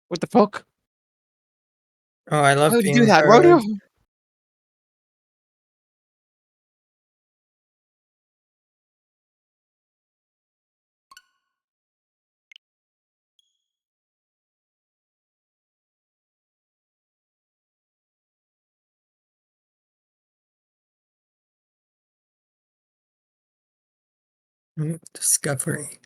What the fuck? Oh, I love Why would you do being that? Why burned. do Discovery.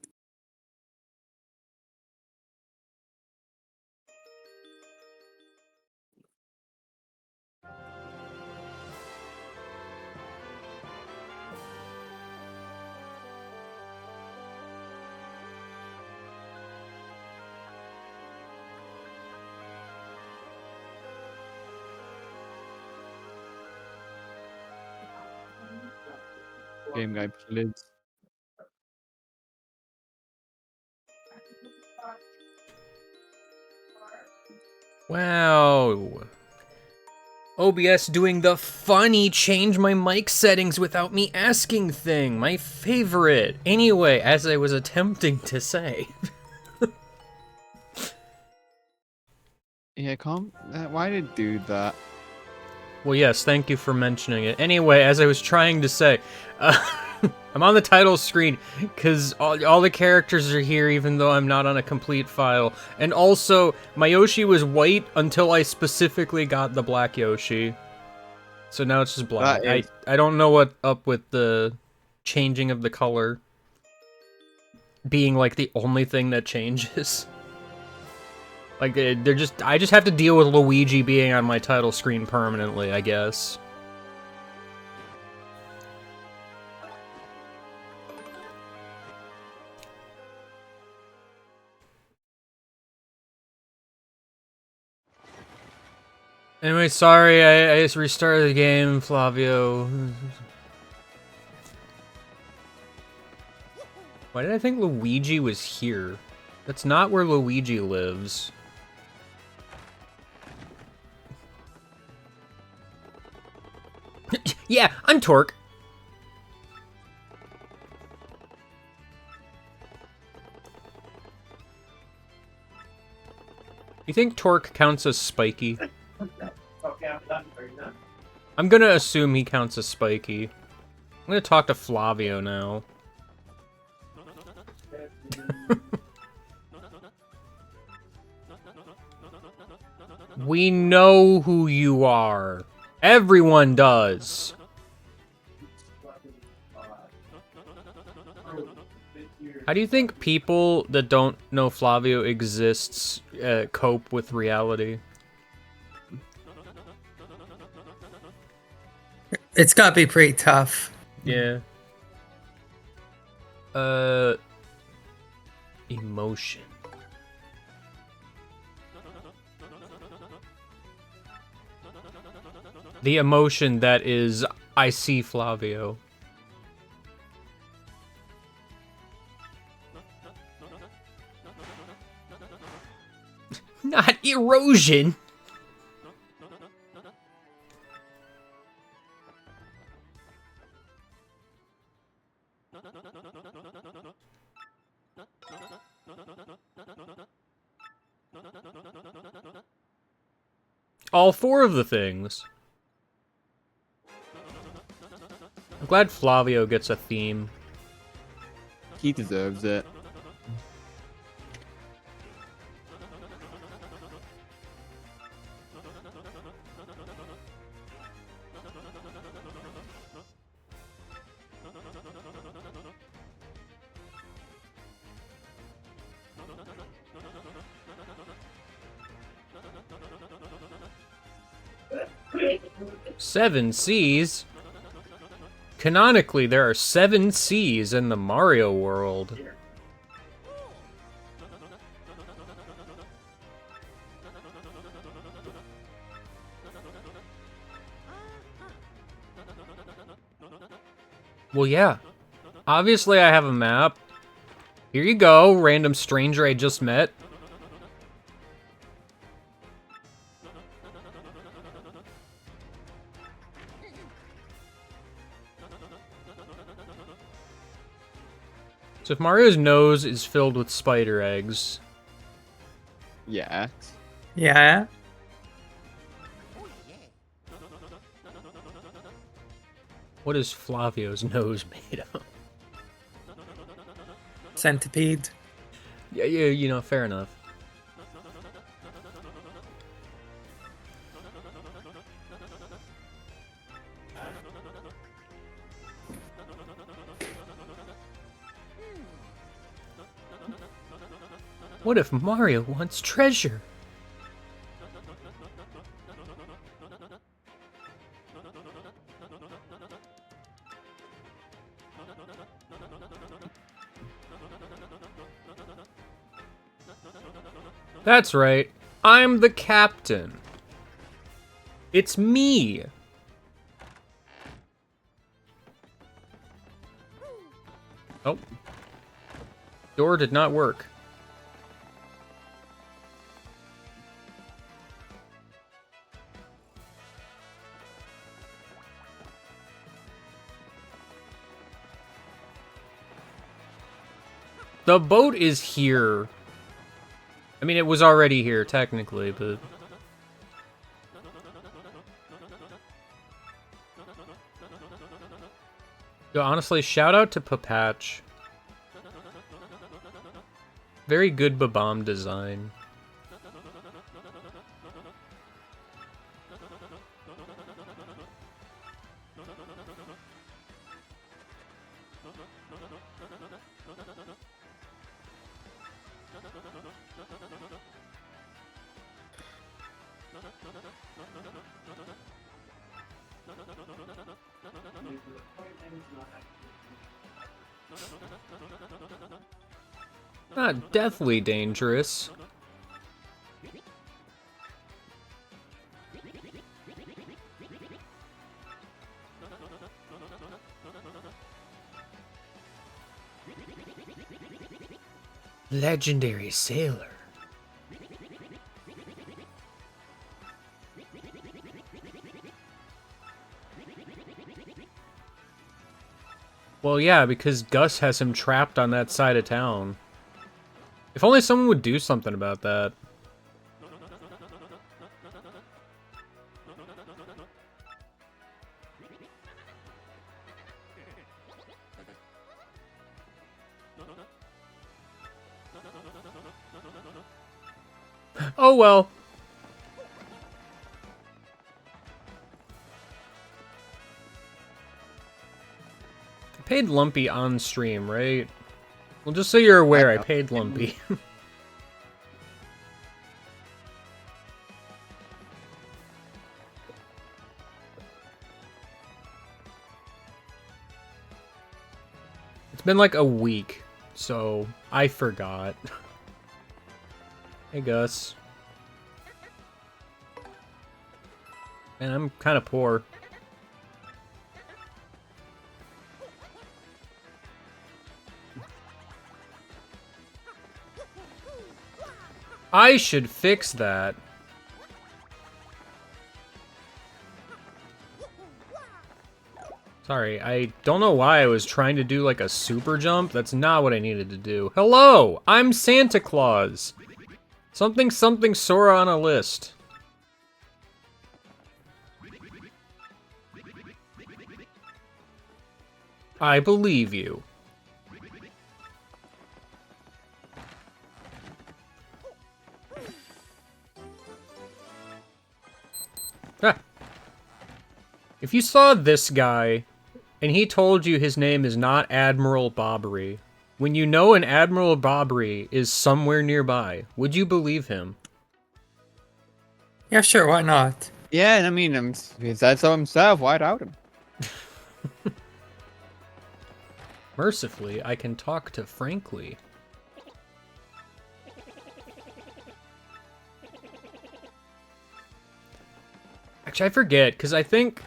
Game guy, please. Wow. OBS doing the funny change my mic settings without me asking thing. My favorite. Anyway, as I was attempting to say. Yeah, why did it do that? Well, yes, thank you for mentioning it. Anyway, as I was trying to say, I'm on the title screen because all the characters are here even though I'm not on a complete file. And also, my Yoshi was white until I specifically got the black Yoshi. So now it's just black. That is... I don't know what up with the changing of the color being like the only thing that changes. Like I just have to deal with Luigi being on my title screen permanently, I guess. Anyway, sorry, I just restarted the game, Flavio. Why did I think Luigi was here? That's not where Luigi lives. Yeah, I'm Torque. You think Torque counts as spiky? I'm gonna assume he counts as spiky. I'm gonna talk to Flavio now. We know who you are. Everyone does. How do you think people that don't know Flavio exists cope with reality? It's gotta be pretty tough. Yeah. Emotion. The emotion that is, I see Flavio. Not erosion. All four of the things. I'm glad Flavio gets a theme. He deserves it. Seven Seas? Canonically, there are 7 Seas in the Mario world. Well, yeah. Obviously, I have a map. Here you go, random stranger I just met. So if Mario's nose is filled with spider eggs... Yeah. Yeah. What is Flavio's nose made of? Centipede. Yeah, fair enough. What if Mario wants treasure? That's right. I'm the captain. It's me. Oh. Door did not work. The boat is here. I mean, it was already here, technically, but... Yo, honestly, shout out to Papatch. Very good Babam design. Not deathly dangerous. Legendary sailor. Well, yeah, because Gus has him trapped on that side of town. If only someone would do something about that. Oh well. I paid Lumpy on stream, right? Well, just so you're aware, I paid Lumpy. It's been like a week, so I forgot. Hey, Gus. Man, I'm kind of poor. I should fix that. Sorry, I don't know why I was trying to do like a super jump. That's not what I needed to do. Hello, I'm Santa Claus. Something something Sora on a list. I believe you. Ah. If you saw this guy, and he told you his name is not Admiral Bobbery, when you know an Admiral Bobbery is somewhere nearby, would you believe him? Yeah, sure, why not? Yeah, I mean, he said so himself. Why doubt him? Mercifully, I can talk to Frankly. Actually, I forget, because I think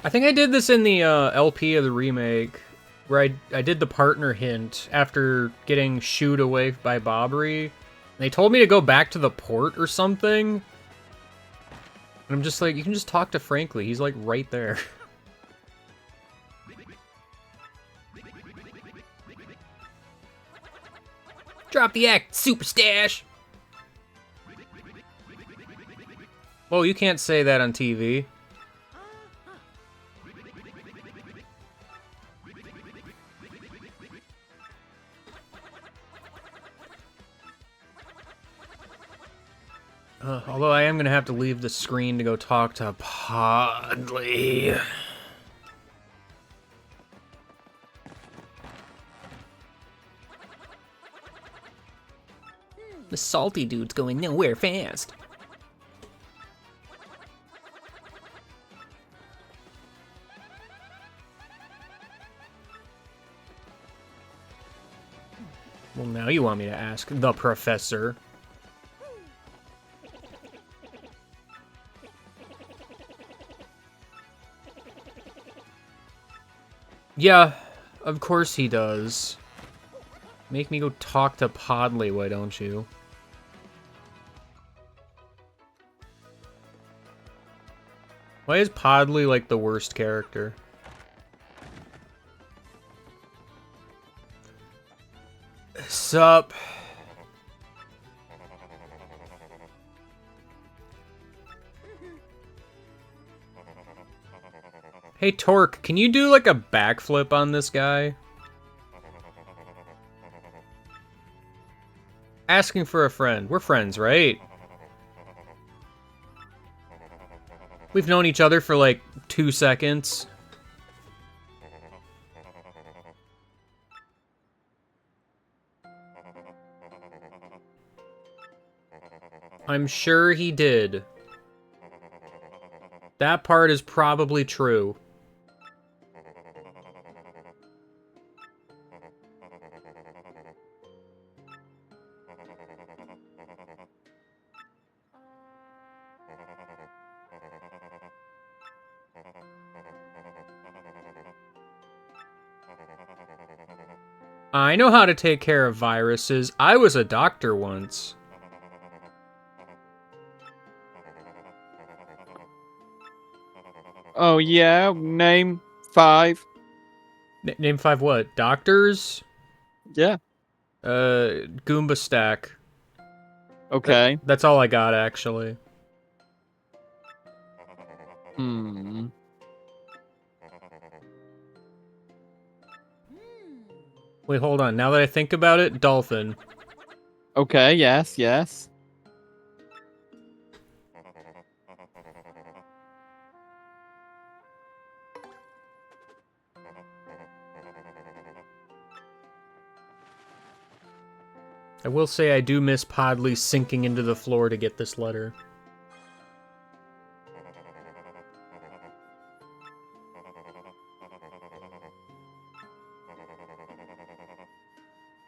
I did this in the LP of the remake, where I did the partner hint after getting shooed away by Bobbery. They told me to go back to the port or something. And I'm just like, you can just talk to Frankly. He's like right there. Drop the act, Super Stash! Well, you can't say that on TV. Although I am gonna have to leave the screen to go talk to Podley. The salty dude's going nowhere fast. Well, now you want me to ask the professor. Yeah, of course he does. Make me go talk to Podley, why don't you? Why is Podley like the worst character? Sup? Hey Torque, can you do like a backflip on this guy? Asking for a friend. We're friends, right? We've known each other for like 2 seconds. I'm sure he did. That part is probably true. I know how to take care of viruses. I was a doctor once. Oh yeah, name 5. Name 5 what? Doctors? Yeah. Goomba stack. Okay. That's all I got, actually. Hmm. Wait, hold on. Now that I think about it, dolphin. Okay, yes, yes. I will say I do miss Podley sinking into the floor to get this letter.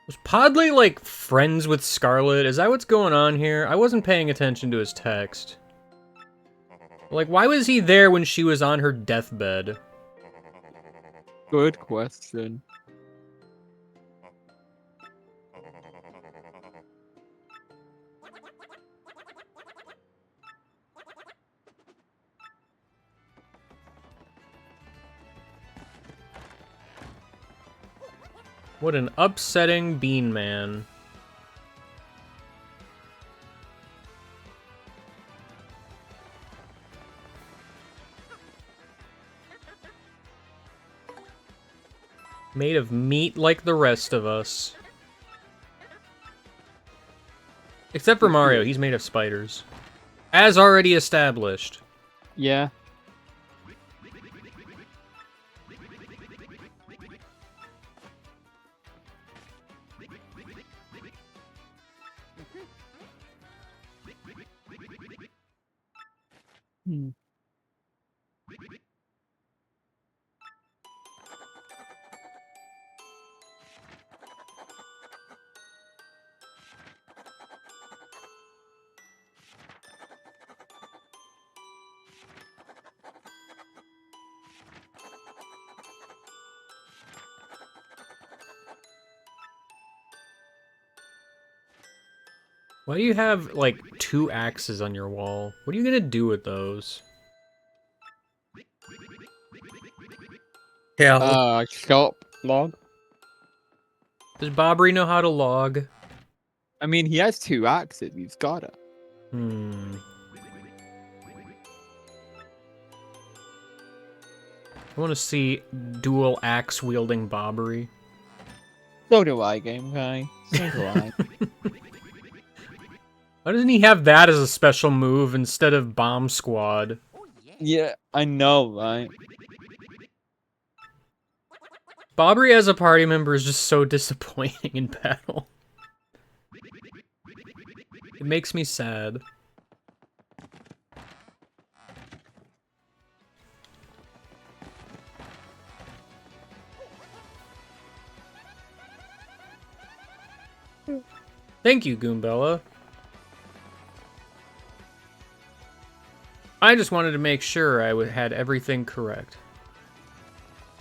Was Podley, like, friends with Scarlet? Is that what's going on here? I wasn't paying attention to his text. Like, why was he there when she was on her deathbed? Good question. What an upsetting bean man. Made of meat like the rest of us. Except for Mario, he's made of spiders. As already established. Yeah. Hmm. Why do you have, like, 2 axes on your wall? What are you gonna do with those? Hell. Shop log. Does Bobry know how to log? I mean, he has 2 axes. He's got it. Hmm. I want to see dual axe wielding Bobbery. So do I, game guy. So do I. Why doesn't he have that as a special move instead of Bomb Squad? Yeah, I know, right? Bobbery as a party member is just so disappointing in battle. It makes me sad. Thank you, Goombella. I just wanted to make sure I had everything correct.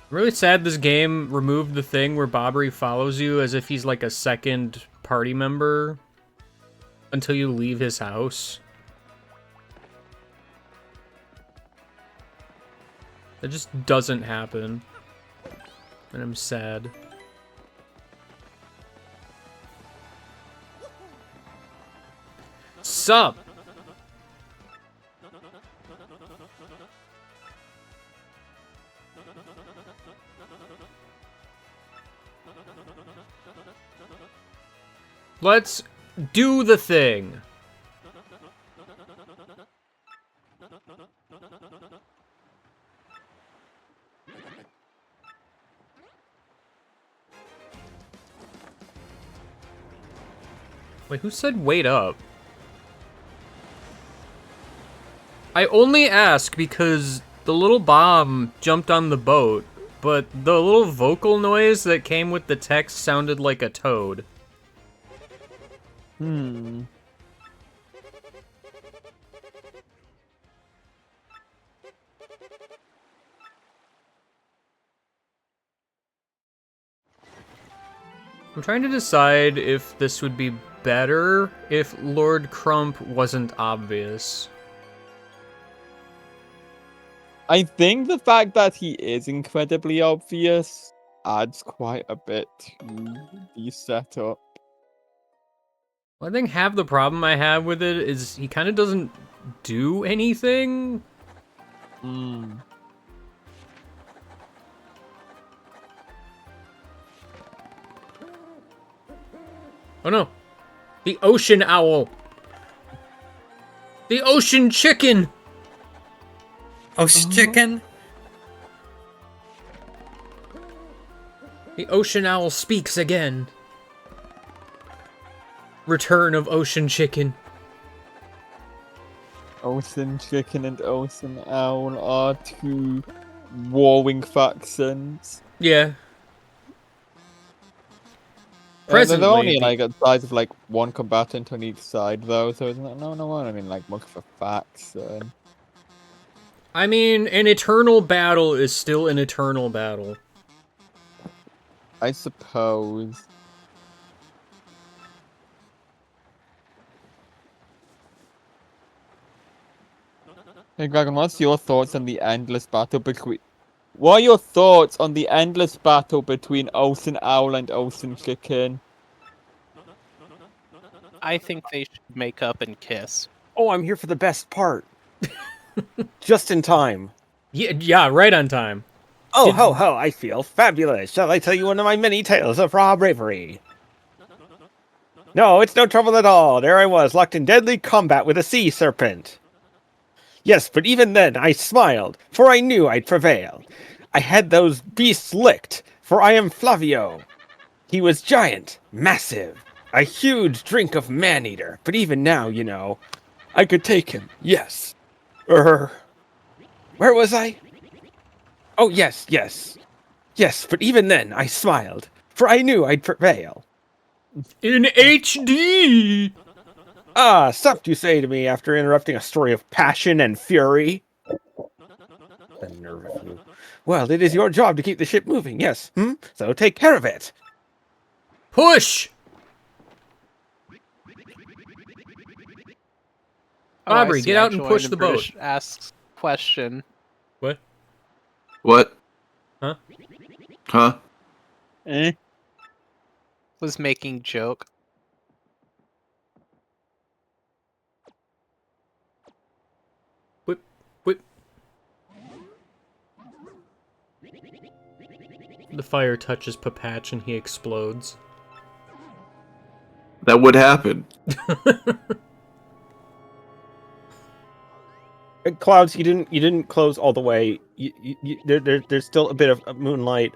I'm really sad this game removed the thing where Bobbery follows you as if he's like a second party member until you leave his house. That just doesn't happen. And I'm sad. Sup? Let's do the thing. Wait, who said wait up? I only ask because the little bomb jumped on the boat, but the little vocal noise that came with the text sounded like a toad. Hmm. I'm trying to decide if this would be better if Lord Crump wasn't obvious. I think the fact that he is incredibly obvious adds quite a bit to the setup. I think half the problem I have with it is he kind of doesn't do anything. Hmm. Oh no. The ocean owl. The ocean chicken. Oh, chicken. The ocean owl speaks again. Return of ocean chicken. Ocean Chicken and Ocean Owl are two warring factions. Yeah. They're Presently, only the- like a size of like one combatant on each side, though, so it's not no one. I mean, like look for faction. I mean, an eternal battle is still an eternal battle. I suppose. Hey, Dragon, what's your thoughts on the endless battle between? What are your thoughts on the endless battle between Ocean Owl and Ocean Chicken? I think they should make up and kiss. Oh, I'm here for the best part. Just in time. Yeah, right on time. Oh, ho, ho, I feel fabulous. Shall I tell you one of my many tales of raw bravery? No, it's no trouble at all. There I was, locked in deadly combat with a sea serpent. Yes, but even then I smiled, for I knew I'd prevail. I had those beasts licked, for I am Flavio. He was giant, massive, a huge drink of man-eater, but even now, you know, I could take him, yes. Where was I? Oh, yes. Yes, but even then I smiled, for I knew I'd prevail. In HD! Ah, sup, you say to me after interrupting a story of passion and fury? The nerve of you. Well, it is your job to keep the ship moving, yes, So take care of it. Push! Oh, I Aubrey, see. get out and Actually, push the the boat. British asks question. What? What? Huh? Huh? Eh? Was making joke. Whip. The fire touches Papatch and he explodes. That would happen. Clouds, you didn't close all the way. There's still a bit of moonlight.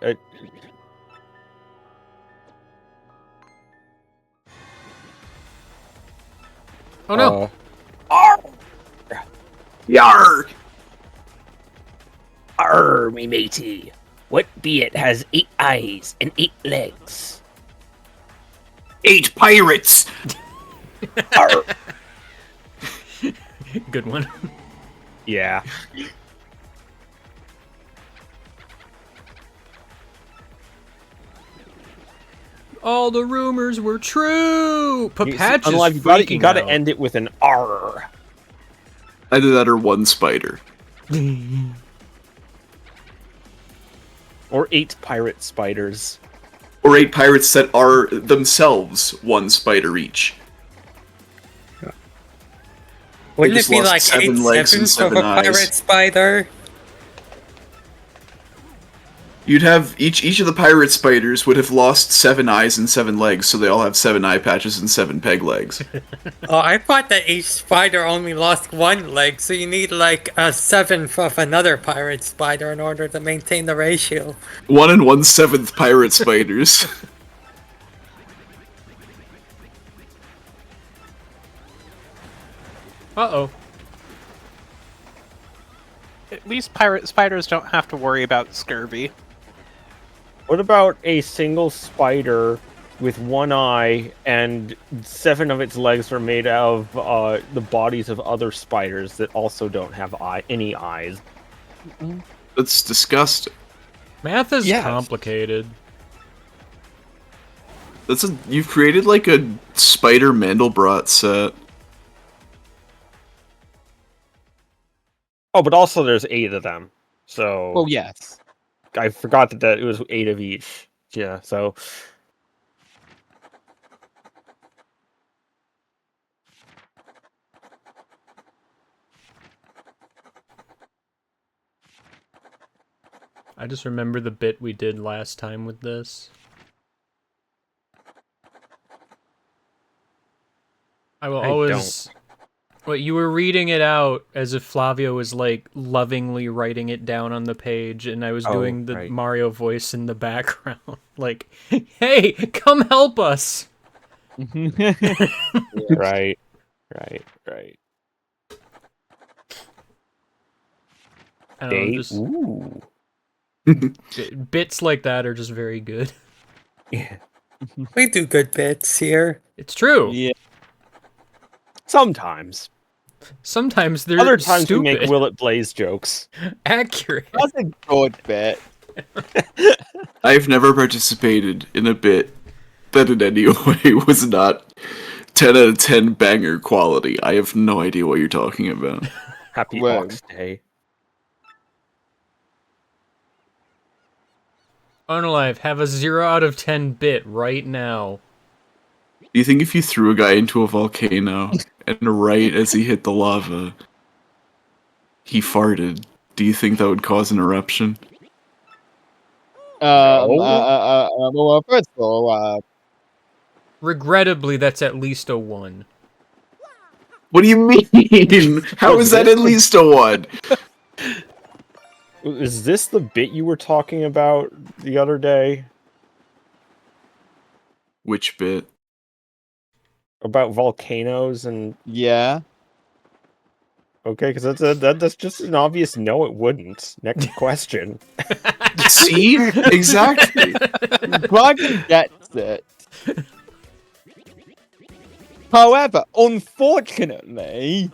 Oh no! Yarr! Arr, me matey. What be it has 8 eyes and 8 legs? 8 pirates! Arr. Good one. Yeah. All the rumors were true! Papatch is Unlike, freaking you gotta out. end it with an R. Either that or 1 spider. Or 8 pirate spiders. Or 8 pirates that are themselves 1 spider each. Wouldn't just it be lost like 7 8 legs and sevens of 7 a eyes. pirate spider? You'd have each of the pirate spiders would have lost 7 eyes and 7 legs, so they all have 7 eye patches and 7 peg legs. Oh, I thought that each spider only lost 1 leg, so you need like a 7th of another pirate spider in order to maintain the ratio. 1 and 1/7 pirate spiders. Uh-oh. At least pirate spiders don't have to worry about scurvy. What about a single spider with 1 eye and 7 of its legs are made out of the bodies of other spiders that also don't have any eyes? That's disgusting. Math is Yes. complicated. You've created like a spider Mandelbrot set. Oh, but also there's 8 of them. So Oh, yes. I forgot that it was 8 of each. Yeah, so I just remember the bit we did last time with this. I will I always... Well, you were reading it out as if Flavio was, like, lovingly writing it down on the page, and I was Oh, doing the right. Mario voice in the background. Like, hey, come help us! right. I don't know, Date. just Ooh. bits like that are just very good. Yeah. We do good bits here. It's true. Yeah. Sometimes. Sometimes they're Other times stupid. we make Will It Blaze jokes. Accurate. That's a good bit. I've never participated in a bit that in any way was not 10 out of 10 banger quality. I have no idea what you're talking about. Happy Well. Ox Day. Unalive, have a 0 out of 10 bit right now. Do you think if you threw a guy into a volcano and right as he hit the lava, he farted, do you think that would cause an eruption? Well, first of all, Regrettably, that's at least a 1. What do you mean? How is that at least a 1? Is this the bit you were talking about the other day? Which bit? About volcanoes and... yeah. Okay, because that's just an obvious no, it wouldn't. Next question. See? Exactly. Dragon gets it. However, unfortunately,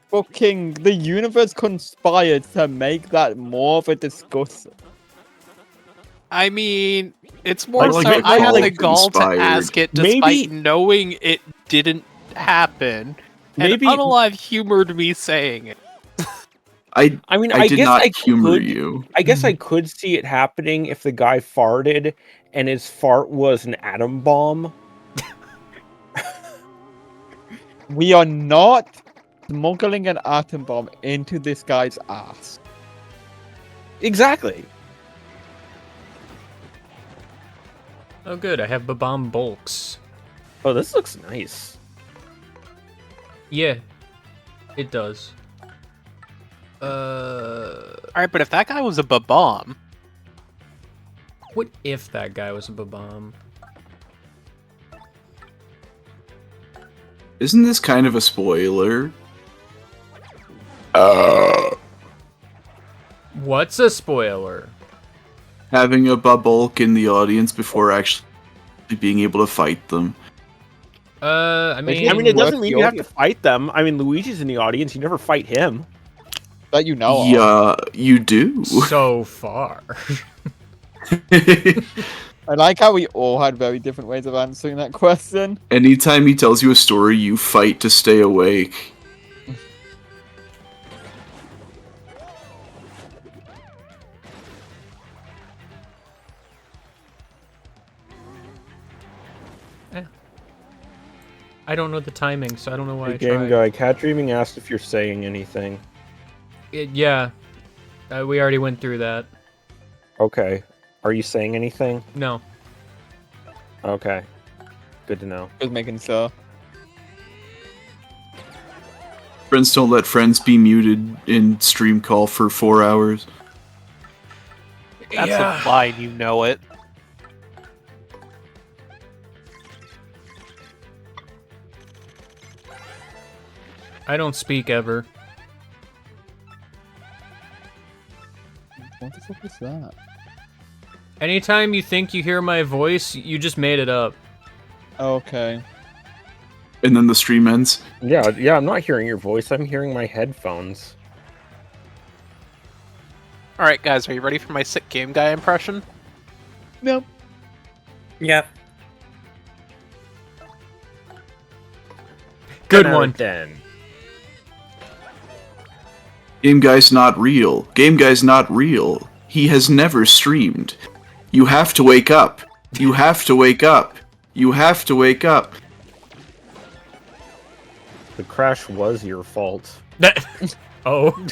fucking the universe conspired to make that more of a discussion. I mean, it's more Like, so maybe I had all the gall to conspired. ask it Maybe- despite knowing it didn't happen. Maybe- And Unalive humored me saying it. I mean, I did guess not I humor could, you. I guess I could see it happening if the guy farted and his fart was an atom bomb. We are not smuggling an atom bomb into this guy's ass. Exactly. Oh, good. I have Babam bulks. Oh, this looks nice. Yeah, it does. Alright, but if that guy was a Babam, What if that guy was a Babam? Isn't this kind of a spoiler? What's a spoiler? Having a Babulk in the audience before actually being able to fight them. I mean, It What's doesn't mean the you have to audience? fight them. I mean, Luigi's in the audience. You never fight him. That you know of. Yeah, you do. so far. I like how we all had very different ways of answering that question. Anytime he tells you a story, you fight to stay awake. I don't know the timing, so I don't know why I Game tried. Guy, Cat Dreaming asked if you're saying anything. Yeah, we already went through that. Okay. Are you saying anything? No. Okay. Good to know. Just making sure. Friends don't let friends be muted in stream call for 4 hours. that's Yeah. a line, you know it. I don't speak ever. What the fuck is that? Anytime you think you hear my voice, you just made it up. Okay. And then the stream ends. Yeah, I'm not hearing your voice. I'm hearing my headphones. Alright, guys, are you ready for my sick Game Guy impression? Nope. Yep. Good one. Then. Game Guy's not real. Game Guy's not real. He has never streamed. You have to wake up. You have to wake up. You have to wake up. The crash was your fault. Oh.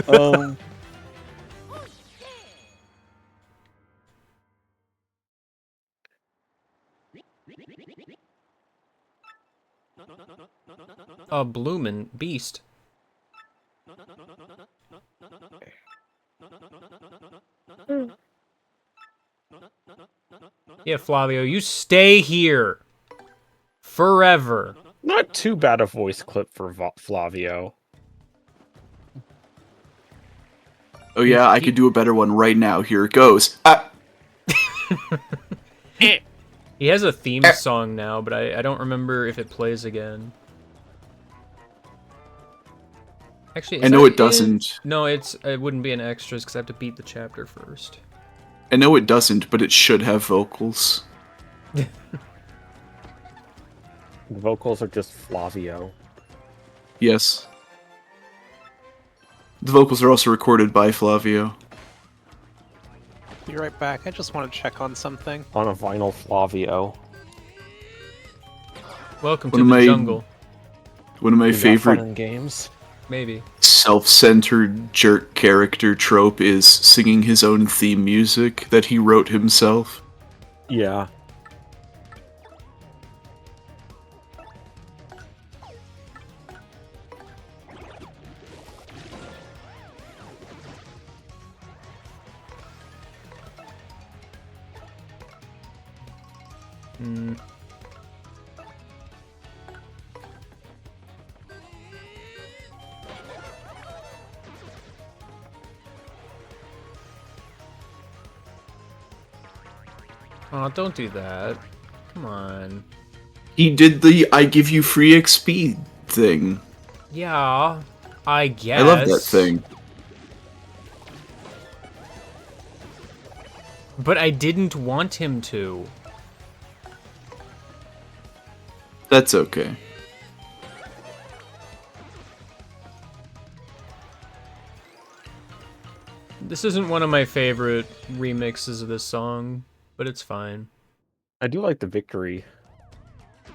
Um. A bloomin' beast. Yeah, Flavio, you stay here. Forever. Not too bad a voice clip for Flavio. Oh yeah, I could do a better one right now. Here it goes. Ah! He has a theme song now, but I don't remember if it plays again. Actually, is I know that it doesn't. No, it wouldn't be an extras because I have to beat the chapter first. I know it doesn't, but it should have vocals. The vocals are just Flavio. Yes. The vocals are also recorded by Flavio. Be right back, I just want to check on something. On a vinyl Flavio. Welcome One to of the my- jungle. One of my Is that fun favorite in games. Maybe. self-centered jerk character trope is singing his own theme music that he wrote himself. Yeah. Hmm. Oh, don't do that. Come on. He did the I give you free XP thing. Yeah, I guess. I love that thing. But I didn't want him to. That's okay. This isn't one of my favorite remixes of this song, but it's fine. I do like the victory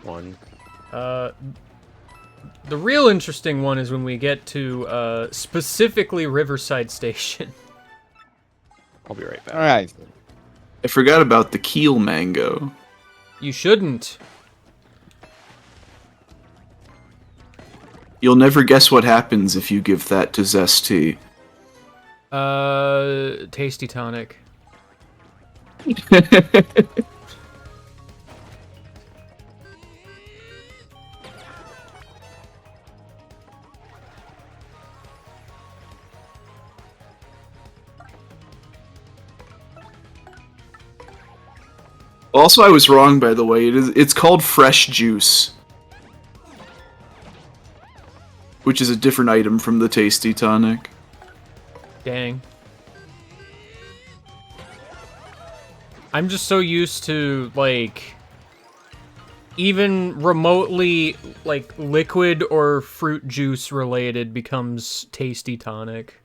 one. The real interesting one is when we get to, specifically Riverside Station. I'll be right back. Alright. I forgot about the keel mango. You shouldn't. You'll never guess what happens if you give that to Zesty. Tasty tonic. Also, I was wrong, by the way. It's called fresh juice, which is a different item from the tasty tonic. Dang. I'm just so used to, like, even remotely, like, liquid or fruit juice related becomes tasty tonic.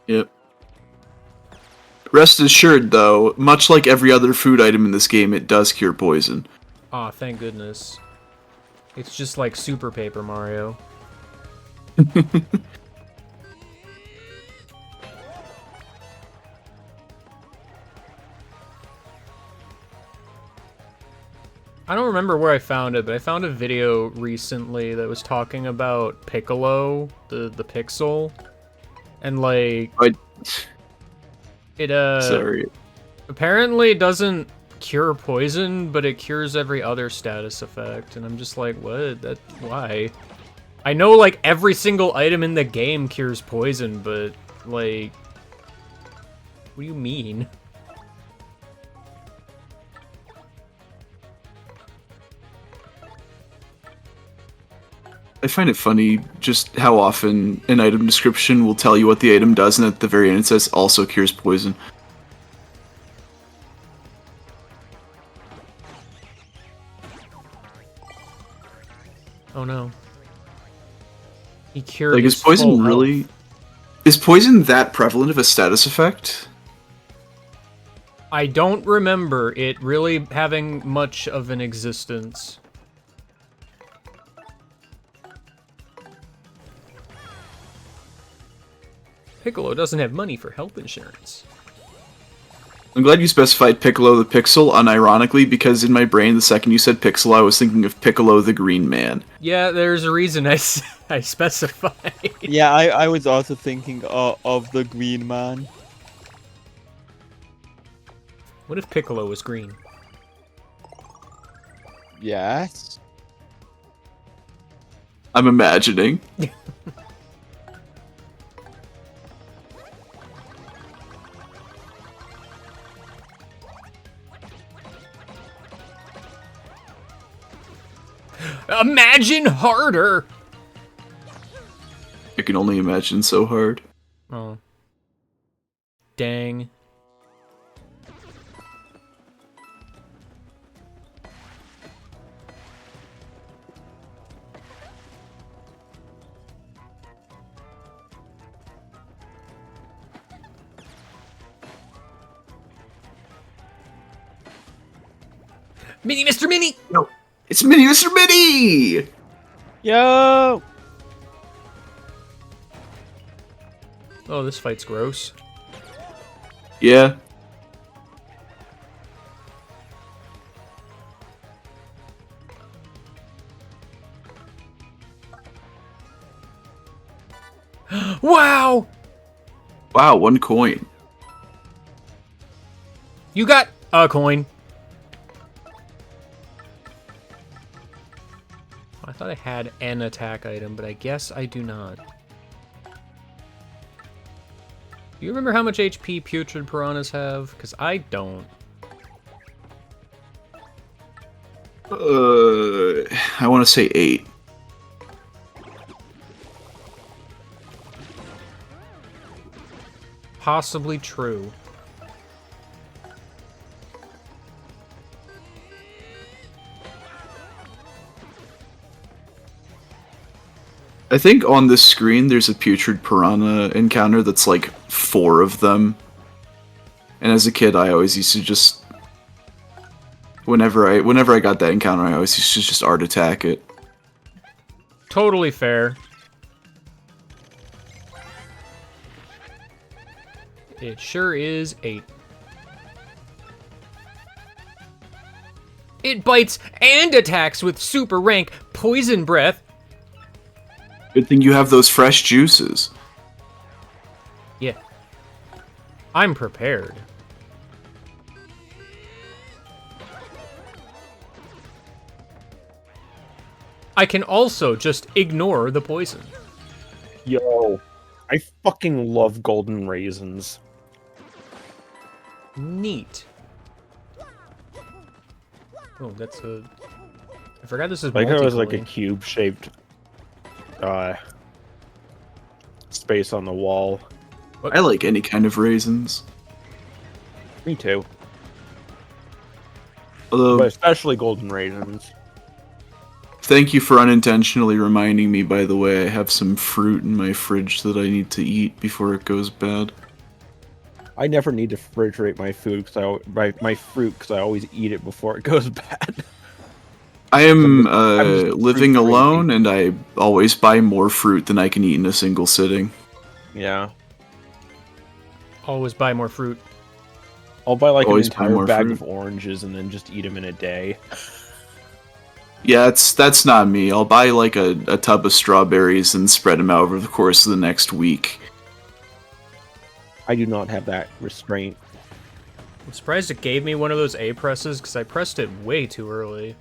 Yep. Rest assured, though, much like every other food item in this game, it does cure poison. Aw, thank goodness. It's just like Super Paper Mario. I don't remember where I found it, but I found a video recently that was talking about Piccolo, the Pixel, and like it Sorry. apparently doesn't cure poison, but it cures every other status effect, and I'm just like, what? Why? I know like every single item in the game cures poison, but like, what do you mean? I find it funny just how often an item description will tell you what the item does, and at the very end it says also cures poison. Oh no. He cured Like, his is poison full really... health. Is poison that prevalent of a status effect? I don't remember it really having much of an existence. Piccolo doesn't have money for health insurance. I'm glad you specified Piccolo the Pixel, unironically, because in my brain, the second you said Pixel, I was thinking of Piccolo the Green Man. Yeah, there's a reason I specified. Yeah, I was also thinking of the Green Man. What if Piccolo was green? Yes. I'm imagining. Imagine harder! I can only imagine so hard. Oh. Dang. Mini Mr. Mini! No, it's Mini Mr. Mini! Yo! Oh, this fight's gross. Yeah. Wow! Wow, 1 coin. You got a coin. I thought I had an attack item, but I guess I do not. Do you remember how much HP putrid piranhas have? Because I don't. I want to say 8. Possibly true. I think on this screen there's a putrid piranha encounter that's like 4 of them. And as a kid I always used to just... Whenever I got that encounter I always used to just art attack it. Totally fair. It sure is 8. It bites and attacks with super rank Poison Breath. Good thing you have those fresh juices. Yeah. I'm prepared. I can also just ignore the poison. Yo, I fucking love golden raisins. Neat. Oh, that's a... I forgot this is Like it was like a multicoloring. cube-shaped space on the wall. I like any kind of raisins. Me too. Although, But especially golden raisins. thank you for unintentionally reminding me, by the way, I have some fruit in my fridge that I need to eat before it goes bad. I never need to refrigerate my food because my fruit because I always eat it before it goes bad. I am I'm just living fruit alone, crazy. and I always buy more fruit than I can eat in a single sitting. Yeah. Always buy more fruit. I'll buy like Always an buy entire more bag fruit. of oranges and then just eat them in a day. Yeah, that's not me. I'll buy like a tub of strawberries and spread them out over the course of the next week. I do not have that restraint. I'm surprised it gave me one of those A presses because I pressed it way too early.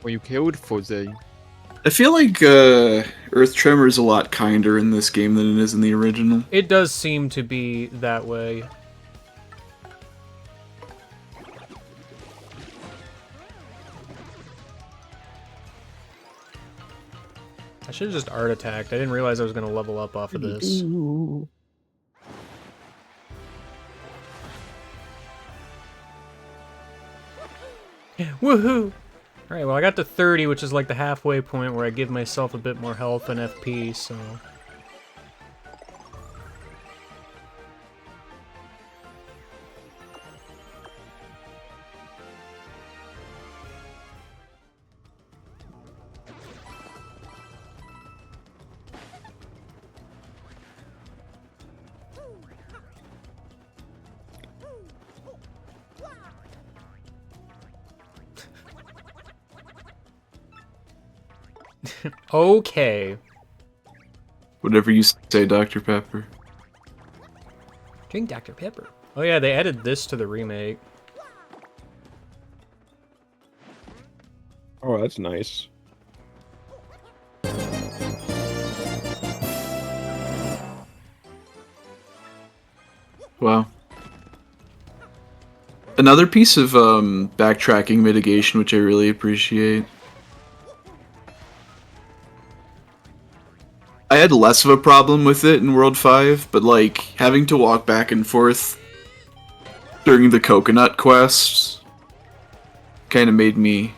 Well, you killed Fuzzy. I feel like Earth Tremor is a lot kinder in this game than it is in the original. It does seem to be that way. I should have just art attacked. I didn't realize I was going to level up off of this. Woohoo! Alright, well I got to 30, which is like the halfway point where I give myself a bit more health and FP, so... Okay. Whatever you say, Dr. Pepper. Drink Dr. Pepper. Oh yeah, they added this to the remake. Oh, that's nice. Wow. Another piece of backtracking mitigation, which I really appreciate. I had less of a problem with it in World 5, but like having to walk back and forth during the coconut quests kind of made me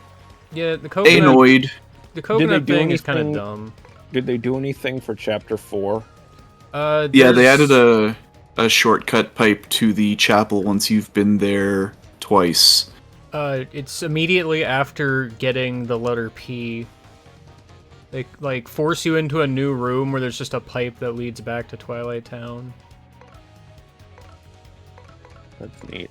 Yeah, the coconut, annoyed. the coconut do thing is kind of anything- dumb. Did they do anything for Chapter 4? Yeah, they there's- added a shortcut pipe to the chapel once you've been there twice. It's immediately after getting the letter P. They, like, force you into a new room where there's just a pipe that leads back to Twilight Town. That's neat.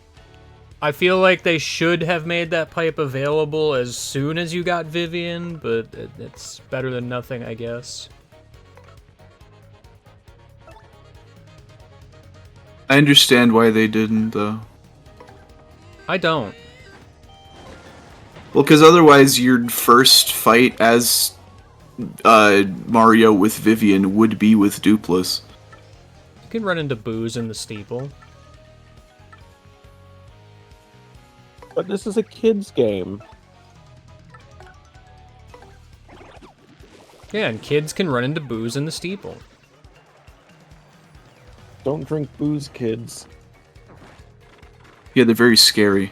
I feel like they should have made that pipe available as soon as you got Vivian, but it's better than nothing, I guess. I understand why they didn't, though. I don't. Well, because otherwise your first fight as Mario with Vivian would be with Dupless. You can run into Booze in the steeple. But this is a kid's game. Yeah, and kids can run into Booze in the steeple. Don't drink booze, kids. Yeah, they're very scary.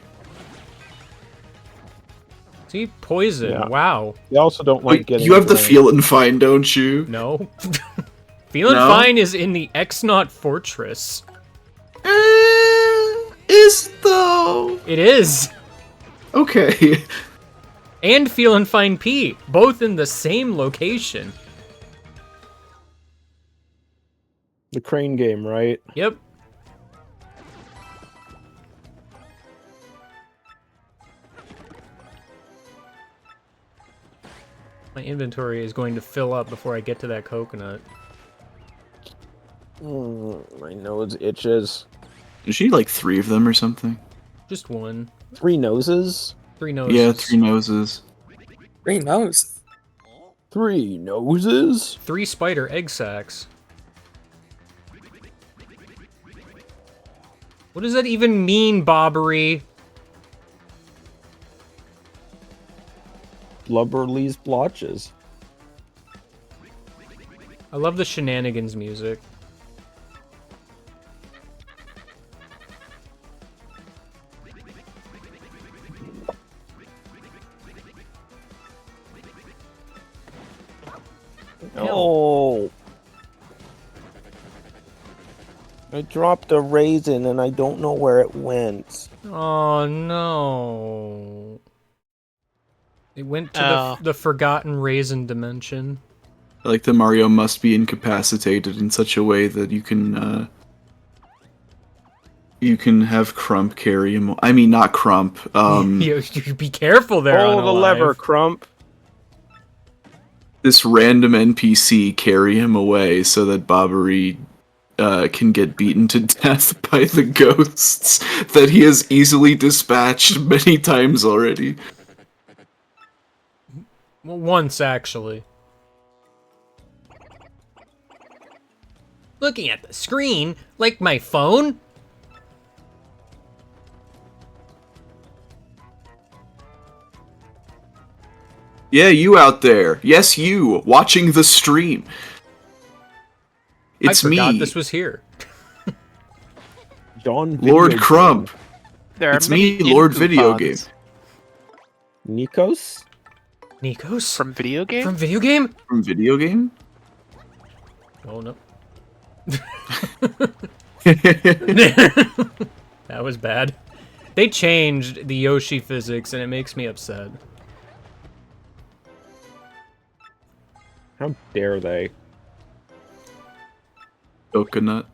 See, poison. Yeah. Wow. They also don't like Wait, getting. you have the drunk. feeling fine, don't you? No. Feeling No? Fine is in the X-Naut Fortress. Is though. It is. Okay. And Feelin' Fine P, both in the same location. The crane game, right? Yep. My inventory is going to fill up before I get to that coconut. My nose itches. Is she like 3 of them or something? Just one. 3 noses? 3 noses. Yeah, 3 noses. 3 noses. 3 noses? 3 spider egg sacs. What does that even mean, Bobbery? Blubberly's blotches. I love the shenanigans music. Oh. I dropped a raisin and I don't know where it went. Oh no. It went to Oh. the forgotten raisin dimension. I like that Mario must be incapacitated in such a way that you can have Crump carry him. I mean, not Crump. You be careful there. Pull the lever, Unalive. Crump. This random NPC carry him away so that Bobbery can get beaten to death by the ghosts that he has easily dispatched many times already. Well, once actually. Looking at the screen, like my phone. Yeah, you out there. Yes, you, watching the stream. It's I forgot me, this was here. John Lord Video Crump. Game. There are It's many me, Lord info Video pods Nikos? Nikos? from video game. From video game? From Video Game? Oh no. That was bad. They changed the Yoshi physics and it makes me upset. How dare they? Coconut.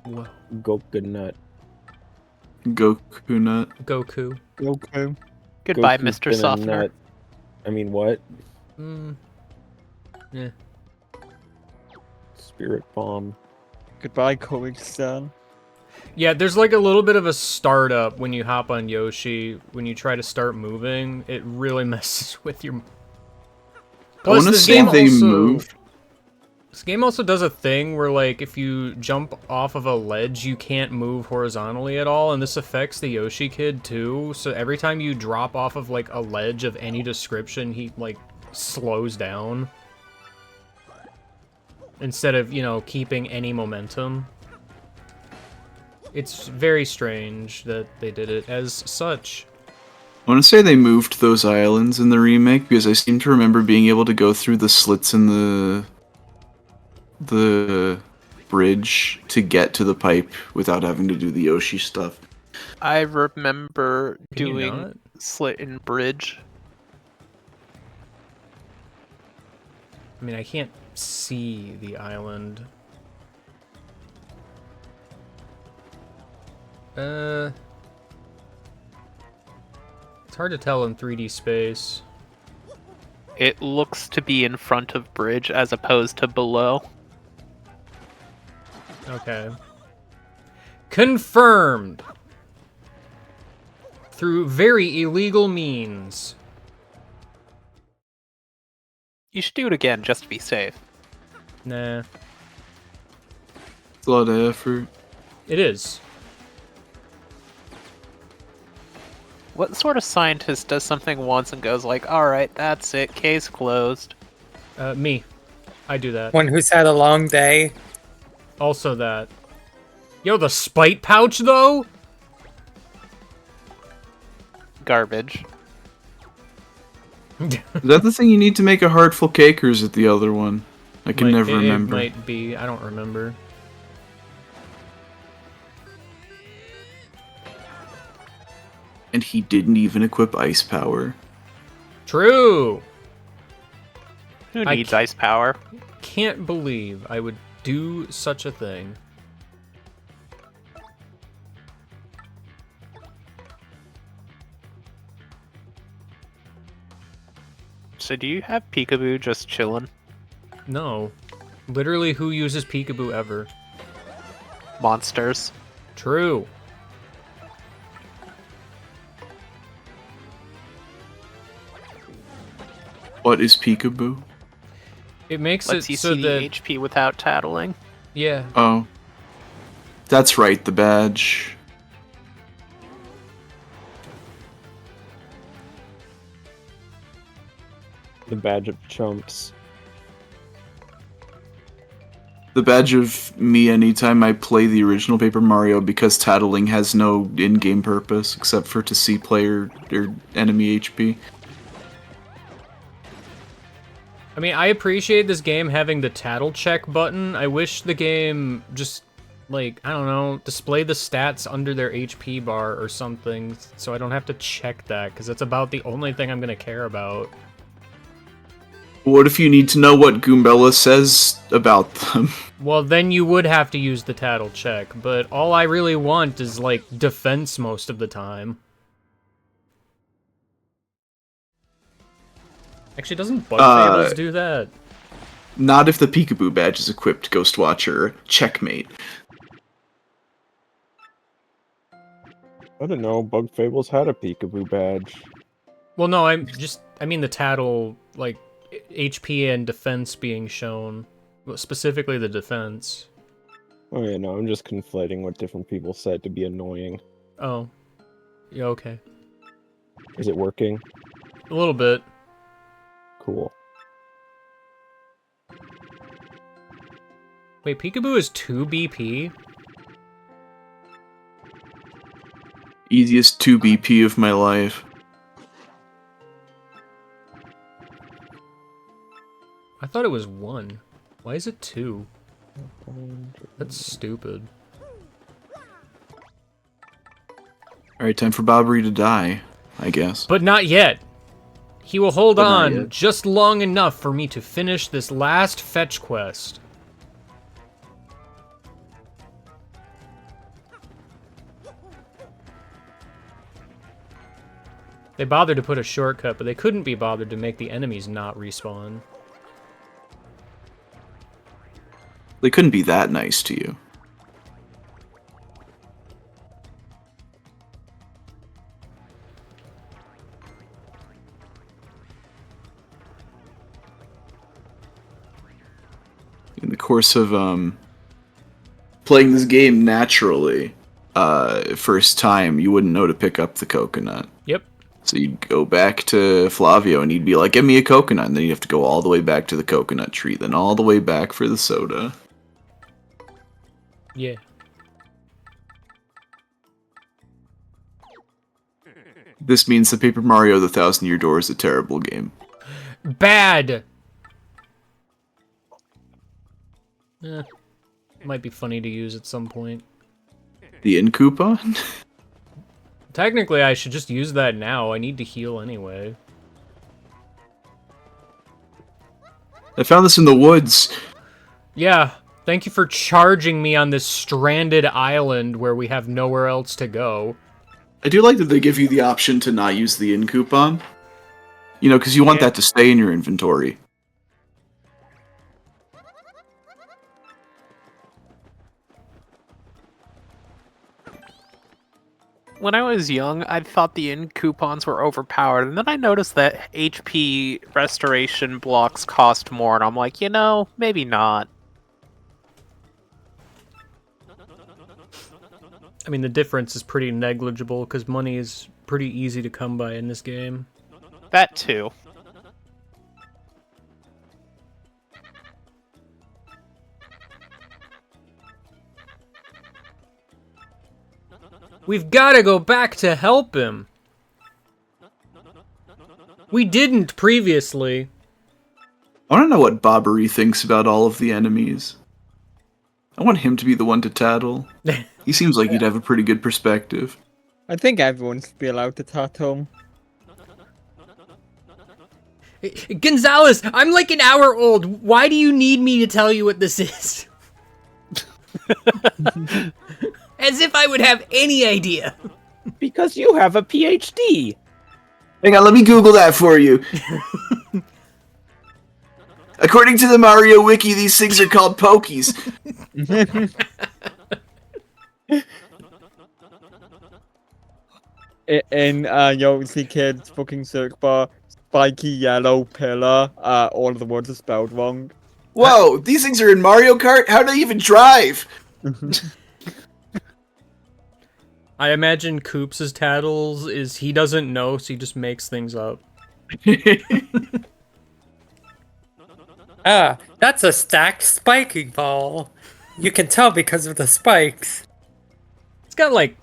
Whoa. Gokunut. Goku nut. Goku. Okay. Goodbye, Goku's Mr. been a Softener. nut. I mean, what? Yeah. Spirit bomb. Goodbye, Comic Stan. Yeah, there's like a little bit of a startup when you hop on Yoshi. When you try to start moving, it really messes with your... I want to this say game they also- moved. This game also does a thing where, like, if you jump off of a ledge, you can't move horizontally at all, and this affects the Yoshi Kid, too. So every time you drop off of, like, a ledge of any description, he, like, slows down. Instead of, you know, keeping any momentum. It's very strange that they did it as such. I want to say they moved those islands in the remake because I seem to remember being able to go through the slits in the bridge to get to the pipe without having to do the Yoshi stuff. I remember Can you doing not? Slit and Bridge. I mean, I can't see the island. It's hard to tell in 3D space. It looks to be in front of Bridge as opposed to below. Okay. Confirmed! Through very illegal means. You should do it again just to be safe. Nah. It's a lot of effort. It is. What sort of scientist does something once and goes like, alright, that's it, case closed? Me. I do that. One who's had a long day. Also that. Yo, the spite pouch, though? Garbage. Is that the thing you need to make a heartful cake, or is it the other one? I can never remember. It might be. I don't remember. And he didn't even equip ice power. True! Who I needs ca- ice power? Can't believe I would do such a thing. So do you have Peekaboo just chilling? No. Literally, who uses Peekaboo ever? Monsters. True. What is Peekaboo? It makes Lets it you so see that... HP without tattling. Yeah. Oh. That's right, the badge. The badge of chumps. The badge of me anytime I play the original Paper Mario because tattling has no in-game purpose except for to see player or enemy HP. I mean, I appreciate this game having the tattle check button. I wish the game just, like, I don't know, display the stats under their HP bar or something, so I don't have to check that, because that's about the only thing I'm going to care about. What if you need to know what Goombella says about them? Well, then you would have to use the tattle check, but all I really want is, like, defense most of the time. Actually, doesn't Bug Fables do that? Not if the Peekaboo badge is equipped, Ghostwatcher. Checkmate. I don't know. Bug Fables had a Peekaboo badge. Well, no, I mean the tattle, like, HP and defense being shown. Well, specifically the defense. Oh yeah, no, I'm just conflating what different people said to be annoying. Oh. Yeah, okay. Is it working? A little bit. Cool. Wait, Peekaboo is 2 BP? Easiest 2 BP of my life. I thought it was 1. Why is it 2? That's stupid. Alright, time for Bobbery to die, I guess. But not yet! He will hold But not on yet. just long enough for me to finish this last fetch quest. They bothered to put a shortcut, but they couldn't be bothered to make the enemies not respawn. They couldn't be that nice to you. In the course of playing this game naturally, first time, you wouldn't know to pick up the coconut. Yep. So you'd go back to Flavio and he'd be like, give me a coconut, and then you'd have to go all the way back to the coconut tree, then all the way back for the soda. Yeah. This means that Paper Mario The 1000-Year Door is a terrible game. Bad! Might be funny to use at some point. The in coupon? Technically, I should just use that now. I need to heal anyway. I found this in the woods. Yeah, thank you for charging me on this stranded island where we have nowhere else to go. I do like that they give you the option to not use the in coupon. You know, because you want Yeah. that to stay in your inventory. When I was young, I thought the in coupons were overpowered, and then I noticed that HP restoration blocks cost more, and I'm like, you know, maybe not. I mean, the difference is pretty negligible because money is pretty easy to come by in this game. That too. We've gotta go back to help him! We didn't previously. I want to know what Bobbery thinks about all of the enemies. I want him to be the one to tattle. He seems like he'd have a pretty good perspective. I think everyone should be allowed to tattle. Gonzalez, I'm like an hour old. Why do you need me to tell you what this is? As if I would have any idea. Because you have a PhD. Hang on, let me Google that for you. According to the Mario Wiki, these things are called Pokies. In Yoshi Kid's fucking search bar, spiky yellow pillar, all of the words are spelled wrong. Whoa, these things are in Mario Kart? How do they even drive? I imagine Koops' tattles is he doesn't know, so he just makes things up. Ah, that's a stacked spiky ball. You can tell because of the spikes. It's got like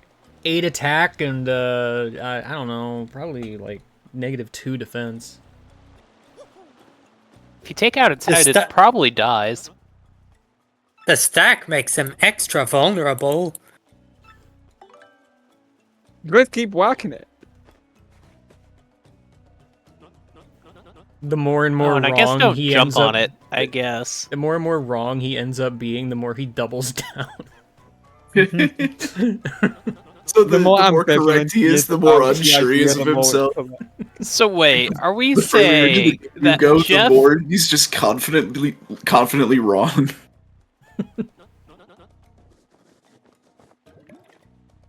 8 attack and I don't know, probably like -2 defense. If you take out its head, Is it that- probably dies. The stack makes him extra vulnerable. Just keep whacking it. The more and more Oh, and I wrong guess don't he jump ends on up, it, I guess. the more and more wrong he ends up being, the more he doubles down. So the more ambivalent correct he is, the more about the unsure he idea, is the of more it's himself. correct. So wait, are we The further into saying the that goes, Jeff... the more he's just confidently wrong.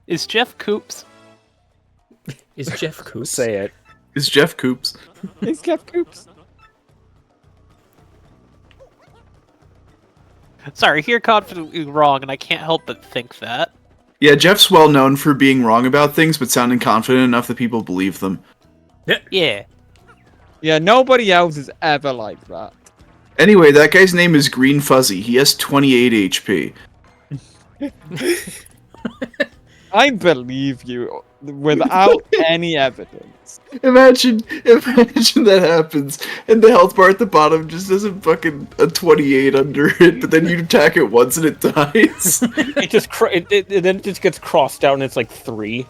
Is Jeff Coops? Is Jeff Koops? Say it. Is Jeff Coops? It's Kev Coops. Sorry, you're confidently wrong, and I can't help but think that. Yeah, Jeff's well known for being wrong about things, but sounding confident enough that people believe them. Yeah. Yeah, nobody else is ever like that. Anyway, that guy's name is Green Fuzzy. He has 28 HP. I believe you without any evidence. Imagine that happens, and the health bar at the bottom just doesn't fucking a 28 under it, but then you attack it once and it dies. It just then it just gets crossed out and it's like 3.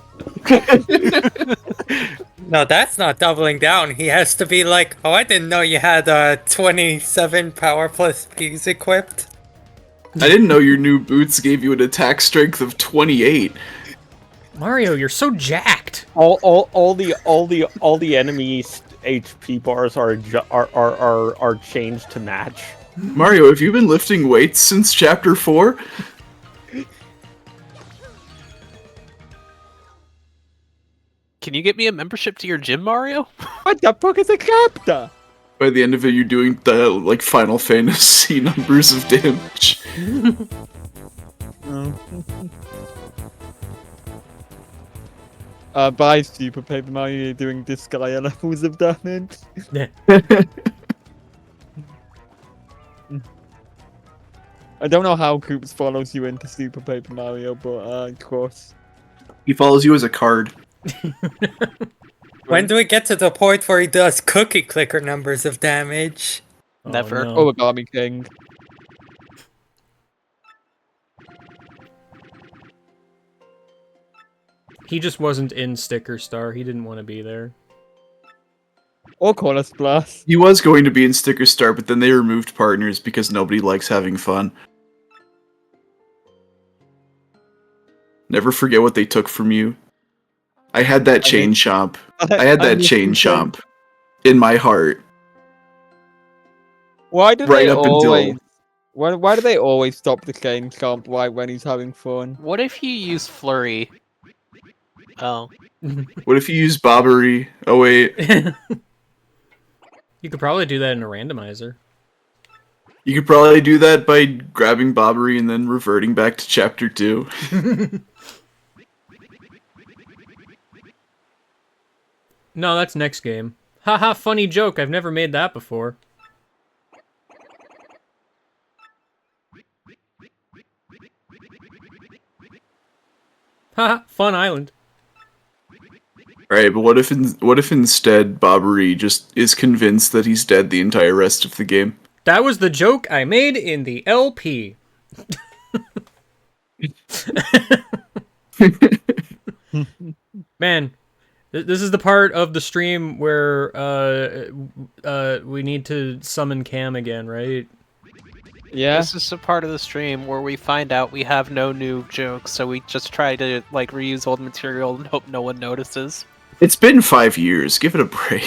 No, that's not doubling down. He has to be like, oh, I didn't know you had 27 power plus P's equipped. I didn't know your new boots gave you an attack strength of 28. Mario, you're so jacked. All the enemies' HP bars are changed to match. Mario, have you been lifting weights since Chapter 4? Can you get me a membership to your gym, Mario? What the fuck is a captor? By the end of it, you're doing the, like, Final Fantasy numbers of damage. By Super Paper Mario, you're doing Disgaea levels of damage. I don't know how Koops follows you into Super Paper Mario, but of course. He follows you as a card. When do we get to the point where he does cookie clicker numbers of damage? Never. no. Origami King. He just wasn't in Sticker Star. He didn't want to be there. Or Color Splash. He was going to be in Sticker Star, but then they removed partners because nobody likes having fun. Never forget what they took from you. I had that chain chomp. I had that chain chomp in my heart. Why do Right they up until- always... Why do they always stop the chain chomp right when he's having fun? What if you use Flurry? Oh. What if you use Bobbery? Oh wait, You could probably do that in a randomizer. you could probably do that by grabbing Bobbery and then reverting back to Chapter 2. No, that's next game. Haha, funny joke. I've never made that before. Haha, fun island. Right, but what if instead Bobbery just is convinced that he's dead the entire rest of the game? That was the joke I made in the LP. Man, this is the part of the stream where we need to summon Cam again, right? Yeah. This is a part of the stream where we find out we have no new jokes, so we just try to like reuse old material and hope no one notices. It's been 5 years. Give it a break.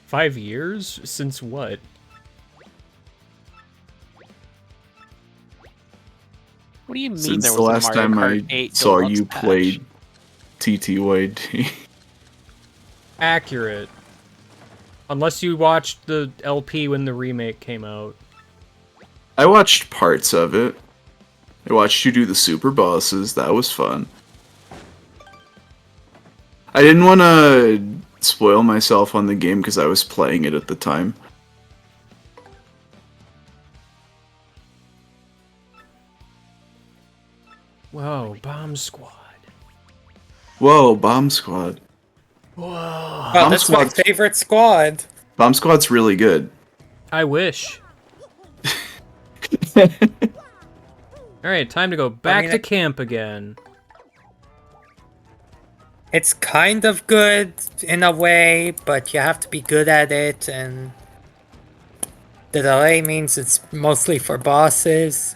5 years? Since what? What do you mean Since there the was a last Mario time Kart I 8 saw Deluxe you patch? played TTYD. Accurate. Unless you watched the LP when the remake came out. I watched parts of it. I watched you do the super bosses. That was fun. I didn't want to spoil myself on the game because I was playing it at the time. Whoa, Bomb Squad. Whoa, Bomb Squad. Whoa. Wow, Bomb that's my Squad's- favorite squad. Bomb Squad's really good. I wish. Alright, time to go back mean, to camp again. It's kind of good in a way, but you have to be good at it, and the delay means it's mostly for bosses.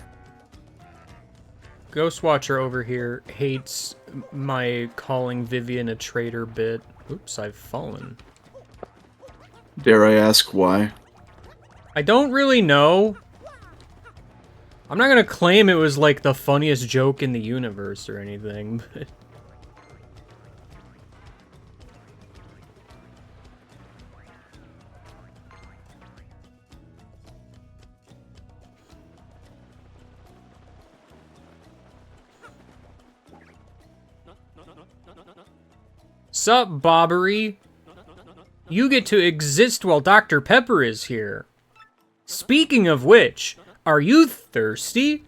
Ghostwatcher over here hates my calling Vivian a traitor bit. Oops, I've fallen. Dare I ask why? I don't really know. I'm not gonna claim it was like the funniest joke in the universe or anything, but... Sup, Bobbery? You get to exist while Dr. Pepper is here. Speaking of which, are you thirsty?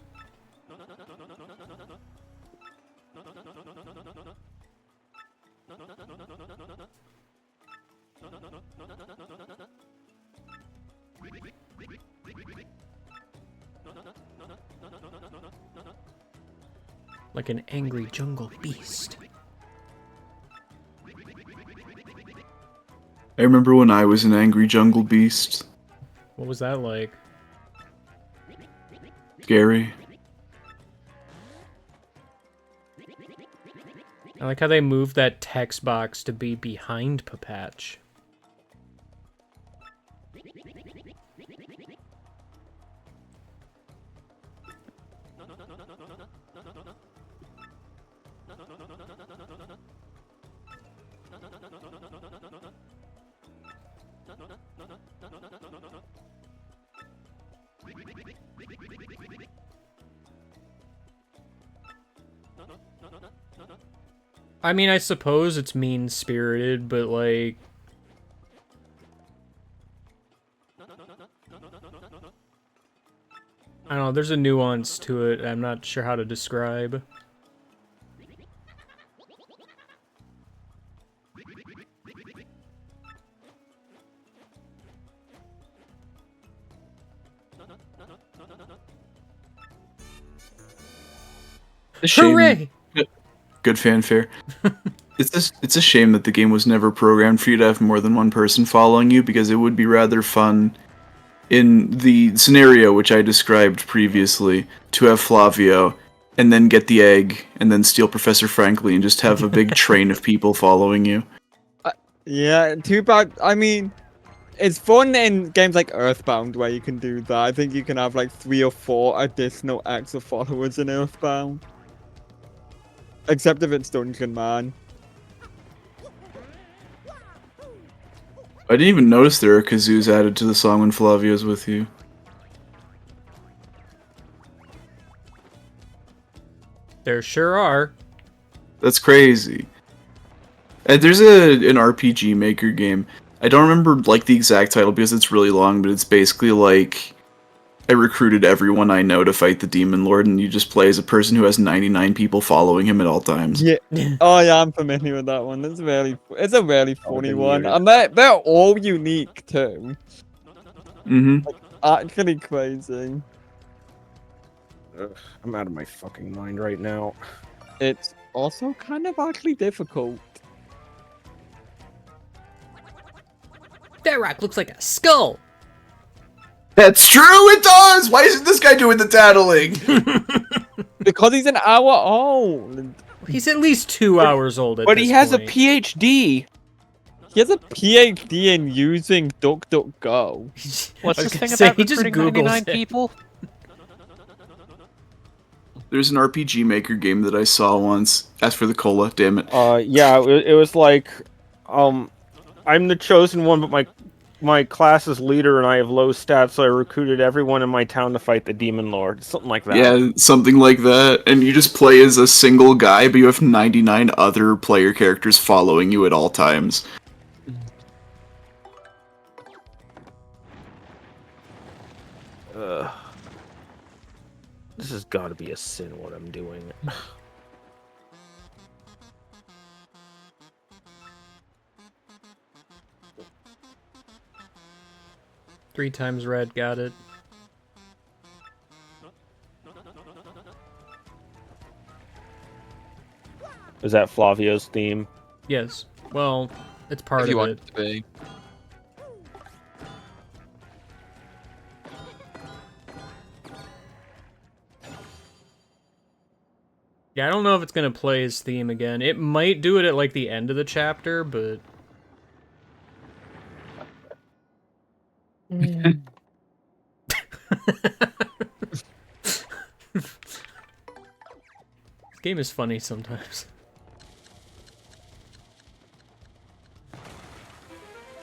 Like an angry jungle beast. I remember when I was an angry jungle beast. What was that like? Scary. I like how they moved that text box to be behind Papatch. I mean, I suppose it's mean-spirited, but like... I don't know, there's a nuance to it I'm not sure how to describe. A shame- Hooray! Good fanfare. It's a shame that the game was never programmed for you to have more than one person following you, because it would be rather fun in the scenario which I described previously to have Flavio and then get the egg and then steal Professor Frankly and just have a big train of people following you. Yeah, too bad. I mean, it's fun in games like Earthbound where you can do that. I think you can have like 3 or 4 additional extra followers in Earthbound. Except if it's Dungeon Man. I didn't even notice there are kazoos added to the song when Flavio's with you. There sure are. That's crazy. There's an RPG Maker game. I don't remember like the exact title because it's really long, but it's basically like I recruited everyone I know to fight the Demon Lord, and you just play as a person who has 99 people following him at all times. Yeah. Oh yeah, I'm familiar with that one. It's a really funny then one, you're- and they're all unique too. Mm-hmm. Actually crazy. Ugh, I'm out of my fucking mind right now. It's also kind of actually difficult. That rock looks like a skull! That's true, it does! Why isn't this guy doing the tattling? Because he's an hour old. He's at least 2 hours old at But this he has point. a PhD. He has a PhD in using DuckDuckGo. What's I this was thing gonna say, about he just recruiting 99 Googles it. people? There's an RPG Maker game that I saw once. As for the cola, damn it. Yeah, it was like, I'm the chosen one, but my class's leader and I have low stats, so I recruited everyone in my town to fight the demon lord. Something like that. Yeah, something like that. And you just play as a single guy, but you have 99 other player characters following you at all times. This has got to be a sin, what I'm doing. 3 times red, got it. Is that Flavio's theme? Yes. Well, it's part If you of want it. it to be. Yeah, I don't know if it's gonna play his theme again. It might do it at like the end of the chapter, but this game is funny sometimes.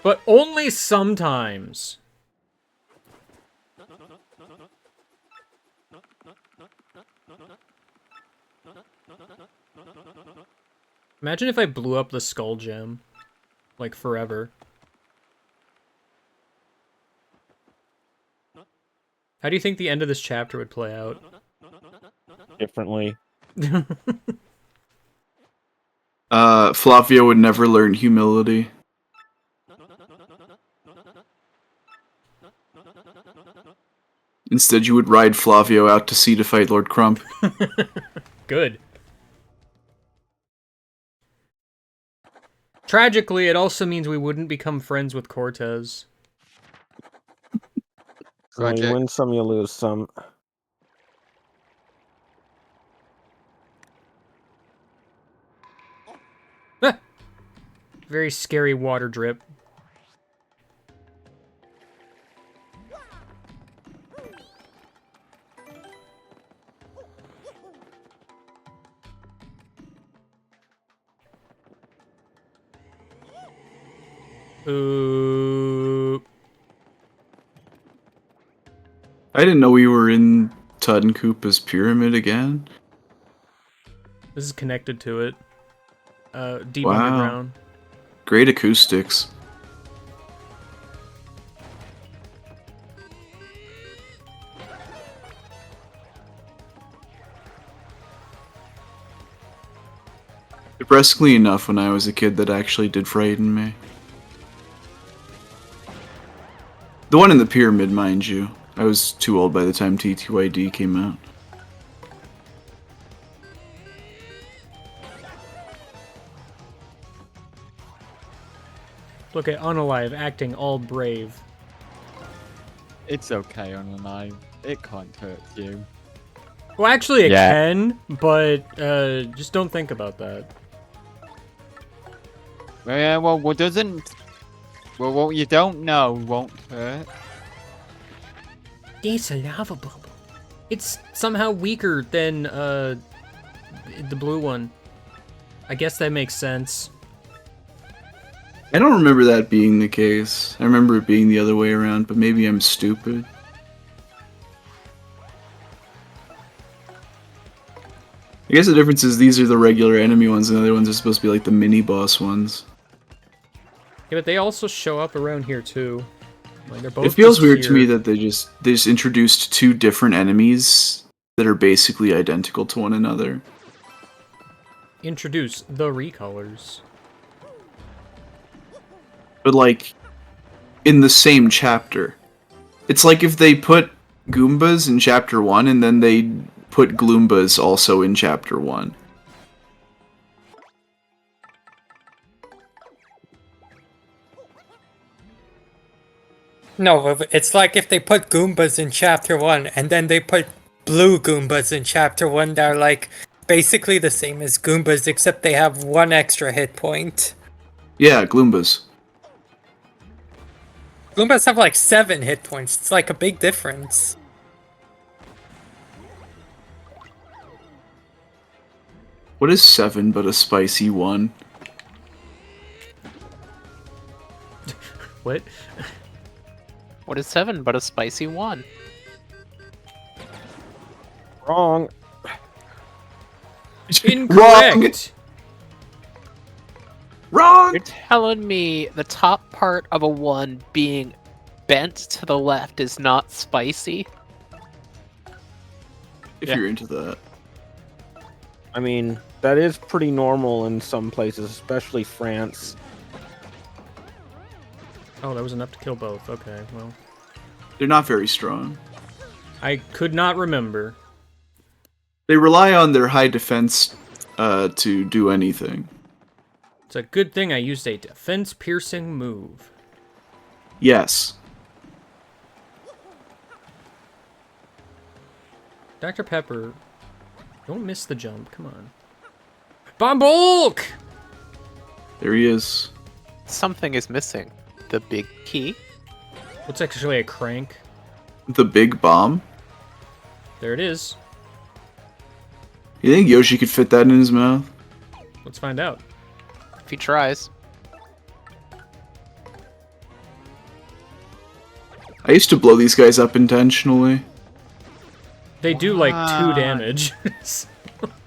But only sometimes. Imagine if I blew up the skull gem. Like forever. How do you think the end of this chapter would play out? Differently. Flavio would never learn humility. Instead, you would ride Flavio out to sea to fight Lord Crump. Good. Tragically, it also means we wouldn't become friends with Cortez. Well, you Tragic. win some, you lose some. Ah! Very scary water drip. Ooh. I didn't know we were in Todd and Koopa's pyramid again. This is connected to it. Deep Wow. underground. Great acoustics. Depressingly enough, when I was a kid, that actually did frighten me. The one in the pyramid, mind you. I was too old by the time TTYD came out. Look at Unalive acting all brave. It's okay on an eye. It can't hurt you. Well, actually, it Yeah. can, but just don't think about that. Yeah, well, what doesn't... Well, what you don't know won't hurt. It's a lava bubble. It's somehow weaker than the blue one. I guess that makes sense. I don't remember that being the case. I remember it being the other way around, but maybe I'm stupid. I guess the difference is these are the regular enemy ones and the other ones are supposed to be like the mini-boss ones. Yeah, but they also show up around here too. Like they're both. It feels just weird to here. me that they just introduced two different enemies that are basically identical to one another. Introduce the recolors. But like in the same chapter. It's like if they put Goombas in chapter 1 and then they put Gloombas also in chapter 1. No, it's like if they put Goombas in Chapter 1 and then they put blue Goombas in Chapter 1, they're like basically the same as Goombas except they have one extra hit point. Yeah, Gloombas. Goombas have like 7 hit points. It's like a big difference. What is 7 but a spicy 1? What? What is 7 but a spicy 1? Wrong. Incorrect! Wrong! You're telling me the top part of a 1 being bent to the left is not spicy? If Yeah. you're into that. I mean, that is pretty normal in some places, especially France. Oh, that was enough to kill both. Okay, well. They're not very strong. I could not remember. They rely on their high defense to do anything. It's a good thing I used a defense-piercing move. Yes. Dr. Pepper, don't miss the jump. Come on. Bomb bulk! There he is. Something is missing. The big key? What's actually a crank? The big bomb. There it is. You think Yoshi could fit that in his mouth? Let's find out. If he tries. I used to blow these guys up intentionally. They do like 2 What? damage.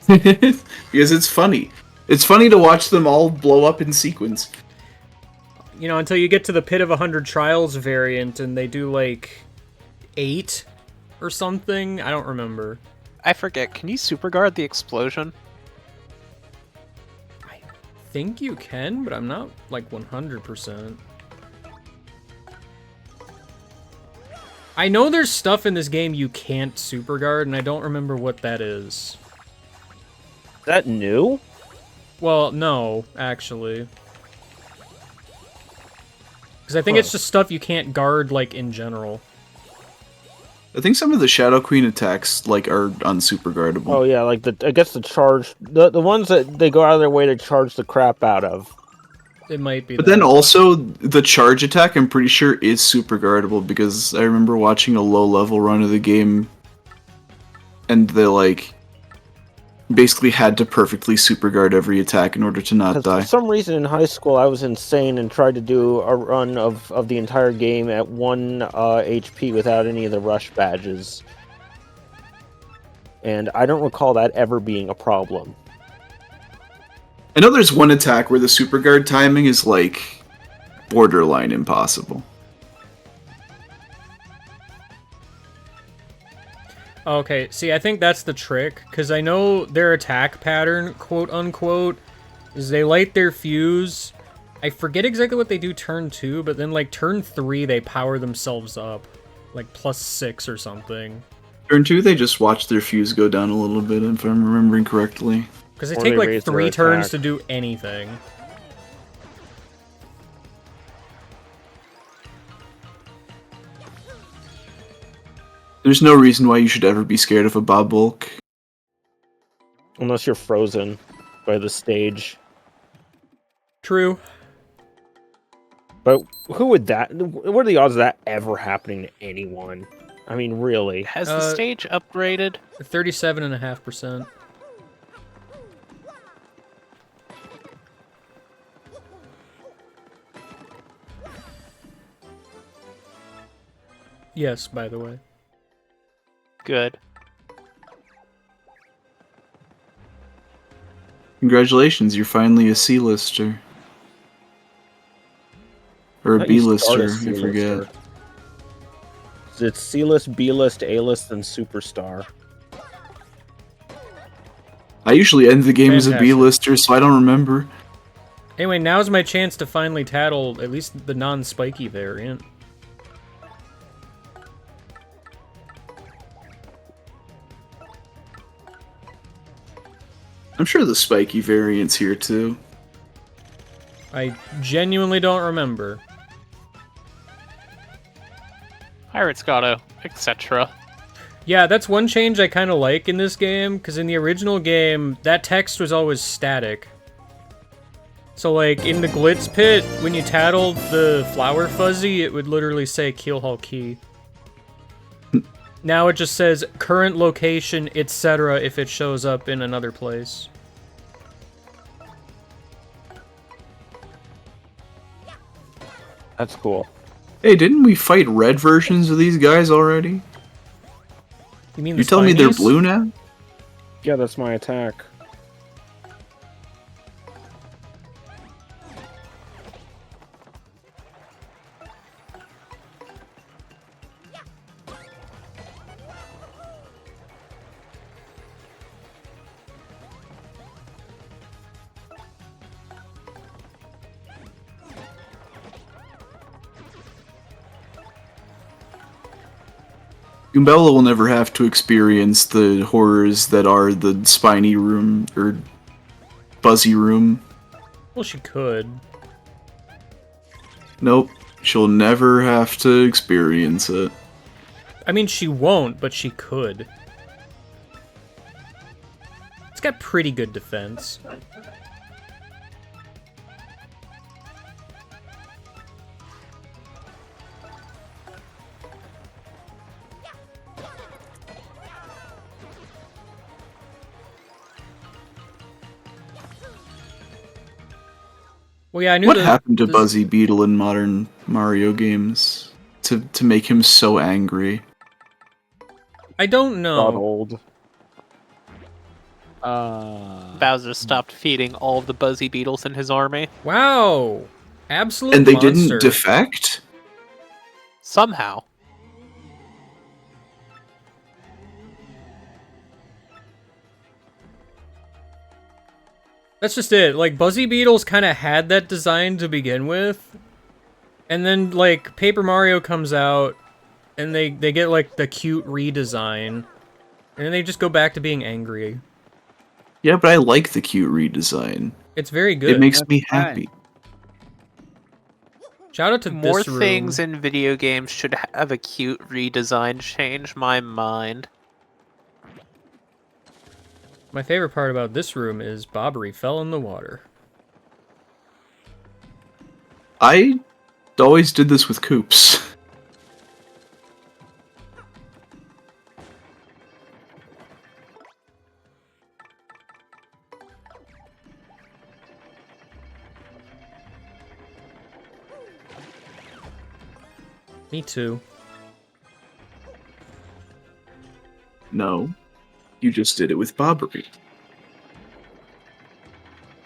Because it's funny. It's funny to watch them all blow up in sequence. You know, until you get to the Pit of 100 Trials variant and they do like 8 or something. I don't remember. I forget, can you super guard the explosion? I think you can, but I'm not like 100%. I know there's stuff in this game you can't super guard, and I don't remember what that is. Is that new? Well, no, actually. Because I think it's just stuff you can't guard, like, in general. I think some of the Shadow Queen attacks like are unsuper guardable. Oh yeah, like I guess the charge, the ones that they go out of their way to charge the crap out of. It might be But that. then also, the charge attack, I'm pretty sure, is super guardable, because I remember watching a low-level run of the game, and they, like, basically had to perfectly super guard every attack in order to not 'Cause die. for some reason in high school I was insane and tried to do a run of the entire game at 1 HP without any of the rush badges. And I don't recall that ever being a problem. I know there's one attack where the super guard timing is, like, borderline impossible. Okay, see, I think that's the trick, because I know their attack pattern, quote-unquote, is they light their fuse. I forget exactly what they do turn 2, but then, like, turn 3, they power themselves up. Like, +6 or something. Turn 2, they just watch their fuse go down a little bit, if I'm remembering correctly. Because they Or take, they like, raise their 3 turns attack. to do anything. There's no reason why you should ever be scared of a Bob Bulk. Unless you're frozen by the stage. True. But who would that... What are the odds of that ever happening to anyone? I mean, really. Has the stage upgraded? 37.5%. Yes, by the way. Good. Congratulations, you're finally a C-lister. Or a How do you start B-lister, I forget. C-lister? It's C-list, B-list, A-list, and Superstar. I usually end the game as a Fantastic. B-lister, so I don't remember. Anyway, now's my chance to finally tattle at least the non-spiky variant. I'm sure the spiky variant's here too. I genuinely don't remember. Pirates gotta, etc. Yeah, that's one change I kind of like in this game, because in the original game, that text was always static. So, like, in the Glitz Pit, when you tattled the Flower Fuzzy, it would literally say Keelhaul Key. Now it just says current location, etc. if it shows up in another place. That's cool. Hey, didn't we fight red versions of these guys already? You mean You're telling me they're Spinies? blue now? Yeah, that's my attack. Goombella will never have to experience the horrors that are the spiny room, or buzzy room. Well, she could. Nope, she'll never have to experience it. I mean, she won't, but she could. It's got pretty good defense. Well, yeah, I knew What happened to Buzzy Beetle in modern Mario games to make him so angry? I don't Got know. old. Bowser stopped feeding all of the Buzzy Beetles in his army. Wow. Absolute And they monster. didn't defect? Somehow. That's just it. Like, Buzzy Beetles kind of had that design to begin with. And then, like, Paper Mario comes out, and they get, like, the cute redesign. And then they just go back to being angry. Yeah, but I like the cute redesign. It's very good. It makes me happy. Shout out to More this room. things in video games should have a cute redesign. Change my mind. My favorite part about this room is Bobbery fell in the water. I always did this with Koops. Me too. No, you just did it with Bobbery.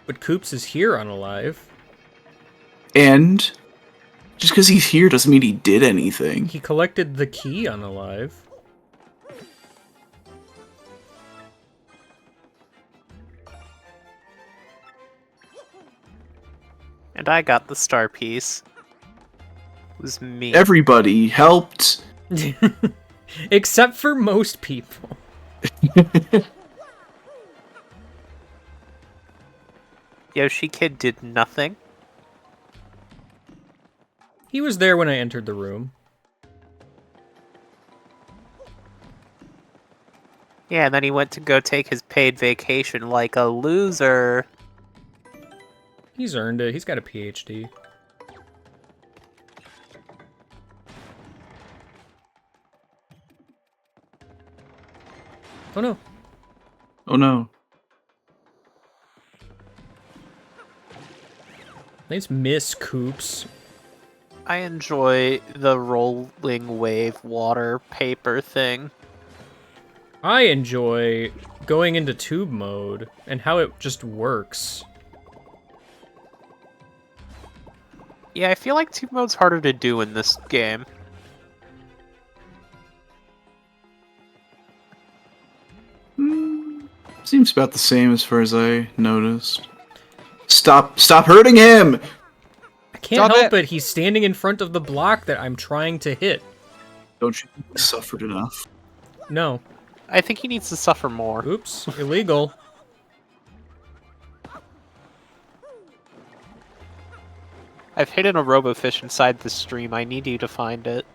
But Koops is here unalive. And just because he's here doesn't mean he did anything. He collected the key unalive. And I got the star piece. It was me. Everybody helped. Except for most people. Yoshi Kid did nothing. He was there when I entered the room. Yeah, and then he went to go take his paid vacation like a loser. He's earned it. He's got a PhD. Oh no. Oh no. Nice miss, Koops. I enjoy the rolling wave water paper thing. I enjoy going into tube mode and how it just works. Yeah, I feel like tube mode's harder to do in this game. Seems about the same as far as I noticed. Stop hurting him! I can't Stop help it. it. He's standing in front of the block that I'm trying to hit. Don't you think he suffered enough? No. I think he needs to suffer more. Oops. Illegal. I've hidden a robofish inside the stream. I need you to find it.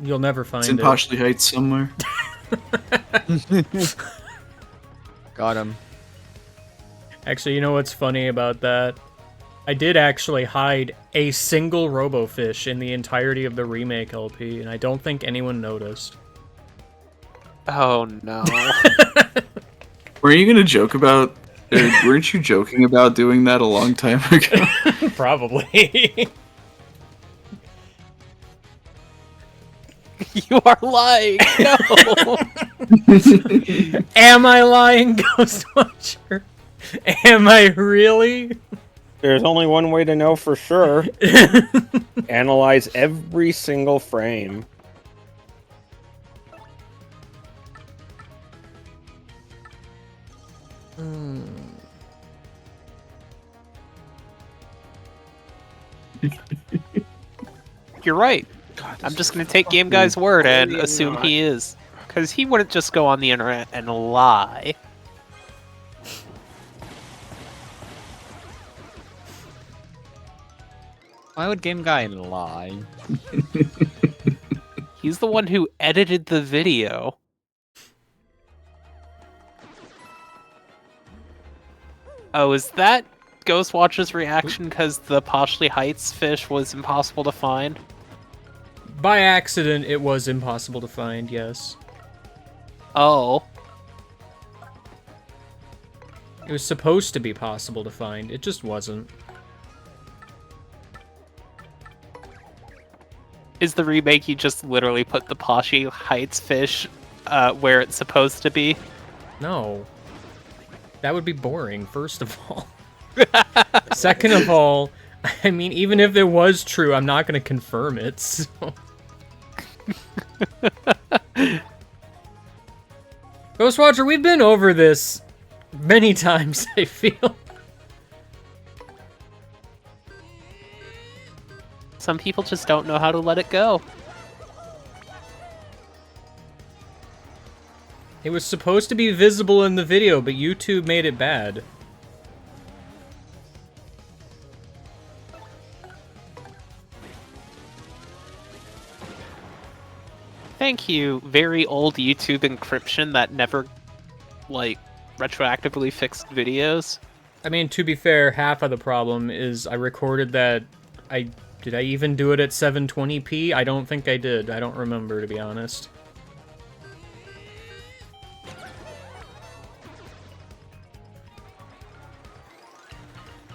You'll never find It's in it. Poshley Heights somewhere. Got him. Actually, you know what's funny about that? I did actually hide a single Robofish in the entirety of the remake LP, and I don't think anyone noticed. Oh no. Were you gonna joke about? Weren't you joking about doing that a long time ago? Probably. You are lying. No. Am I lying, Ghost Watcher? Am I really? There's only one way to know for sure. Analyze every single frame. You're right. I'm just gonna take Game Guy's word and assume he is. Because he wouldn't just go on the internet and lie. Why would Game Guy lie? He's the one who edited the video. Oh, is that Ghostwatcher's reaction because the Poshley Heights fish was impossible to find? By accident, it was impossible to find, yes. Oh. It was supposed to be possible to find, it just wasn't. Is the remake you just literally put the Poshley Heights fish where it's supposed to be? No. That would be boring, first of all. Second of all, I mean, even if it was true, I'm not going to confirm it, so... Ghostwatcher, we've been over this many times, I feel. Some people just don't know how to let it go. It was supposed to be visible in the video, but YouTube made it bad. Thank you, very old YouTube encryption that never, like, retroactively fixed videos. I mean, to be fair, half of the problem is I recorded that... Did I even do it at 720p? I don't think I did. I don't remember, to be honest.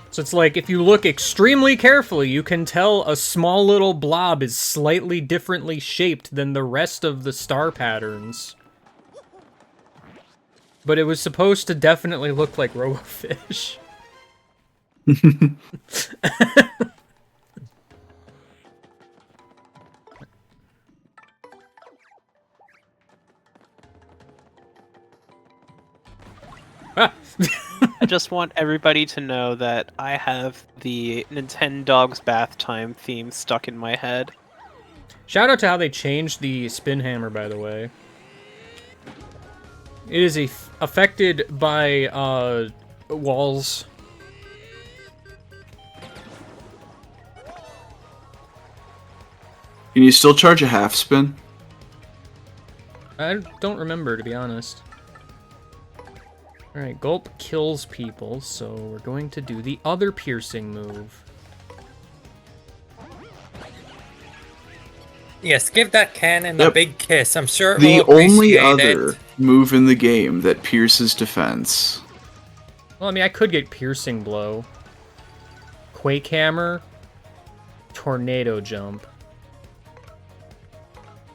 So it's like, if you look extremely carefully, you can tell a small little blob is slightly differently shaped than the rest of the star patterns. But it was supposed to definitely look like Robofish. Ah! I just want everybody to know that I have the Nintendogs Bath Time theme stuck in my head. Shout out to how they changed the spin hammer, by the way. It is affected by walls. Can you still charge a half spin? I don't remember, to be honest. Alright, Gulp kills people, so we're going to do the other piercing move. Yes, give that cannon a Yep. big kiss. I'm sure it The will only appreciate other it. move in the game that pierces defense. Well, I mean, I could get piercing blow. Quake hammer. Tornado jump.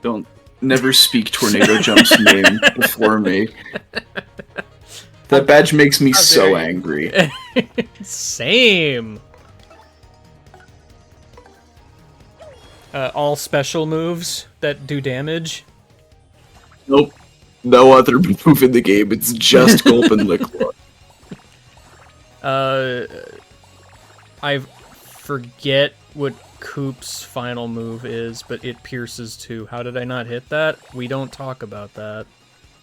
Don't never speak Tornado Jump's name before me. That badge makes me so you. angry. Same! All special moves that do damage. Nope. No other move in the game, it's just Gulp and Liquor. I forget what Coop's final move is, but it pierces too. How did I not hit that? We don't talk about that.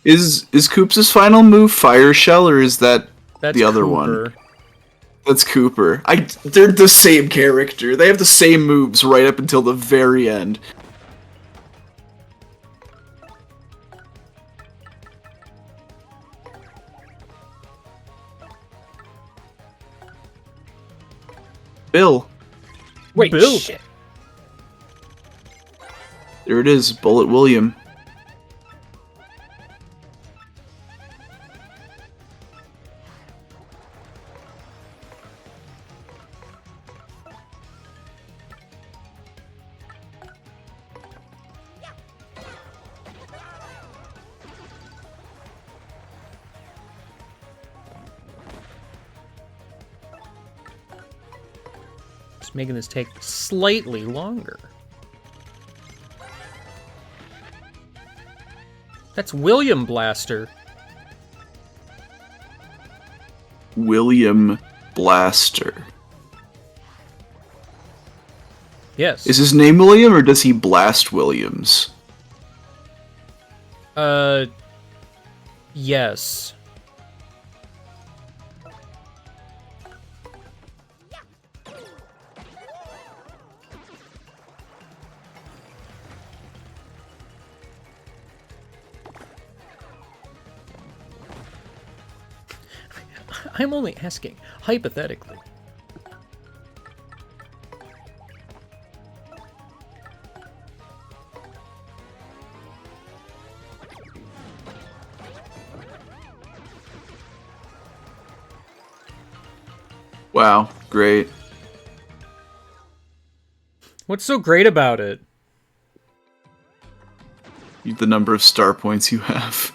Is Koops' final move Fire Shell, or is that That's the other Cooper. one? That's Cooper. They're the same character. They have the same moves right up until the very end. Bill. Wait, Bill. shit. There it is, Bullet William. Just making this take slightly longer. That's William Blaster. William Blaster. Yes. Is his name William, or does he blast Williams? Yes. I'm only asking, hypothetically. Wow, great. What's so great about it? The number of star points you have.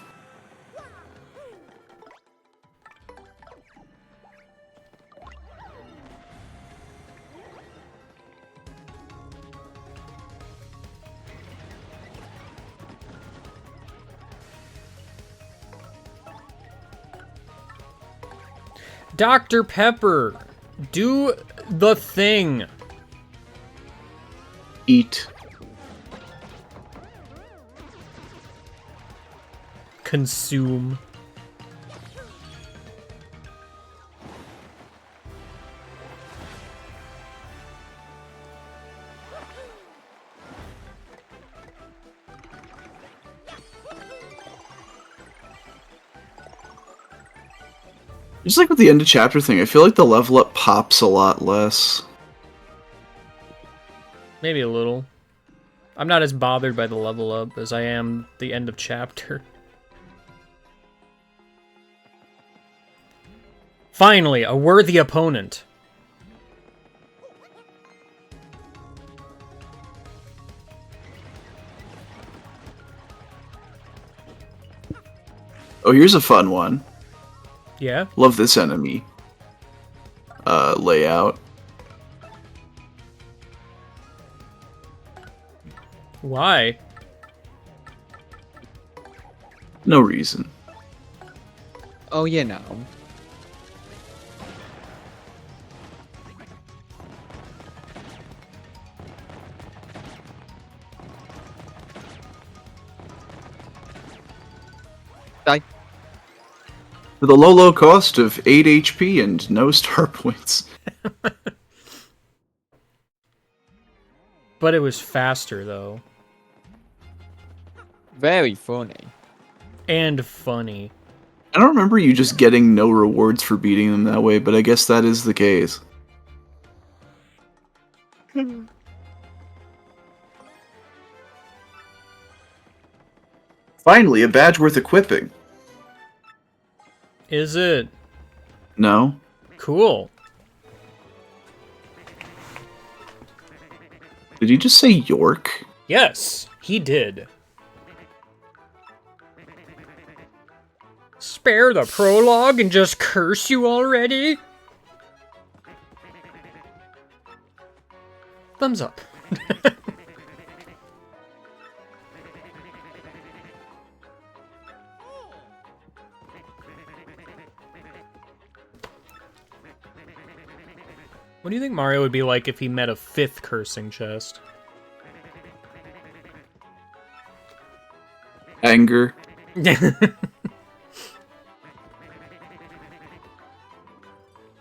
Dr. Pepper, do the thing. Eat. Consume. Just like with the end of chapter thing, I feel like the level up pops a lot less. Maybe a little. I'm not as bothered by the level up as I am the end of chapter. Finally, a worthy opponent. Oh, here's a fun one. Yeah? Love this enemy. Layout. Why? No reason. Oh, you know. Die. For the low cost of 8 HP and no star points. But it was faster, though. Very funny. And funny. I don't remember you just getting no rewards for beating them that way, but I guess that is the case. Finally, a badge worth equipping. Is it? No? Cool. Did he just say York? Yes, he did. Spare the prologue and just curse you already? Thumbs up. What do you think Mario would be like if he met a 5th cursing chest? Anger.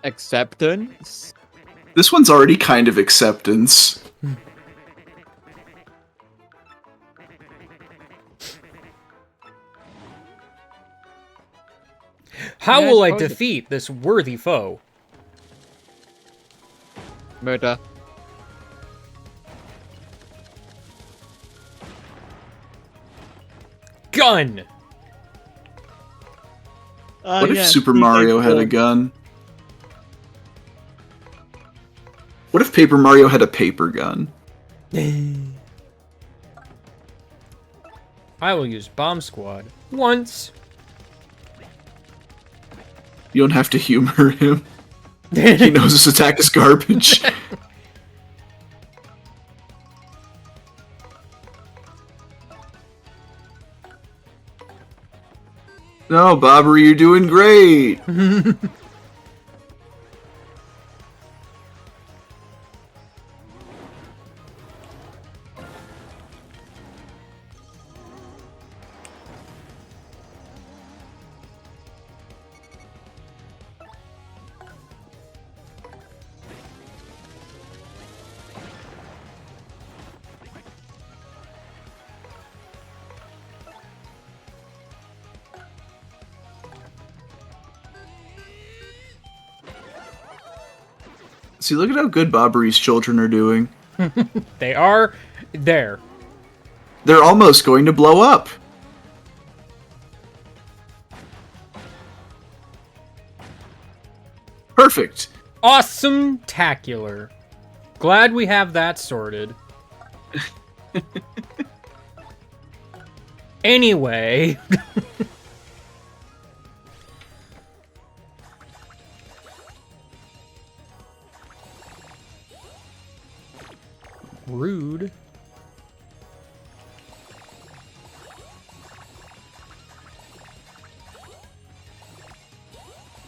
Acceptance? This one's already kind of acceptance. How Yeah, will I probably defeat this worthy foe? Murder. Gun! What if Super Mario had a gun? What if Paper Mario had a paper gun? I will use Bomb Squad once. You don't have to humor him. He knows his attack is garbage. No, Bobbery, you're doing great! See, look at how good Bobbery's children are doing. They are there. They're almost going to blow up. Perfect. Awesome-tacular. Glad we have that sorted. Anyway. Rude.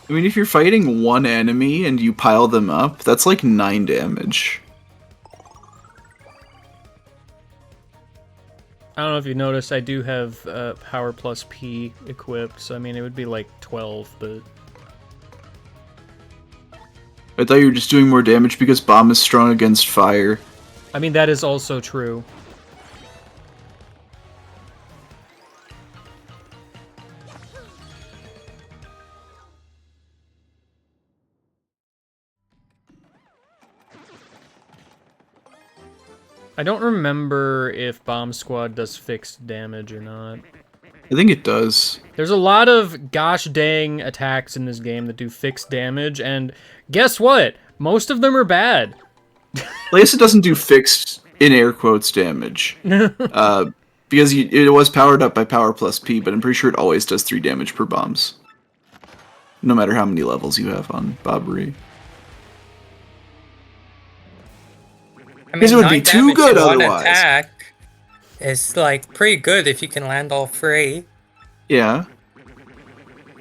I mean, if you're fighting one enemy and you pile them up, that's like 9 damage. I don't know if you noticed, I do have Power plus P equipped, so I mean, it would be like 12, but... I thought you were just doing more damage because Bomb is strong against fire. I mean, that is also true. I don't remember if Bomb Squad does fixed damage or not. I think it does. There's a lot of gosh dang attacks in this game that do fixed damage, and guess what? Most of them are bad. I guess it doesn't do fixed, in air quotes, damage. Because it was powered up by Power plus P, but I'm pretty sure it always does 3 damage per bombs. No matter how many levels you have on Bobbery. I Because it would be 9 too damage good in one otherwise. attack is like pretty good if you can land all 3. Yeah.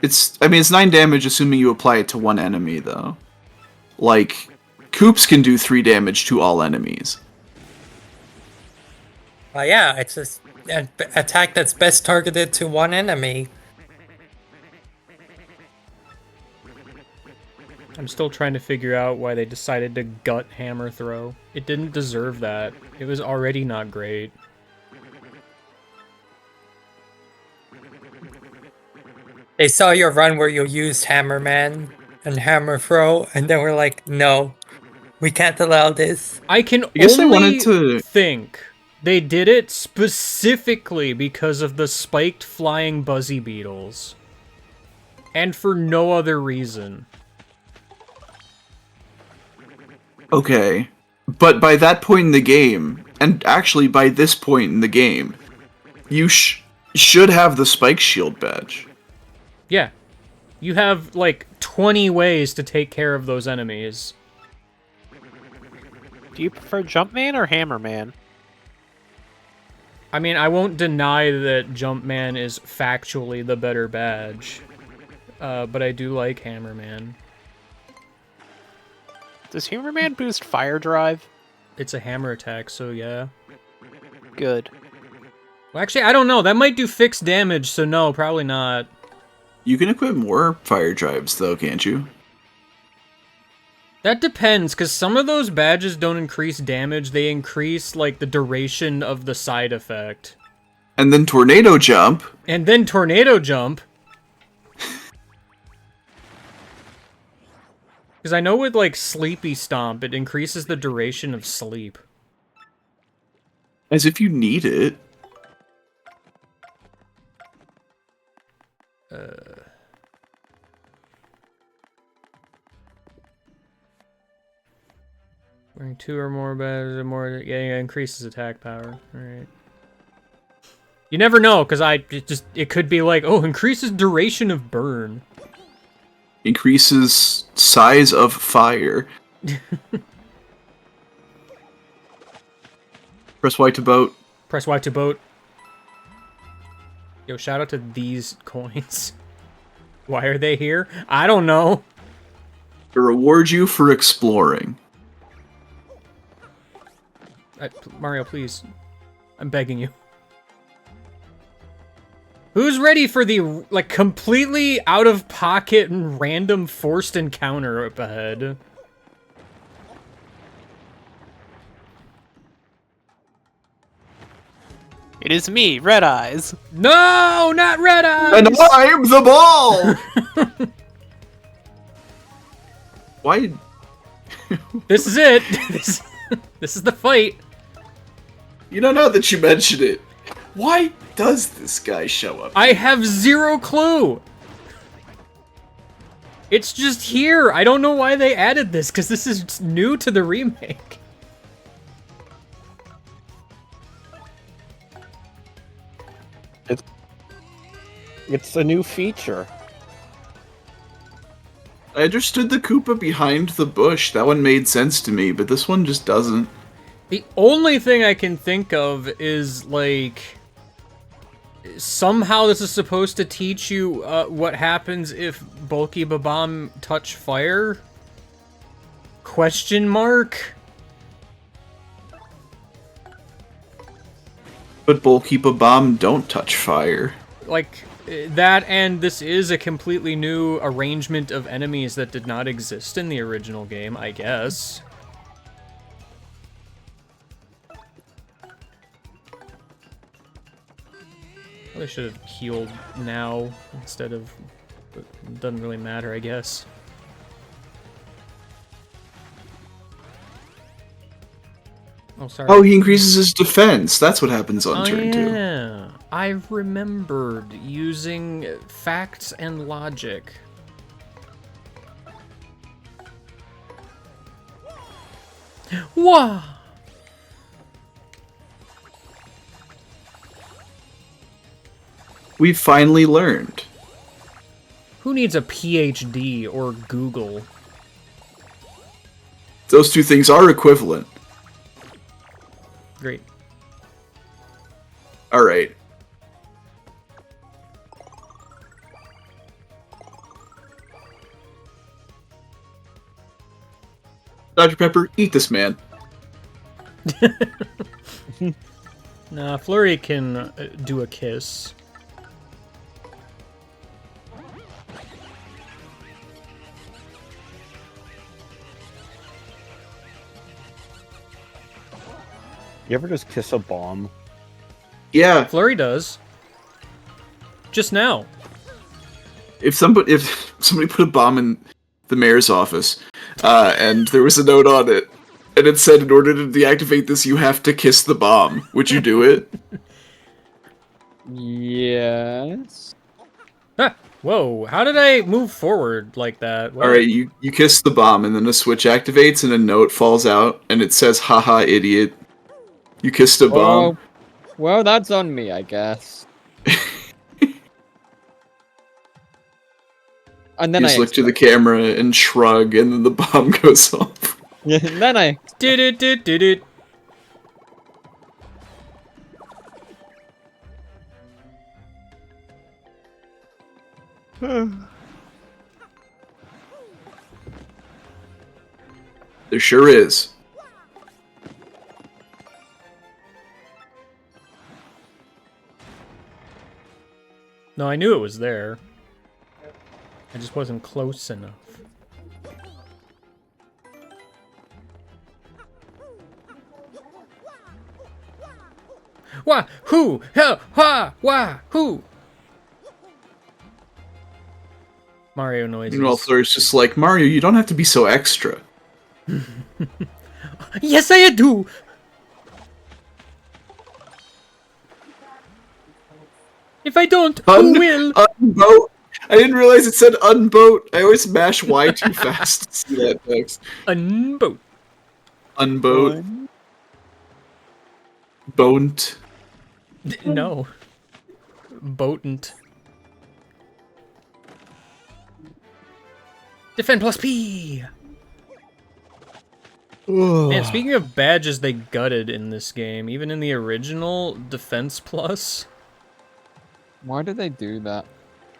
It's 9 damage assuming you apply it to one enemy, though. Like, Koops can do 3 damage to all enemies. Well, yeah, it's just an attack that's best targeted to one enemy. I'm still trying to figure out why they decided to gut Hammer Throw. It didn't deserve that. It was already not great. They saw your run where you used Hammerman and Hammer Throw, and then we're like, no, we can't allow this. I can guess only I wanted to... think they did it specifically because of the spiked flying Buzzy Beetles. And for no other reason. Okay. But by that point in the game, and actually by this point in the game, you should have the Spike Shield badge. Yeah. You have, like, 20 ways to take care of those enemies. Do you prefer Jumpman or Hammerman? I mean, I won't deny that Jumpman is factually the better badge. But I do like Hammerman. Does Hammerman boost Fire Drive? It's a hammer attack, so yeah. Good. Well, actually, I don't know. That might do fixed damage, so no, probably not. You can equip more fire drives, though, can't you? That depends, because some of those badges don't increase damage. They increase, like, the duration of the side effect. And then Tornado Jump. And then Tornado Jump. Because I know with, like, Sleepy Stomp, it increases the duration of sleep. As if you need it. Wearing 2 or more badges, yeah, increases attack power. Alright. You never know, because it could be like, oh, increases duration of burn. Increases size of fire. Press Y to boat. Press Y to boat. Yo, shout out to these coins. Why are they here? I don't know. To reward you for exploring. Mario, please. I'm begging you. Who's ready for the, like, completely out-of-pocket and random forced encounter up ahead? It is me, Red Eyes. No, not Red Eyes! And I'm the ball! Why? This is it. This is the fight. You know, now that you mention it, why does this guy show up? I have zero clue. It's just here. I don't know why they added this, because this is new to the remake. It's a new feature. I understood the Koopa behind the bush. That one made sense to me, but this one just doesn't. The only thing I can think of is, like, somehow this is supposed to teach you what happens if Bulky Babam touch fire? Question mark? But Bulky Babam don't touch fire. Like, that, and this is a completely new arrangement of enemies that did not exist in the original game, I guess. Probably should have healed now instead of... But it doesn't really matter, I guess. Oh, sorry. Oh, he increases his defense. That's what happens on turn 2. Yeah. I remembered using facts and logic. Wah! We've finally learned. Who needs a PhD or Google? Those two things are equivalent. Great. Alright. Dr. Pepper, eat this man. Nah, Flurry can do a kiss. You ever just kiss a bomb? Yeah. Flurry does. Just now. If somebody put a bomb in the mayor's office, and there was a note on it, and it said, in order to deactivate this, you have to kiss the bomb. Would you do it? Yes. Ah, whoa, how did I move forward like that? What? Alright, you kiss the bomb, and then a switch activates, and a note falls out, and it says, haha, idiot. You kissed a bomb. Oh, well, that's on me, I guess. And then You just look to the camera and shrug, and then the bomb goes off. Yeah, and then I... Did it. There sure is. No, I knew it was there. I just wasn't close enough. Wah! Hoo! Hell! Ha! Wah! Hoo! Mario noises. Meanwhile, Flurry's just like, Mario, you don't have to be so extra. Yes, I do! If I don't, who will? Unboat. I didn't realize it said unboat. I always mash Y too fast to see that text. Unboat. Unboat. Boned. No. Boatant. Defend plus P! Man, speaking of badges they gutted in this game, even in the original, Defense Plus. Why did they do that?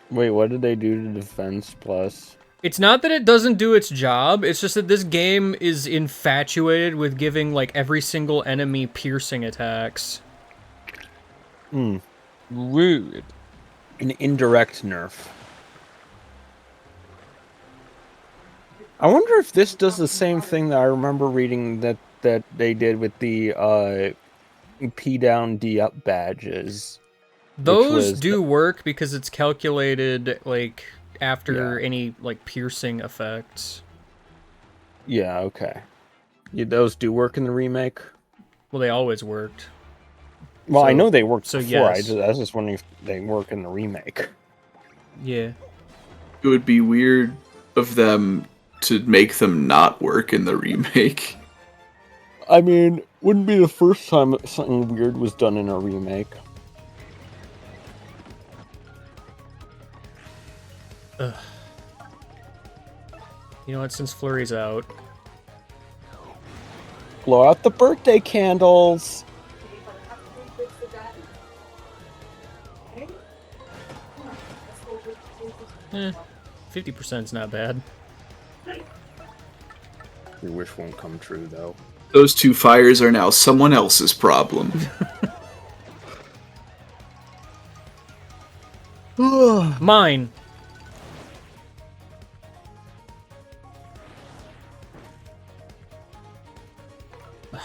Wait, what did they do to Defense Plus? It's not that it doesn't do its job, it's just that this game is infatuated with giving, like, every single enemy piercing attacks. Rude. An indirect nerf. I wonder if this does the same thing that I remember reading that they did with the P down D up badges. Those do work because it's calculated, like, after any, like, piercing effects. Yeah, okay. Those do work in the remake? Well, they always worked. Well, I So- know they worked so before. yes. I was just wondering if they work in the remake. Yeah. It would be weird of them to make them not work in the remake. I mean, wouldn't be the first time something weird was done in a remake. Ugh. You know what, since Flurry's out... Blow out the birthday candles! 50%'s not bad. Your wish won't come true, though. Those two fires are now someone else's problem. Mine!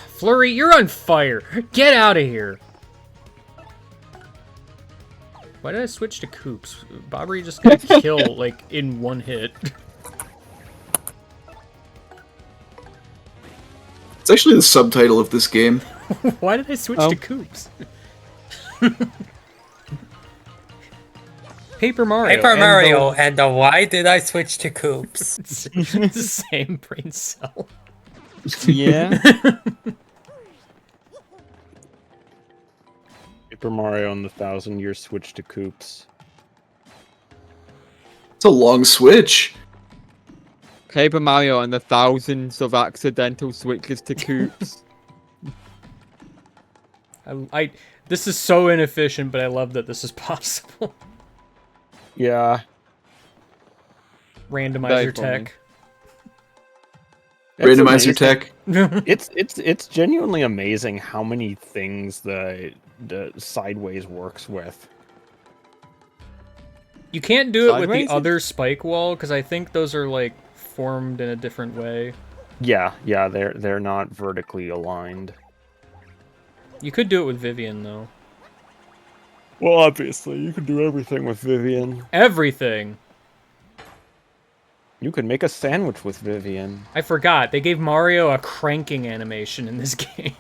Flurry, you're on fire! Get out of here! Why did I switch to Coops? Bobbery just got killed, like, in one hit. It's actually the subtitle of this game. Why did I switch to Coops? Paper Mario. Paper and Mario, the- and why did I switch to Coops? It's the same brain cell. Yeah. Paper Mario and the 1,000-year switch to Coops. It's a long switch. Paper Mario and the thousands of accidental switches to Coops. This is so inefficient, but I love that this is possible. Yeah. Very Randomizer funny. tech. It's Randomizer amazing. tech. It's genuinely amazing how many things the Sideways works with. You can't do it with Sideways? the other spike wall, because I think those are, like, formed in a different way. Yeah, they're not vertically aligned. You could do it with Vivian, though. Well, obviously, you can do everything with Vivian. Everything! You could make a sandwich with Vivian. I forgot, they gave Mario a cranking animation in this game.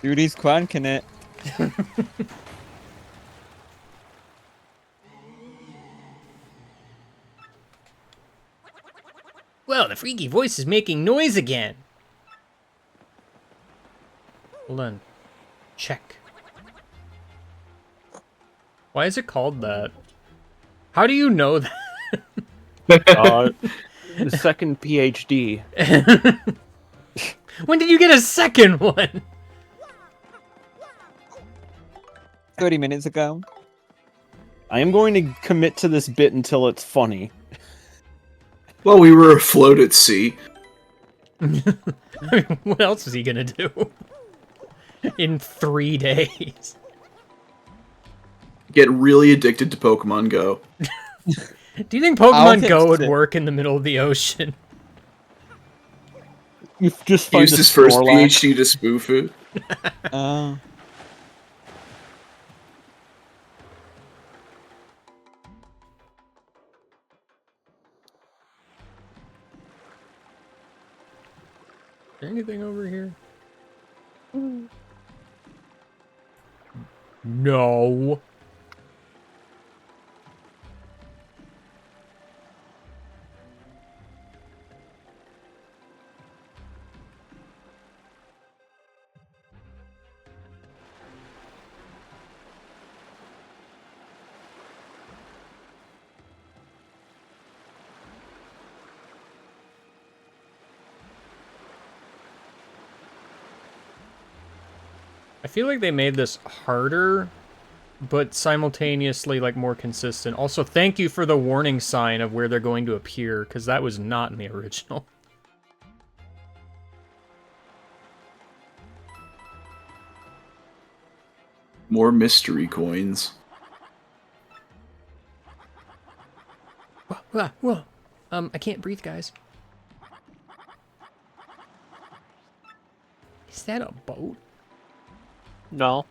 Dude, he's cranking it. Well, the freaky voice is making noise again. Hold on. Check. Why is it called that? How do you know that? The second PhD. When did you get a second one? 30 minutes ago. I am going to commit to this bit until it's funny. Well, we were afloat at sea. What else is he gonna do? In 3 days. Get really addicted to Pokemon Go. Do you think I'll Pokemon fix Go would it. work in the middle of the ocean? You just find Used a his first Snorlax. PhD to spoof it. there anything over here? No. I feel like they made this harder, but simultaneously, like, more consistent. Also, thank you for the warning sign of where they're going to appear, because that was not in the original. More mystery coins. Whoa. I can't breathe, guys. Is that a boat? No.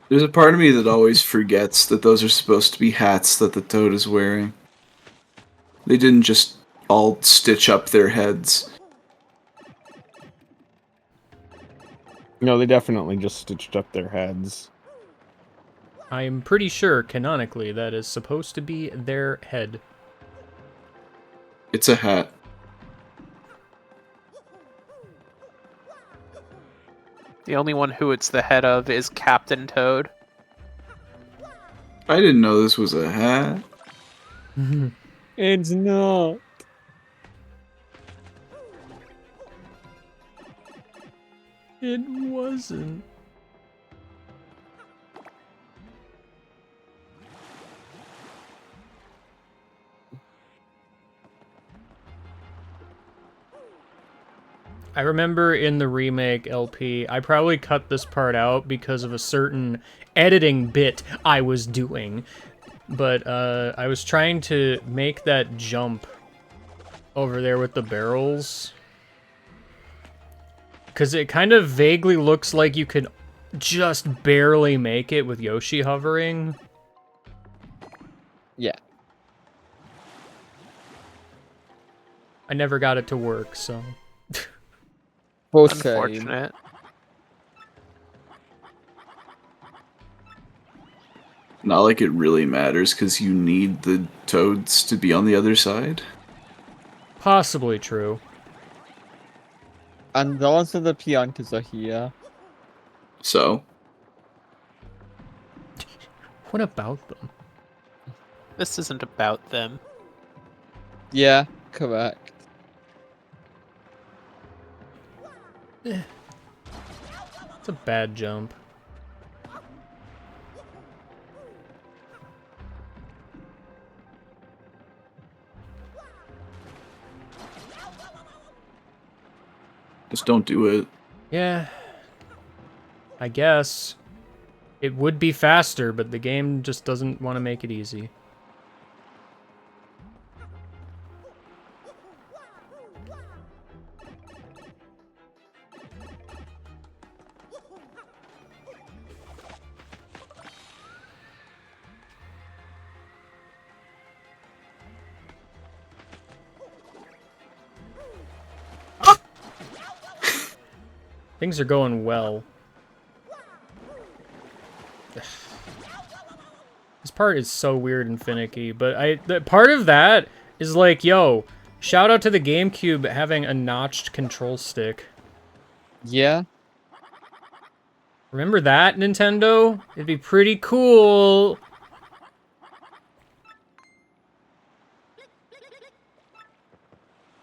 There's a part of me that always forgets that those are supposed to be hats that the toad is wearing. They didn't just all stitch up their heads. No, they definitely just stitched up their heads. I'm pretty sure, canonically, that is supposed to be their head. It's a hat. The only one who it's the head of is Captain Toad. I didn't know this was a hat. It's not. It wasn't. I remember in the remake LP, I probably cut this part out because of a certain editing bit I was doing. But I was trying to make that jump over there with the barrels. Because it kind of vaguely looks like you could just barely make it with Yoshi hovering. Yeah. I never got it to work, so... Both same. Unfortunate. Not like it really matters, because you need the toads to be on the other side. Possibly true. And also the Piantas are here. So, What about them? This isn't about them. Yeah, correct. It's a bad jump. just don't do it. Yeah. I guess. It would be faster, but the game just doesn't want to make it easy. Things are going well. This part is so weird and finicky, but part of that is like, yo, shout out to the GameCube having a notched control stick. Yeah. Remember that, Nintendo? It'd be pretty cool.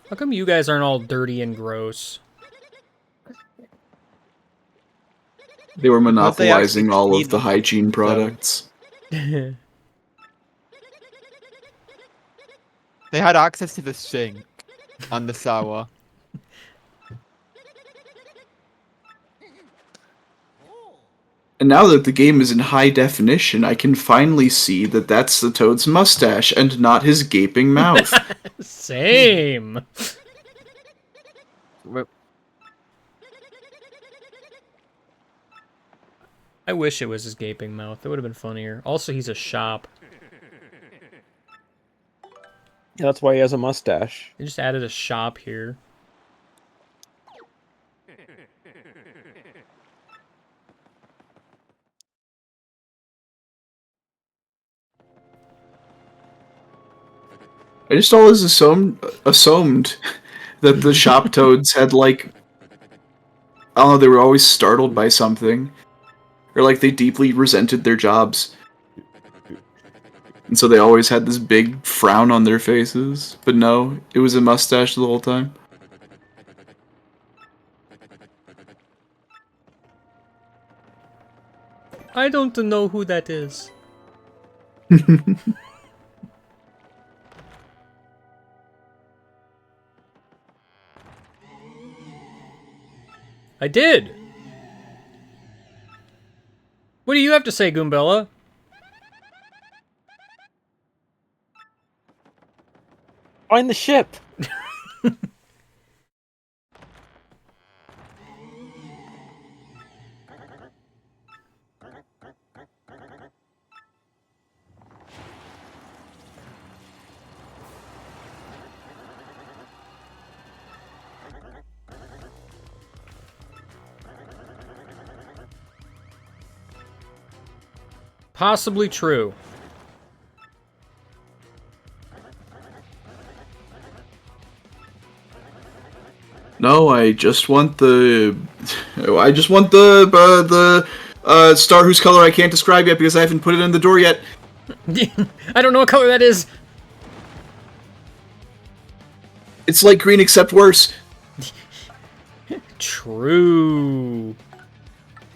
How come you guys aren't all dirty and gross? They were Because they actually monopolizing all of clean the them, hygiene so- products. They had access to the sink and the shower. And now that the game is in high definition, I can finally see that that's the toad's mustache and not his gaping mouth. Same. I wish it was his gaping mouth. That would have been funnier. Also, he's a shop. Yeah, that's why he has a mustache. They just added a shop here. I just always assumed that the shop toads had like, I don't know, they were always startled by something, or like they deeply resented their jobs, and so they always had this big frown on their faces. But no, it was a mustache the whole time. I don't know who that is. I did! What do you have to say, Goombella? Find the ship! Possibly true. No, I just want the star whose color I can't describe yet because I haven't put it in the door yet. I don't know what color that is. It's like green except worse. True.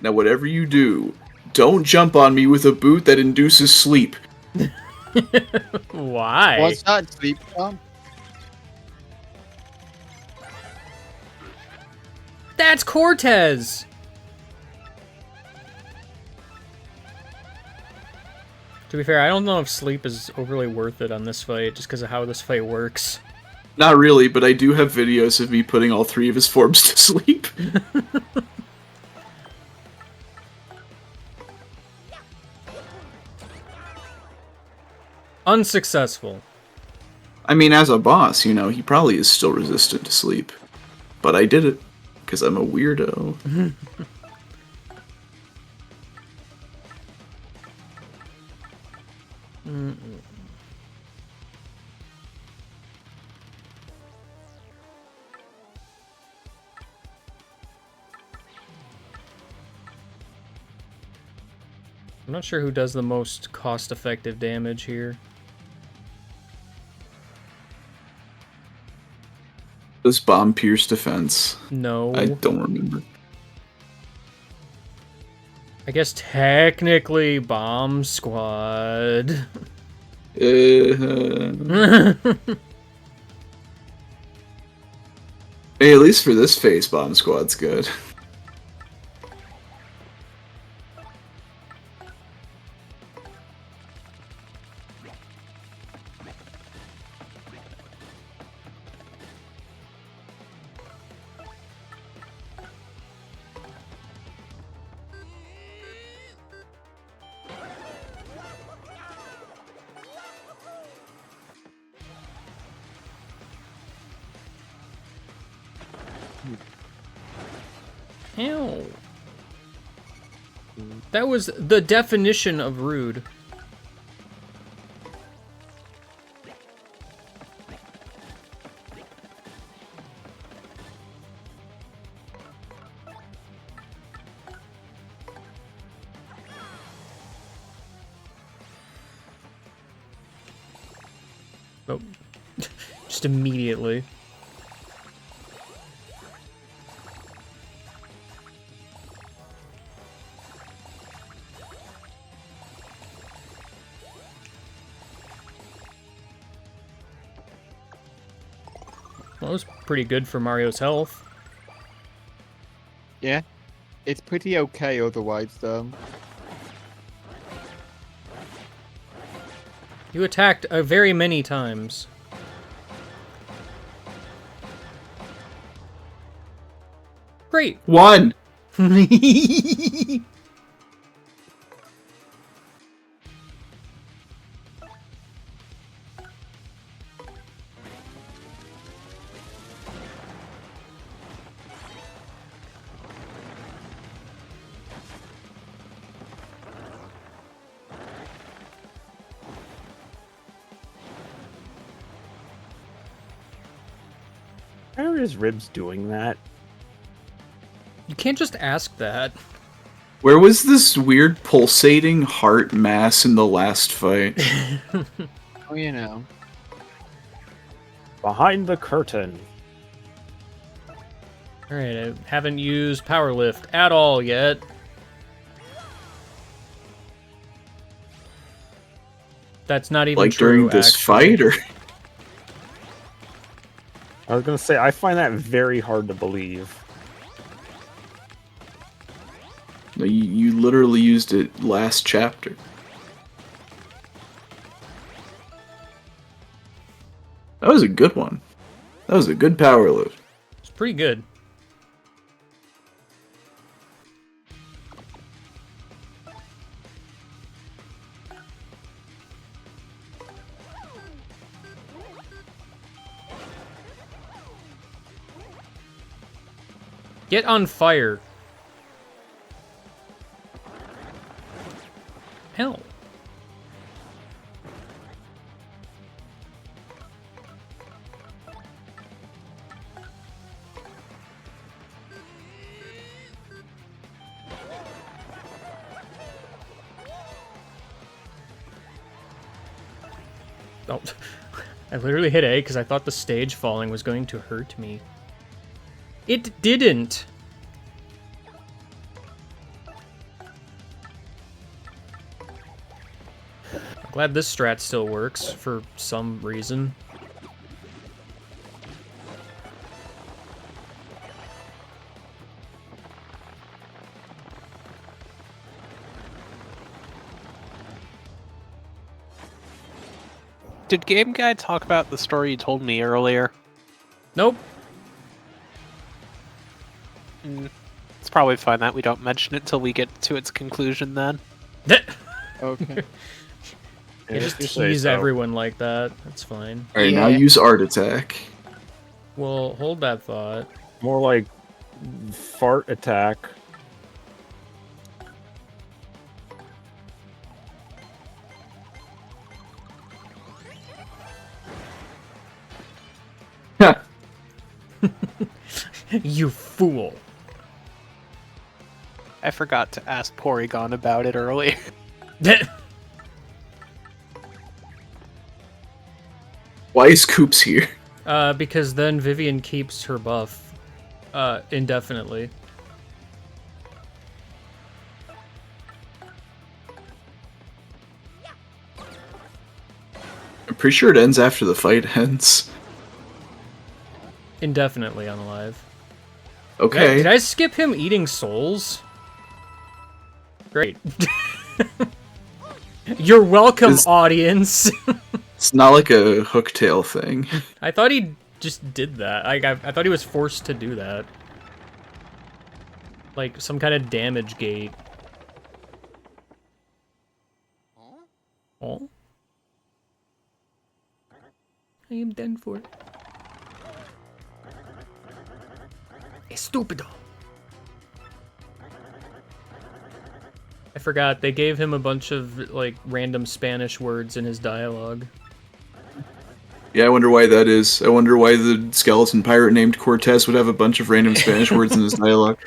Now, whatever you do, don't jump on me with a boot that induces sleep. Why? What's that, sleep bomb? That's Cortez! To be fair, I don't know if sleep is overly worth it on this fight, just because of how this fight works. Not really, but I do have videos of me putting all 3 of his forms to sleep. Unsuccessful. I mean, as a boss, you know, he probably is still resistant to sleep. But I did it, because I'm a weirdo. I'm not sure who does the most cost-effective damage here. Does bomb pierce defense? No. I don't remember. I guess technically Bomb Squad. Hey, at least for this phase, Bomb Squad's good. Ew. That was the definition of rude. Oh. Just immediately. Well, that was pretty good for Mario's health. Yeah. It's pretty okay otherwise, though. You attacked very many times. Great. 1! sure his ribs doing that? You can't just ask that. Where was this weird pulsating heart mass in the last fight? Oh, you know. Behind the curtain. Alright, I haven't used Power Lift at all yet. That's not even Like true, during this actually. fight, or I was gonna say, I find that very hard to believe. no, you literally used it last chapter. That was a good one. That was a good power lift. It's pretty good. Get on fire. Hell. Oh, I literally hit A because I thought the stage falling was going to hurt me. It didn't. I'm glad this strat still works for some reason. Did Game Guy talk about the story you told me earlier? Nope. It's probably fine that we don't mention it till we get to its conclusion then. Okay. You just If you say tease so. everyone like that. That's fine. Alright, now Yeah. use Art Attack. Well, hold that thought. More like fart attack. You fool. I forgot to ask Porygon about it earlier. Why is Coops here? Because then Vivian keeps her buff indefinitely. I'm pretty sure it ends after the fight ends. Indefinitely on Alive. Okay. Did I skip him eating souls? Great. You're welcome, Is- audience. It's not like a hooktail thing. I thought he just did that. I thought he was forced to do that. Like some kind of damage gate. Oh? I am done for. Estupido. I forgot, they gave him a bunch of, like, random Spanish words in his dialogue. Yeah, I wonder why that is. I wonder why the skeleton pirate named Cortez would have a bunch of random Spanish words in his dialogue.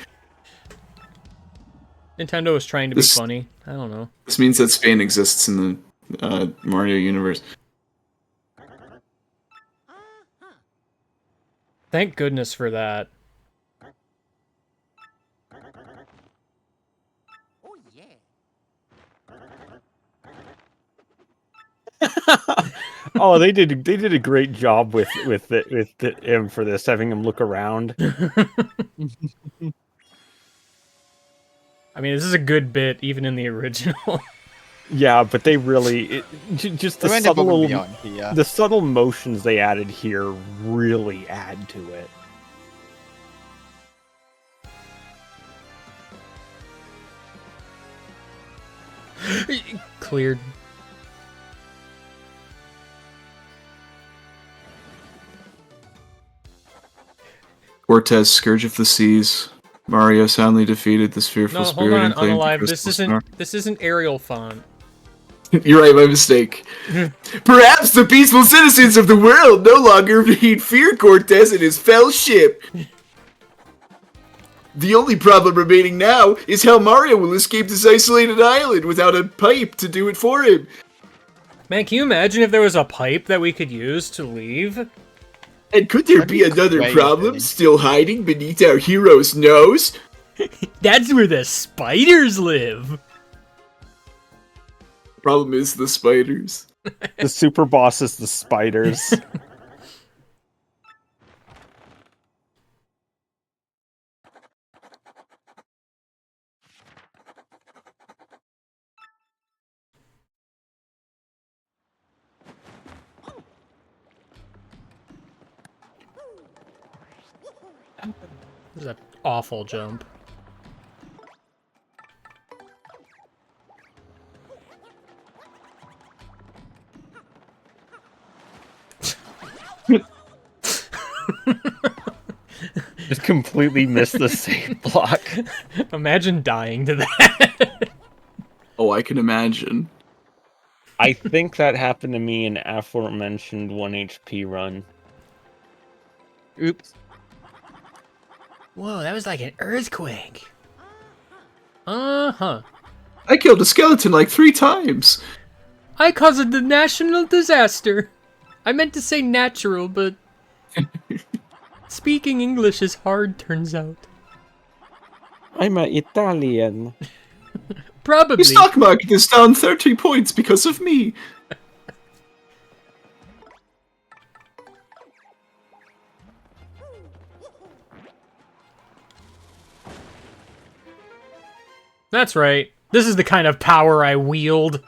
Nintendo was trying to be This- funny. I don't know. This means that Spain exists in the Mario universe. Thank goodness for that. Oh, they did a great job with him for this, having him look around. I mean, this is a good bit, even in the original. Yeah, but they really just the They went above and subtle beyond here. the subtle motions they added here really add to it. Cleared. Cortez, Scourge of the Seas. Mario soundly defeated this fearful No, hold spirit on, and claimed the Unalive. crystal star. This isn't Arial font. You're right, my mistake. Perhaps the peaceful citizens of the world no longer need fear Cortez and his fell ship. The only problem remaining now is how Mario will escape this isolated island without a pipe to do it for him. Man, can you imagine if there was a pipe that we could use to leave? And could there That'd be be another crazy. problem still hiding beneath our hero's nose? That's where the spiders live. Problem is the spiders. The super boss is the spiders. This is an awful jump. Just completely missed the save block. Imagine dying to that. Oh, I can imagine. I think that happened to me in aforementioned 1 HP run. Oops. Whoa, that was like an earthquake. Uh-huh. I killed a skeleton like 3 times. I caused the national disaster. I meant to say natural, but speaking English is hard, turns out. I'm an Italian. Probably. The stock market is down 30 points because of me. That's right. This is the kind of power I wield.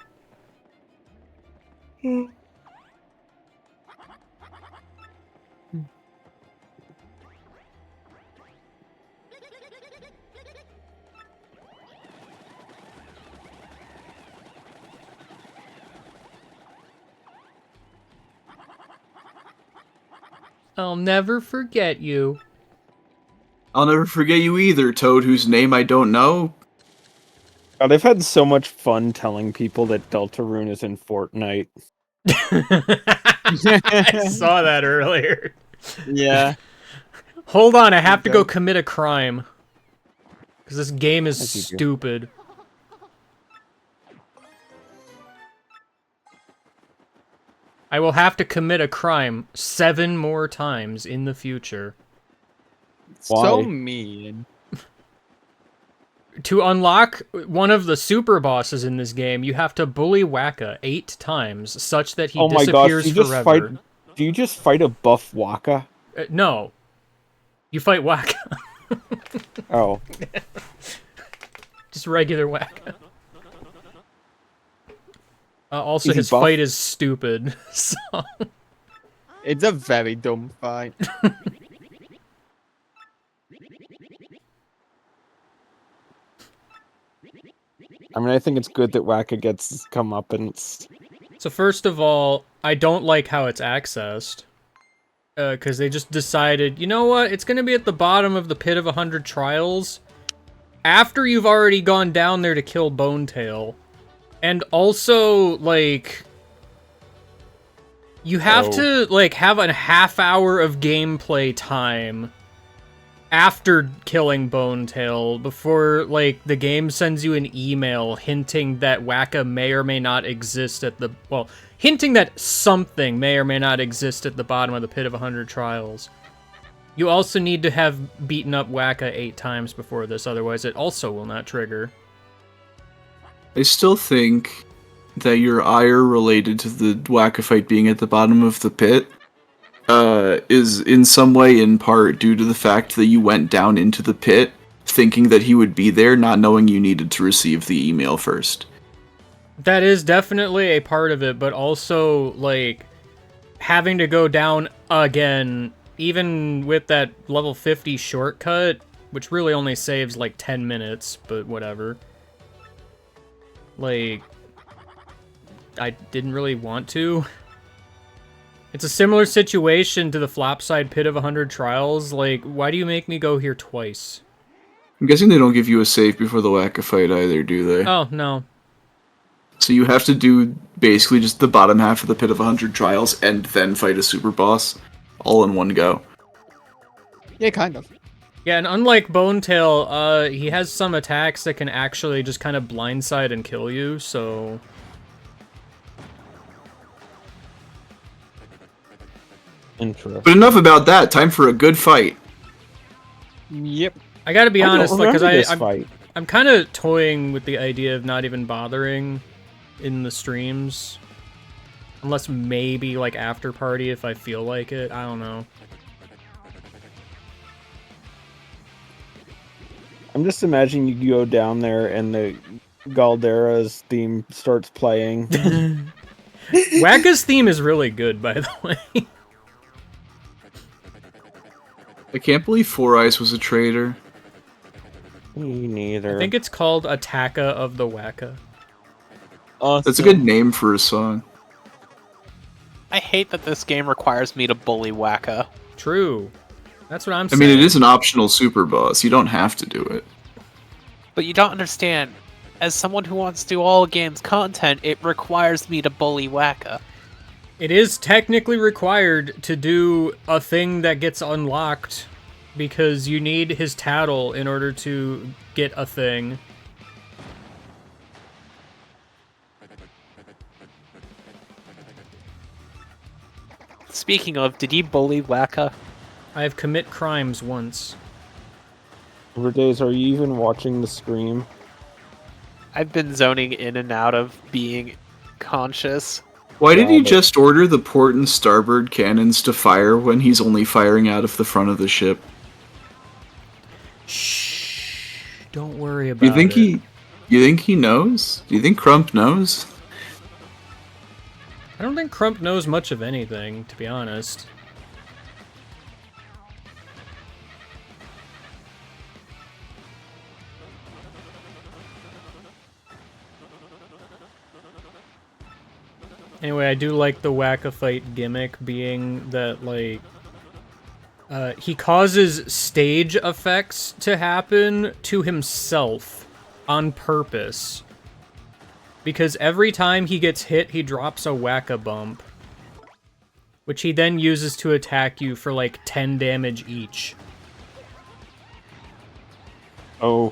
I'll never forget you. I'll never forget you either, Toad, whose name I don't know. God, I've had so much fun telling people that Deltarune is in Fortnite. I saw that earlier. Yeah. Hold on, I have to go commit a crime. Because this game is As you do. stupid. I will have to commit a crime 7 more times in the future. So Why? mean. To unlock one of the super bosses in this game, you have to bully Waka 8 times, such that he Oh my gosh, disappears you just forever. fight. Do you just fight a buff Waka? No. You fight Waka. Oh. Just regular Waka. Also, Is he his buff? fight is stupid. So. It's a very dumb fight. I mean, I think it's good that Waka gets his comeuppance. So first of all, I don't like how it's accessed. Because they just decided, you know what, it's going to be at the bottom of the Pit of 100 Trials. After you've already gone down there to kill Bonetail. And also, like... You have to, like, have a half hour of gameplay time after killing Bonetail before, like, the game sends you an email hinting that Waka may or may not exist at the... Well, hinting that something may or may not exist at the bottom of the Pit of 100 Trials. You also need to have beaten up Waka 8 times before this, otherwise it also will not trigger. I still think that your ire related to the Waka fight being at the bottom of the pit is in some way in part due to the fact that you went down into the pit thinking that he would be there, not knowing you needed to receive the email first. That is definitely a part of it, but also, like, having to go down again, even with that level 50 shortcut, which really only saves, like, 10 minutes, but whatever. Like, I didn't really want to. It's a similar situation to the Flopside Pit of 100 Trials. Like, why do you make me go here twice? I'm guessing they don't give you a save before the Waka fight either, do they? Oh, no. So you have to do basically just the bottom half of the Pit of 100 Trials and then fight a super boss, all in one go. Yeah, kind of. Yeah, and unlike Bonetail, he has some attacks that can actually just kind of blindside and kill you, so... Interesting. But enough about that. Time for a good fight. Yep. I gotta be honest, like, because fight. I'm kind of toying with the idea of not even bothering in the streams. Unless maybe, like, after party if I feel like it. I don't know. I'm just imagining you go down there and the Galdera's theme starts playing. Wacka's theme is really good, by the way. I can't believe Four Eyes was a traitor. Me neither. I think it's called Attacka of the Wacka. Awesome. That's a good name for a song. I hate that this game requires me to bully Wacka. True. That's what I'm I saying. mean, it is an optional super boss. You don't have to do it. But you don't understand. As someone who wants to do all games content, it requires me to bully Wacka. It is technically required to do a thing that gets unlocked because you need his tattle in order to get a thing. Speaking of, did you bully Wacka? I have commit crimes once. Days, are you even watching the stream? I've been zoning in and out of being conscious. Why did he Got it. just order the port and starboard cannons to fire when he's only firing out of the front of the ship? Shh. Don't worry about You think it. You think he knows? Do you think Crump knows? I don't think Crump knows much of anything, to be honest. Anyway, I do like the Whack-A-Fight gimmick being that, like, he causes stage effects to happen to himself on purpose. Because every time he gets hit, he drops a Whack-A-Bump. Which he then uses to attack you for, like, 10 damage each. Oh,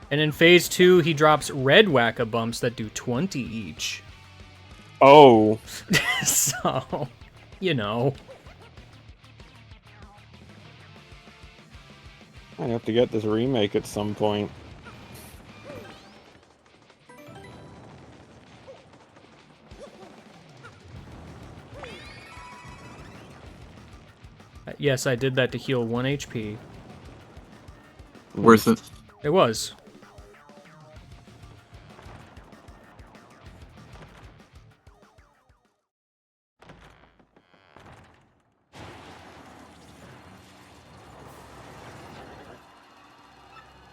And in Phase 2, he drops red Whack-A-Bumps that do 20 each. oh. So, you know. I have to get this remake at some point. Yes, I did that to heal 1 HP. Worth it. It was.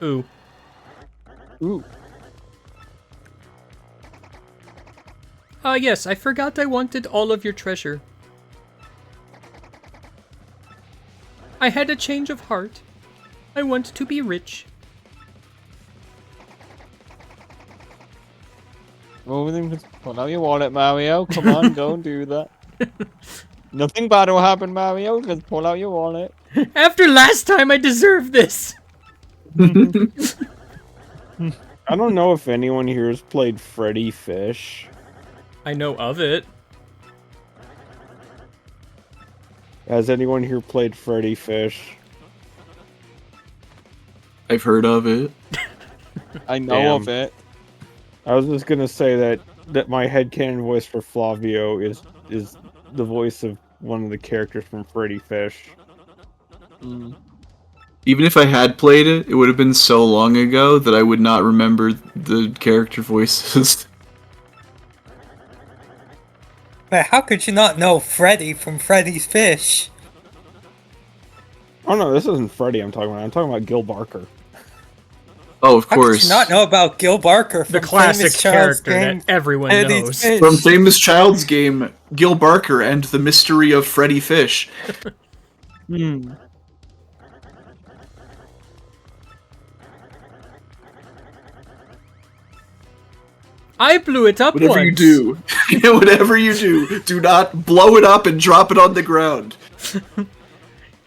Ooh. Ooh. Yes, I forgot I wanted all of your treasure. I had a change of heart. I want to be rich. Well, then just pull out your wallet, Mario. Come on, don't do that. Nothing bad will happen, Mario. Just pull out your wallet. After last time, I deserve this. I don't know if anyone here has played Freddy Fish. I know of it. Has anyone here played Freddy Fish? I've heard of it. I know Damn. of it. I was just gonna say that my headcanon voice for Flavio is the voice of one of the characters from Freddy Fish. Mm. Even if I had played it, it would have been so long ago that I would not remember the character voices. But how could you not know Freddy from Freddy's Fish? Oh no, this isn't Freddy I'm talking about. I'm talking about Gil Barker. Oh, of How could course. you not know about Gil Barker from The classic Famous Child's character Game, that everyone Freddy's knows. Fish? From Famous Child's Game, Gil Barker and the Mystery of Freddy Fish. Hmm. I blew it up Whatever once. you do, whatever you do not blow it up and drop it on the ground.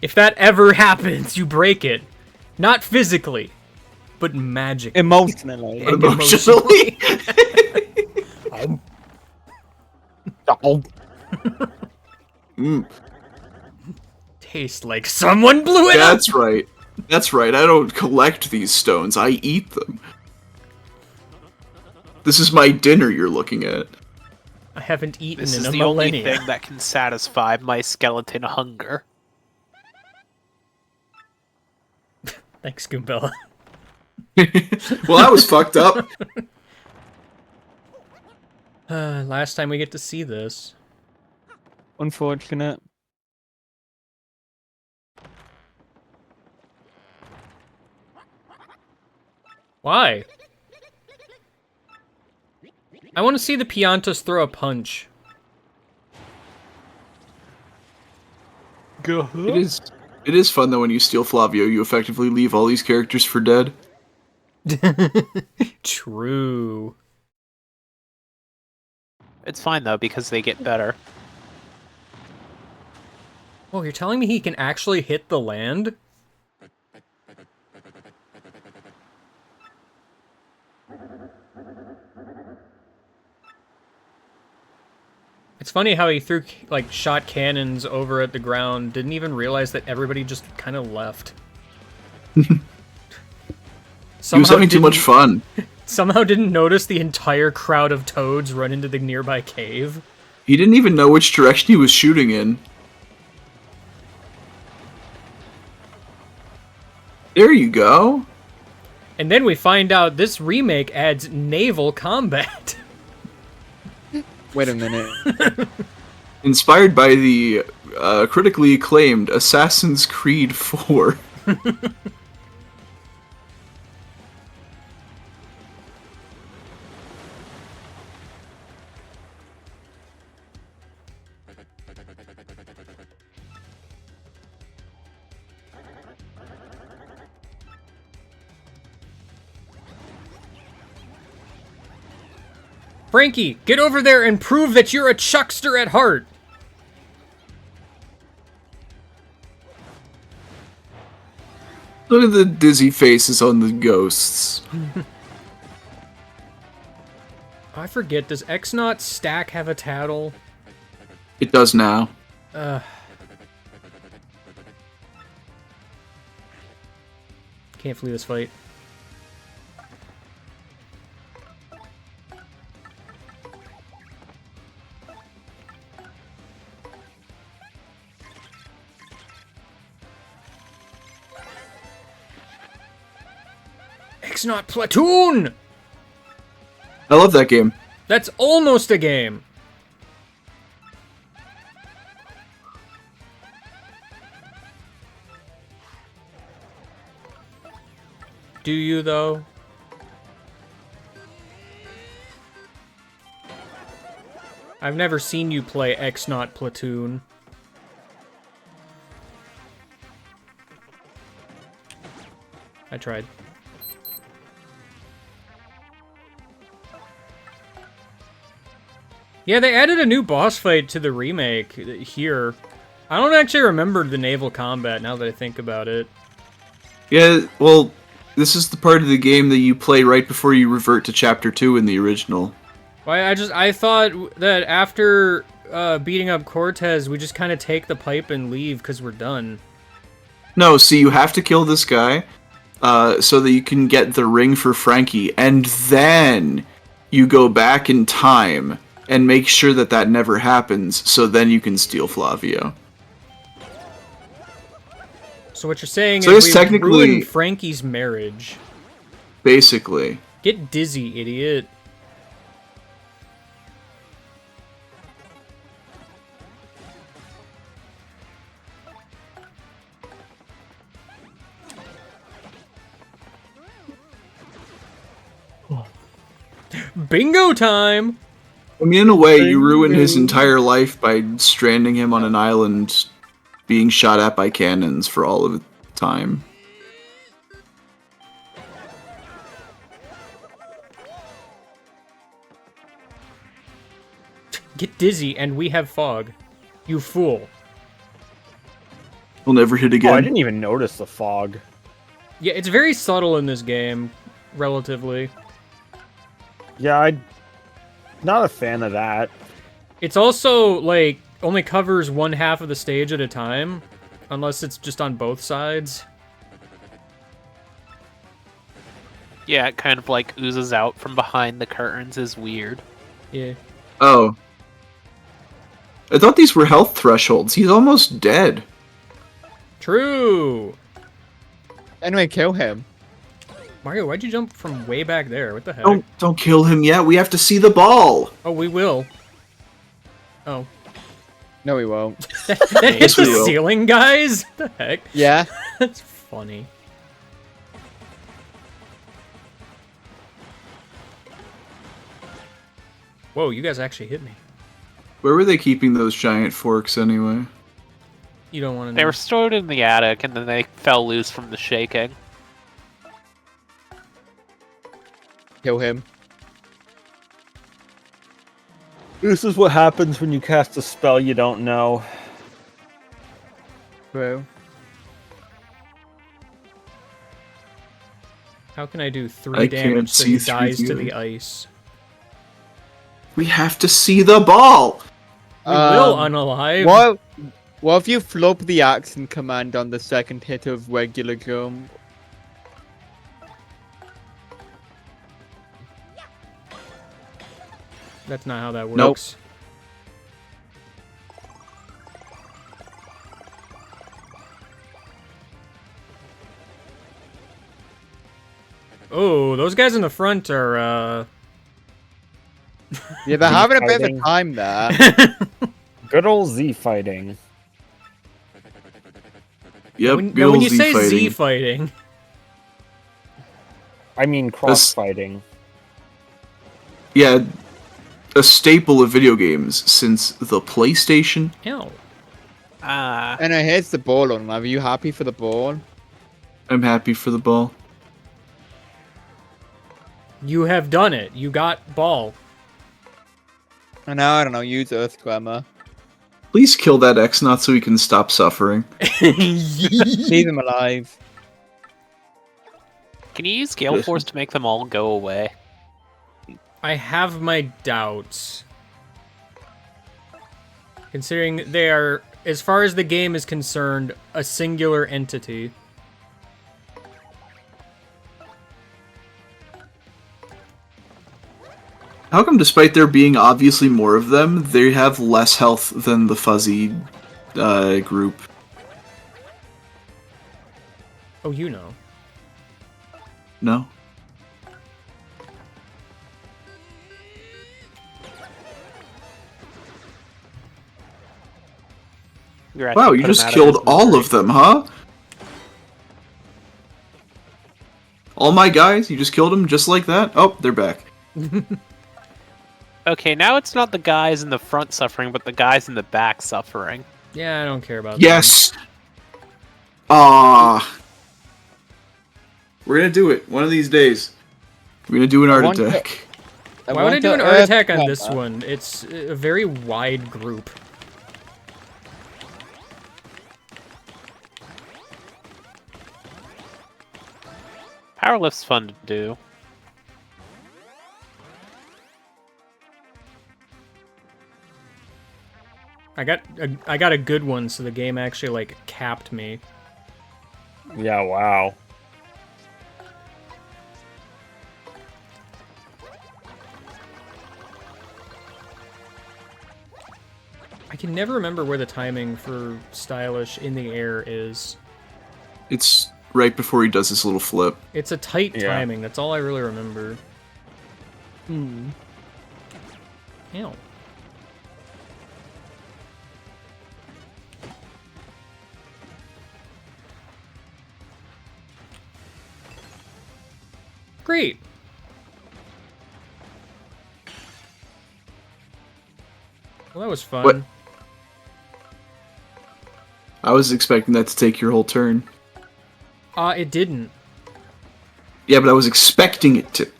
If that ever happens, you break it. Not physically, but magically. Emotionally. And Emotionally. Tastes like someone blew it up! That's right. That's right. I don't collect these stones. I eat them. This is my dinner you're looking at. I haven't eaten This in is a the only millennia. thing that can satisfy my skeleton hunger. Thanks, Goombella. Well, that was fucked up. Last time we get to see this. Unfortunate. Why? I want to see the Piantas throw a punch. It is fun though when you steal Flavio, you effectively leave all these characters for dead. True. It's fine though because they get better. Oh, you're telling me he can actually hit the land? It's funny how he threw, like, shot cannons over at the ground, didn't even realize that everybody just kind of left. He was having too much fun. Somehow didn't notice the entire crowd of toads run into the nearby cave. He didn't even know which direction he was shooting in. There you go. And then we find out this remake adds naval combat. Wait a minute. Inspired by the critically acclaimed Assassin's Creed 4. Frankie, get over there and prove that you're a chuckster at heart. Look at the dizzy faces on the ghosts. I forget, does X-Not Stack have a tattle? It does now. Can't flee this fight. X-Not Platoon! I love that game. That's almost a game. Do you, though? I've never seen you play X-Not Platoon. I tried. Yeah, they added a new boss fight to the remake here. I don't actually remember the naval combat now that I think about it. Yeah, well, this is the part of the game that you play right before you revert to Chapter 2 in the original. Well, I thought that after beating up Cortez, we just kind of take the pipe and leave because we're done. No, see, you have to kill this guy so that you can get the ring for Frankie, and then you go back in time and make sure that that never happens, so then you can steal Flavio. So what you're saying So is it's we technically- ruined Frankie's marriage. Basically. Get dizzy, idiot. Bingo time! I mean, in a way, you ruin his entire life by stranding him on an island being shot at by cannons for all of time. Get dizzy, and we have fog. You fool. We'll never hit again. Oh, I didn't even notice the fog. Yeah, it's very subtle in this game, relatively. Yeah, I'm not a fan of that. It's also, like, only covers one half of the stage at a time, unless it's just on both sides. Yeah, it kind of like oozes out from behind the curtains is weird. Yeah. Oh. I thought these were health thresholds. He's almost dead. True! Anyway, kill him. Mario, why'd you jump from way back there? What the heck? Don't kill him yet. We have to see the ball. Oh, we will. Oh. No, we won't. That hit Yes, the we will. ceiling, guys? What the heck? Yeah. That's funny. Whoa, you guys actually hit me. Where were they keeping those giant forks anyway? You don't want to know. They were stored in the attic, and then they fell loose from the shaking. Kill him. This is what happens when you cast a spell you don't know. Bro. How can I do 3 I damage can't so see he through dies to you. the ice? We have to see the ball. We will unalive. What if you flop the action command on the second hit of regular jump? That's not how that Nope. works. Oh, those guys in the front are, Yeah, they're having a bit of a Fighting. time there. Good old Z fighting. Yep, when, good now, when old you say fighting. Z fighting, I mean cross fighting. Yeah, a staple of video games since the PlayStation. ew. And it hits the ball on. Are you happy for the ball? I'm happy for the ball. You have done it. You got ball. And now, I don't know, use Earth Glamour. Please kill that X-Naut so we can stop suffering. Leave them alive. Can you use Gale Force to make them all go away? I have my doubts. Considering they are, as far as the game is concerned, a singular entity. How come despite there being obviously more of them, they have less health than the fuzzy group? Oh, you know. No? Wow, you just killed all of them, huh? All my guys? You just killed them just like that? Oh, they're back. Okay, now it's not the guys in the front suffering, but the guys in the back suffering. Yeah, I don't care about Yes! Ah. We're gonna do it one of these days. We're gonna do an art want attack. them. Why would I do an art attack on this one? It's a very wide group. Powerlift's fun to do. I got a good one, so the game actually like capped me. Yeah, wow. I can never remember where the timing for stylish in the air is. It's right before he does his little flip. It's a tight Yeah. timing. That's all I really remember. Hmm. Ew. Great. Well, that was fun. What? I was expecting that to take your whole turn. It didn't. Yeah, but I was expecting it to.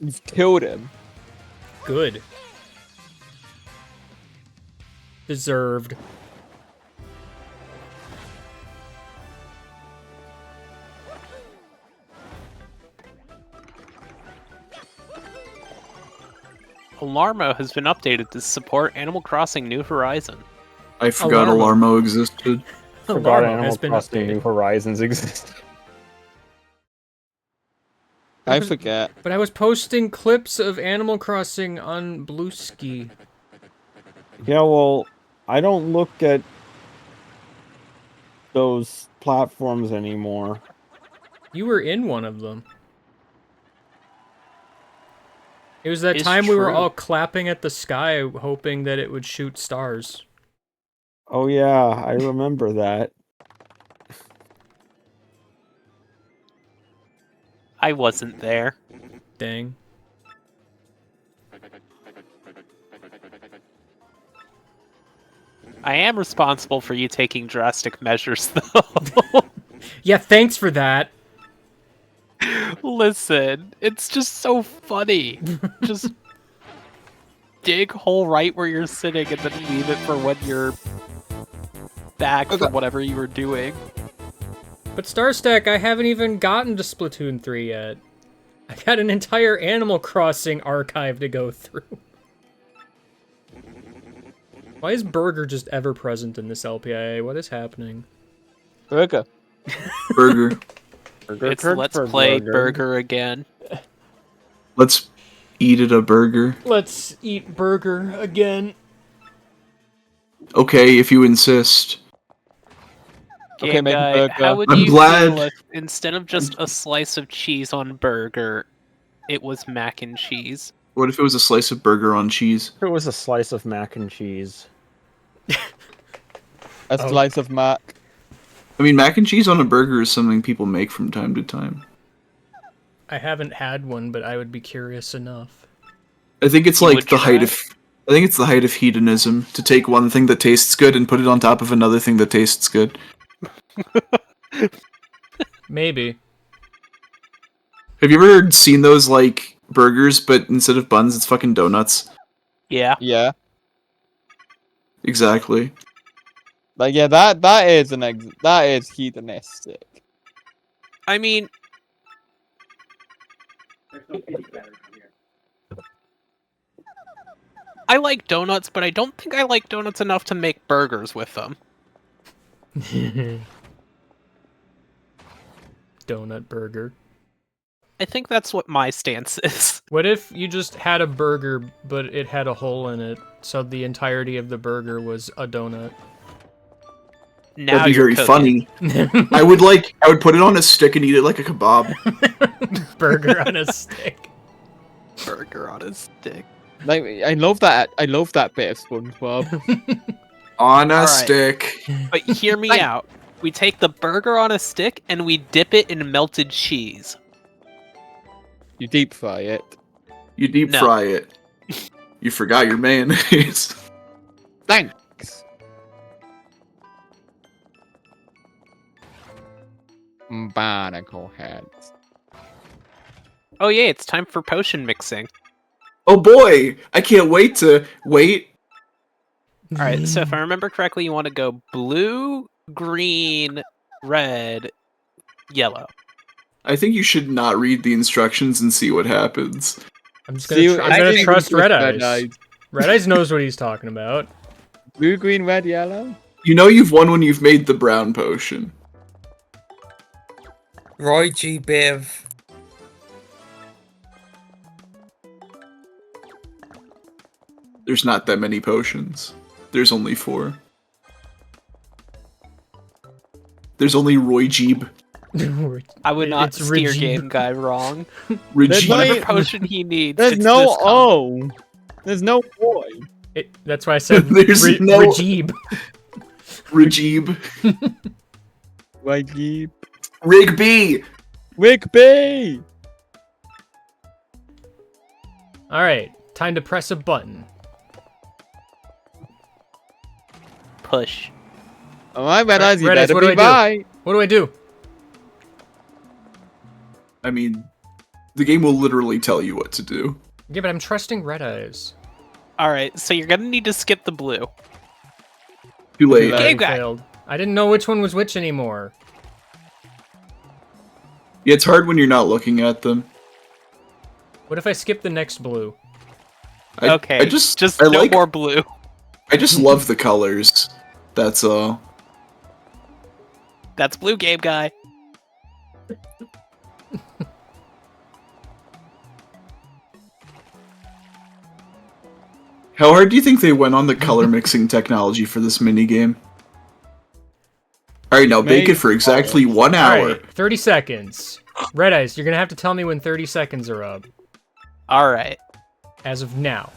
You've killed him. Good. Deserved. Alarmo has been updated to support Animal Crossing New Horizon. I forgot Alarmo. Alarmo existed. Forgot Alarmo Animal has been Crossing updated. New Horizons exist. I forget. But I was posting clips of Animal Crossing on Blueski. Yeah, well, I don't look at those platforms anymore. You were in one of them. It was that It's time we were true. all clapping at the sky, hoping that it would shoot stars. Oh yeah, I remember that. I wasn't there. Dang. I am responsible for you taking drastic measures, though. Yeah, thanks for that. Listen, it's just so funny. Just dig hole right where you're sitting and then leave it for when you're back from whatever you were doing. But Starstack, I haven't even gotten to Splatoon 3 yet. I got an entire Animal Crossing archive to go through. Why is Burger just ever present in this LPIA? What is happening? Burger. Burger. It's Let's Play Burger again. Let's eat it a burger. Let's eat Burger again. Okay, if you insist. Okay, Game make a Guy, burger. how would I'm you glad- feel if instead of just a slice of cheese on burger, it was mac and cheese? What if it was a slice of burger on cheese? It was a slice of mac and cheese. A slice of mac. I mean, mac and cheese on a burger is something people make from time to time. I haven't had one, but I would be curious enough. I think it's You like would the height try? of... I think it's the height of hedonism to take one thing that tastes good and put it on top of another thing that tastes good. Maybe. Have you ever seen those, like, burgers, but instead of buns, it's fucking donuts? Yeah. Yeah. Exactly. Like, yeah, that is hedonistic. I mean, I like donuts, but I don't think I like donuts enough to make burgers with them. Donut burger. I think that's what my stance is. What if you just had a burger, but it had a hole in it, so the entirety of the burger was a donut? Now That'd be you're very cooking. funny. I would put it on a stick and eat it like a kebab. Burger on a stick. Burger on a stick. Like, I love that bit of SpongeBob. On a Alright. stick. But hear me out. We take the burger on a stick and we dip it in melted cheese. You deep fry it. You deep No. fry it. You forgot your mayonnaise. Thanks. Barnacle heads. Oh yeah, it's time for potion mixing. Oh boy! I can't wait to wait. Alright, so if I remember correctly, you want to go blue, green, red, yellow. I think you should not read the instructions and see what happens. I'm just See, gonna, I gonna think trust we Red trust Eyes. Red Eyes knows what he's talking about. Blue, green, red, yellow. You know you've won when you've made the brown potion. Roy G. Biv. There's not that many potions. There's only 4. There's only Roy Jeeb. I would not It's steer Rajiv. Game Guy wrong. Regine. no- Whatever potion he needs, There's it's no this combo. O. There's no boy. That's why I said There's no- Rajiv. Rajiv. Wiggy. Rigby! Wigby. Alright, time to press a button. Push. Alright, red eyes, you Red Eyes, better what do be I do? right. What do I do? I mean, The game will literally tell you what to do. Yeah, but I'm trusting Red Eyes. Alright, so you're gonna need to skip the blue. Too late. I Game guy. failed. I didn't know which one was which anymore. Yeah, it's hard when you're not looking at them. What if I skip the next blue? Okay, I just no like, more blue. I just love the colors. That's all. That's blue, game guy. How hard do you think they went on the color mixing technology for this minigame? Alright, now bake it for exactly 1 hour. Alright, 30 seconds. Red Eyes, you're gonna have to tell me when 30 seconds are up. Alright. As of now.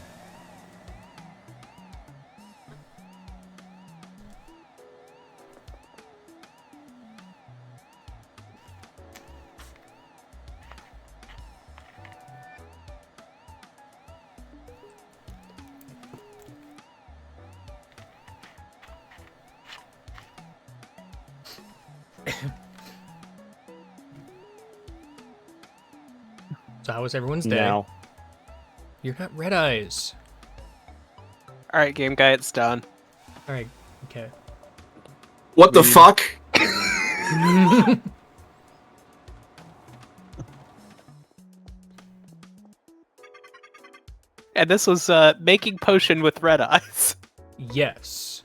So how was everyone's day? Now. You're not Red Eyes. Alright, game guy, it's done. Alright, okay. What the fuck? And this was making potion with red eyes. Yes.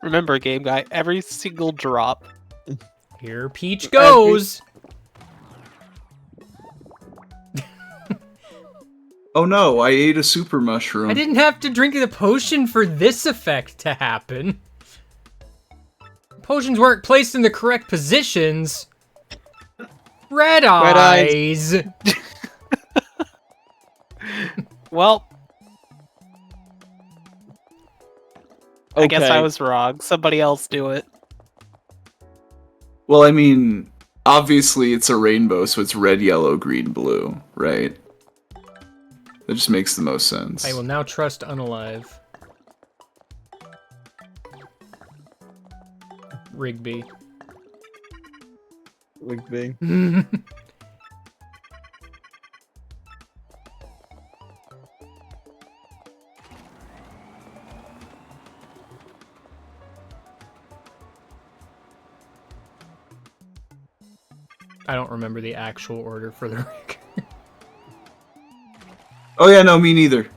Remember, game guy, every single drop. Here Peach goes! Oh no, I ate a super mushroom. I didn't have to drink the potion for this effect to happen. Potions weren't placed in the correct positions. Red eyes. Well, I guess I Okay. was wrong. Somebody else do it. Well, I mean, obviously it's a rainbow, so it's red, yellow, green, blue, right? That just makes the most sense. I will now trust Unalive. Rigby. Rigby. I don't remember the actual order for the rig. Oh yeah, no, me neither.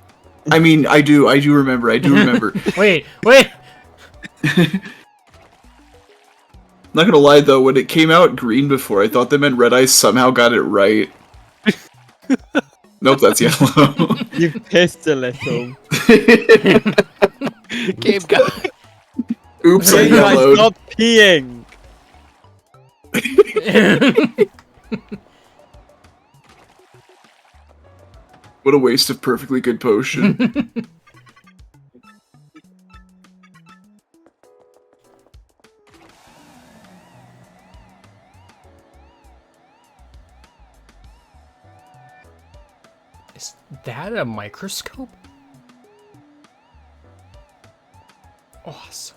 I mean, I do remember. Wait! Not gonna lie though, when it came out green before, I thought they meant Red Eyes somehow got it right. Nope, that's yellow. You pissed a little. Game guy. Oops, I Hey, guys, yellowed. stop peeing. What a waste of perfectly good potion. Is that a microscope? Awesome.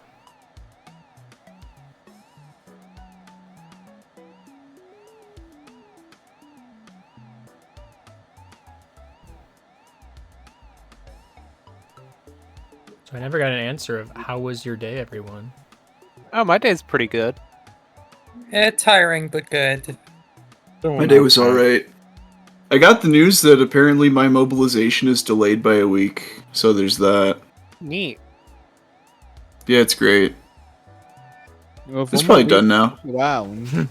So I never got an answer of how was your day, everyone? Oh, my day's pretty good. Tiring, but good. My day was alright. I got the news that apparently my mobilization is delayed by a week, so there's that. Neat. Yeah, it's great. Well, It's for probably my done now. week round.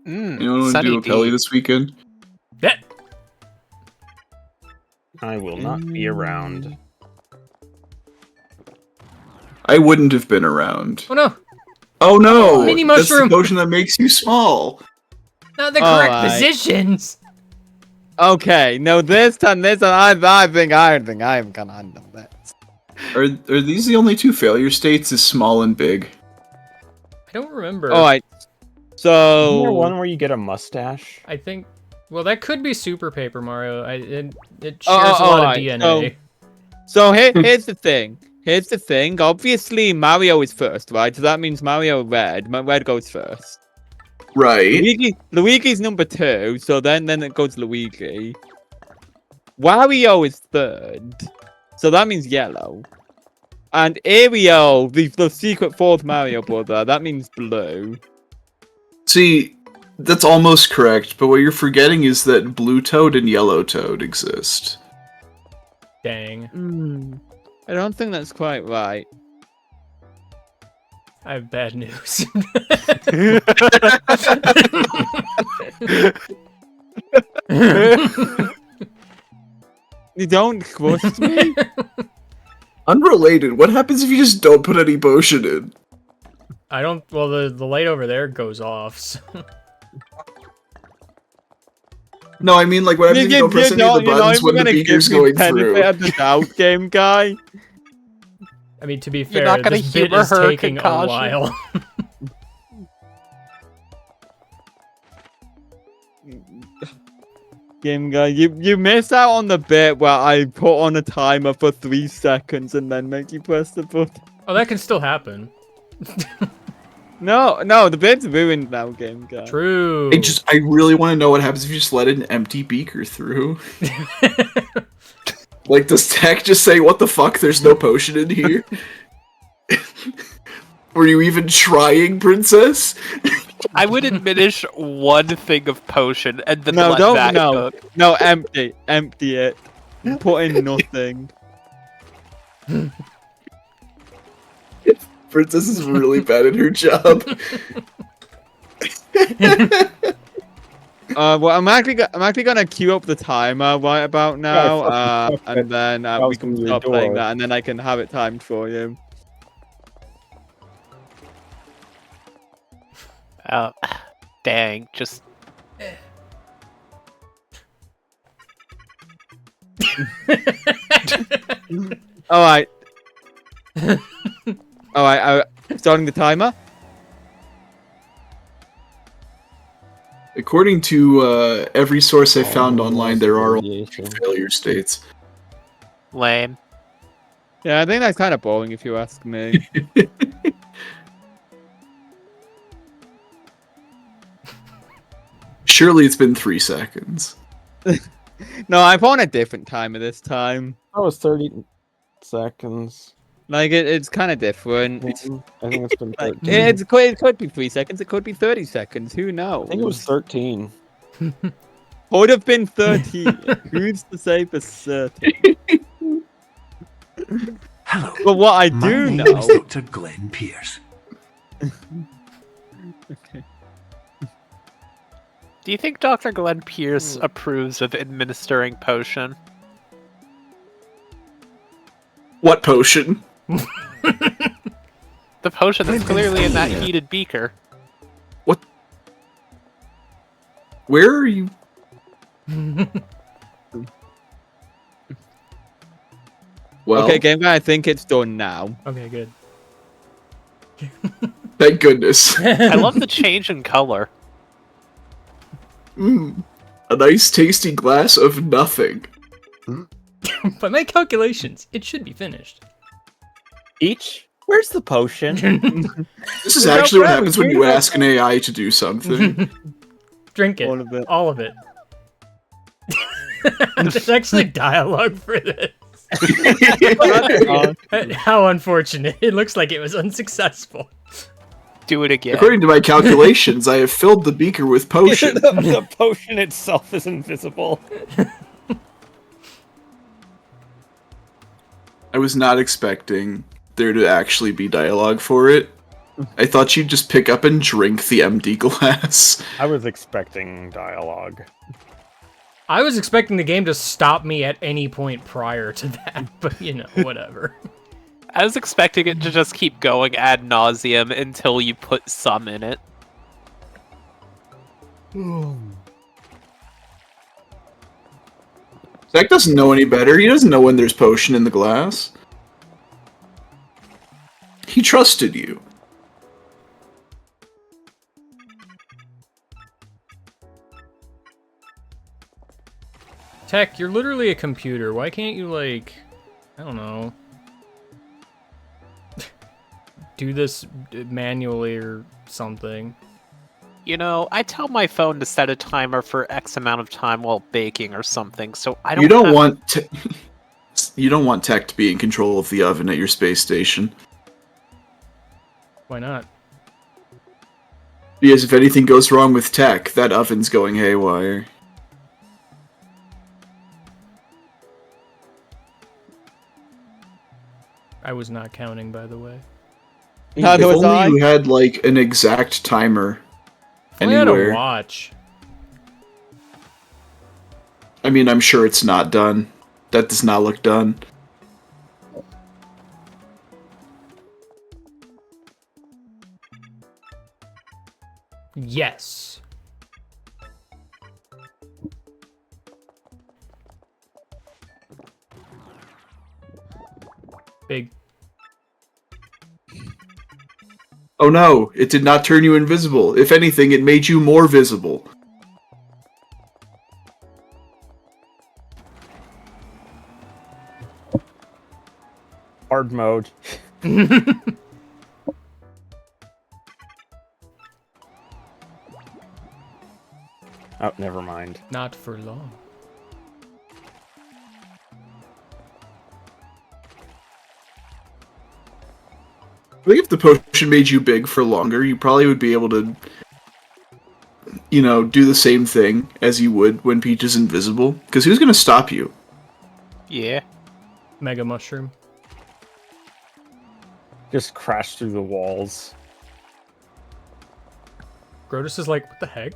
You want to Sunny do a Pelly D. this weekend? Yeah. I will not be around. I wouldn't have been around. Oh no! Oh no! Mini That's mushroom! the potion that makes you small. Not the correct Alright. positions! Okay, no, this time, I think I'm gonna handle that. Are these the only two failure states? Is small and big? I don't remember. Alright, Isn't there one so... where you get a mustache? I think Well, that could be Super Paper Mario. It shares a lot of alright, DNA. So here's the thing. Here's the thing. Obviously, Mario is first, right? So that means Mario Red. Red goes first. Right. Luigi's number 2. So then it goes Luigi. Wario is third. So that means yellow. And Ario, the secret fourth Mario brother, that means blue. See, that's almost correct, but what you're forgetting is that Blue Toad and Yellow Toad exist. Dang. I don't think that's quite right. I have bad news. You don't trust me? Unrelated, what happens if you just don't put any potion in? I don't. Well, the light over there goes off. So. No, I mean, like, what happens if you don't press any of the buttons when the beaker's going through? Benefit of the doubt, game guy. I mean, to be You're fair, not gonna this bit humor is her, taking a Concussion? while. Game guy, you miss out on the bit where I put on a timer for 3 seconds and then make you press the button. Oh, that can still happen. No, the bit's ruined now, game guy. True. I really want to know what happens if you just let an empty beaker through. Like, does Tech just say, "What the fuck? There's no potion in here"? Were you even trying, princess? I would diminish one thing of potion and then No, let don't. that cook. No, empty it. Put in nothing. Princess is really bad at her job. Well, I'm actually gonna queue up the timer right about now, and then we can stop playing that, and then I can have it timed for you. Dang, just All right. All right. Starting the timer. According to every source I found online, there are only 2 failure states. lame. Yeah, I think that's kind of boring if you ask me. Surely it's been 3 seconds. No, I put on a different timer this time. That was 30 seconds. Like it's kind of different. I think it's been Like, 13. it could be 3 seconds. It could be 30 seconds. Who knows? I think it was 13. Would have been 13. Who's to say for certain? Hello. But what I My do name know. is Dr. Glenn Pierce. Okay. Do you think Dr. Glenn Pierce approves of administering potion? What potion? The potion that's clearly in that heated beaker. Where are you? Well, Okay, game guy, I think it's done now. Okay, good. thank goodness. I love the change in color. A nice tasty glass of nothing. By my calculations, it should be finished. Each? Where's the potion? This is actually what happens when you ask an AI to do something. Drink it. All of it. All of it. There's actually dialogue for this. How unfortunate. It looks like it was unsuccessful. Do it again. According to my calculations, I have filled the beaker with potion. The potion itself is invisible. I was not expecting there to actually be dialogue for it. I thought you'd just pick up and drink the empty glass. I was expecting dialogue. I was expecting the game to stop me at any point prior to that, but you know, whatever. I was expecting it to just keep going ad nauseum until you put some in it. Zach doesn't know any better. He doesn't know when there's potion in the glass. He trusted you. Tech, you're literally a computer. Why can't you, like, I don't know, do this manually or something? You know, I tell my phone to set a timer for X amount of time while baking or something, so I don't. You don't have... want you don't want Tech to be in control of the oven at your space station. Why not? Because if anything goes wrong with Tech, that oven's going haywire. I was not counting, by the way. Neither If was only I. you had, like, an exact timer If only I had a anywhere. watch. I mean, I'm sure it's not done. That does not look done. Yes. Big. Oh no, it did not turn you invisible. If anything, it made you more visible. Hard mode. Oh, never mind. Not for long. I think if the potion made you big for longer, you probably would be able to, you know, do the same thing as you would when Peach is invisible. Because who's gonna stop you? Yeah. Mega Mushroom. Just crash through the walls. Grotus is like, what the heck?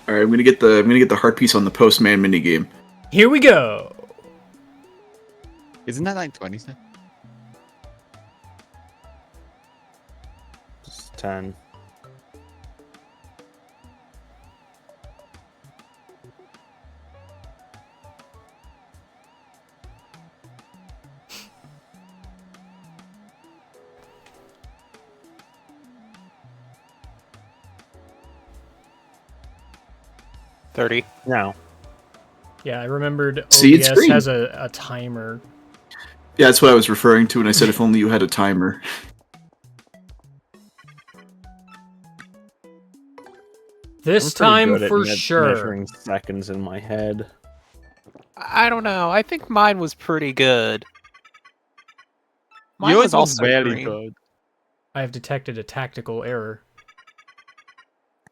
Alright, I'm gonna get the heart piece on the postman minigame. Here we go. Isn't that like 20 seconds? Just 10. Now. Yeah, I remembered See, it's OBS green. has a timer. Yeah, that's what I was referring to when I said if only you had a timer. This I'm pretty time good at for sure. measuring seconds in my head. I don't know. I think mine was pretty good. Mine Yours was also very green. good. I have detected a tactical error.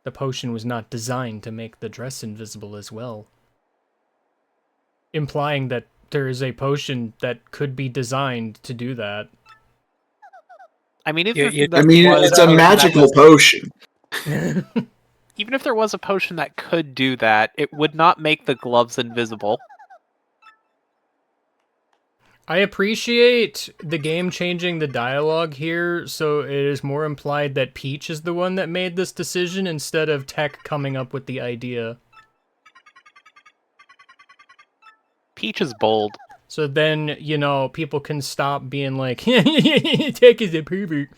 The potion was not designed to make the dress invisible as well. Implying that there is a potion that could be designed to do that. I mean, if You- there I mean, was it's a potion that magical was- potion. Even if there was a potion that could do that, it would not make the gloves invisible. I appreciate the game changing the dialogue here, so it is more implied that Peach is the one that made this decision instead of Tech coming up with the idea. Peach is bold. So then, you know, people can stop being like, Tech is a pervert.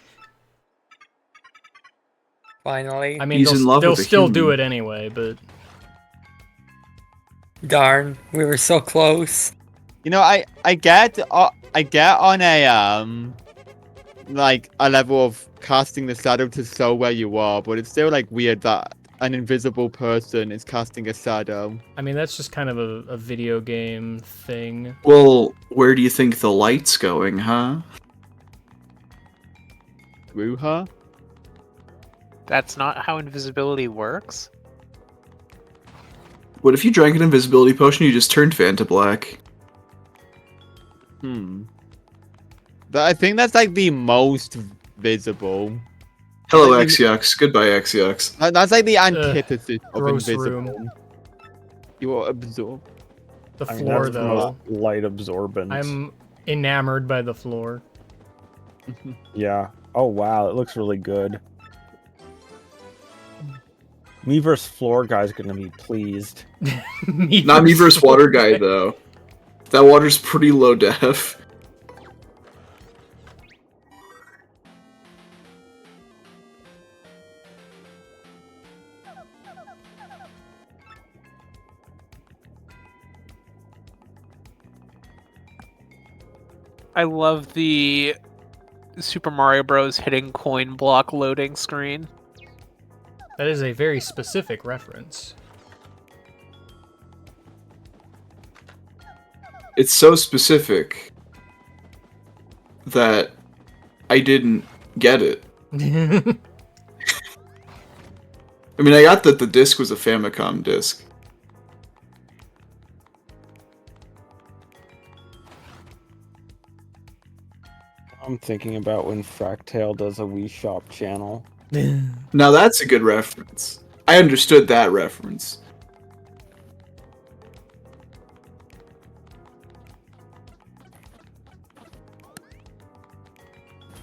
Finally. I mean, He's in love they'll with a still do human. it anyway, but... Darn, we were so close. You know, I get on a like a level of casting the shadow to show where you are, but it's still like weird that an invisible person is casting a shadow. I mean, that's just kind of a video game thing. Well, where do you think the light's going, huh? Through her? That's not how invisibility works. What if you drank an invisibility potion and you just turned Fanta black? I think that's like the most visible. Hello, Like, XYX. Goodbye, XYX. That's like the antithesis of gross invisible. room. You are absorbed. The I mean, floor, that's the though. most light absorbent. I'm enamored by the floor. Yeah. Oh wow, it looks really good. Me vs. Floor guy's gonna be pleased. Not me versus water guy, though. That water's pretty low def. I love the Super Mario Bros. Hitting coin block loading screen. That is a very specific reference. It's so specific that I didn't get it. I mean, I got that the disc was a Famicom disc. I'm thinking about when Fractale does a Wii Shop channel. Now that's a good reference. I understood that reference.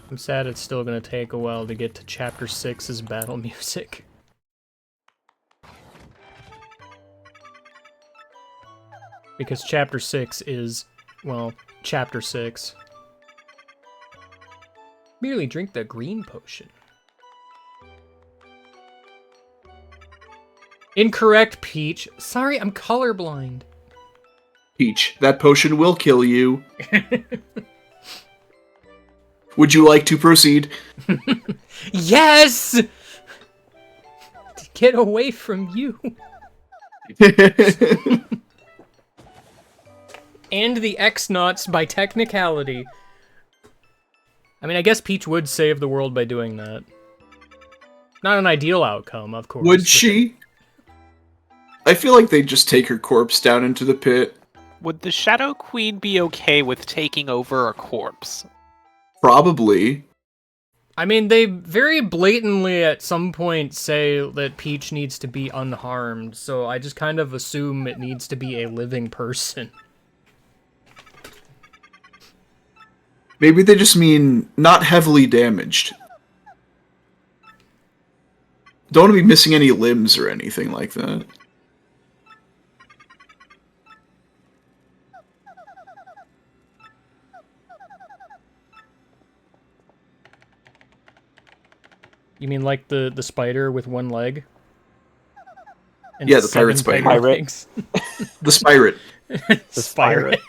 I'm sad it's still gonna take a while to get to Chapter 6's battle music. Because Chapter 6 is, well, Chapter 6. Merely drink the green potion. Incorrect, Peach. Sorry, I'm colorblind. Peach, that potion will kill you. Would you like to proceed? Yes! Get away from you. And the X-Nauts by technicality. I mean, I guess Peach would save the world by doing that. Not an ideal outcome, of course. Would she? I feel like they'd just take her corpse down into the pit. Would the Shadow Queen be okay with taking over a corpse? Probably. I mean, they very blatantly at some point say that Peach needs to be unharmed, so I just kind of assume it needs to be a living person. Maybe they just mean not heavily damaged. Don't want to be missing any limbs or anything like that. You mean like the spider with one leg? And Yeah, the pirate spider. Legs? The Spirate. The Spirate.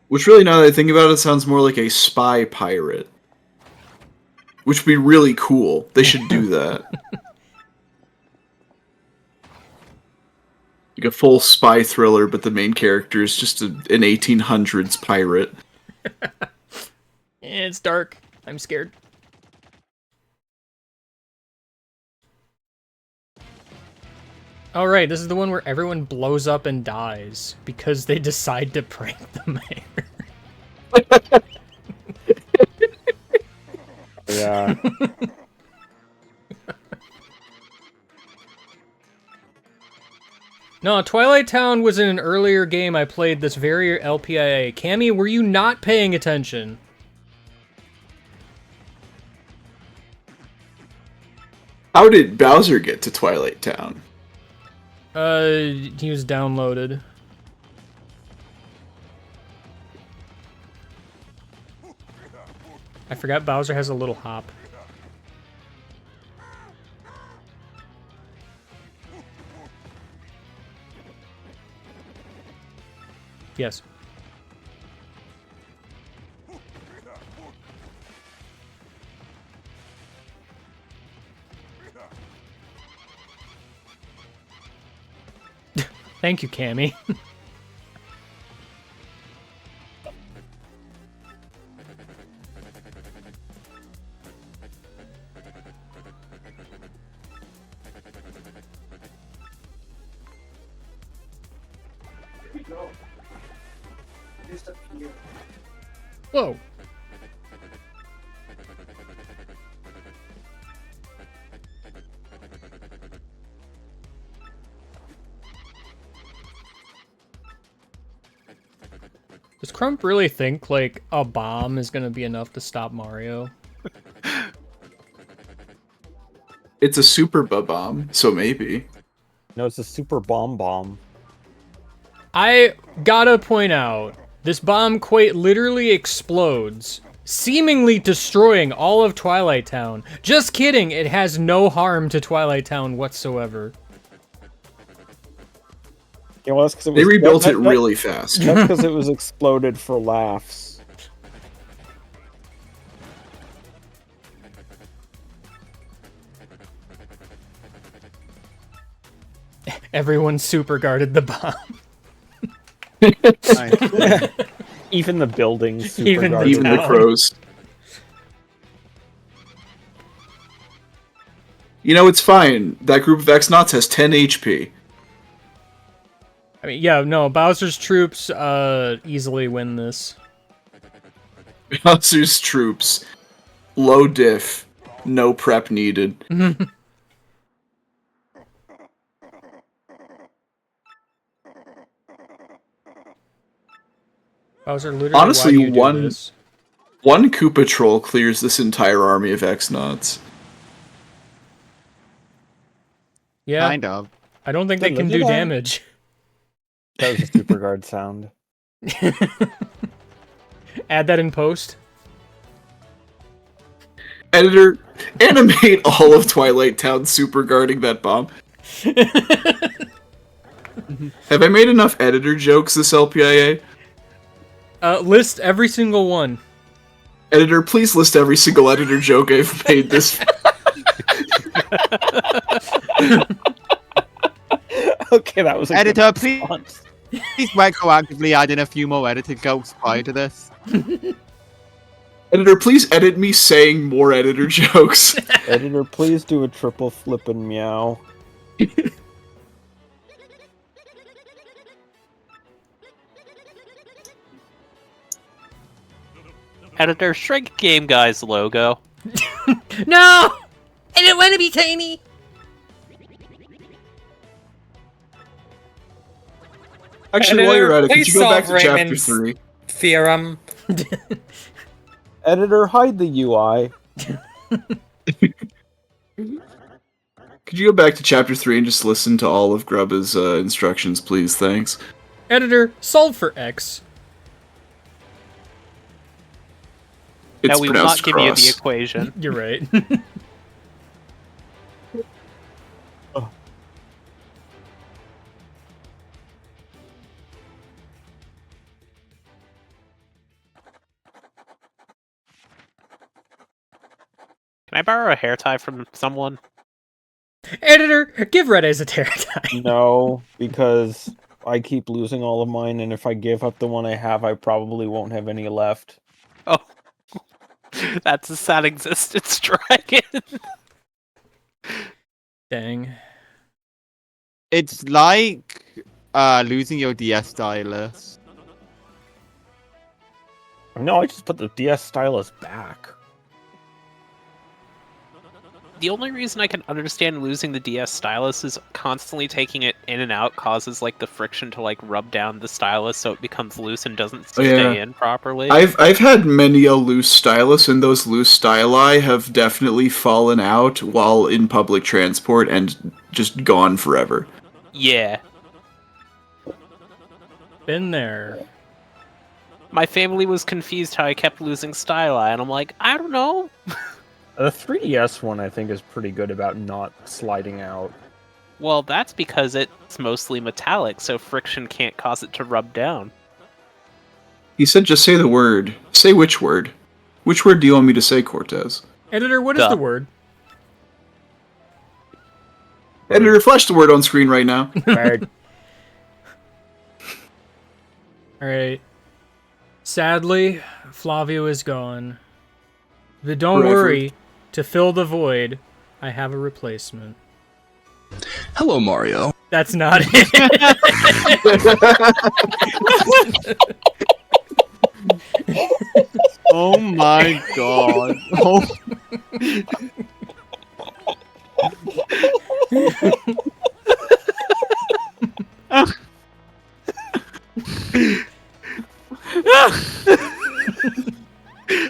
Which really, now that I think about it, sounds more like a spy pirate. Which would be really cool. They should do that. Like a full spy thriller, but the main character is just an 1800s pirate. It's dark. I'm scared. Alright, this is the one where everyone blows up and dies because they decide to prank the mayor. Yeah. No, Twilight Town was in an earlier game I played this very LPIA. Cammy, were you not paying attention? How did Bowser get to Twilight Town? He was downloaded. I forgot Bowser has a little hop. Yes. Thank you, Cammy. Whoa. Does Crump really think, like, a bomb is gonna be enough to stop Mario? It's a super bomb, so maybe. No, it's a super bomb. I gotta point out, this bomb quite literally explodes, seemingly destroying all of Twilight Town. Just kidding, it has no harm to Twilight Town whatsoever. Yeah, well, that's because it was They rebuilt it really fast. That's because it was exploded for laughs. Everyone super guarded the bomb. Even the buildings super Even the guarded. Even the town. crows. You know, it's fine. That group of X-Nauts has 10 HP. I mean, yeah, no, Bowser's troops easily win this. Bowser's troops. Low diff. No prep needed. Bowser, literally, Honestly, why do you do this? one Koopa Troll clears this entire army of X-Nauts. Yeah, Kind of. I don't think they can do damage. That was a super guard sound. Add that in post. Editor, animate all of Twilight Town super guarding that bomb. Have I made enough editor jokes this LPIA? List every single one. Editor, please list every single editor joke I've made this. Okay, that was a good Editor, please, response. please retroactively add in a few more edited jokes prior to this. Editor, please edit me saying more editor jokes. Editor, please do a triple flip and meow. Editor, shrink Game Guy's logo. No! I didn't want to be tiny! Actually, while you're at it, could Please you go back to solve chapter Raymond's 3? Theorem. Editor, hide the UI. Could you go back to chapter 3 and just listen to all of Grubba's instructions, please? Thanks. Editor, solve for X. It's Now we will not pronounced give you cross. the equation. You're right. Can I borrow a hair tie from someone? Editor, give Red Eyes a pterodactyl. No, because I keep losing all of mine, and if I give up the one I have, I probably won't have any left. Oh. That's a sad existence, dragon. Dang. It's like losing your DS stylus. No, I just put the DS stylus back. The only reason I can understand losing the DS stylus is constantly taking it in and out causes like the friction to like rub down the stylus so it becomes loose and doesn't stay in properly. I've had many a loose stylus, and those loose styli have definitely fallen out while in public transport and just gone forever. Yeah. Been there. My family was confused how I kept losing styli, and I'm like, I don't know. The 3DS one, I think, is pretty good about not sliding out. Well, that's because it's mostly metallic, so friction can't cause it to rub down. He said just say the word. Say which word? Which word do you want me to say, Cortez? Editor, what is Duh. the word? Editor, flash the word on screen right now. Bird. Alright. Sadly, Flavio is gone. But don't Forever. worry, to fill the void, I have a replacement. Hello, Mario. That's not it. Oh my god. Oh.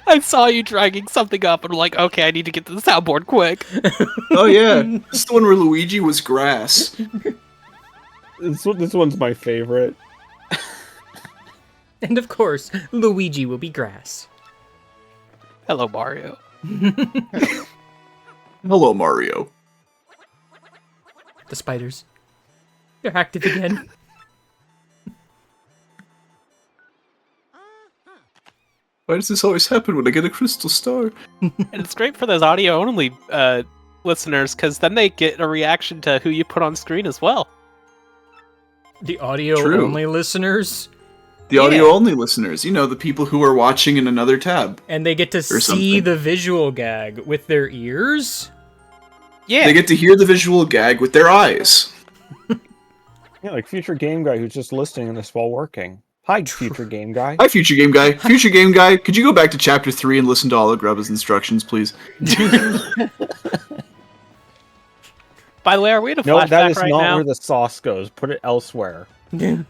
I saw you dragging something up, and I'm like, okay, I need to get to the soundboard quick. Oh yeah, this is the one where Luigi was grass. This one's my favorite. And of course, Luigi will be grass. Hello, Mario. Hello, Mario. The spiders. They're active again. Why does this always happen when I get a crystal star? And it's great for those audio only listeners, because then they get a reaction to who you put on screen as well. The audio True. only listeners, The audio-only listeners, you know, the people who are watching in another tab. and they get to see something. the visual gag with their ears. Yeah. They get to hear the visual gag with their eyes. Yeah, like future game guy who's just listening to this while working. Hi, future game guy. Hi, Future Game Guy. Future Game Guy, could you go back to Chapter 3 and listen to all of Grubba's instructions, please? By the way, are we in a No, flashback that is right not now? where the sauce goes. Put it elsewhere. Is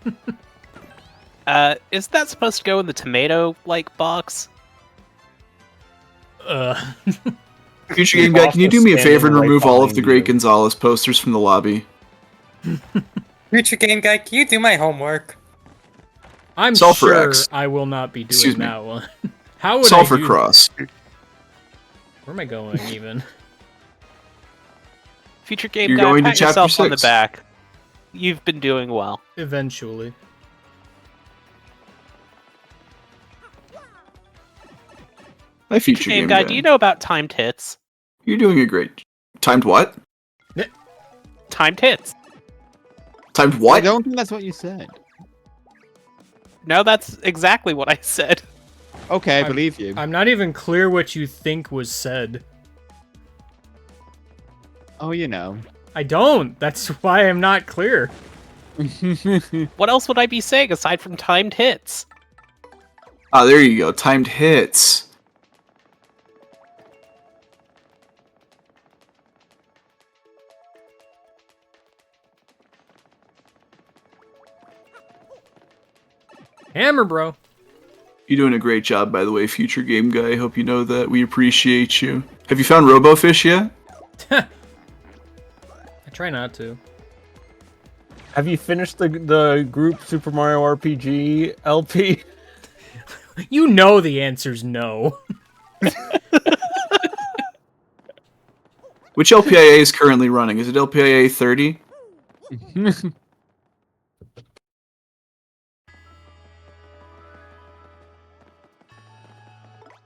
that supposed to go in the tomato-like box? Future Game Guy, can you do me a favor and remove all of the Great Gonzalez posters from the lobby? Future game guy, can you do my homework? I'm Sulfur sure X. I will not be doing Excuse me. that one. How would Sulfur I do Cross. Where am I going, even? Future game You're guy, going to pat chapter yourself on the 6. back. You've been doing well. Eventually. Hi, Future Game guy, do you know about timed hits? You're doing a great... Timed what? Timed hits. Timed I what? don't think that's what you said. No, that's exactly what I said. Okay, I believe you. I'm not even clear what you think was said. Oh, you know. I don't. That's why I'm not clear. What else would I be saying aside from timed hits? Ah, there you go. Timed hits. Hammer, bro. You're doing a great job, by the way, Future Game Guy. I hope you know that. We appreciate you. Have you found RoboFish yet? I try not to. Have you finished the group Super Mario RPG LP? You know the answer's no. Which LPIA is currently running? Is it LPIA 30?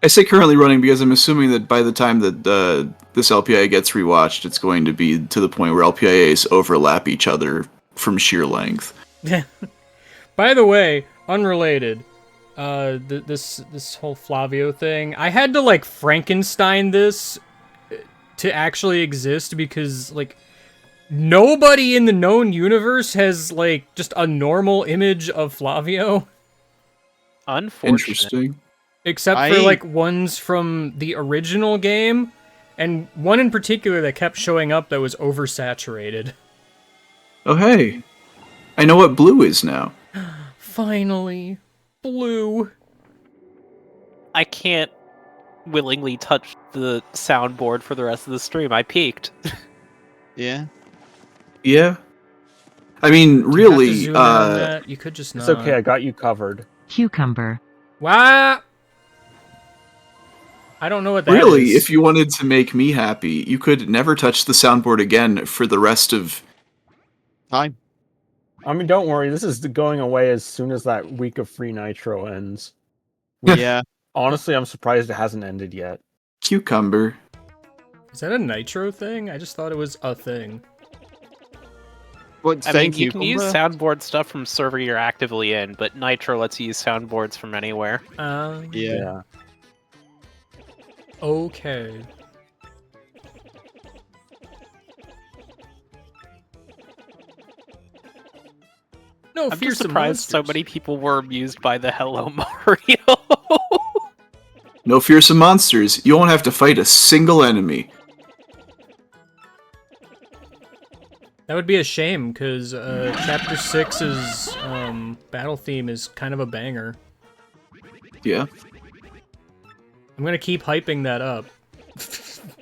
I say currently running because I'm assuming that by the time that this LPIA gets rewatched, it's going to be to the point where LPIAs overlap each other from sheer length. By the way, unrelated, this whole Flavio thing, I had to like Frankenstein this to actually exist because like nobody in the known universe has like just a normal image of Flavio. Unfortunate. Interesting. Except for like ones from the original game, and one in particular that kept showing up that was oversaturated. Oh hey, I know what blue is now. Finally, blue. I can't willingly touch the soundboard for the rest of the stream. I peeked. Yeah. Yeah. I mean, You have to really, zoom in on that. You could just It's not. okay, I got you covered. Cucumber. Wow. I don't know what that is. really, if you wanted to make me happy, you could never touch the soundboard again for the rest of... Time. I mean, don't worry, this is going away as soon as that week of free Nitro ends. Yeah. Honestly, I'm surprised it hasn't ended yet. Cucumber. Is that a Nitro thing? I just thought it was a thing. What, I mean, you can use soundboard stuff from server you're actively in, but Nitro lets you use soundboards from anywhere. Yeah. Okay. No, I'm just fearsome surprised so monsters. many people were amused by the Hello Mario. No fearsome monsters. You won't have to fight a single enemy. That would be a shame, because Chapter 6's battle theme is kind of a banger. Yeah. I'm gonna keep hyping that up.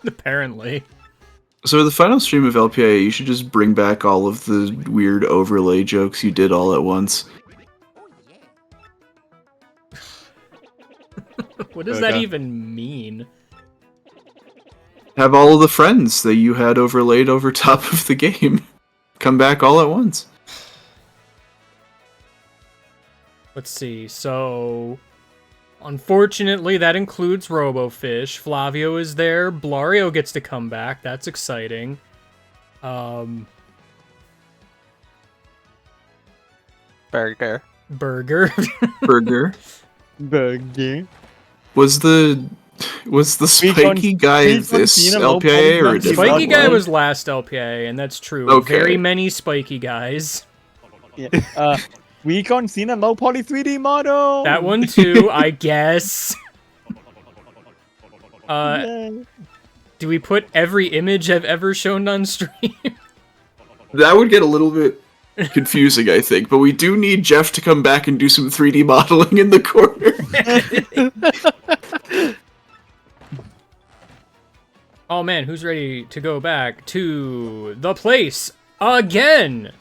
Apparently. So the final stream of LPIA, you should just bring back all of the weird overlay jokes you did all at once. What does that even mean? Have all of the friends that you had overlaid over top of the game come back all at once. Let's see, so... Unfortunately, that includes Robofish. Flavio is there. Blario gets to come back. That's exciting. Burger. Burger. Burger. Burger. Was the spiky guy this LPIA or a different Spiky guy one? was last LPIA, and that's true. Okay. Very many spiky guys. Yeah. Weak on Cena low poly 3D model. That one too, I guess. Yay. Do we put every image I've ever shown on stream? That would get a little bit confusing, I think, but we do need Jeff to come back and do some 3D modeling in the corner. Oh man, who's ready to go back to the place again?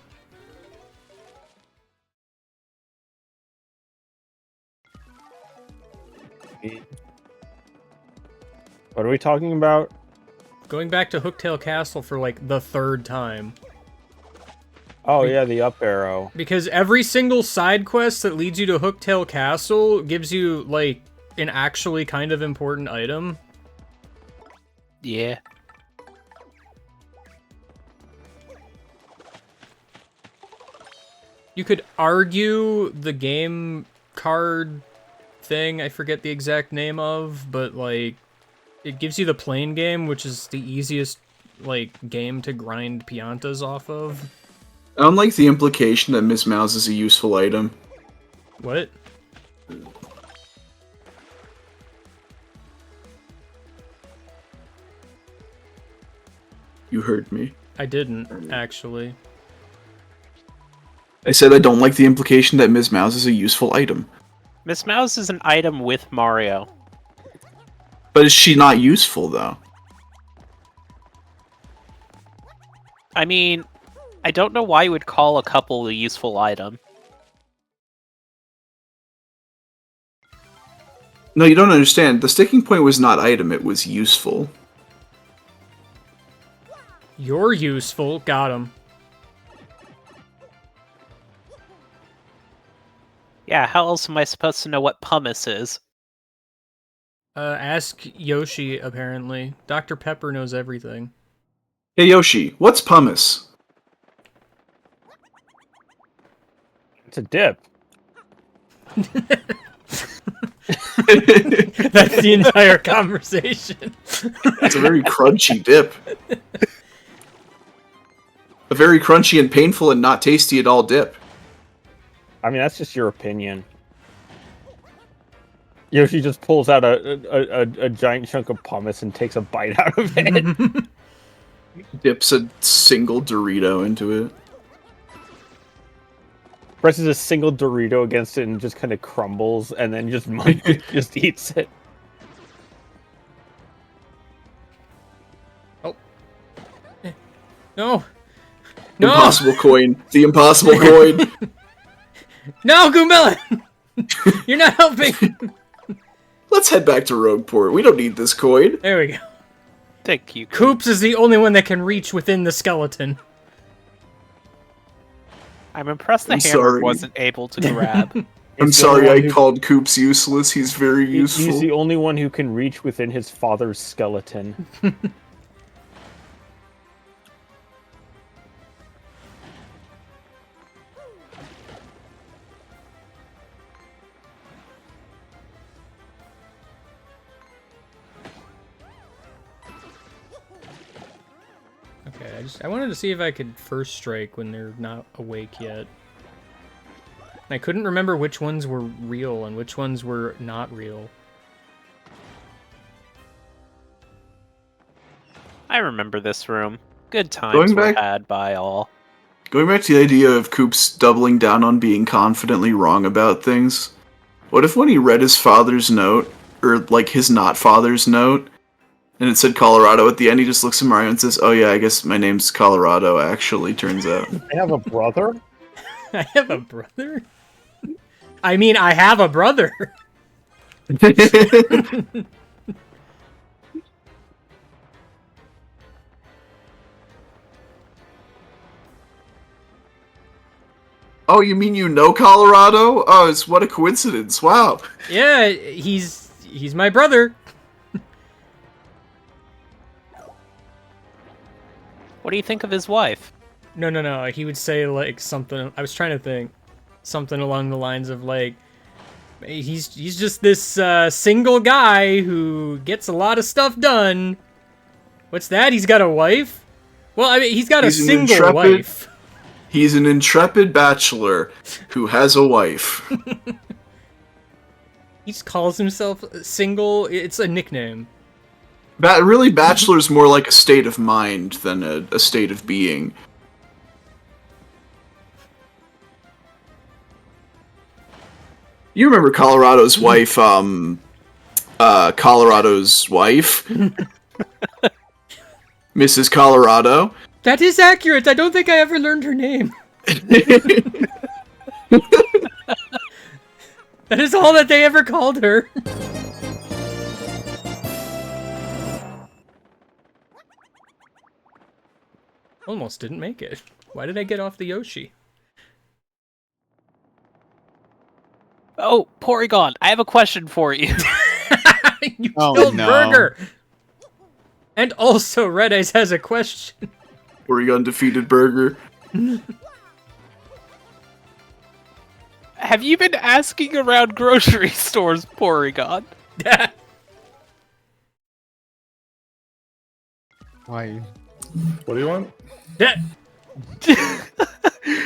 What are we talking about? Going back to Hooktail Castle for like the third time. Oh yeah, the up arrow. Because every single side quest that leads you to Hooktail Castle gives you like an actually kind of important item. Yeah. You could argue the game card thing, I forget the exact name of, but like it gives you the plane game, which is the easiest like game to grind Piantas off of. I don't like the implication that Ms. Mouse is a useful item. What? You heard me. I didn't, actually. I said I don't like the implication that Ms. Mouse is a useful item. Miss Mouse is an item with Mario. But is she not useful, though? I mean, I don't know why you would call a couple a useful item. No, you don't understand. The sticking point was not item, it was useful. You're useful. Got him. Yeah, how else am I supposed to know what pumice is? Ask Yoshi, apparently. Dr. Pepper knows everything. Hey Yoshi, what's pumice? It's a dip. That's the entire conversation. It's a very crunchy dip. A very crunchy and painful and not tasty at all dip. I mean, that's just your opinion. Yoshi just pulls out a giant chunk of pumice and takes a bite out of it. Dips a single Dorito into it. Presses a single Dorito against it and just kind of crumbles, and then just just eats it. Oh. No. No. Impossible coin. The impossible coin. No, Goombella! You're not helping! Let's head back to Rogueport. We don't need this coin. There we go. Thank you. Koops is the only one that can reach within the skeleton. I'm impressed the I'm hammer sorry. wasn't able to grab. I'm He's the only sorry one I who- called Coops useless. He's very useful. He's the only one who can reach within his father's skeleton. Okay, I wanted to see if I could first strike when they're not awake yet. I couldn't remember which ones were real and which ones were not real. I remember this room. Good times Going were back- had by all. Going back to the idea of Coops doubling down on being confidently wrong about things, what if when he read his father's note, or like his not father's note, and it said Colorado at the end, he just looks at Mario and says, "Oh yeah, I guess my name's Colorado, actually, turns out." I have a brother? I have a brother? I mean, I have a brother! Oh, you mean you know Colorado? Oh, what a coincidence! Wow. Yeah, he's my brother. What do you think of his wife? No. He would say like something. I was trying to think something along the lines of like, he's just this single guy who gets a lot of stuff done. What's that? He's got a wife? Well, I mean, he's got a single wife. He's an intrepid bachelor who has a wife. He just calls himself single. It's a nickname. Really, bachelor's more like a state of mind than a state of being. You remember Colorado's wife, Colorado's wife? Mrs. Colorado? That is accurate. I don't think I ever learned her name. That is all that they ever called her. Almost didn't make it. Why did I get off the Yoshi? Oh, Porygon, I have a question for you. You killed Burger! And also, Red Eyes has a question. Porygon defeated Burger. Have you been asking around grocery stores, Porygon? Why? What do you want?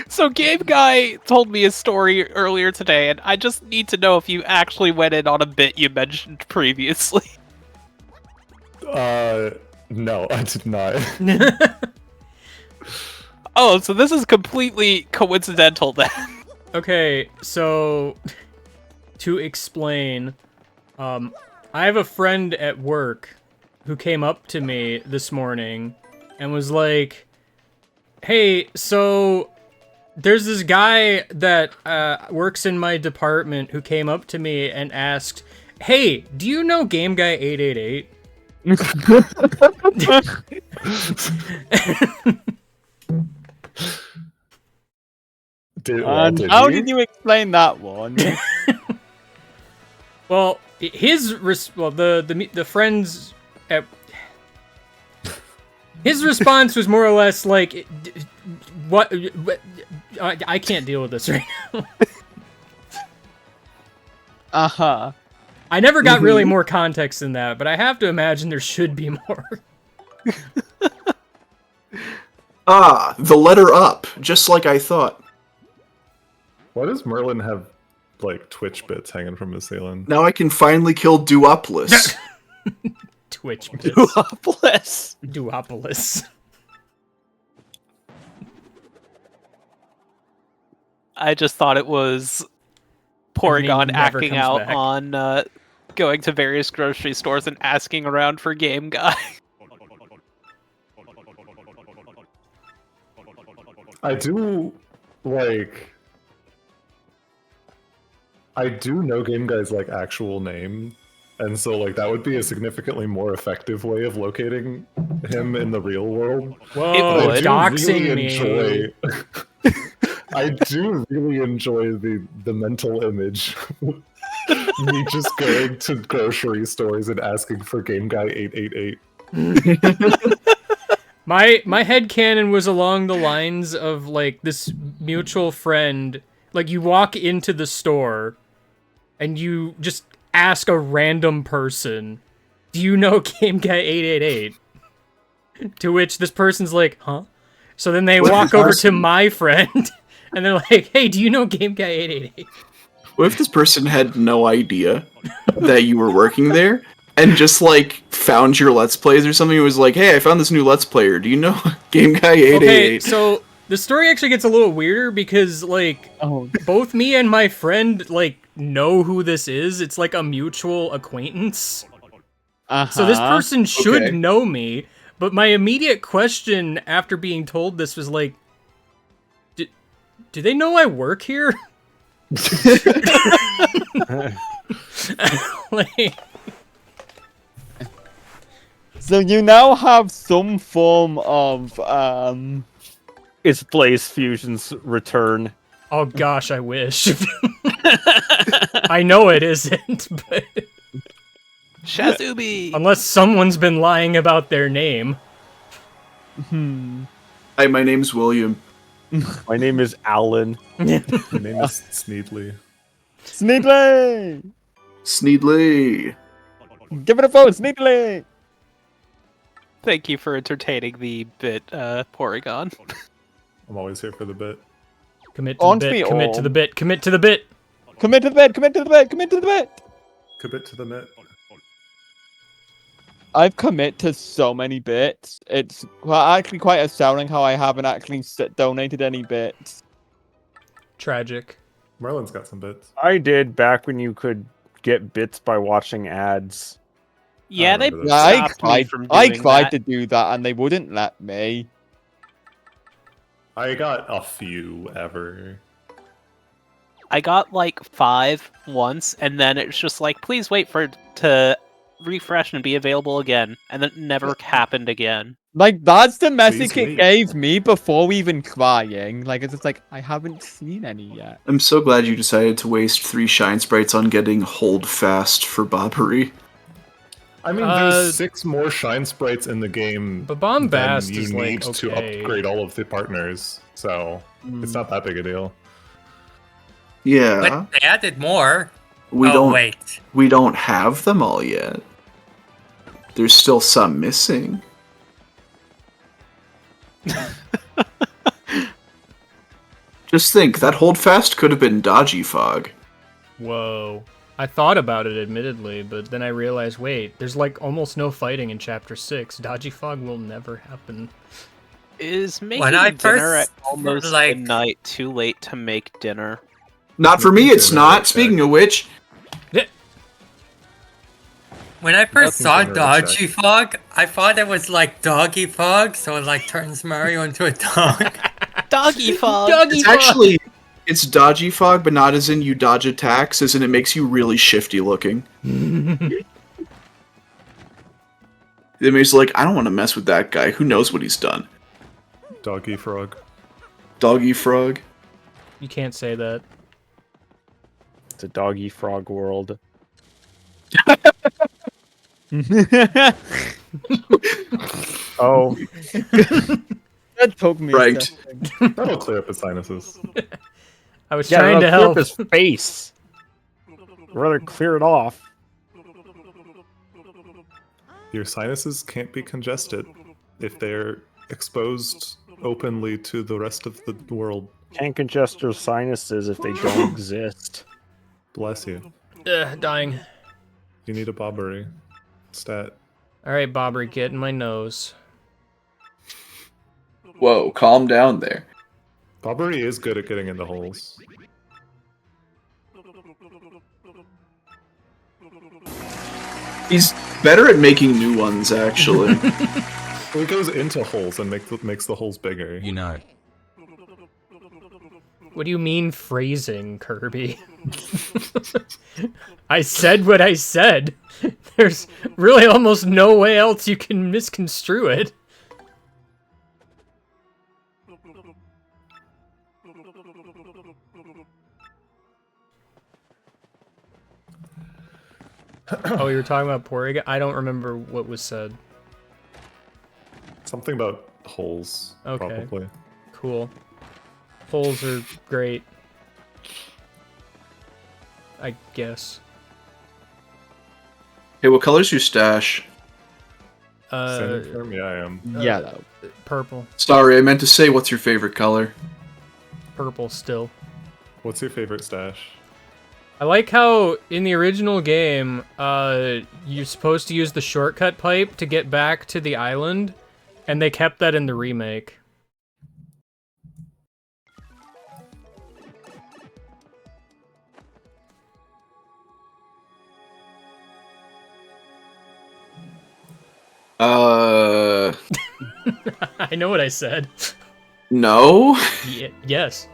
So Game Guy told me a story earlier today, and I just need to know if you actually went in on a bit you mentioned previously. No, I did not. Oh, so this is completely coincidental then. Okay, so to explain, I have a friend at work who came up to me this morning and was like, hey, so there's this guy that works in my department who came up to me and asked, hey, do you know Game Guy 888? How did you explain that one? Well, the friends at his response was more or less like, what I can't deal with this right now. Uh-huh. I never got really more context than that, but I have to imagine there should be more. The letter up, just like I thought. Why does Merlin have, like, Twitch bits hanging from his ceiling? Now I can finally kill Duopolis. Twitch bits. Duopolis. I just thought it was Porygon never acting comes out back. on going to various grocery stores and asking around for Game Guy. I do know Game Guy's, like, actual name, and so, like, that would be a significantly more effective way of locating him in the real world. Whoa, doxing me. I do really enjoy the mental image. Me just going to grocery stores and asking for Game Guy 888. My headcanon was along the lines of, like, this mutual friend. Like, you walk into the store, and you just ask a random person, do you know Game Guy 888? To which this person's like, huh? So then they walk over to my friend, and they're like, hey, do you know Game Guy 888? What if this person had no idea that you were working there? And just, like, found your Let's Plays or something? It was like, hey, I found this new Let's Player. Do you know Game Guy 888? Okay, so the story actually gets a little weirder because, like, both me and my friend, like, know who this is. It's like a mutual acquaintance. So this person should know me, but my immediate question after being told this was like, do they know I work here? Like... So you now have some form of It's Blaze Fusion's return. Oh gosh, I wish. I know it isn't, but Shazubi! unless someone's been lying about their name. Hi, my name's William. My name is Alan. My name is Sneedly. Sneedly! Sneedly. Give it a vote, Sneedly! Thank you for entertaining the bit, Porygon. I'm always here for the bit. Commit to the On bit, me, commit to the on. bit, commit to the bit! Commit to the bed, commit to the bed, commit to the bed! Commit to the net. I've commit to so many bits. It's actually quite astounding how I haven't actually donated any bits. Tragic. Merlin's got some bits. I did back when you could get bits by watching ads. Yeah, they remember Yeah, stopped me from doing I tried that. to do that and they wouldn't let me. I got a few ever. I got like 5 once, and then it's just like, please wait for it to refresh and be available again, and then it never happened again. Like, that's the message Please it wait. gave me before even crying. Like, it's just like, I haven't seen any yet. I'm so glad you decided to waste 3 shine sprites on getting hold fast for Bobbery. I mean, there's 6 more shine sprites in the game But Bombast than you is need like, to okay. upgrade all of the partners, so it's not that big a deal. Yeah, But they added more. we oh, don't wait. we don't have them all yet. There's still some missing. Just think, that hold fast could have been Dodgy Fog. Whoa. I thought about it, admittedly, but then I realized, wait, there's like almost no fighting in Chapter 6. Dodgy Fog will never happen. Is making When I dinner at first, almost like- midnight too late to make dinner? Not for me, it's not. Speaking of which, When I first saw Nothing general Dodgy Fog, I thought it was like Doggy Fog, so it like turns Mario into a dog. Doggy fog! it's actually it's Dodgy Fog, but not as in you dodge attacks, as in it makes you really shifty looking. The mayor's like, I don't want to mess with that guy. Who knows what he's done? Doggy frog. Doggy Frog. You can't say that. It's a doggy frog world. Oh, That took me a Right. second. That'll clear up his sinuses. I was yeah, trying to that'll help. clear up his face. Rather clear it off. Your sinuses can't be congested if they're exposed openly to the rest of the world. Can't congest your sinuses if they don't exist. Bless you. Dying. You need a bobbery. Stat. Alright, Bobbery, get in my nose. Whoa, calm down there. Bobbery is good at getting into holes. He's better at making new ones, actually. Well, he goes into holes and makes the holes bigger. You know. What do you mean phrasing, Kirby? I said what I said. There's really almost no way else you can misconstrue it. Oh, you were talking about Porygon? I don't remember what was said. Something about holes, Okay. probably. Cool. Holes are great. I guess. Hey, what color's your stash? Sanding firm? Yeah, I am. Yeah, though. Purple. Sorry, I meant to say what's your favorite color? Purple still. What's your favorite stash? I like how in the original game, you're supposed to use the shortcut pipe to get back to the island, and they kept that in the remake. I know what I said. No? Yes.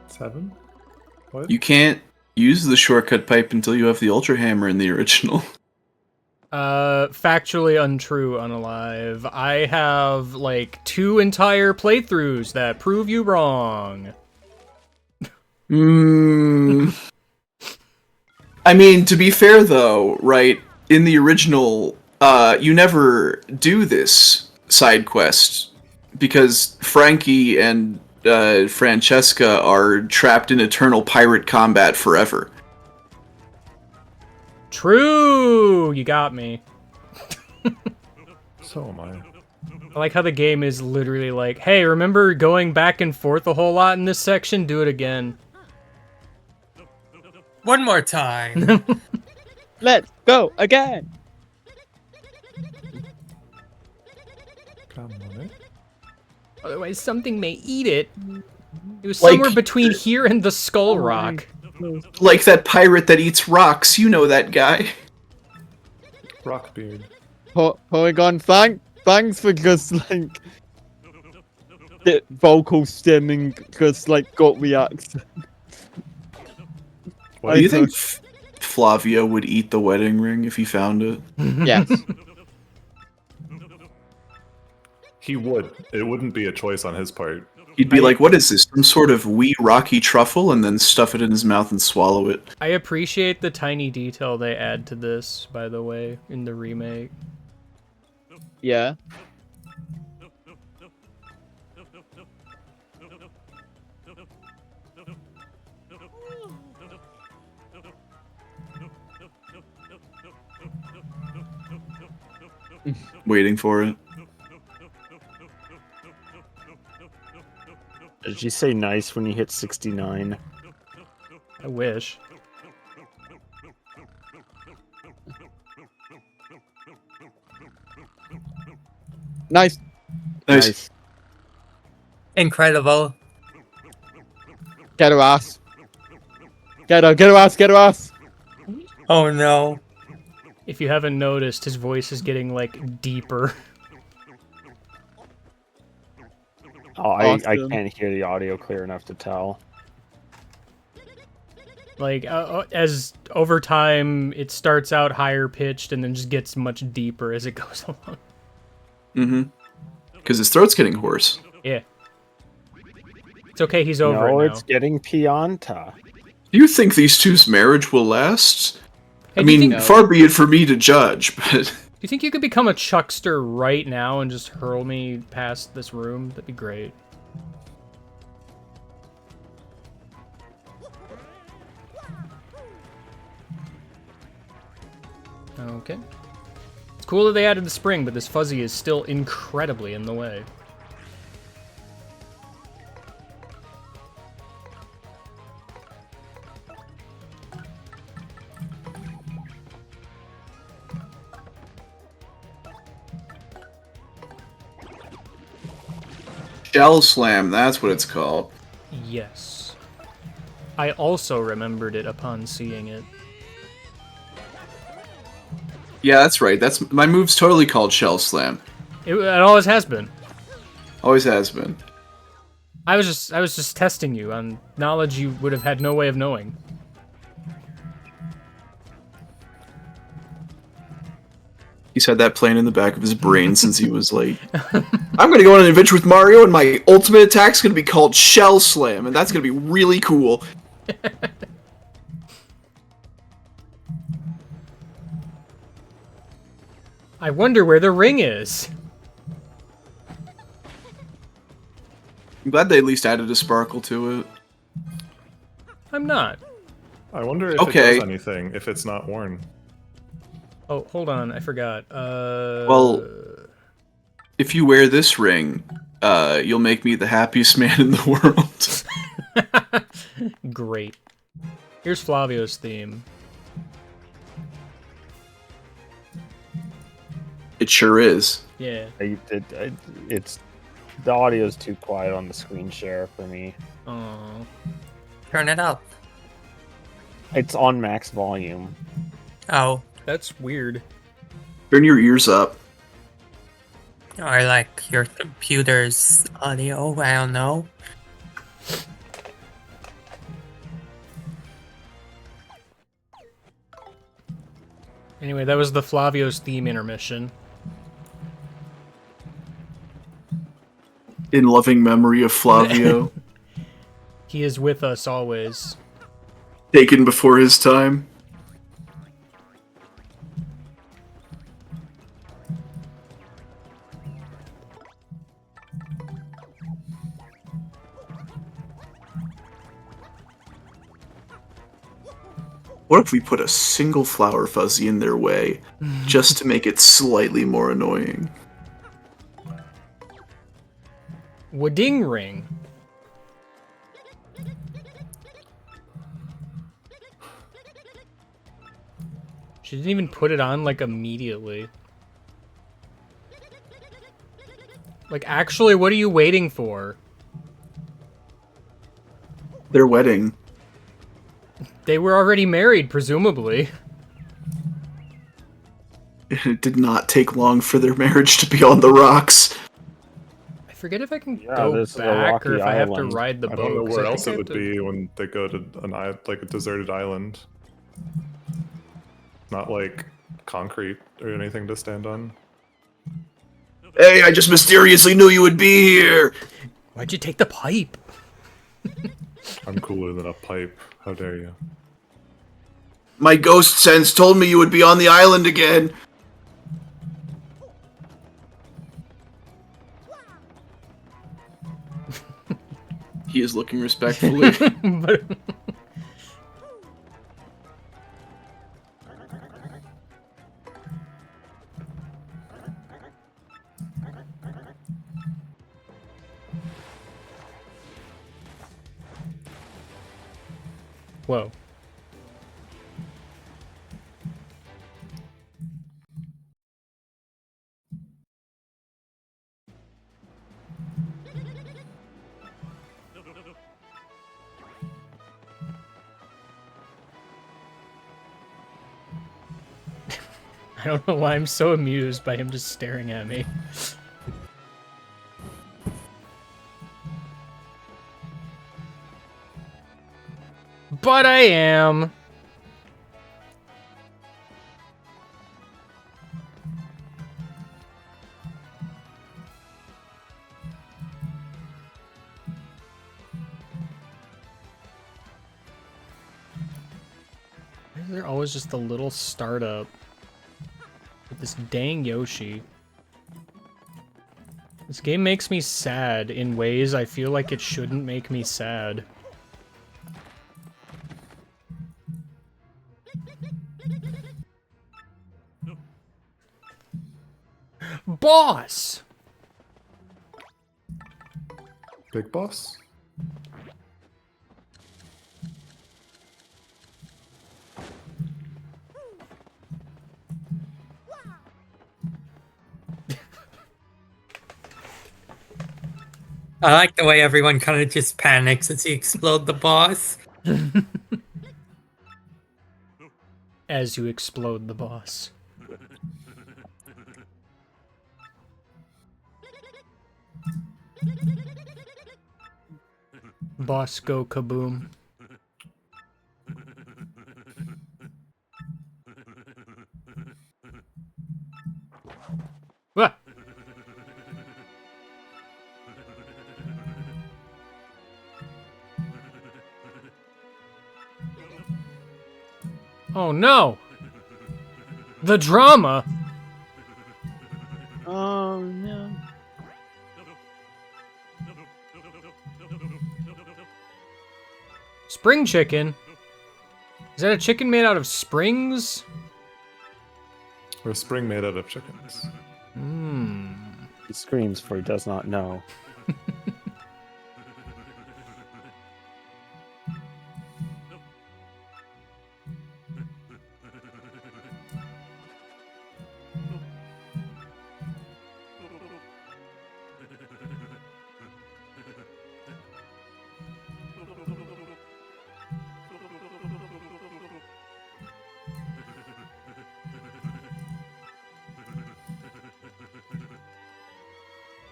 7? What? You can't use the shortcut pipe until you have the Ultra Hammer in the original. Factually untrue, Unalive. I have, like, 2 entire playthroughs that prove you wrong. I mean, to be fair though, right, in the original, you never do this side quest because Frankie and Francesca are trapped in eternal pirate combat forever. True! You got me. So am I. I like how the game is literally like, hey, remember going back and forth a whole lot in this section? Do it again. One more time. Let's go again. Come on in. Otherwise, something may eat it. It was Like- somewhere between here and the Skull Rock. Like that pirate that eats rocks, you know that guy. Rockbeard. Polygon, thanks for just like the vocal stimming, just like got me accent. What? Do you think Flavio would eat the wedding ring if he found it? Yes. He would. It wouldn't be a choice on his part. He'd be like, what is this? Some sort of wee rocky truffle? And then stuff it in his mouth and swallow it. I appreciate the tiny detail they add to this, by the way, in the remake. Yeah. Waiting for it. Did you say nice when you hit 69? I wish. Nice. Nice. Incredible. Get her ass. Get her ass, get her ass. Oh no. If you haven't noticed, his voice is getting, like, deeper. Oh, I Awesome. can't hear the audio clear enough to tell. Like, as over time, it starts out higher pitched and then just gets much deeper as it goes along. Mm-hmm. Because his throat's getting hoarse. Yeah. It's okay, he's over No, it now. it's getting Pianta. Do you think these two's marriage will last? Hey, I do you mean, think- far be it for me to judge, but... Do you think you could become a Chuckster right now and just hurl me past this room? That'd be great. Okay. It's cool that they added the spring, but this fuzzy is still incredibly in the way. Shell Slam, that's what it's called. Yes. I also remembered it upon seeing it. Yeah, that's right. That's my move's totally called Shell Slam. It always has been. Always has been. I was just testing you on knowledge you would have had no way of knowing. He's had that playing in the back of his brain since he was like, I'm gonna go on an adventure with Mario, and my ultimate attack's gonna be called Shell Slam, and that's gonna be really cool. I wonder where the ring is. I'm glad they at least added a sparkle to it. I'm not. I wonder if Okay. it does anything if it's not worn. Oh, hold on, I forgot. Well, if you wear this ring, you'll make me the happiest man in the world. Great. Here's Flavio's theme. It sure is. Yeah. It's the audio's too quiet on the screen share for me. Oh. Turn it up. It's on max volume. Oh. That's weird. Turn your ears up. Or like your computer's audio, I don't know. Anyway, that was the Flavio's theme intermission. In loving memory of Flavio, He is with us always. taken before his time. What if we put a single flower fuzzy in their way, just to make it slightly more annoying? Wedding ring. She didn't even put it on, like, immediately. Like, actually, what are you waiting for? Their wedding. They were already married, presumably. It did not take long for their marriage to be on the rocks. I forget if I can Yeah, go this is a back or rocky if I have to island. ride the I boat. don't know 'cause where I else think I it have would to- be when they go to like a deserted island. Not like concrete or anything to stand on. Hey, I just mysteriously knew you would be here! Why'd you take the pipe? I'm cooler than a pipe. How dare you? My ghost sense told me you would be on the island again! He is looking respectfully. But- Whoa. I don't know why I'm so amused by him just staring at me. But I am. Why is there always just a little startup with this dang Yoshi? This game makes me sad in ways I feel like it shouldn't make me sad. Boss! Big boss? I like the way everyone kind of just panics as you explode the boss. As you explode the boss. Boss go kaboom. Ah! Oh no! The drama! Oh no. Spring chicken? Is that a chicken made out of springs? Or a spring made out of chickens. Hmm. He screams for he does not know.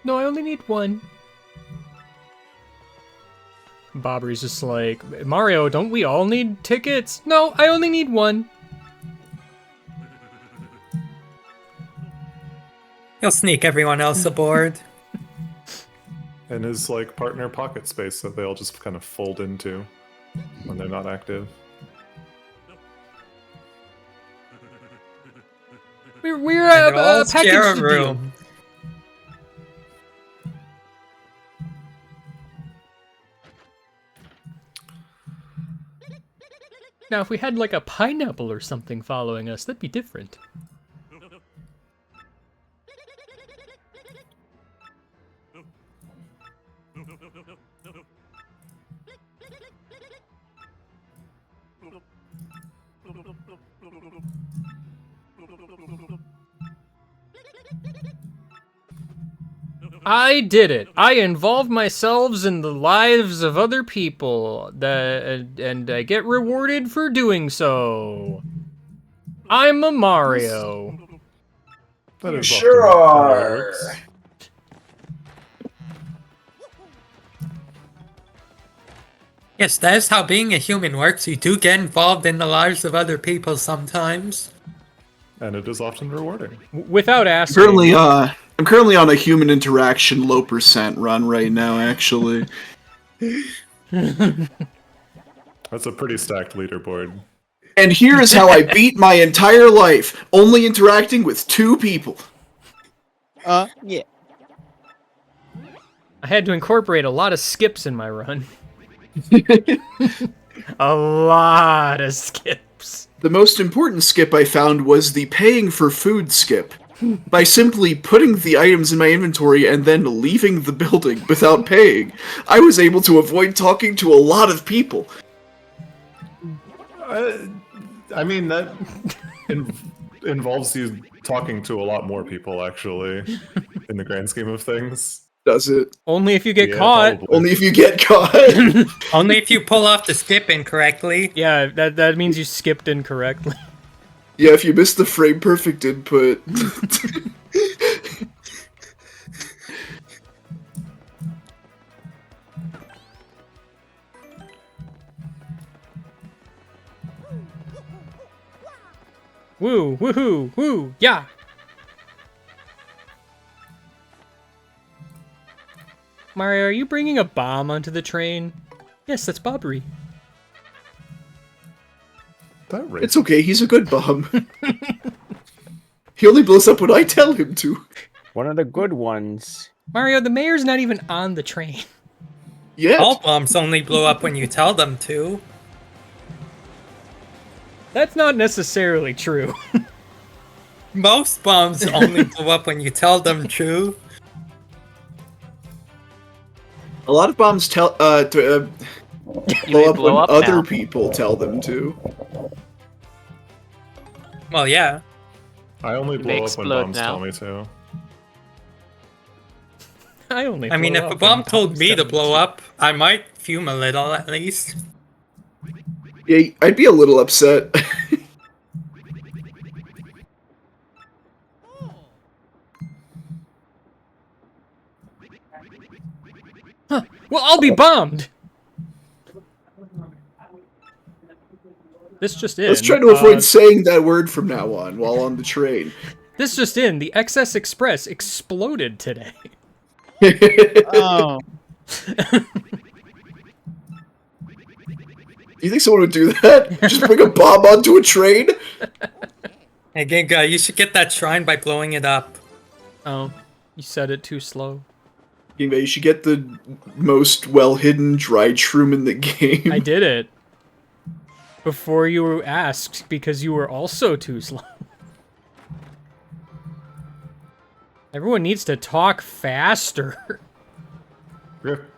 No, I only need one. Bobbery's just like, Mario, don't we all need tickets? No, I only need one. He'll sneak everyone else aboard. And his like partner pocket space that they all just kind of fold into when they're not active. We're And they'll all share packaged a the deal. room. Now, if we had like a pineapple or something following us, that'd be different. I did it. I involved myself in the lives of other people, and I get rewarded for doing so. I'm a Mario. That is Sure often how it are. works. Yes, that is how being a human works. You do get involved in the lives of other people sometimes. And it is often rewarding. Without asking. I'm currently on a human interaction low percent run right now, actually. That's a pretty stacked leaderboard. And here is how I beat my entire life, only interacting with 2 people. Yeah. I had to incorporate a lot of skips in my run. A lot of skips. The most important skip I found was the paying for food skip. By simply putting the items in my inventory and then leaving the building without paying, I was able to avoid talking to a lot of people. I mean, that involves you talking to a lot more people, actually, in the grand scheme of things. Does it? Only if you get Yeah, caught. probably. Only if you get caught. Only if you pull off the skip incorrectly. Yeah, that means you skipped incorrectly. Yeah, if you miss the frame perfect input. Woo, woohoo, woo, yeah. Mario, are you bringing a bomb onto the train? Yes, that's Bobbery. That It's okay, he's a good bum. He only blows up when I tell him to. One of the good ones. Mario, the mayor's not even on the train. Yet. All bombs only blow up when you tell them to. That's not necessarily true. Most bombs only blow up when you tell them to. A lot of bombs blow up when blow up other now. people tell them to. Well, yeah. I only They blow up when explode bombs now. tell me to. I mean, blow if a up bomb when told bombs me to tell blow up, I might fume a little at least. Yeah, I'd be a little upset. Huh. Well, I'll be bombed. This just in. Let's try to avoid saying that word from now on while on the train. This just in. The XS Express exploded today. Oh. You think someone would do that? Just bring a bomb onto a train? Hey, Ginga, you should get that shrine by blowing it up. Oh, you said it too slow. You should get the most well-hidden dried shroom in the game. I did it. Before you were asked, because you were also too slow. Everyone needs to talk faster. Rip.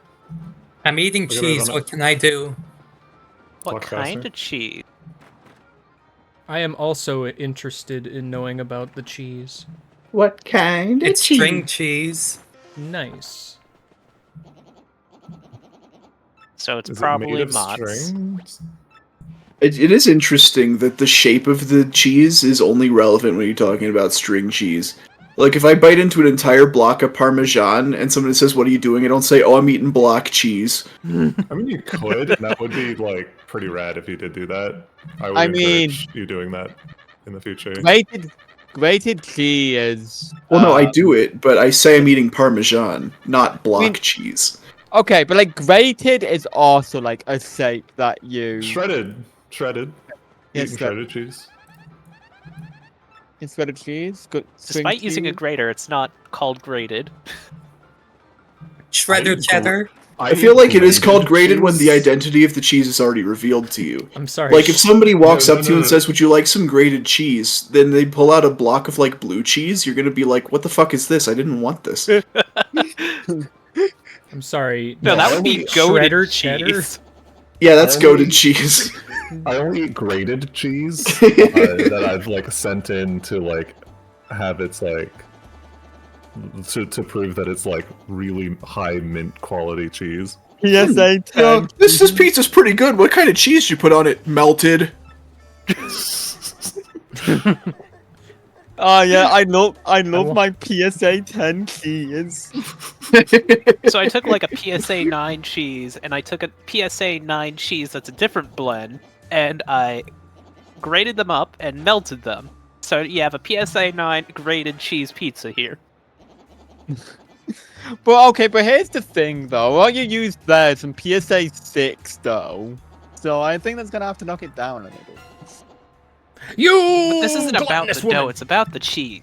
I'm eating Look at cheese, that on what can I do? What Talk kind faster. of cheese? I am also interested in knowing about the cheese. What kind It's string cheese. Nice. So it's Is it probably made of Mott's. strings? It is interesting that the shape of the cheese is only relevant when you're talking about string cheese. Like, if I bite into an entire block of Parmesan and someone says, "What are you doing?" I don't say, "Oh, I'm eating block cheese." I mean, you could, and that would be, like, pretty rad if you did do that. I would I mean- encourage you doing that in the future. grated cheese. Well, no, I do it, but I say I'm eating Parmesan, not block cheese. Okay, but like grated is also like a shape that you Shredded. Yes, Eating shredded cheese. It's shredded cheese. Good. Despite using a grater, it's not called grated. Shredded cheddar. I feel like it is called grated when the identity of the cheese is already revealed to you. I'm sorry. Like, if somebody walks up to you and says, "Would you like some grated cheese?" Then they pull out a block of, like, blue cheese, you're gonna be like, "What the fuck is this? I didn't want this." I'm sorry. No, that would be goated shredder cheese. cheddar. Yeah, that's goated cheese. I only eat grated cheese that I've like sent in to like have its like to prove that it's like really high mint quality cheese. PSA 10. This pizza's pretty good. What kind of cheese you put on it? Melted. Oh yeah, I love my PSA 10 cheese. So I took like a PSA 9 cheese, and I took a PSA 9 cheese that's a different blend, and I grated them up and melted them. So you have a PSA 9 grated cheese pizza here. But here's the thing though. What you used there is some PSA 6 though. So I think that's gonna have to knock it down a little. You. This isn't about gluttonous the woman. dough, it's about the cheese.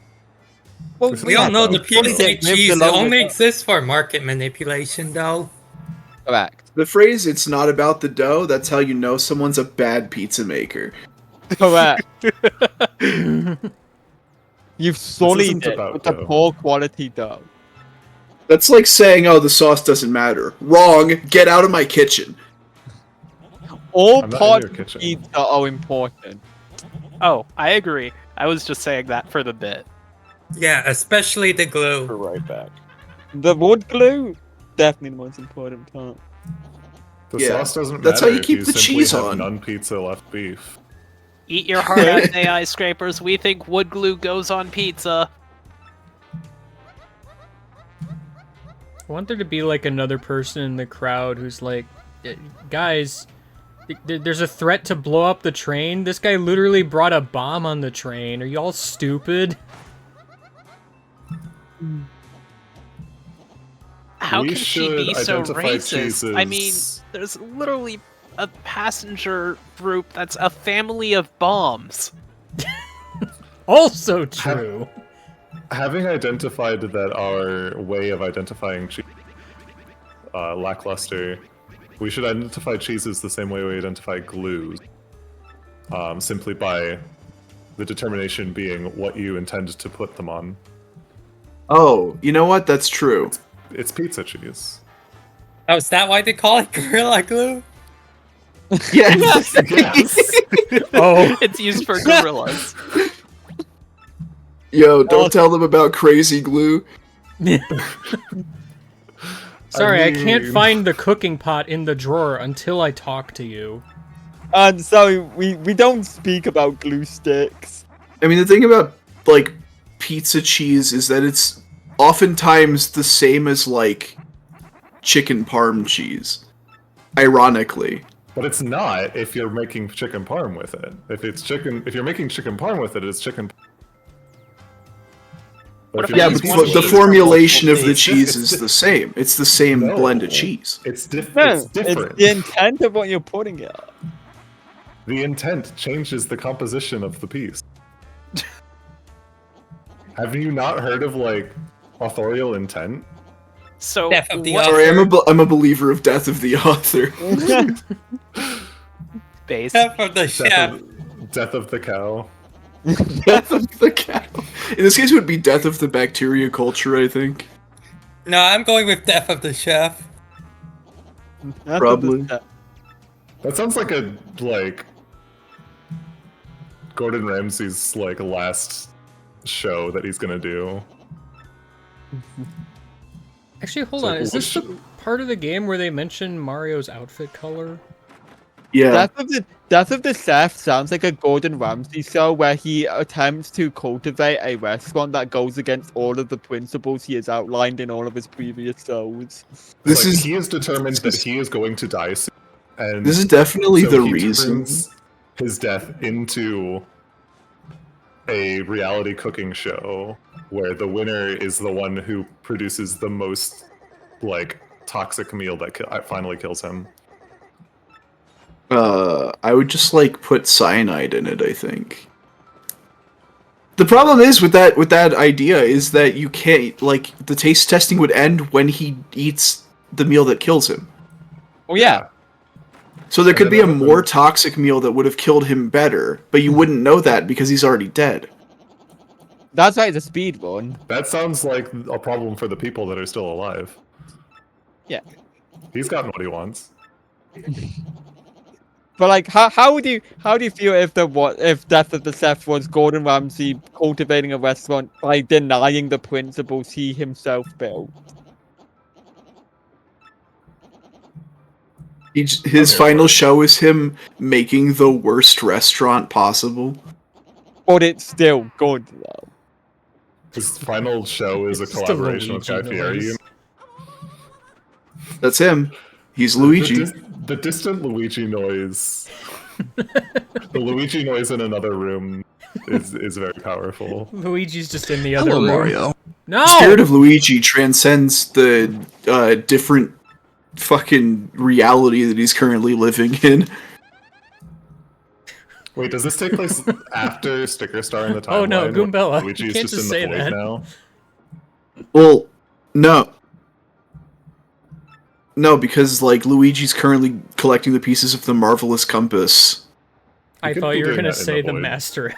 Well, We all know the Funny PSA that we have cheese the logo only there. exists for market manipulation, though. Correct. The phrase, "it's not about the dough," that's how you know someone's a bad pizza maker. Correct. You've sullied isn't it about with the dough. poor quality dough. That's like saying, "Oh, the sauce doesn't matter." Wrong. Get out of my kitchen. All I'm not in parts your of kitchen. pizza are important. Oh, I agree. I was just saying that for the bit. Yeah, especially the glue. We're right back. The wood glue, definitely the most important part. The Yeah, sauce doesn't that's matter how you if keep you the simply cheese have on. non-pizza left beef. Eat your heart out, AI scrapers. We think wood glue goes on pizza. I want there to be like another person in the crowd who's like, guys, there's a threat to blow up the train. This guy literally brought a bomb on the train. Are y'all stupid? How We can she be should so identify racist? I mean, cheeses. there's literally a passenger group that's a family of bombs. Also true. Having identified that our way of identifying cheese lackluster, we should identify cheeses the same way we identify glues. Simply by the determination being what you intend to put them on. Oh, you know what? That's true. It's pizza cheese. Oh, is that why they call it Gorilla Glue? Yeah. Yes. Oh, It's used for gorillas. Yo, don't tell them about crazy glue. sorry, I can't mean- find the cooking pot in the drawer until I talk to you. And so we don't speak about glue sticks. I mean, the thing about, like, pizza cheese is that it's oftentimes the same as, like, chicken parm cheese. Ironically. But it's not if you're making chicken parm with it. If you're making chicken parm with it, it's chicken. What if if I you're Yeah, use but making one the cheese cheese with formulation of multiple the cheese- cheese is the same. It's the same No. blend of cheese. It's No, it's different. it's the intent of what you're putting it on. The intent changes the composition of the piece. Have you not heard of like authorial intent? So Death of the what Sorry, I'm a believer of Death of the Author. base? Death of the chef. Death of the cow. Death of the cow. In this case, it would be Death of the bacteria culture, I think. No, I'm going with Death of the Chef. That's Probably. what That sounds like a Gordon Ramsay's like last show that he's gonna do. Actually, hold So on. Is this which- the part of the game where they mention Mario's outfit color? Yeah. Death of the Chef sounds like a Gordon Ramsay show where he attempts to cultivate a restaurant that goes against all of the principles he has outlined in all of his previous shows. This Like, is he is determined that he is going to die soon, and this is definitely so the he reason. turns his death into a reality cooking show where the winner is the one who produces the most like toxic meal that finally kills him. I would just like put cyanide in it, I think. The problem is with that idea is that you can't, like, the taste testing would end when he eats the meal that kills him. Oh yeah. So there And could then be a it would more be- toxic meal that would have killed him better, but you wouldn't know that because he's already dead. That's right, the speed one. That sounds like a problem for the people that are still alive. Yeah. He's gotten what he wants. But like, how do you feel if if Death of the Chef was Gordon Ramsay cultivating a restaurant by denying the principles he himself built? His final show is him making the worst restaurant possible. But it's still good though. His final show is a It's just a collaboration with Guy Luigi Fieri. noise. That's him. He's Luigi. The distant Luigi noise. The Luigi noise in another room is very powerful. Luigi's just in the other Hello, room. Mario. No! The spirit of Luigi transcends the different fucking reality that he's currently living in. Wait, does this take place after Sticker Star in the timeline? Oh no, where Goombella. Luigi You is can't just just in say the void that. now. Well, no. No, because like Luigi's currently collecting the pieces of the marvelous compass. I could thought be you were doing gonna that in say the the void. Master.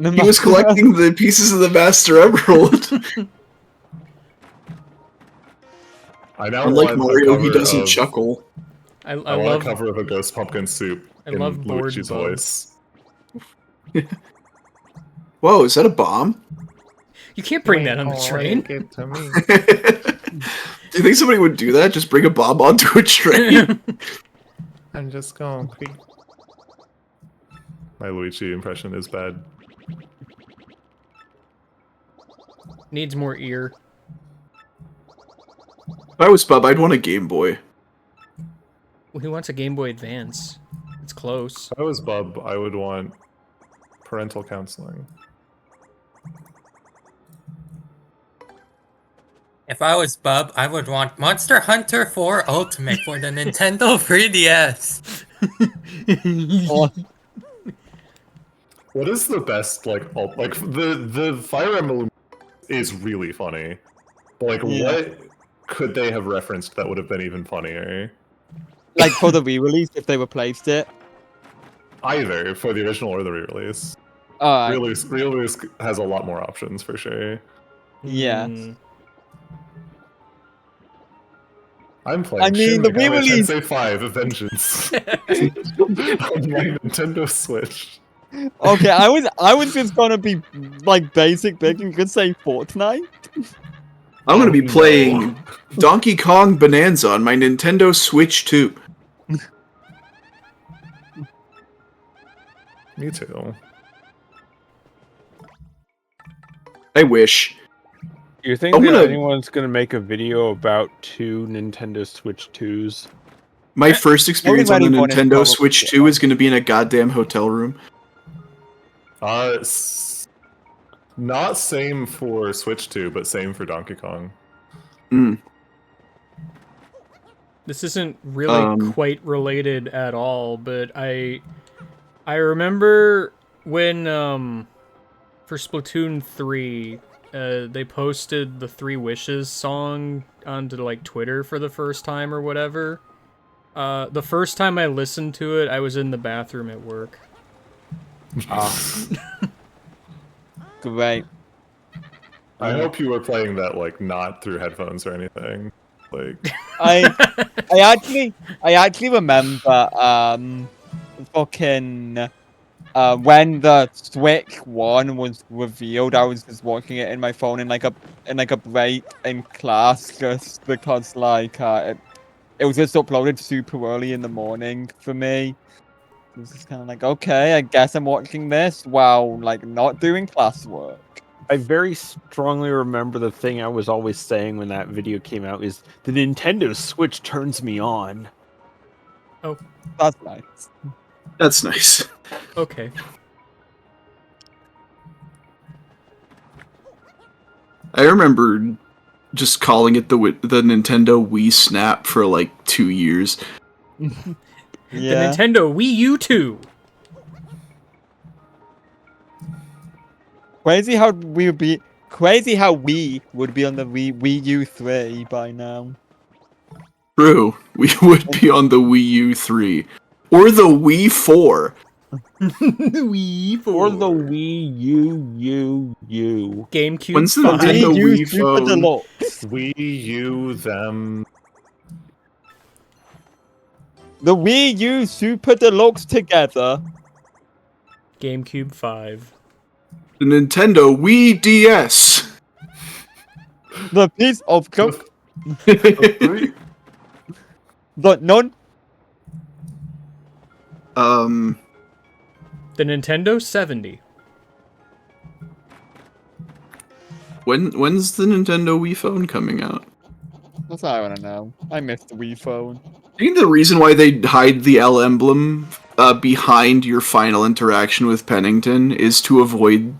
He was collecting the pieces of the Master Emerald. I now Unlike want Mario, a cover he doesn't of, chuckle. I I want love a cover of a Ghost Pumpkin Soup I in love bored Luigi's Bub. voice. Whoa, is that a bomb? You can't bring that on the train. It to me. Do you think somebody would do that? Just bring a bomb onto a train? I'm just going creep. My Luigi impression is bad. Needs more ear. If I was Bub, I'd want a Game Boy. Well, he wants a Game Boy Advance. It's close. If I was Bub, I would want parental counseling. If I was Bub, I would want Monster Hunter 4 Ultimate for the Nintendo 3DS. What is the best like the Fire Emblem is really funny. But like Yeah. what could they have referenced that would have been even funnier? Like for the re-release, if they replaced it. Either for the original or the re-release. Alright. Re-release has a lot more options for sure. Yeah. Hmm. I'm playing I mean, Shin the Megami re-release- Tensei 5 Vengeance on my Nintendo Switch. Okay, I was just gonna be like basic big and could say Fortnite. I'm gonna be No. playing Donkey Kong Bonanza on my Nintendo Switch 2. Me too. I wish. You think I'm that gonna- anyone's gonna make a video about 2 Nintendo Switch 2s? My first experience on the Everybody wanted Nintendo probably- Switch 2 is gonna be in a goddamn hotel room. Not same for Switch 2, but same for Donkey Kong. Mm. This isn't really quite related at all, but I remember when for Splatoon 3 they posted the 3 Wishes song onto like Twitter for the first time or whatever. The first time I listened to it, I was in the bathroom at work. Great. I hope you were playing that like not through headphones or anything. Like I actually remember fucking when the Switch One was revealed, I was just watching it in my phone in like a break in class just because like it was just uploaded super early in the morning for me. It was just kind of like, okay, I guess I'm watching this while like not doing classwork. I very strongly remember the thing I was always saying when that video came out is the Nintendo Switch turns me on. That's nice. That's nice. Okay. I remember just calling it the Nintendo Wii Snap for like 2 years. The Yeah. Nintendo Wii U 2. Crazy how we would be on the Wii U 3 by now. True, we would be on the Wii U 3 or the Wii 4. Wii 4. Or the Wii U. GameCube When's the 5. Nintendo Wii U Wii Super phone? Deluxe. We, you, them. The Wii U Super Deluxe together. GameCube 5. The Nintendo Wii DS. The piece of coke. Three. The none. The Nintendo 70. When's the Nintendo Wii phone coming out? That's what I want to know. I missed the Wii phone. I think the reason why they hide the L emblem behind your final interaction with Pennington is to avoid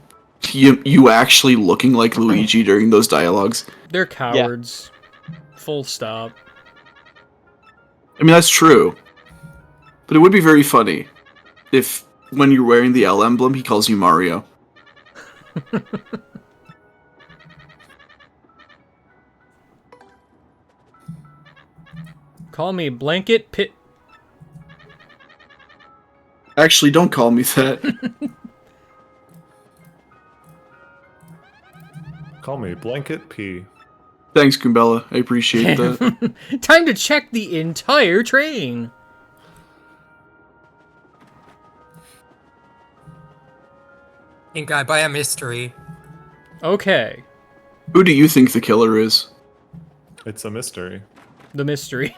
you actually looking like Luigi during those dialogues. They're cowards. Full stop. I mean, that's true. But it would be very funny if, when you're wearing the L emblem, he calls you Mario. Call me Blanket Pit. Actually, don't call me that. Call me Blanket P. Thanks, Kumbella. I appreciate that. Time to check the entire train. Think I buy a mystery. Okay. Who do you think the killer is? It's a mystery. The mystery.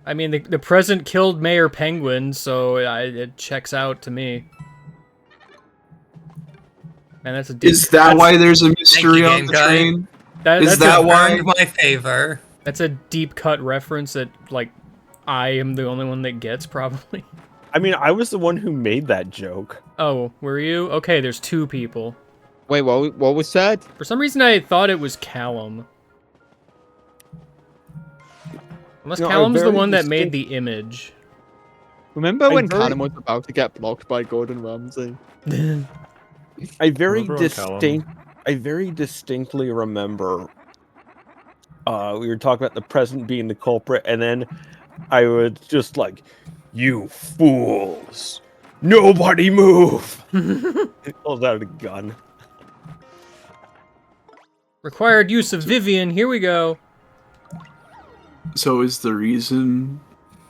I mean, the present killed Mayor Penguin, so it checks out to me. And that's a deep, Is that why there's a mystery on the train? Is that why? My favor. That's a deep cut reference that, like, I am the only one that gets, probably. I mean, I was the one who made that joke. Oh, were you? Okay, there's two people. Wait, what was said? For some reason, I thought it was Callum. Unless No, Callum's the very one that made the image. Remember when very- Callum was about to get blocked by Gordon Ramsay? I very Remember when Callum- distinctly remember we were talking about the president being the culprit, and then I was just like, "You fools! Nobody move!" He pulls out a gun. Required use of Vivian, here we go. So is the reason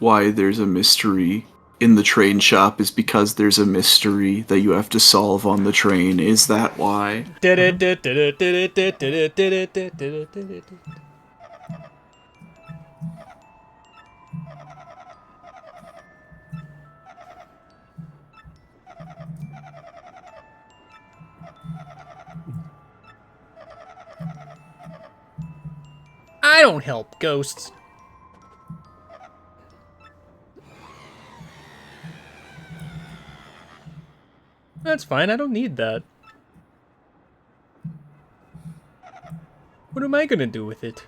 why there's a mystery in the train shop is because there's a mystery that you have to solve on the train? Is that why? I don't help ghosts. That's fine, I don't need that. What am I gonna do with it?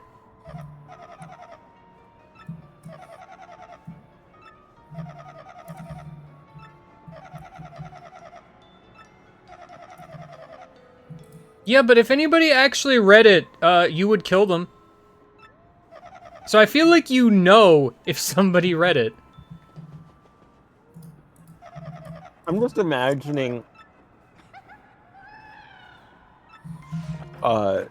Yeah, but if anybody actually read it, you would kill them. So I feel like you know if somebody read it. I'm just imagining after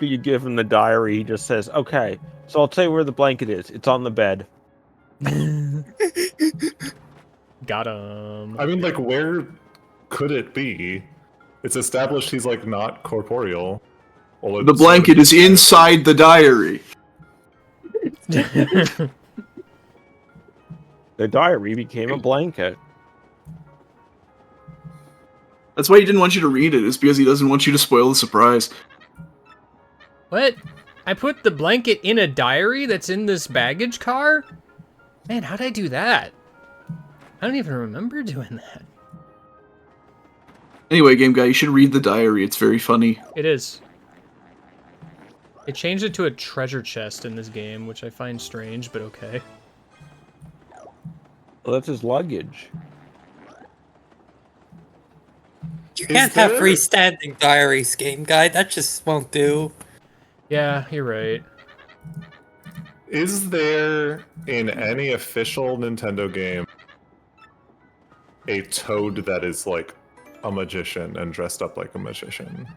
you give him the diary, he just says, "Okay, so I'll tell you where the blanket is. It's on the bed." Got him. I mean, like, where could it be? It's established he's, like, not corporeal. Well, The blanket is inside the diary. The diary became a blanket. That's why he didn't want you to read it, is because he doesn't want you to spoil the surprise. What? I put the blanket in a diary that's in this baggage car? Man, how'd I do that? I don't even remember doing that. Anyway, game guy, you should read the diary. It's very funny. It is. It changed it to a treasure chest in this game, which I find strange, but okay. Well, that's his luggage. You can't have freestanding diaries, game guy. That just won't do. Yeah, you're right. Is there in any official Nintendo game a Toad that is like a magician and dressed up like a magician?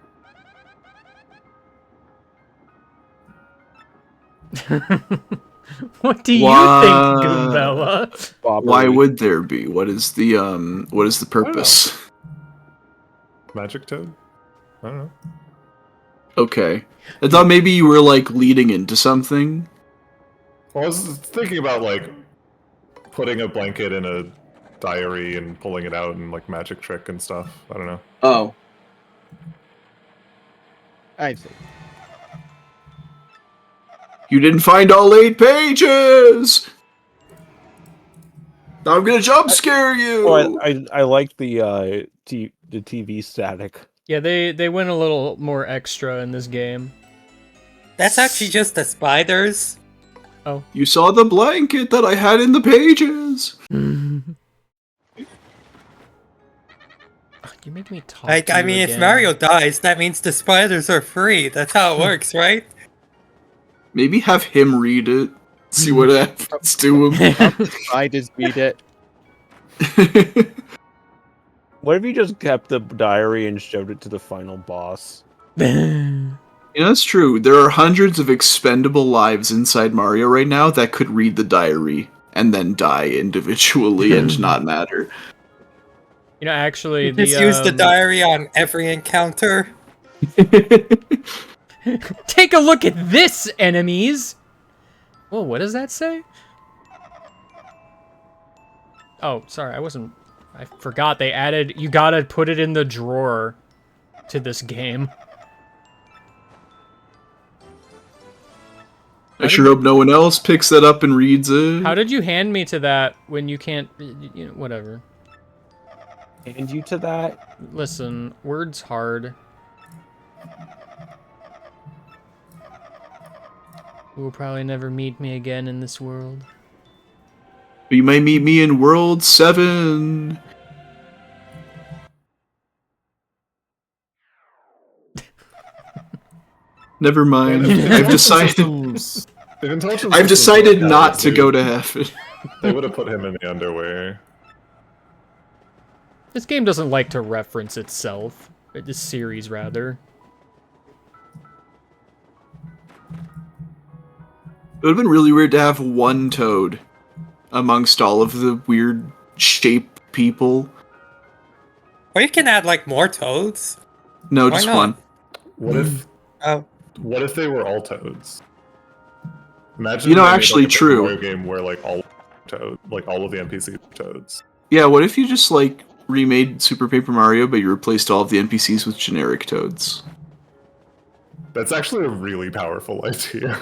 What do you think, Goombella? Why would there be? What is the purpose? Magic Toad? I don't know. Okay. I thought maybe you were like leading into something. Well, I was thinking about like putting a blanket in a diary and pulling it out and like magic trick and stuff. I don't know. Oh. I see. You didn't find all 8 pages! I'm gonna jump scare you! Oh, I like the TV static. Yeah, they went a little more extra in this game. That's actually just the spiders. Oh. You saw the blanket that I had in the pages! You make me talk Like, to I you mean, if again. Mario dies, that means the spiders are free. That's how it works, right? Maybe have him read it. See what happens to him. I just read it. What if you just kept the diary and showed it to the final boss? Yeah, that's true. There are hundreds of expendable lives inside Mario right now that could read the diary and then die individually and not matter. You know, actually, Just use the diary on every encounter. Take a look at this, enemies! Whoa, what does that say? Oh, sorry, I forgot they added, you gotta put it in the drawer to this game. I sure hope no one else picks that up and reads it. How did you hand me to that when you can't, you know, whatever. Hand you to that? Listen, words hard. You will probably never meet me again in this world. But you might meet me in World 7. Never mind. I've decided. I've decided not to go to heaven. They would have put him in the underwear. This game doesn't like to reference itself. This series, rather. It would have been really weird to have one Toad amongst all of the weird shape people. Or you can add, like, more toads. No, Why just not? one. What if? Oh. What if they were all toads? Imagine. You know, they made, actually, like, a true. Mario game where like all toad, like all of the NPCs are toads. Yeah, what if you just, like, remade Super Paper Mario, but you replaced all of the NPCs with generic Toads? That's actually a really powerful idea.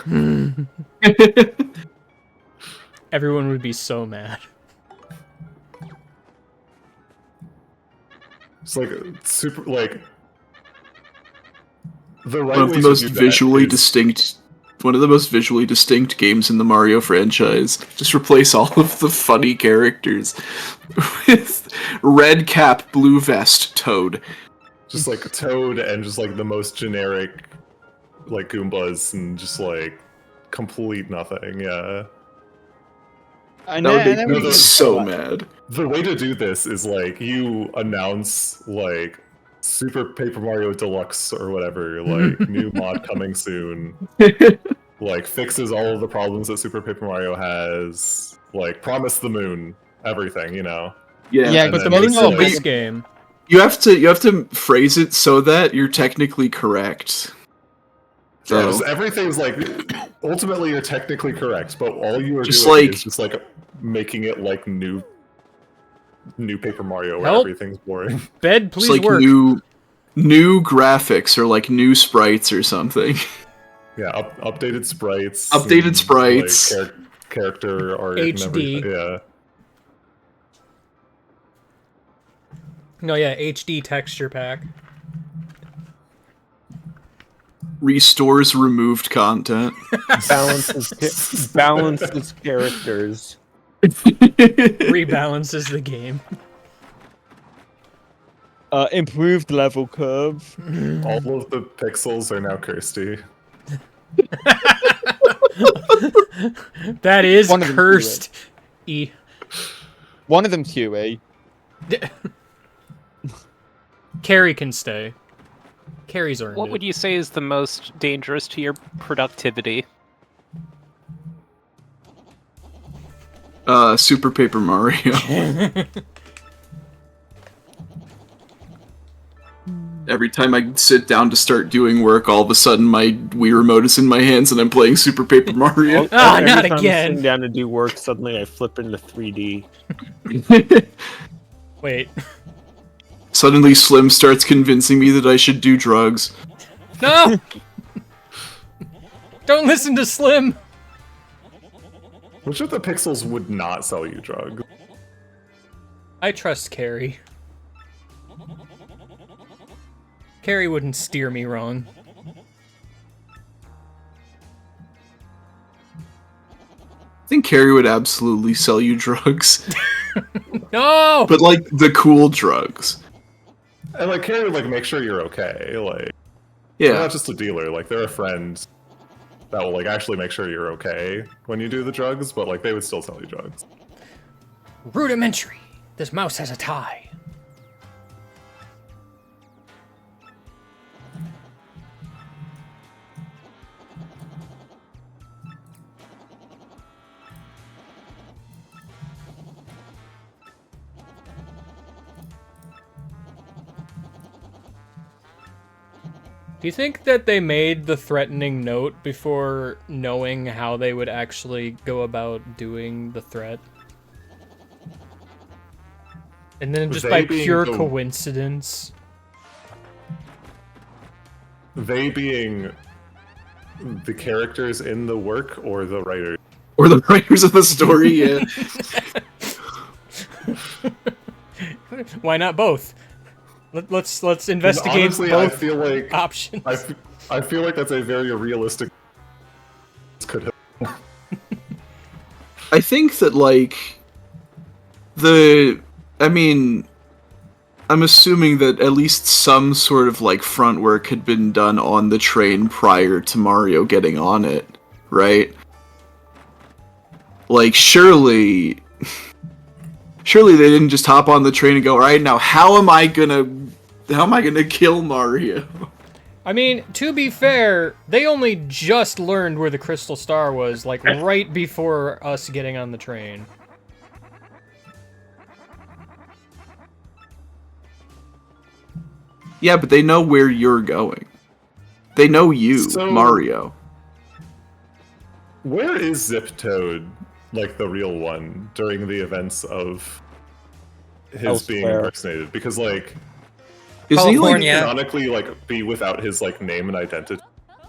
Everyone would be so mad. It's like super like the right One of way the to most do that visually is- distinct. One of the most visually distinct games in the Mario franchise. Just replace all of the funny characters with red cap, blue vest, Toad. just like Toad and just like the most generic like Goombas and just like complete nothing. Yeah. And That would then, make and then me we so mad. The way to do this is like you announce like Super Paper Mario Deluxe or whatever, like new mod coming soon. Like fixes all of the problems that Super Paper Mario has. Like promise the moon, everything, you know. Yeah, Yeah, And but the then moon it's will like- This game. You have to phrase it so that you're technically correct. Yeah, So, just everything's like ultimately you're technically correct, but all you are Just doing like- is just like making it like new Paper Mario where Help. everything's boring. Bed, just please like work. new graphics or like new sprites or something. Yeah, updated sprites. Updated and, sprites. Like, character art HD. and everything. Yeah. No, yeah, HD texture pack. Restores removed content. Balances characters. Rebalances the game. Improved level curve. All of the pixels are now Kirsty. That is One of them cursed. E. One of them QA. Carrie can stay. Carrie's earned What it. would you say is the most dangerous to your productivity? Super Paper Mario. Every time I sit down to start doing work, all of a sudden my Wii remote is in my hands and I'm playing Super Paper Mario. Ah, Every not time I'm again. sitting down to do work, suddenly I flip into 3D. Wait. Suddenly Slim starts convincing me that I should do drugs. No! Don't listen to Slim! Which of the pixels would not sell you drugs? I trust Carrie. Carrie wouldn't steer me wrong. I think Carrie would absolutely sell you drugs. No! But like the cool drugs. And like Carrie would like make sure you're okay. Like Yeah. they're not just a dealer. Like they're a friend that will like actually make sure you're okay when you do the drugs. But like they would still sell you drugs. Rudimentary. This mouse has a tie. Do you think that they made the threatening note before knowing how they would actually go about doing the threat? And then just They by being pure the- coincidence? They being the characters in the work or the writers? Or the writers of the story, yeah. Why not both? Let's investigate Honestly, both I feel like options. I feel like that's a very realistic. Could have. I think that like I'm assuming that at least some sort of like front work had been done on the train prior to Mario getting on it, right? Like surely they didn't just hop on the train and go, all right, now how am I gonna kill Mario? I mean, to be fair, they only just learned where the Crystal Star was, like, right before us getting on the train. Yeah, but they know where you're going. They know you, So- Mario. Where is Zip Toad, like the real one, during the events of his being Elsewhere. impersonated? Because like Isn't he like California. canonically like be without his like name and identity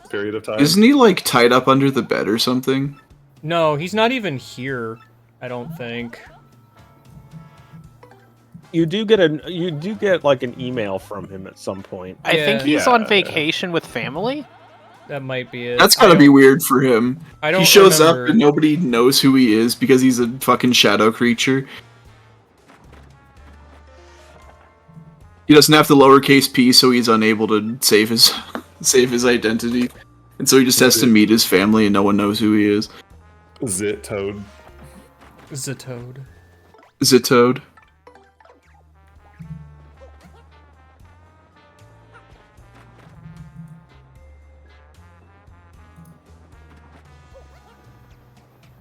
period of time. isn't he like tied up under the bed or something? No, he's not even here, I don't think. You do get like an email from him at some point. I think Yeah. he's Yeah. on vacation with family. That might be it. That's gotta be weird for him. I don't He shows remember. up and nobody knows who he is because he's a fucking shadow creature. He doesn't have the lowercase p, so he's unable to save his save his identity, and so he just has to meet his family, and no one knows who he is. Zit Toad. Zitoad. Zitoad.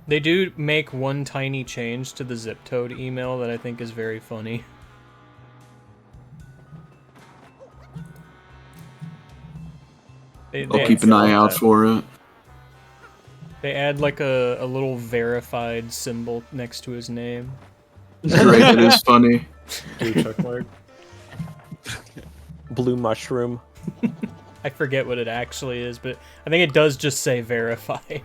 They do make one tiny change to the Ziptoad email that I think is very funny. I'll keep an eye out for it. They add like a little verified symbol next to his name. Right, that is funny. Blue check mark. Blue mushroom. I forget what it actually is, but I think it does just say verified.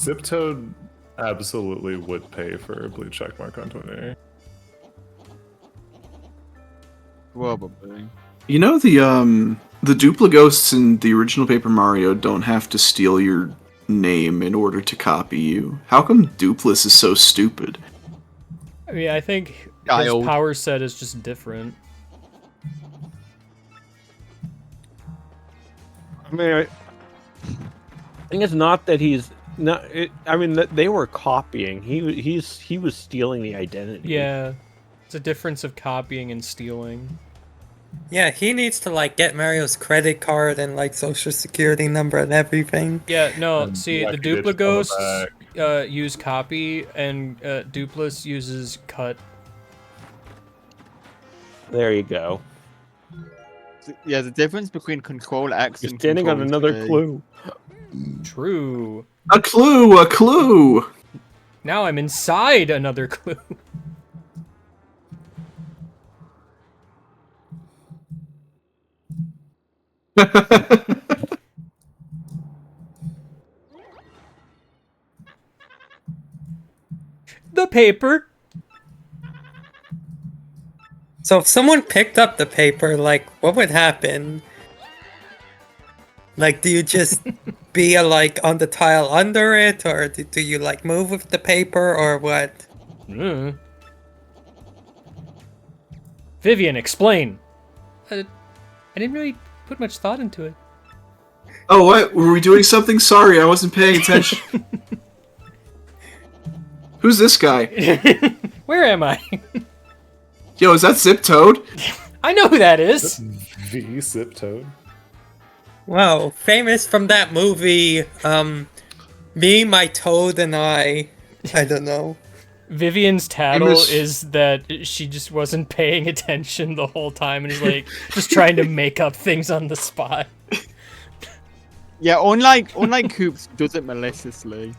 Zip Toad absolutely would pay for a blue check mark on Twitter. Probably. You know the Dupla ghosts in the original Paper Mario don't have to steal your name in order to copy you. How come Dupless is so stupid? I mean, I think Child. his power set is just different. I mean, I think it's not that he's not. I mean, they were copying. He was stealing the identity. Yeah, it's a difference of copying and stealing. Yeah, he needs to like get Mario's credit card and like social security number and everything. Yeah, no, And see, the like Dupla ditch on the ghosts use copy, and Dupless uses cut. There you go. Yeah, the difference between Control X You're and standing on Control another Z. clue. True. A clue, a clue. Now I'm inside another clue. The paper. So if someone picked up the paper, like, what would happen? Like, do you just be like on the tile under it, or do you like move with the paper, or what? Vivian, explain. I didn't really put much thought into it. Oh, what? Were we doing something? Sorry, I wasn't paying attention. Who's this guy? Where am I? Yo, is that Zip Toad? I know who that is. V Zip Toad. Wow, famous from that movie, Me, My Toad, and I don't know. Vivian's tattle Famous- is that she just wasn't paying attention the whole time and is like just trying to make up things on the spot. Yeah, unlike Coops does it maliciously.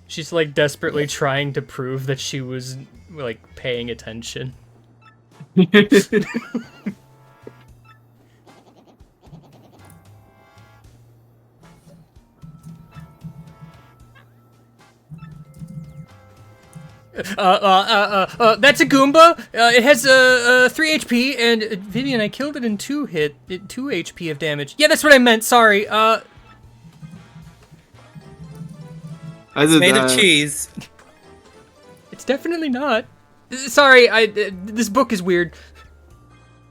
She's like desperately trying to prove that she was like paying attention. That's a Goomba. It has 3 HP, and Vivian, I killed it in 2 HP of damage. Yeah, that's what I meant. Sorry. I It's did made that. of cheese. It's definitely not. Sorry, this book is weird.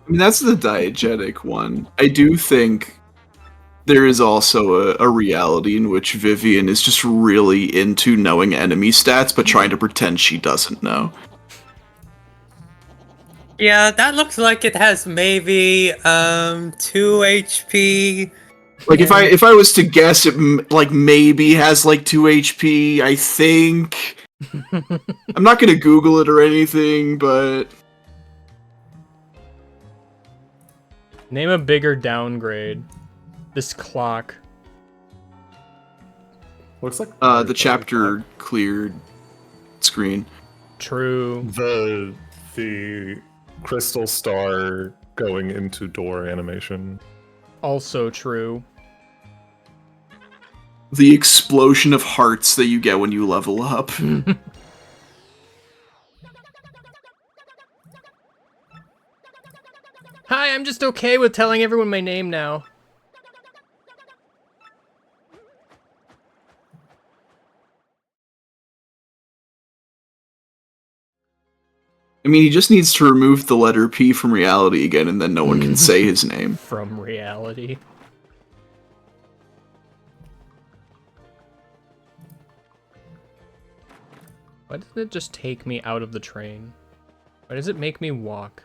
I mean, that's the diegetic one. I do think there is also a reality in which Vivian is just really into knowing enemy stats, but trying to pretend she doesn't know. Yeah, that looks like it has maybe 2 HP. Like if I was to guess, it like maybe has like 2 HP. I think. I'm not gonna Google it or anything, but Name a bigger downgrade. This clock. Looks like the chapter cleared screen. True. the crystal star going into door animation. Also true. The explosion of hearts that you get when you level up. Hi, I'm just okay with telling everyone my name now. I mean, he just needs to remove the letter P from reality again, and then no one can say his name. From reality. Why doesn't it just take me out of the train? Why does it make me walk?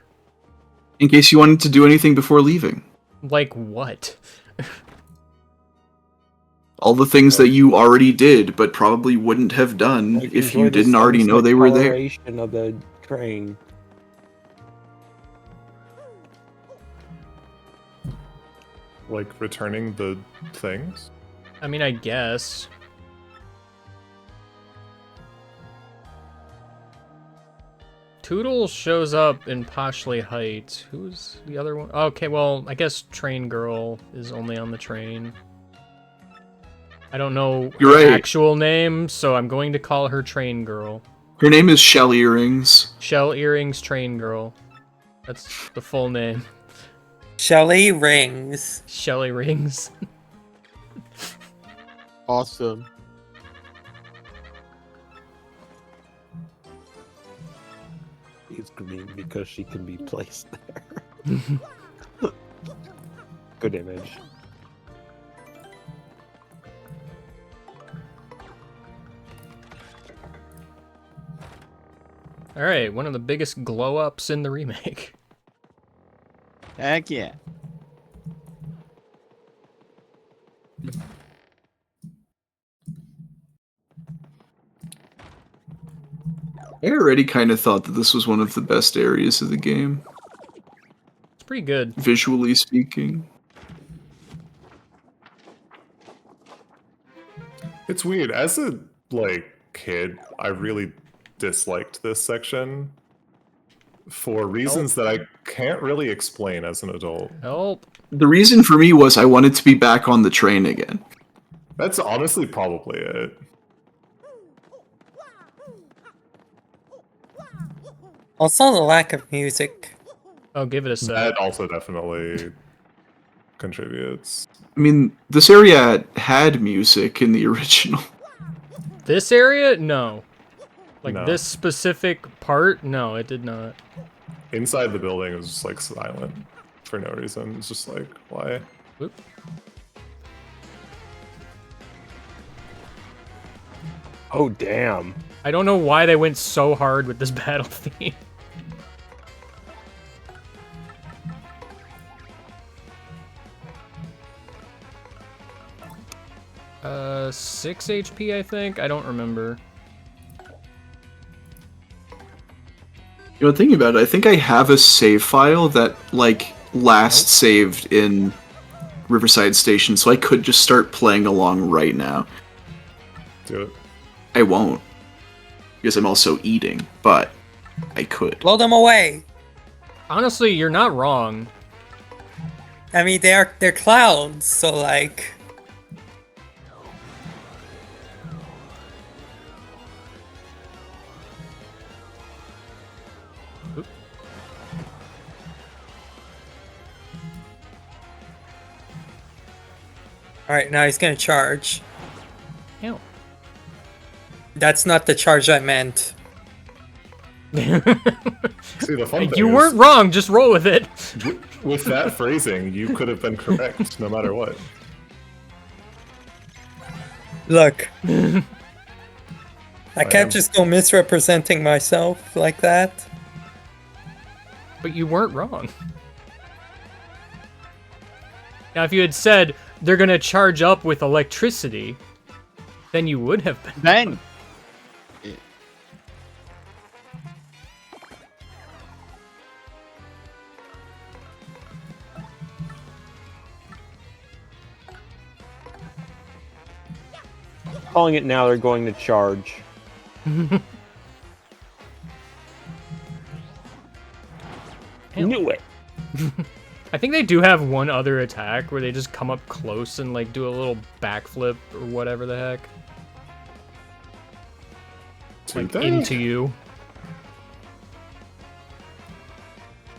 In case you wanted to do anything before leaving. Like what? All the things that you already did, but probably wouldn't have done Like, if enjoy you the didn't already know they were there. coloration of the train. Like returning the things? I mean, I guess. Toodle shows up in Poshley Heights. Who's the other one? Okay, well, I guess Train Girl is only on the train. I don't know You're her right. actual name, so I'm going to call her Train Girl. Her name is Shell Earrings. Shell Earrings Train Girl. That's the full name. Shelly Rings. Shelly Rings. Awesome. She's green because she can be placed there. Good image. Alright, one of the biggest glow-ups in the remake. Heck yeah. I already kind of thought that this was one of the best areas of the game, It's pretty good. visually speaking. It's weird. As a kid, I really disliked this section for reasons that I can't really explain as an adult. Help. The reason for me was I wanted to be back on the train again. That's honestly probably it. Also, the lack of music. Oh, give it a sec. That also definitely contributes. I mean, this area had music in the original. This area? No. Like, No. this specific part? No, it did not. Inside the building it was just like silent for no reason. It's just like, why? Oop. Oh, damn. I don't know why they went so hard with this battle theme. 6 HP, I think? I don't remember. You know, thinking about it, I think I have a save file that, like, last saved in Riverside Station, so I could just start playing along right now. Do it. I won't, because I'm also eating, but I could. Blow them away. Honestly, you're not wrong. I mean, they're clouds, so like. Alright, now he's gonna charge. Ew. That's not the charge I meant. See, the fun thing You is, weren't wrong, just roll with it. with that phrasing, you could have been correct no matter what. Look. I am. can't just go misrepresenting myself like that. But you weren't wrong. Now, if you had said they're gonna charge up with electricity, then you would have been. Then. Calling it now, they're going to charge. Knew it. I think they do have one other attack where they just come up close and like do a little backflip or whatever the heck. Like into you.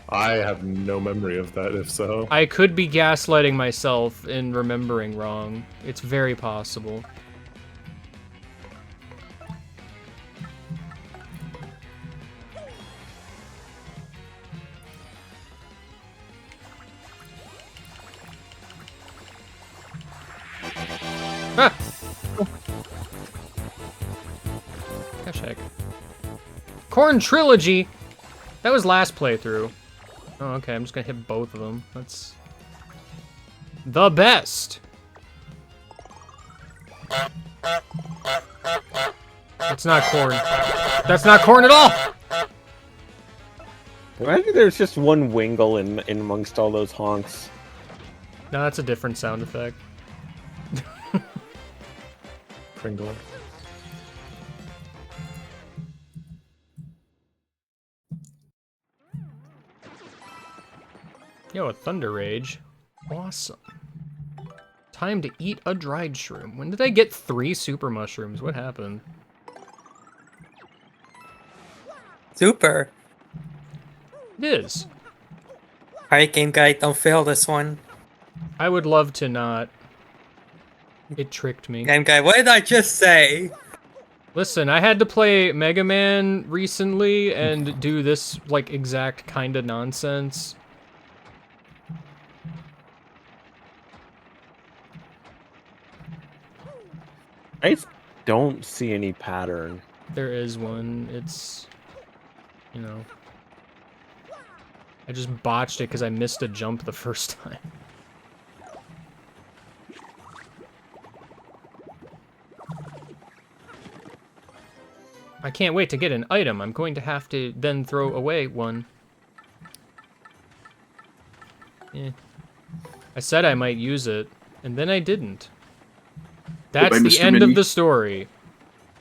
I have no memory of that, if so. I could be gaslighting myself and remembering wrong. It's very possible. Ah! Gosh heck. Corn Trilogy! That was last playthrough. Oh, okay, I'm just gonna hit both of them. That's the best! That's not corn. That's not corn at all! Imagine there's just one Wingle in amongst all those honks. No, that's a different sound effect. Pringle. Yo, a Thunder Rage. Awesome. Time to eat a dried shroom. When did I get 3 super mushrooms? What happened? Super. It is. Alright, game guy, don't fail this one. I would love to not. It tricked me. Game guy, what did I just say? Listen, I had to play Mega Man recently and do this, like, exact kind of nonsense. I don't see any pattern. There is one. It's, you know. I just botched it because I missed a jump the first time. I can't wait to get an item. I'm going to have to then throw away one. Eh. I said I might use it, and then I didn't. That's the Mr. end Mini. of the story.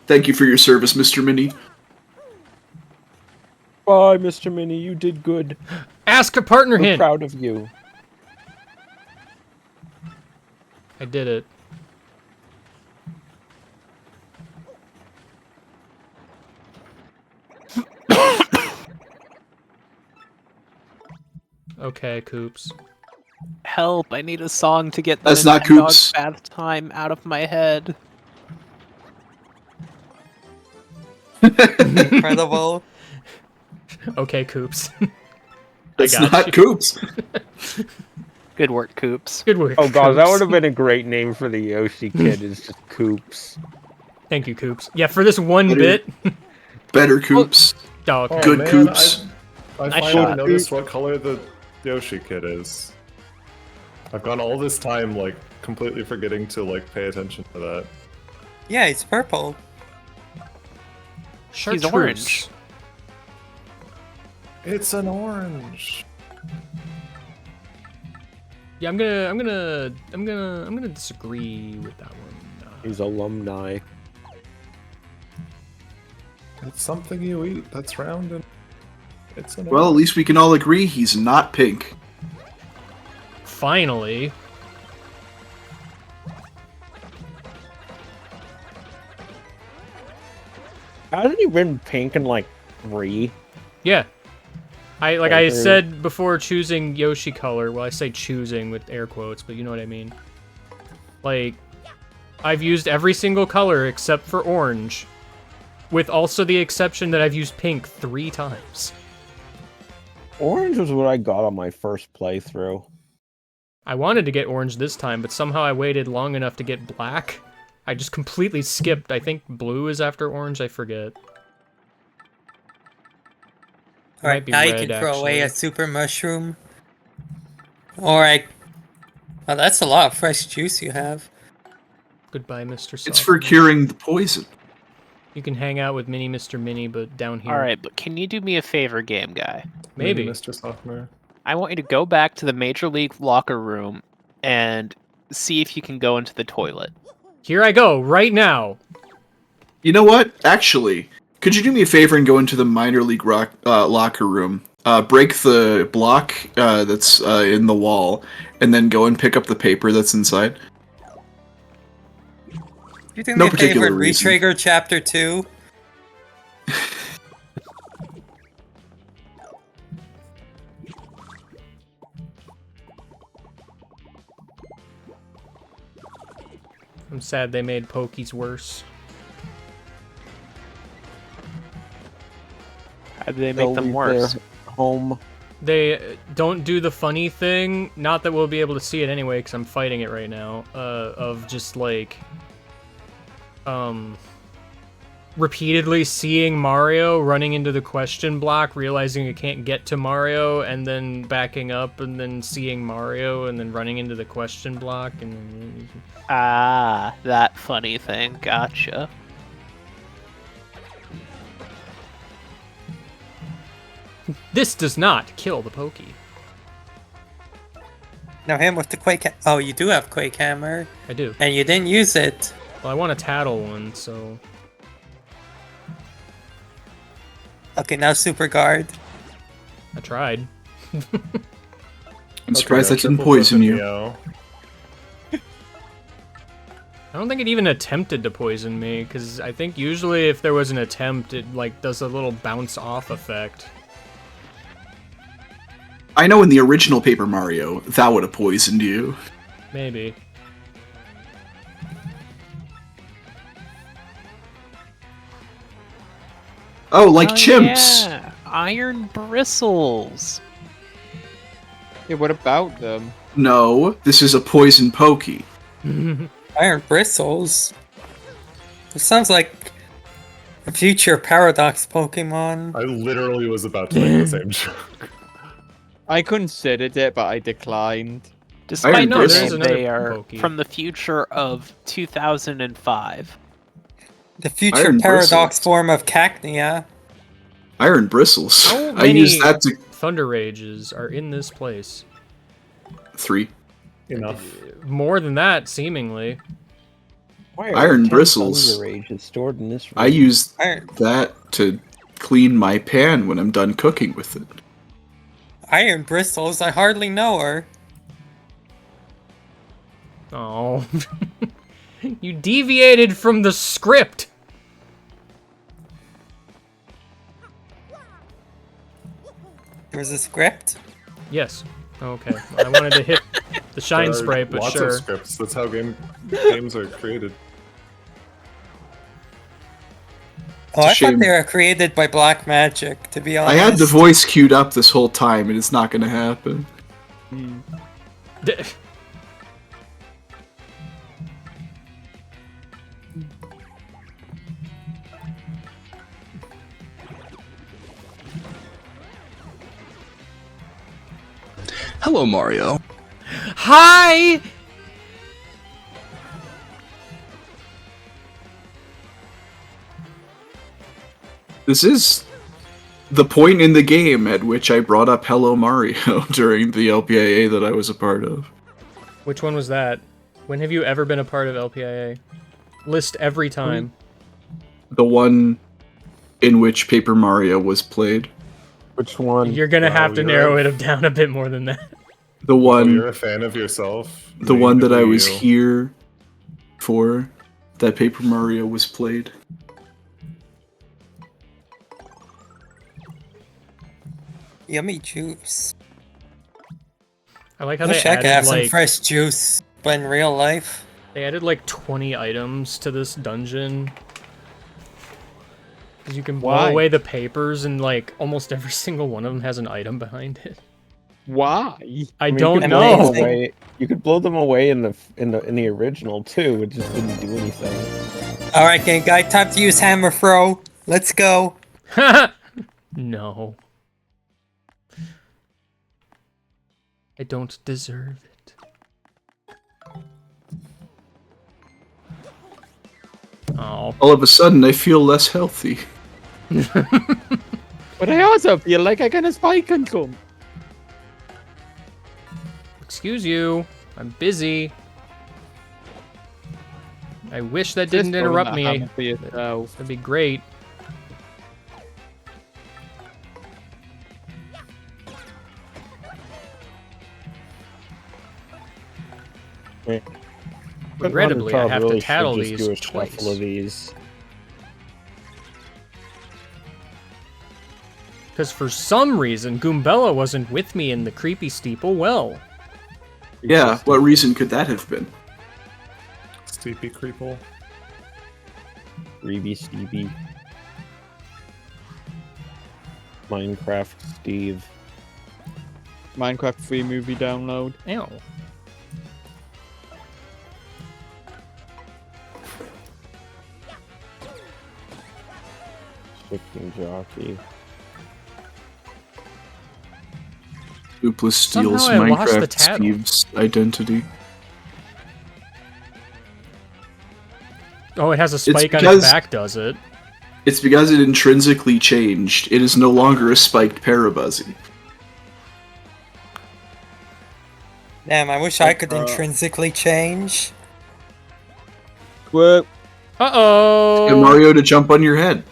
Thank you for your service, Mr. Mini. Bye, Mr. Mini. You did good. Ask a partner We're hint. proud of you. I did it. Okay, Coops. Help! I need a song to get That's the not Nintendo Coops. bath time out of my head. Incredible. Okay, Coops. That's got not you. Coops. Good work, Coops. Good work. Oh god, that Coops. would have been a great name for the Yoshi kid. Is just Coops. Thank you, Coops. Yeah, for this one Better- bit. Better Coops. Dog. Oh, Good man, Coops. I Nice finally shot. noticed what color the Yoshi kid is. I've gone all this time, like, completely forgetting to, like, pay attention to that. Yeah, it's purple. Chartreuse. He's orange. It's an orange. Yeah, I'm gonna disagree with that one. He's alumni. It's something you eat that's round and it's an Well, at orange. least we can all agree he's not pink. Finally. Hasn't he been pink in like 3? Yeah. I Okay. said before choosing Yoshi color, well I say choosing with air quotes, but you know what I mean. Like, I've used every single color except for orange. With also the exception that I've used pink 3 times. Orange was what I got on my first playthrough. I wanted to get orange this time, but somehow I waited long enough to get black. I just completely skipped. I think blue is after orange, I forget. Alright, be now you red, can throw away a actually. super mushroom. Alright. Well, that's a lot of fresh juice you have. Goodbye, Mr. It's Soft. for curing the poison. You can hang out with Mini Mr. Mini, but down here. Alright, but can you do me a favor, game guy? Maybe. Mr. Sophomore. I want you to go back to the Major League locker room and see if you can go into the toilet. Here I go, right now. You know what? Actually, could you do me a favor and go into the minor league locker room? Break the block that's in the wall, and then go and pick up the paper that's inside. You do No me a particular favor, reason. retrigger chapter 2. I'm sad they made Pokies worse. How do they They'll make them leave worse? their home. They don't do the funny thing, not that we'll be able to see it anyway, because I'm fighting it right now, of just, like, repeatedly seeing Mario, running into the question block, realizing you can't get to Mario, and then backing up, and then seeing Mario, and then running into the question block, and then... Ah, that funny thing. Gotcha. This does not kill the Pokey. Now him with the Quake Oh, you do have Quake Hammer. I do. And you didn't use it. Well, I want a Tattle one, so... Okay, now Super Guard. I tried. I'm surprised that didn't poison you. I don't think it even attempted to poison me, because I think usually if there was an attempt, it like does a little bounce off effect. I know in the original Paper Mario, that would have poisoned you. Maybe. Oh, like chimps! Yeah. Iron bristles. Yeah, what about them? No, this is a poison pokey. Iron bristles. It sounds like a future Paradox Pokemon. I literally was about to make the same joke. I considered it, but I declined. Despite Iron the bristles. name, There's another they are Poke. from the future of 2005. The future Iron Paradox bristles. form of Cacnea. Iron bristles. How I many used that to... Thunder Rages are in this place? 3. Enough. More than that, seemingly. Why are Iron 10 bristles. Thunder Rages stored in this room? I used Iron, that to clean my pan when I'm done cooking with it. Iron bristles, I hardly know her. Oh. You deviated from the script! There's a script? Yes. Okay. I wanted to hit the shine There are spray, but lots sure. of scripts. That's how games are created. Oh, I shame. thought they were created by black magic, to be I honest. had the voice queued up this whole time, and it's not gonna happen. D- Hello, Mario. Hi! This is the point in the game at which I brought up Hello Mario during the LPIA that I was a part of. Which one was that? When have you ever been a part of LPIA? List every time. The one in which Paper Mario was played. Which one? You're gonna Wow, have to you're narrow a- it down a bit more than that. The Oh, one, you're a fan of yourself? the Me one that I to was you. here for, that Paper Mario was played. Yummy juice. I like how I they wish I could added have some like fresh juice, but in real life. they added like 20 items to this dungeon. Because you can blow Why? away the papers and like almost every single one of them has an item behind it. Why? I mean, you don't could blow them know. away- You could blow them away in the original too. It just didn't do anything. Alright, gang guy, time to use hammer throw. Let's go. No. I don't deserve it. Oh. All of a sudden, I feel less healthy. But I also feel like I can spike and come. Excuse you. I'm busy. I wish that Just didn't throwing interrupt that me. hammer for yourself. That'd be great. Yeah. Regrettably, I have to Really tattle should just these do a shuffle twice. of these. Because for some reason, Goombella wasn't with me in the creepy steeple well. Yeah, what reason could that have been? Steepy Creeple. Reeby Stevie. Minecraft Steve. Minecraft free movie download. Ew. Shifting jockey. Duplis steals Somehow I lost the Minecraft tattle. Steve's identity. Oh, it has a spike on because- its back, does it? It's because it intrinsically changed. It is no longer a spiked Parabuzzy. Damn, I wish I could intrinsically change. Well, Uh-oh! Get Mario to jump on your head.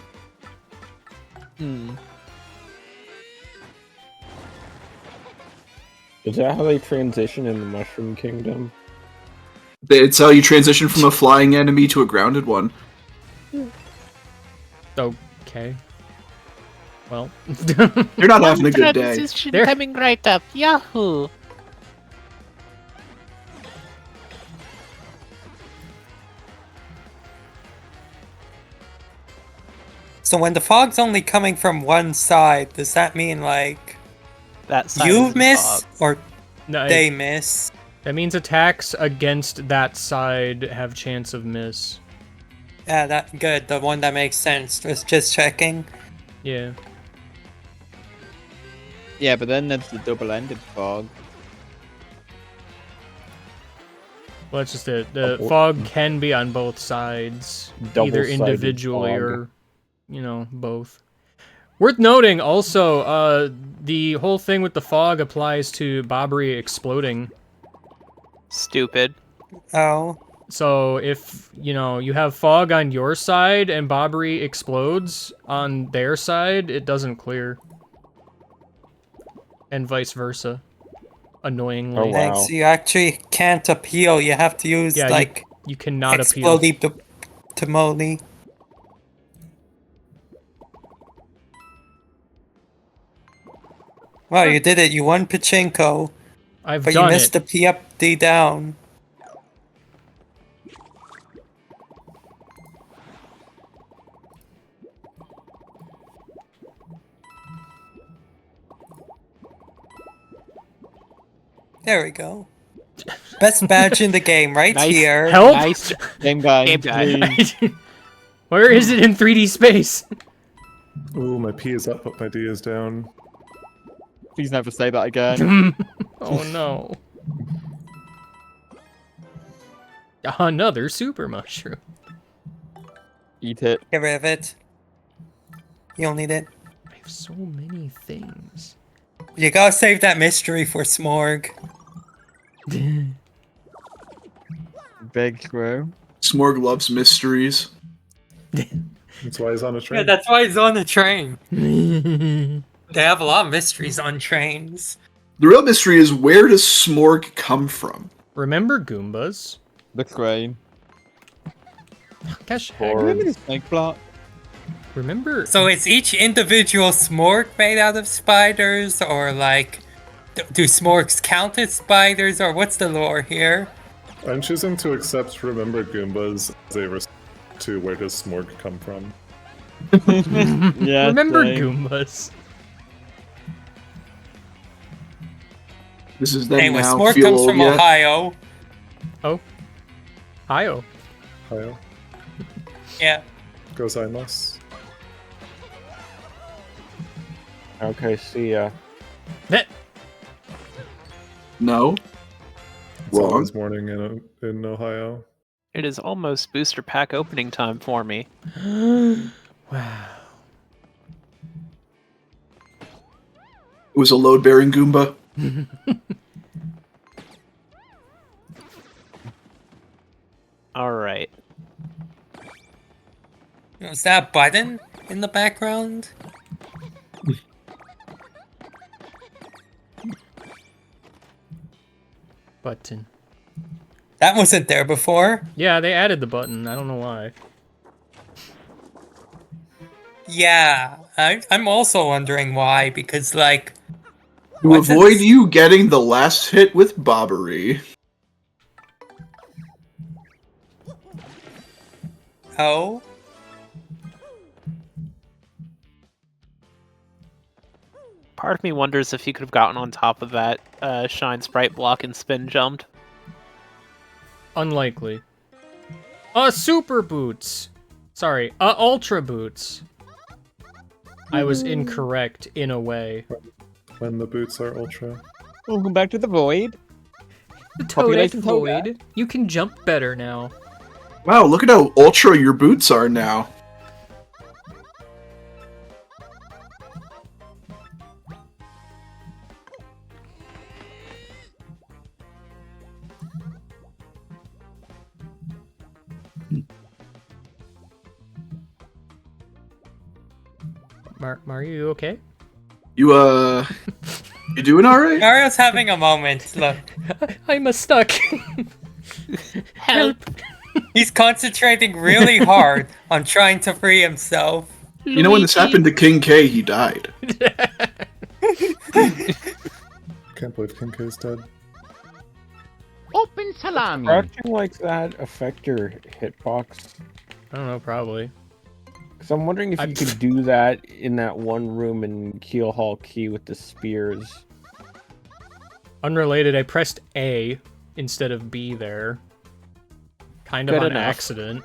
Is that how they transition in the Mushroom Kingdom? It's how you transition from a flying enemy to a grounded one. Okay. Well, You're not having a good day. Transition There- coming right up. Yahoo! So when the fog's only coming from one side, does that mean like That side you is the miss fog. or no, they miss? that means attacks against that side have chance of miss. Yeah, that good. The one that makes sense. Just checking. Yeah. Yeah, but then there's the double-ended fog. Well, that's just it. The fog can be on both sides, either Double-sided individually fog. or, both. Worth noting, also, the whole thing with the fog applies to Bobbery exploding. Stupid. Oh. So if, you have fog on your side and Bobbery explodes on their side, it doesn't clear. And vice versa. Annoyingly. Oh, wow. Thanks. You actually can't appeal. You have to use Yeah, like you cannot appeal. explodey to Molly. Wow, you did it. You won Pachinko, I've but you done missed it. the PFD down. There we go. Best badge in the game, right Nice. here. Help! Nice. Game guy. Game guy. please. Where is it in 3D space? Ooh, my P is up, but my D is down. Please never say that again. Oh no. Another super mushroom. Eat it. Get rid of it. You'll need it. I have so many things. You gotta save that mystery for Smorg. Big screw. Smorg loves mysteries. That's why he's on a train. Yeah, that's why he's on the train. They have a lot of mysteries on trains. The real mystery is, where does Smorg come from? Remember Goombas? Looks great. Gosh, Remember this snake block? remember? So is each individual Smorg made out of spiders, or like, do Smorgs count as spiders, or what's the lore here? I'm choosing to accept Remember Goombas as a response to where does Smorg come from. Yeah. Remember same. Goombas? This is them Anyway, now. Smorg Feel comes old from yet? Ohio. Oh. Hi-oh. Hayo, Yeah. gozaimasu. Okay, see ya. That- No. It's Wrong. always morning in Ohio. It is almost booster pack opening time for me. Wow. It was a load-bearing Goomba. Alright. Is that a button in the background? Button. That wasn't there before. Yeah, they added the button. I don't know why. Yeah, I'm also wondering why, because like... To what's it- avoid you getting the last hit with Bobbery. Oh? Part of me wonders if you could have gotten on top of that Shine Sprite block and spin jumped. Unlikely. Super boots. Sorry, ultra boots. I was incorrect in a way. When the boots are ultra. Welcome back to the void. The Population Void. You can jump better now. Wow, look at how ultra your boots are now. Mario, you okay? You you doing alright? Mario's having a moment. Look. I'm stuck. Help! He's concentrating really hard on trying to free himself. You know, when this happened to King K, he died. Can't believe King K's dead. Open salami. Crouching like that affect your hitbox? I don't know, probably. Because I'm wondering if you could do that in that one room in Keel Hall Key with the spears. Unrelated, I pressed A instead of B there. Kind of Good on enough. accident.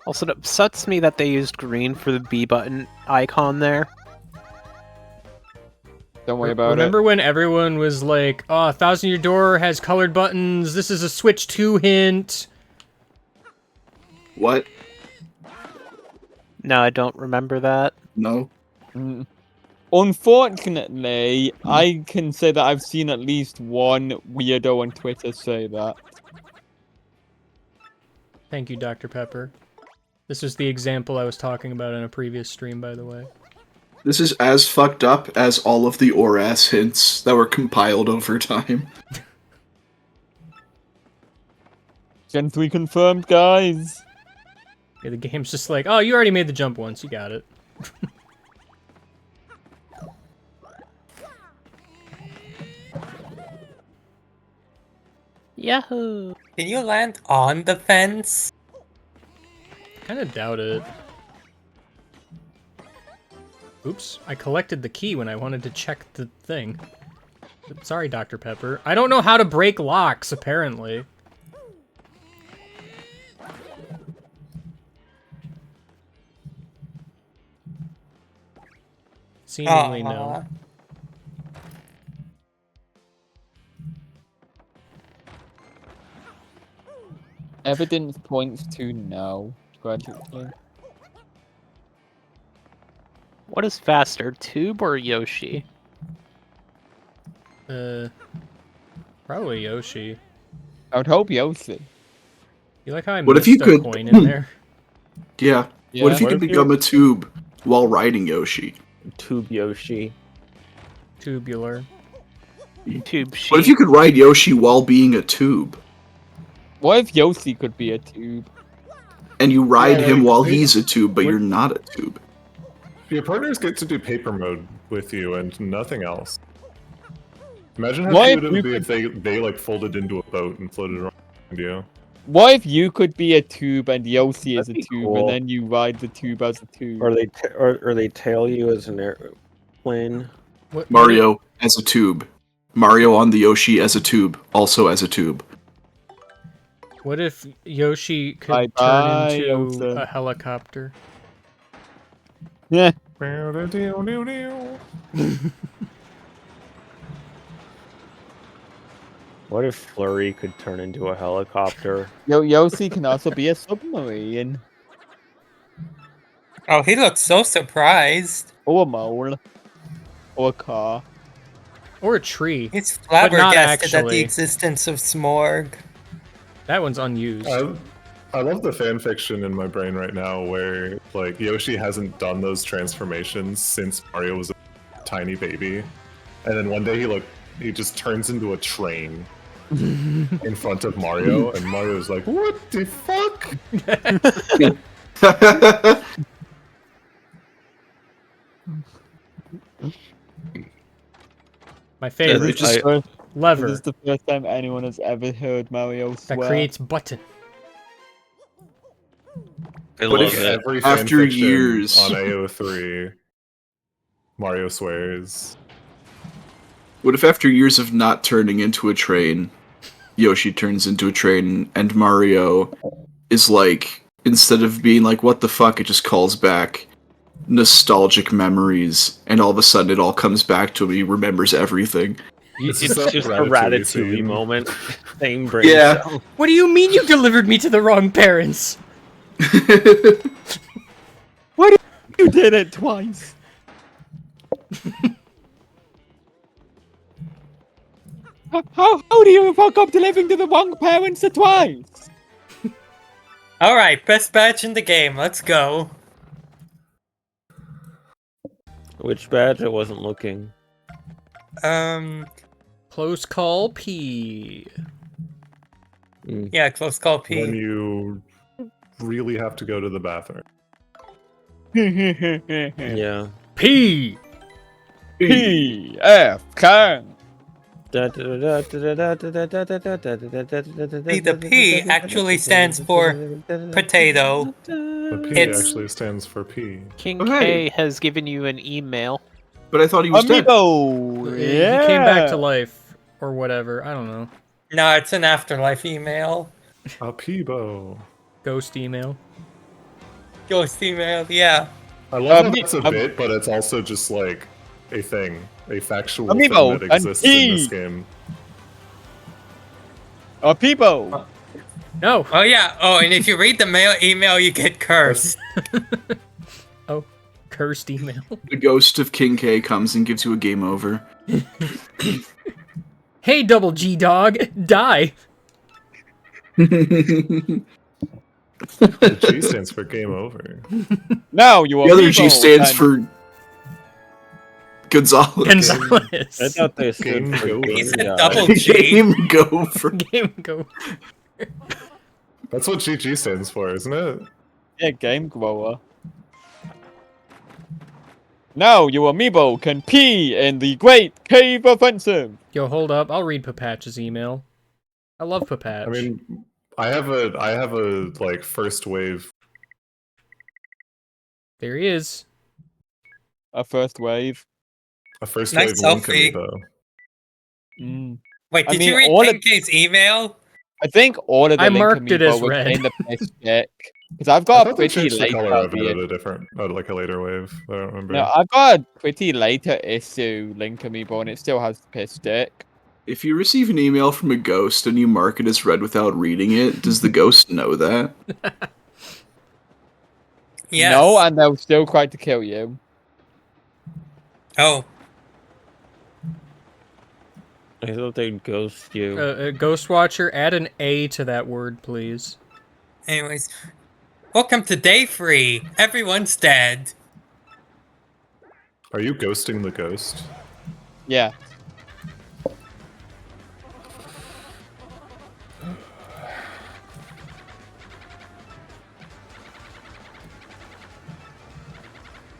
Also, it upsets me that they used green for the B button icon there. Don't worry about Remember when everyone was like, oh, Thousand Year Door has colored buttons, this is a Switch 2 hint. What? No, I don't remember that. No. it. Unfortunately, I can say that I've seen at least one weirdo on Twitter say that. Thank you, Dr. Pepper. This was the example I was talking about in a previous stream, by the way. This is as fucked up as all of the or-ass hints that were compiled over time. Gen 3 confirmed, guys. Yeah, the game's just like, oh, you already made the jump once, you got it. Yahoo! Can you land on the fence? Kinda doubt it. Oops, I collected the key when I wanted to check the thing. Sorry, Dr. Pepper. I don't know how to break locks, apparently. Seemingly no. Evidence points to no. Gradually. What is faster, Tube or Yoshi? Probably Yoshi. I would hope Yoshi. You like how I What if missed you a could- coin in there? Yeah. Yeah. What if you What could if become a tube while riding Yoshi? Tube Yoshi. Tubular. Tube sheet. What if you could ride Yoshi while being a tube? What if Yoshi could be a tube? And you ride Yeah, him like, while they- he's a tube, but what- you're not a tube. Your partners get to do paper mode with you and nothing else. Imagine how What cute if it would you be if they like folded into a boat and floated around you. What if you could be a tube and Yoshi is a That'd be tube, cool. and then you ride the tube as a tube? Or they tail you as an airplane. What, Mario as a tube. Mario on the Yoshi as a tube, also as a tube. What if Yoshi could Bye-bye, turn into Yoshi. a helicopter? Yeah. What if Flurry could turn into a helicopter? Yoshi can also be a submarine. Oh, he looks so surprised. Or a mole. Or a car. Or a tree. He's But not flabbergasted at the actually. existence of Smorg. That one's unused. I love the fan fiction in my brain right now where like Yoshi hasn't done those transformations since Mario was a tiny baby, and then one day he just turns into a train in front of Mario, and Mario's like, "What the fuck?" My favorite. just- Lever. This is the first time anyone has ever heard Mario That swear. creates button. I What love if- it. Every After fanfiction years. on AO3, Mario swears. What if after years of not turning into a train, Yoshi turns into a train and Mario is like, instead of being like, what the fuck, it just calls back nostalgic memories, and all of a sudden it all comes back to him, he remembers everything. This It's is that just a Ratatouille Ratatouille scene. moment. Same brain Yeah. cell. What do you mean you delivered me to the wrong parents? You did it twice. How do you fuck up delivering to the wrong parents twice? Alright, best badge in the game, let's go. Which badge? I wasn't looking. Close call P. Yeah, close call P. When you really have to go to the bathroom. Yeah. P. PFK. See, the P actually stands for potato. The P It's- actually stands for P. King Oh, hey. K has given you an email. But I thought he was dead. Amiibo. Yeah. He came back to life or whatever. I don't know. No, it's an afterlife email. A Peebo. Ghost email. Ghost email, yeah. I love Um, that it's a bit, but it's also just like a thing, a factual Amiibo, thing that exists in this and game. Amiibo. No. Oh yeah. Oh, and if you read the email, you get cursed. Oh, cursed email. The ghost of King K comes and gives you a game over. Hey, double G dog, die. The G stands for game over. Now you are The other G Amiibo stands and- for Gonzalez. Gonzalez. I thought they Game stood for over. He said God. double G. Game Gopher. Game go. That's what GG stands for, isn't it? Yeah, game grower. Now your Amiibo can pee in the Great Cave Offensive. Yo, hold up. I'll read Papatch's email. I love Papatch. I mean, I have a like first wave. There he is. A first wave. A first Nice wave link selfie. amiibo. Wait, I did mean, you read all of- King K's email? I think all of the I Link marked it Amiibo as was red. in the piss deck. Because I've I got a thought they pretty changed the late color of it at version. a different, like a later wave. I don't remember. No, I've got a pretty later issue Link Amiibo and it still has the piss deck. If you receive an email from a ghost and you mark it as read without reading it, does the ghost know that? Yes. No, and they'll still try to kill you. Oh, I thought they'd ghost you. Ghost Watcher, add an A to that word, please. anyways. Welcome to day 3. Everyone's dead. Are you ghosting the ghost? Yeah.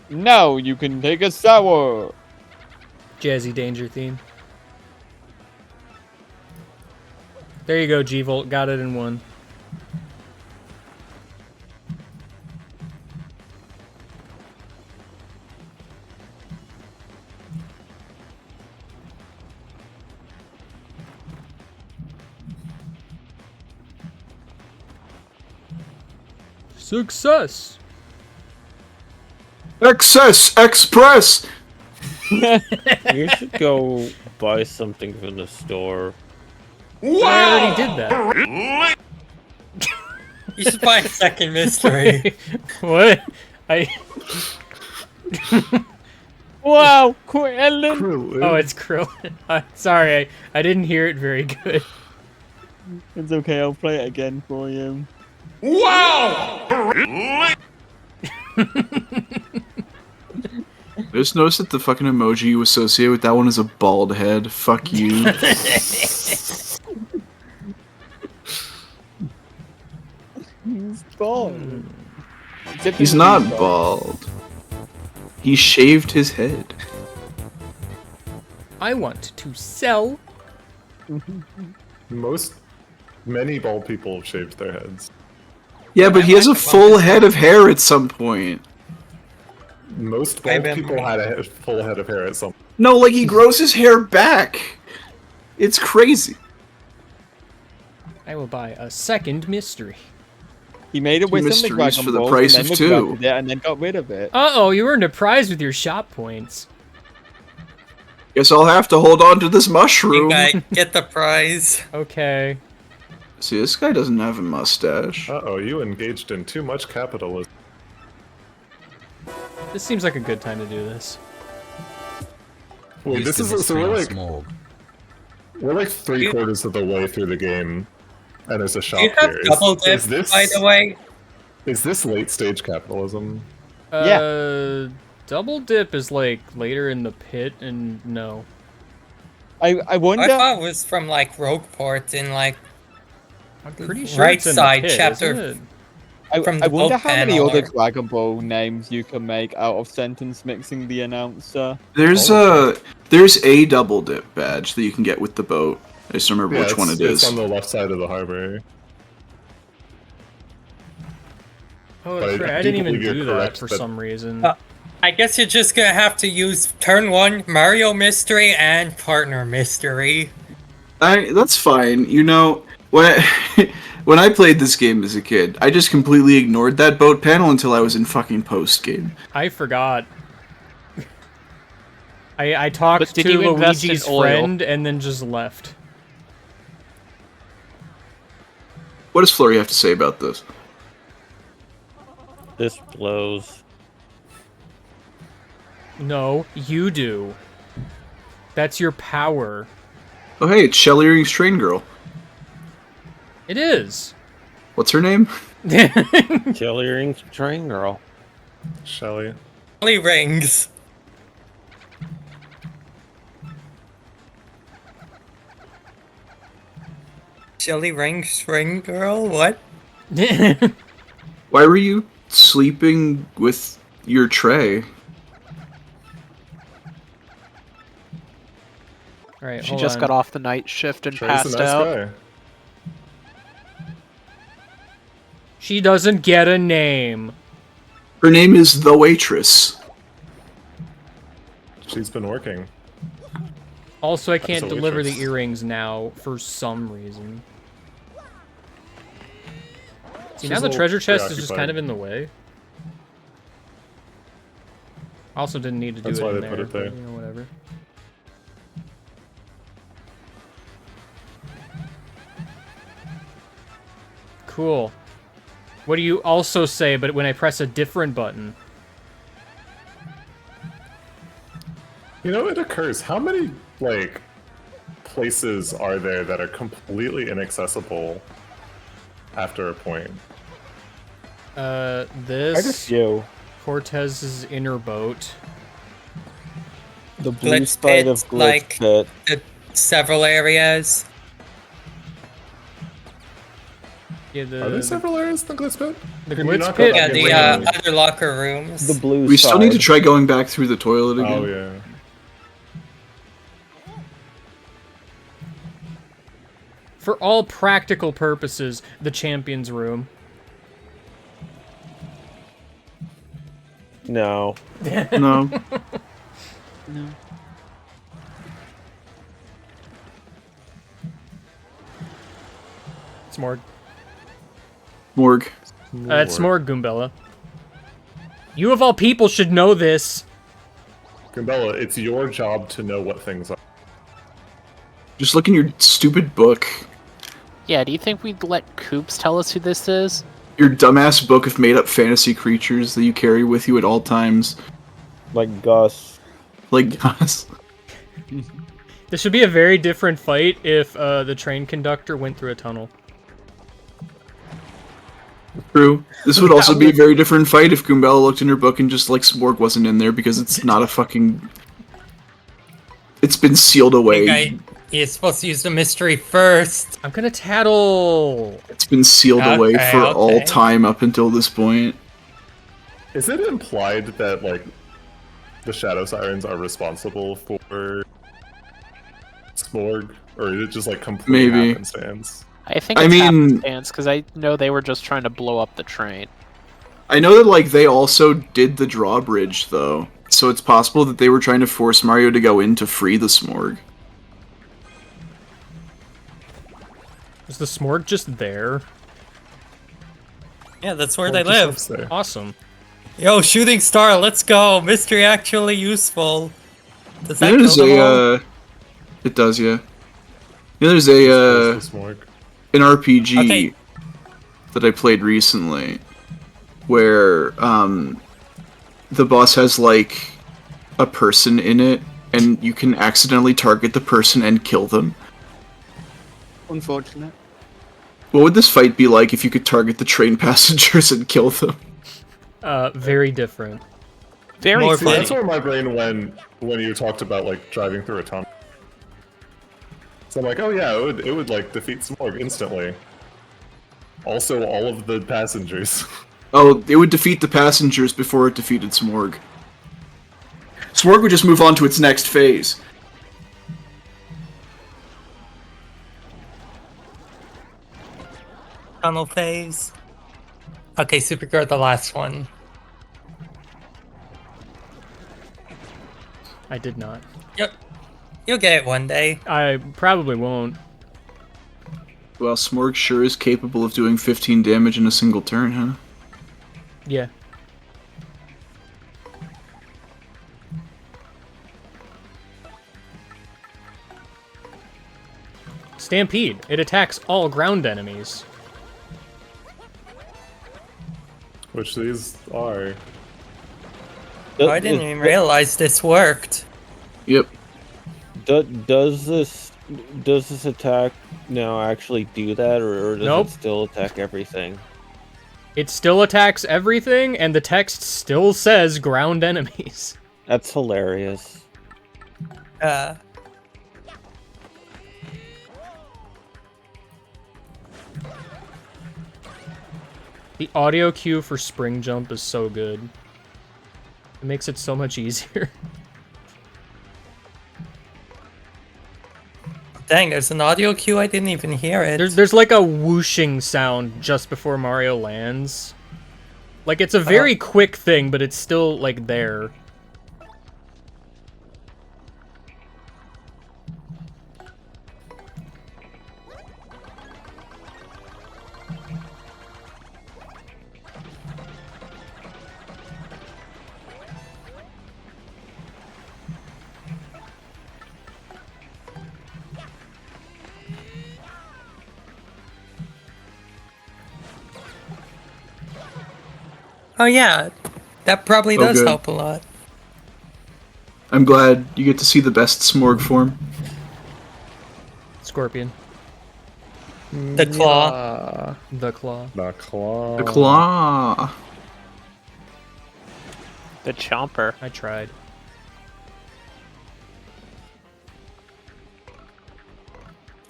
Now you can take a shower. Jazzy Danger theme. There you go, G-Volt. Got it in one. Success! Excess Express! You should go buy something from the store. I already did that. You should buy a second mystery. What? I... Wow, Krillin. Oh, it's Krillin. Sorry, I didn't hear it very good. It's okay, I'll play it again for you. I just noticed that the fucking emoji you associate with that one is a bald head. Fuck you. He's bald. He's not bald. He shaved his head. I want to sell. Many bald people have shaved their heads. Yeah, but he has a full head of hair at some point. Most bald people had a full head of hair at some. No, like he grows his hair back. It's crazy. I will buy a second mystery. He made it with some mysteries Dragon for the Balls price and of then two. regretted it and then got rid of it. Uh-oh, you earned a prize with your shop points. Guess I'll have to hold on to this You mushroom. guys get the prize. Okay. See, this guy doesn't have a mustache. Uh-oh, you engaged in too much capitalism. This seems like a good time to do this. Wait, this is so we're like 3/4 of the way through the game, and there's a shop Do you have here. double dip, by the way? Is this late stage capitalism? Double dip is like later in the pit, and no. I wonder. I thought it was from like Rogueport in like I'm pretty sure right it's in side the pit, chapter. isn't From I the wonder book how many panel other or- Dragon Ball names you can make out of sentence mixing the announcer. There's a double dip badge that you can get with the boat. I just don't remember Yeah, which one it is. It's on the left side of the harbor. Oh, But that's I right. I do didn't even believe you're do that correct for that- some reason. I guess you're just gonna have to use turn 1 Mario Mystery and Partner Mystery. That's fine. You know, when I, when I played this game as a kid, I just completely ignored that boat panel until I was in fucking post game. I forgot. I talked But did to you invest in Luigi's oil? friend and then just left. What does Flurry have to say about this? This blows. No, you do. That's your power. Oh hey, it's Shell Earring's train girl. It is. What's her name? Kill earrings, train girl. Shelly. Only rings. Shelly rings, ring girl. What? Why were you sleeping with your tray? Alright, She hold just on. got off the night shift and Trey's passed a nice out. guy. She doesn't get a name. Her name is the waitress. She's been working. Also, I can't a deliver the waitress. earrings now for some reason. See, She's now a the little treasure chest is just preoccupied. kind of in the way. Also didn't need to do That's it why in they there, put it but, there. you know, whatever. Cool. What do you also say, but when I press a different button? You know, it occurs. How many, like, places are there that are completely inaccessible after a point? Quite a This, few. Cortez's inner boat. The blue Glitch side of pit, Glitch like- Pit. Several areas. Yeah, Are there several areas in the glitch pit? the Can you glitch not pit? go Yeah, back the and wait? other locker rooms. The blue We side. still need to try going back through the toilet again. Oh, yeah. For all practical purposes, the champion's room. No. No. It's more. Morgue. It's more Goombella. You of all people should know this. Gambella, it's your job to know what things are. Just look in your stupid book. Yeah, do you think we'd let Coops tell us who this is? Your dumbass book of made-up fantasy creatures that you carry with you at all times. Like Gus. Like us. This would be a very different fight if the train conductor went through a tunnel. True. This would also be a very different fight if Goombella looked in her book and just like Smorg wasn't in there because it's not a fucking... It's been sealed away. You're supposed to use the mystery first. I'm gonna tattle. It's been sealed away Okay, for all okay. time up until this point. Is it implied that, like, the Shadow Sirens are responsible for Smorg? Or is it just, like, complete Maybe. happenstance? I think I it's mean- happenstance, because I know they were just trying to blow up the train. I know that like they also did the drawbridge though, so it's possible that they were trying to force Mario to go in to free the Smorg. Is the Smorg just there? Yeah, that's where Or they just live. lives there? Awesome. Yo, shooting star, let's go. Mystery actually useful. Does that There's kill them all? it does, yeah. Yeah, there's a It's the Smorg. an RPG Okay. that I played recently where the boss has like a person in it and you can accidentally target the person and kill them. Unfortunate. What would this fight be like if you could target the train passengers and kill them? Very different. Very More See, funny. that's where my brain went when you talked about, like, driving through a tunnel. So I'm like, oh yeah, it would like defeat Smorg instantly. Also, all of the passengers. Oh, it would defeat the passengers before it defeated Smorg. Smorg would just move on to its next phase. Tunnel phase. Okay, Supergirl, the last one. I did not. Yep. You'll get it one day. I probably won't. Well, Smorg sure is capable of doing 15 damage in a single turn, huh? Yeah. Stampede. It attacks all ground enemies. Which these are. Oh, I didn't even realize this worked. Yep. Does this attack now actually do that, or does Nope. it still attack everything? It still attacks everything, and the text still says ground enemies. That's hilarious. The audio cue for Spring Jump is so good. It makes it so much easier. Dang, there's an audio cue. I didn't even hear it. There's like a whooshing sound just before Mario lands. Like, it's a very quick thing, but it's still, like, there. Oh yeah, that probably Oh, does good. help a lot. I'm glad you get to see the best Smorg form. Scorpion. The claw. The claw. The claw. The claw. The chomper. I tried.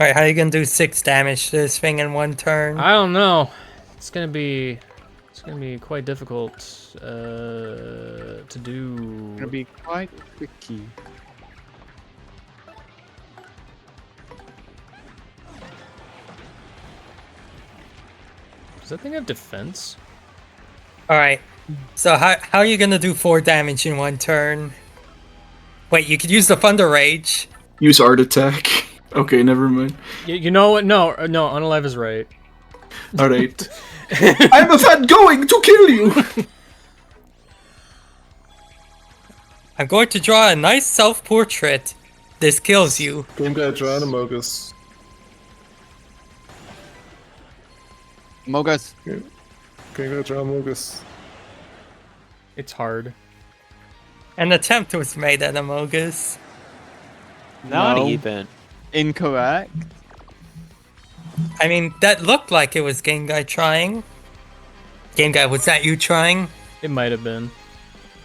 Alright, how are you gonna do 6 damage to this thing in one turn? I don't know. It's gonna be quite difficult to do. Gonna be quite tricky. Does that thing have defense? Alright, so how are you gonna do 4 damage in one turn? Wait, you could use the Thunder Rage. Use Art Attack. Okay, never mind. You know what? No, Unalive is right. Alright. I'm a fan going to kill you! I'm going to draw a nice self-portrait. This kills you. Game guy drawn Amogus. Mogus. Game guy drawn Amogus. It's hard. An attempt was made at Amogus. Not No. even. Incorrect. I mean, that looked like it was Game Guy trying. Game Guy, was that you trying? It might have been.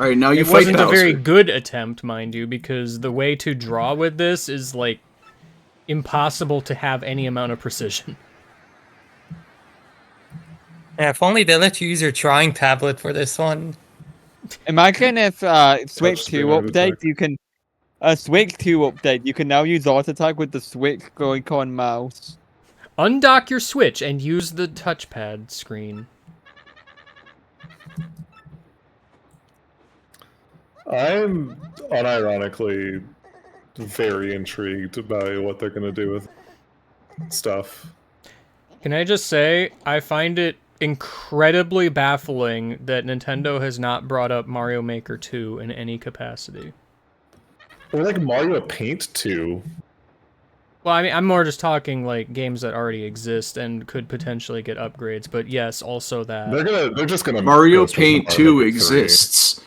Alright, now you It fight wasn't Bowser. a very good attempt, mind you, because the way to draw with this is, like, impossible to have any amount of precision. Yeah, if only they let you use your drawing tablet for this one. Imagine if Switch 2 Touchscreen update, attack. you can Switch 2 update, you can now use Auto Attack with the Switch Joy-Con mouse. Undock your Switch and use the touchpad screen. I'm unironically very intrigued by what they're gonna do with stuff. Can I just say, I find it incredibly baffling that Nintendo has not brought up Mario Maker 2 in any capacity. Or like Mario Paint 2. Well, I mean, I'm more just talking, like, games that already exist and could potentially get upgrades, but yes, also that. They're just gonna Mario go straight to Paint Mario 2 Maker 3. exists.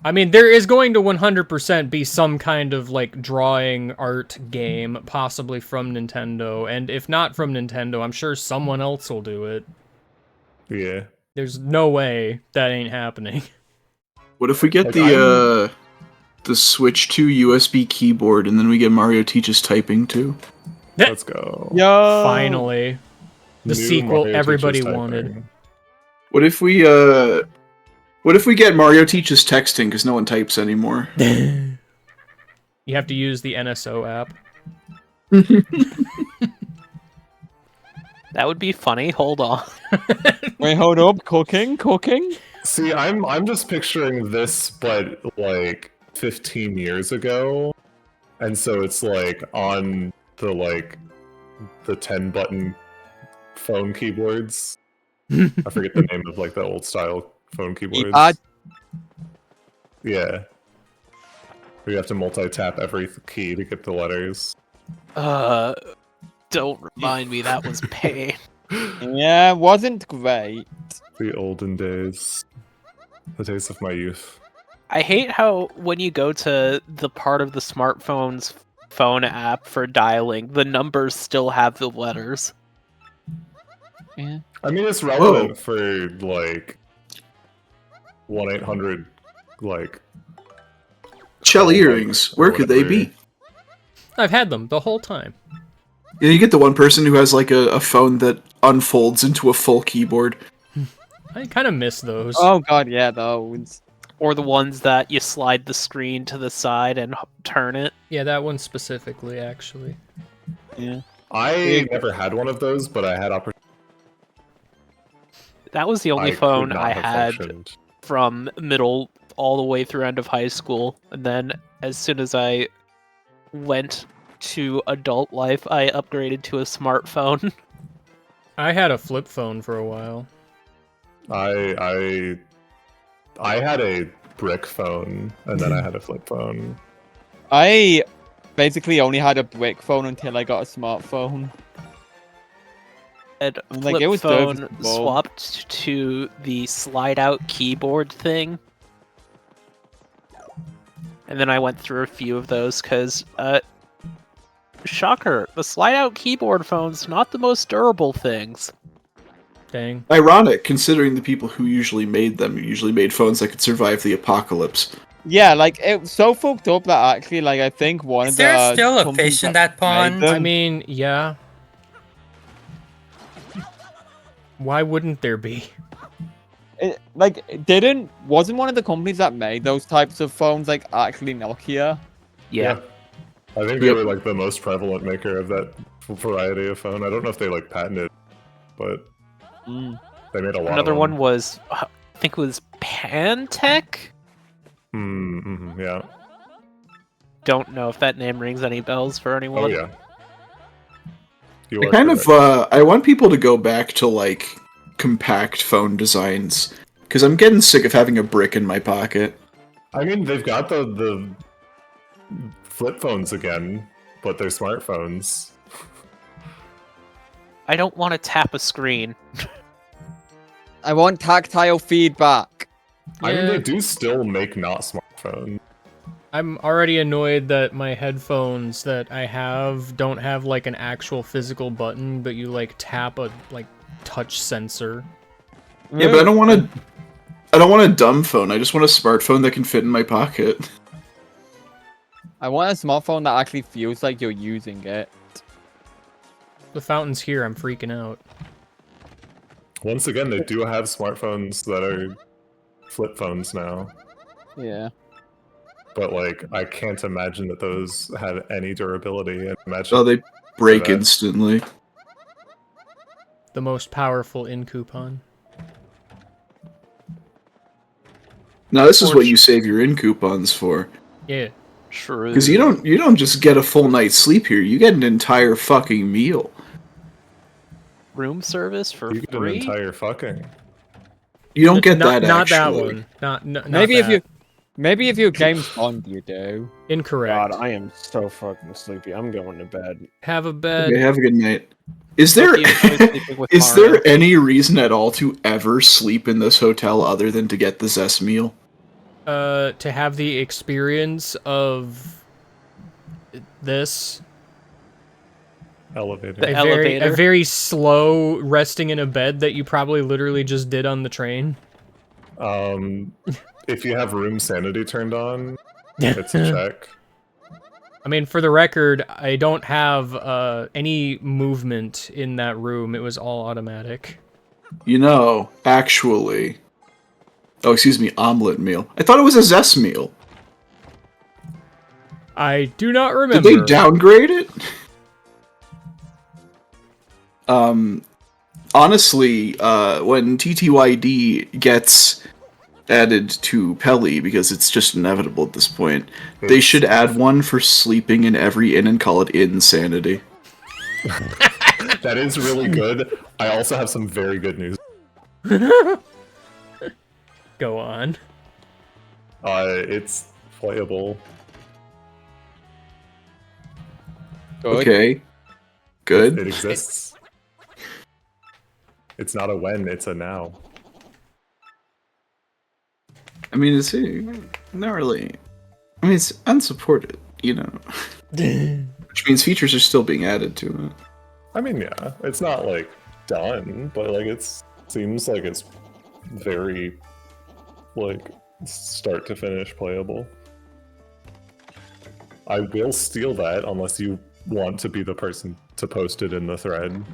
I mean, there is going to 100% be some kind of, like, drawing art game, possibly from Nintendo, and if not from Nintendo, I'm sure someone else will do it. Yeah. There's no way that ain't happening. What if we get Like, the Switch 2 USB keyboard and then we get Mario Teaches Typing too? Let's go. Yo. Finally, the New sequel Mario everybody teaches wanted. typing. What if we get Mario teaches texting because no one types anymore? You have to use the NSO app. That would be funny. Hold on. Wait, hold up. Cooking. See, I'm just picturing this, but like 15 years ago, and so it's like on the 10-button phone keyboards. I forget the name of like the old style phone keyboards. Keypad. Yeah. We have to multi-tap every key to get the letters. Don't remind me. That was pain. Yeah, wasn't great. The olden days. The days of my youth. I hate how when you go to the part of the smartphone's phone app for dialing, the numbers still have the letters. Yeah. I mean, it's relevant for like 1-800 like Shell earrings. Where could they be? I've had them the whole time. Yeah, you get the one person who has like a phone that unfolds into a full keyboard. I kind of miss those. Oh god, yeah, those. Or the ones that you slide the screen to the side and turn it. Yeah, that one specifically, actually. Yeah. I never had one of those, but I had opportunity. That was the only could phone not I have had functioned. from middle all the way through end of high school. And then as soon as I went to adult life, I upgraded to a smartphone. I had a flip phone for a while. I had a brick phone, and then I had a flip phone. I basically only had a brick phone until I got a smartphone. And Like, flip it was phone serviceable. swapped to the slide out keyboard thing. And then I went through a few of those because, shocker, the slide out keyboard phone's not the most durable things. Dang. Ironic, considering the people who usually made them usually made phones that could survive the apocalypse. Yeah, like, it's so fucked up that actually, like, I think one Is of the there still a companies fish in that made pond? them- I mean, yeah. Why wouldn't there be? Wasn't one of the companies that made those types of phones, like, actually Nokia? Yeah. I think they were like the most prevalent maker of that variety of phone. I don't know if they like patented, but they made a lot. Another of one them. was, I think it was Pantech? Yeah. Don't know if that name rings any bells for anyone. Oh yeah. You I are kind correct. of, I want people to go back to, like, compact phone designs. Because I'm getting sick of having a brick in my pocket. I mean, they've got the flip phones again, but they're smartphones. I don't want to tap a screen. I want tactile feedback. I mean, Yeah. they do still make not smartphones. I'm already annoyed that my headphones that I have don't have like an actual physical button, but you like tap a like touch sensor. Yeah, but I don't want a dumb phone. I just want a smartphone that can fit in my pocket. I want a smartphone that actually feels like you're using it. The fountain's here, I'm freaking out. Once again, they do have smartphones that are flip phones now. Yeah. But like, I can't imagine that those have any durability. And imagine Oh, they break that. instantly. The most powerful in coupon. Now this is what you save your in coupons for. Yeah. True. Because you don't just get a full night's sleep here. You get an entire fucking meal. Room service for You get an free? entire fucking. You don't get not, that. Not actually. that one. Not Maybe if that. you, maybe if you're James Bond, you do. Incorrect. God, I am so fucking sleepy. I'm going to bed. Have a bed. Okay, have a good night. Is there Hope you enjoy sleeping with is Mario. there any reason at all to ever sleep in this hotel other than to get the Zest meal? To have the experience of this. Elevator. The A elevator. very slow resting in a bed that you probably literally just did on the train. If you have room sanity turned on, it's a check. I mean, for the record, I don't have any movement in that room. It was all automatic. You know, actually... Oh, excuse me, omelet meal. I thought it was a zest meal. I do not remember. Did they downgrade it? Honestly, when TTYD gets added to Pelly, because it's just inevitable at this point, they should add one for sleeping in every inn and call it Insanity. That is really good. I also have some very good news. Go on. It's playable. Okay. Good. It exists. It's not a when, it's a now. I mean, it's not really... I mean, it's unsupported, you know. Which means features are still being added to it. I mean, yeah, it's not, like, done, but, like, seems like it's very, like, start to finish playable. I will steal that unless you want to be the person to post it in the thread.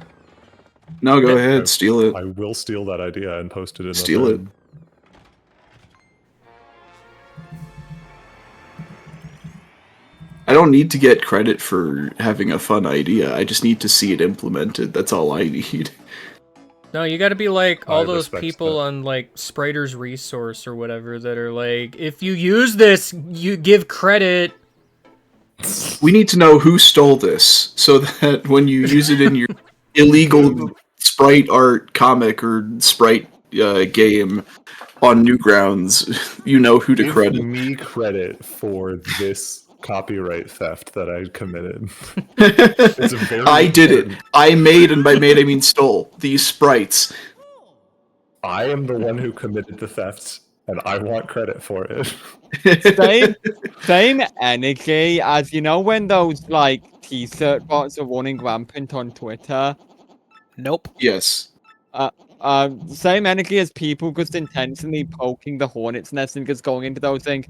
No, go ahead, steal it. I will steal that idea and post it in the Steal thread. it. I don't need to get credit for having a fun idea. I just need to see it implemented. That's all I need. No, you gotta be like all I those respect people that. on like Spriter's Resource or whatever that are like, if you use this, you give credit. We need to know who stole this, so that when you use it in your illegal sprite art comic or sprite game on Newgrounds, you know who to Give credit. me credit for this copyright theft that I committed. It's very I did it. important. I made, and by made I mean stole, these sprites. I am the one who committed the theft, and I want credit for it. Same energy as, you know, when those, like, t-shirt bots are running rampant on Twitter? Nope. Yes. Same energy as people just intentionally poking the hornet's nest and just going into those things.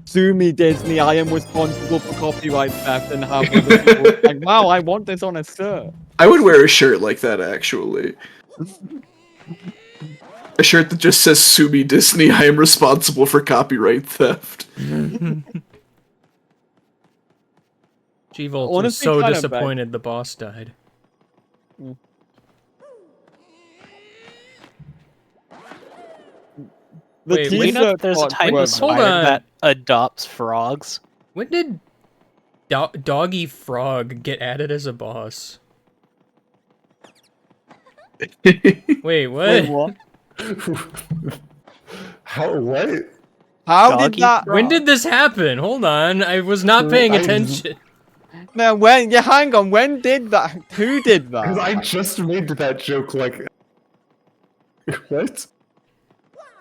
Sue me, Disney, I am responsible for copyright theft, and have other people like, wow, I want this on a shirt. I would wear a shirt like that, actually. A shirt that just says, "Sue me, Disney, I am responsible for copyright theft." G-Volt was Honestly, so kinda bad. disappointed the boss died. The Wait, You know t-shirt there's a bots type were of hold spider on. that adopts frogs? When did Doggy Frog get added as a boss? Wait, what? Wait, what? How, what? How Doggy did that? When did this happen? Hold on, I was not paying attention. No, when? Yeah, hang on. When did that? Who did Because I that? just made that joke, like... What?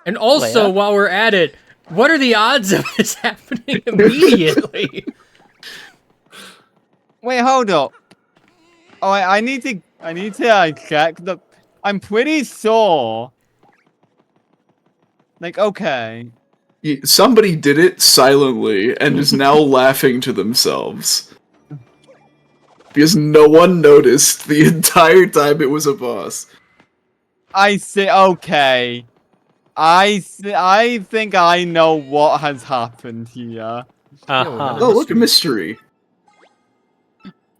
And also, Leia? while we're at it, what are the odds of this happening immediately? Wait, hold up. Oh, I need to check the. I'm pretty sure. Like, okay. Somebody did it silently and is now laughing to themselves. Because no one noticed the entire time it was a boss. I see. Okay. I think I know what has happened here. Uh-huh. Oh, look, a mystery.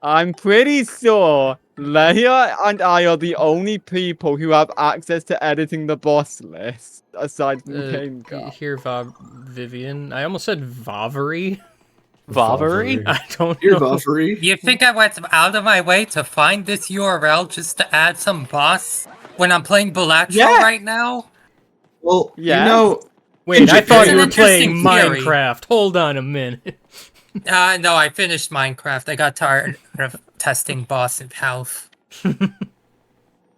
I'm pretty sure Leia and I are the only people who have access to editing the boss list, aside from Game Guy. Here, Vivian. I almost said Vavery. Vavery? I don't Here, know. Valkyrie. You think I went out of my way to find this URL just to add some boss when I'm playing Balatro Yeah. right now? Well, Yes. you know... Wait, I thought It's you an were playing interesting theory. Minecraft. Hold on a minute. No, I finished Minecraft. I got tired of testing boss and health.